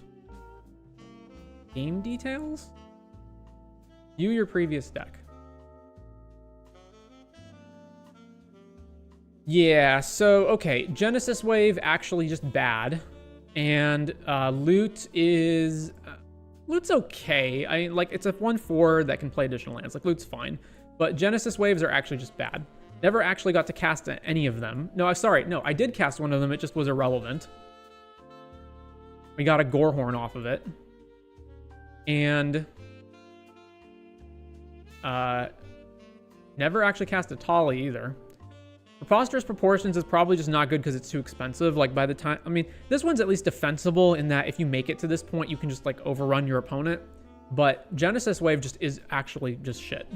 S1: game details? View your previous deck. Yeah, so, okay. Genesis Wave actually just bad. And loot is... loot's okay. It's a 1/4 that can play additional lands. Like, loot's fine. But Genesis Waves are actually just bad. Never actually got to cast any of them. No, I'm sorry. No, I did cast one of them. It just was irrelevant. We got a Gorehorn off of it. And... never actually cast a Tali either. Preposterous Proportions is probably just not good because it's too expensive. Like, by the time... I mean, this one's at least defensible in that if you make it to this point, you can just, like, overrun your opponent. But Genesis Wave just is actually just shit.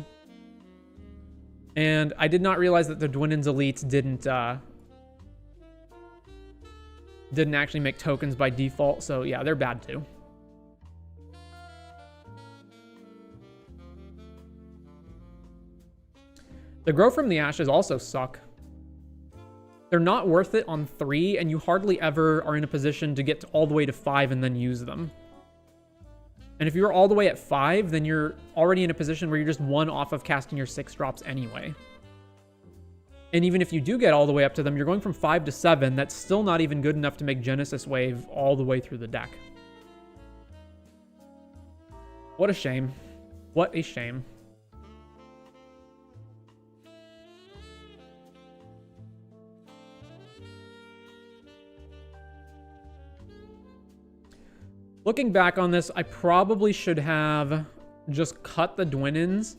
S1: And I did not realize that the Dwindon's Elites didn't actually make tokens by default. So, yeah, they're bad too. The Grow from the Ashes also suck. They're not worth it on 3, and you hardly ever are in a position to get all the way to 5 and then use them. And if you're all the way at 5, then you're already in a position where you're just 1 off of casting your 6 drops anyway. And even if you do get all the way up to them, you're going from 5 to 7. That's still not even good enough to make Genesis Wave all the way through the deck. What a shame. What a shame. Looking back on this, I probably should have just cut the Dwinins.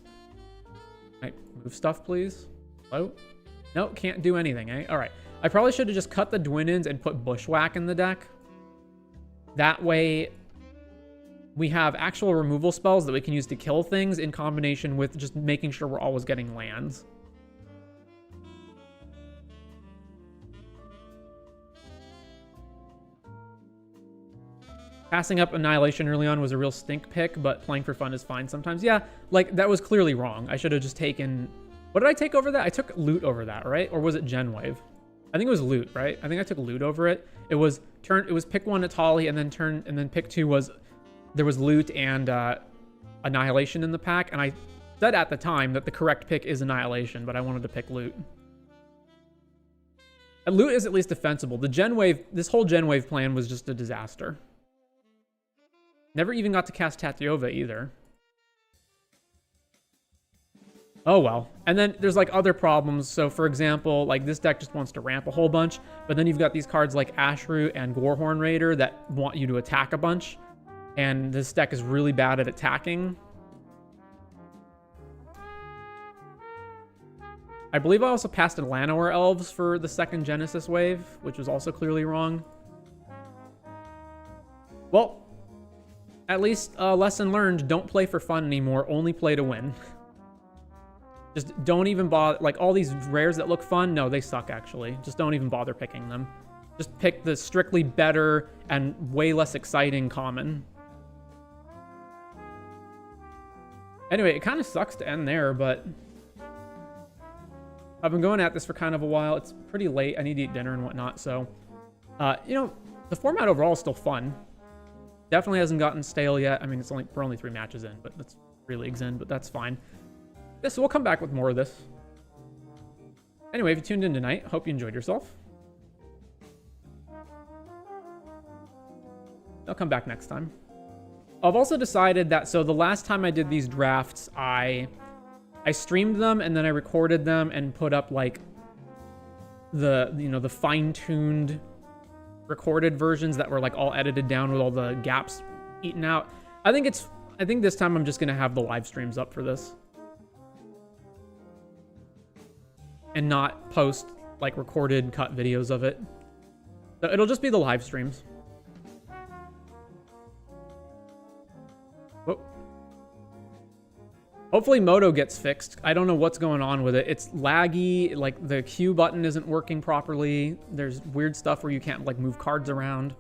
S1: Right, move stuff, please. Hello? No, can't do anything, eh? All right. I probably should have just cut the Dwinins and put Bushwhack in the deck. That way, we have actual removal spells that we can use to kill things in combination with just making sure we're always getting lands. Passing up Annihilation early on was a real stink pick, but playing for fun is fine sometimes. Yeah, like, that was clearly wrong. I should have just taken... What did I take over that? I took Loot over that, right? Or was it Gen Wave? I think it was Loot, right? I think I took Loot over it. It was pick 1 Atali, and then pick 2 was... There was Loot and Annihilation in the pack, and I said at the time that the correct pick is Annihilation, but I wanted to pick Loot. And Loot is at least defensible. The Gen Wave... This whole Gen Wave plan was just a disaster. Never even got to cast Tatyova either. Oh well. And then there's like other problems. So for example, like this deck just wants to ramp a whole bunch, but then you've got these cards like Ashroot and Gorehorn Raider that want you to attack a bunch. And this deck is really bad at attacking. I believe I also passed Llanowar Elves for the second Genesis Wave, which was also clearly wrong. Well, At least lesson learned, don't play for fun anymore, only play to win. Just don't even bother, like all these rares that look fun, no, they suck actually. Just don't even bother picking them. Just pick the strictly better and way less exciting common. Anyway, it kind of sucks to end there, but I've been going at this for kind of a while. It's pretty late. I need to eat dinner and whatnot, so you know, the format overall is still fun. Definitely hasn't gotten stale yet. I mean, we're only 3 matches in, but that's 3 leagues in, but that's fine. Yeah, so we'll come back with more of this. Anyway, if you tuned in tonight, hope you enjoyed yourself. I'll come back next time. I've also decided that, so the last time I did these drafts, I streamed them and then I recorded them and put up like the fine-tuned recorded versions that were like all edited down with all the gaps eaten out. I think this time I'm just gonna have the live streams up for this and not post like recorded cut videos of it. So it'll just be the live streams. Whoa. Hopefully Moto gets fixed. I don't know what's going on with it. It's laggy, like the Q button isn't working properly. There's weird stuff where you can't like move cards around.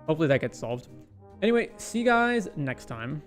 S1: Hopefully that gets solved. Anyway, see you guys next time.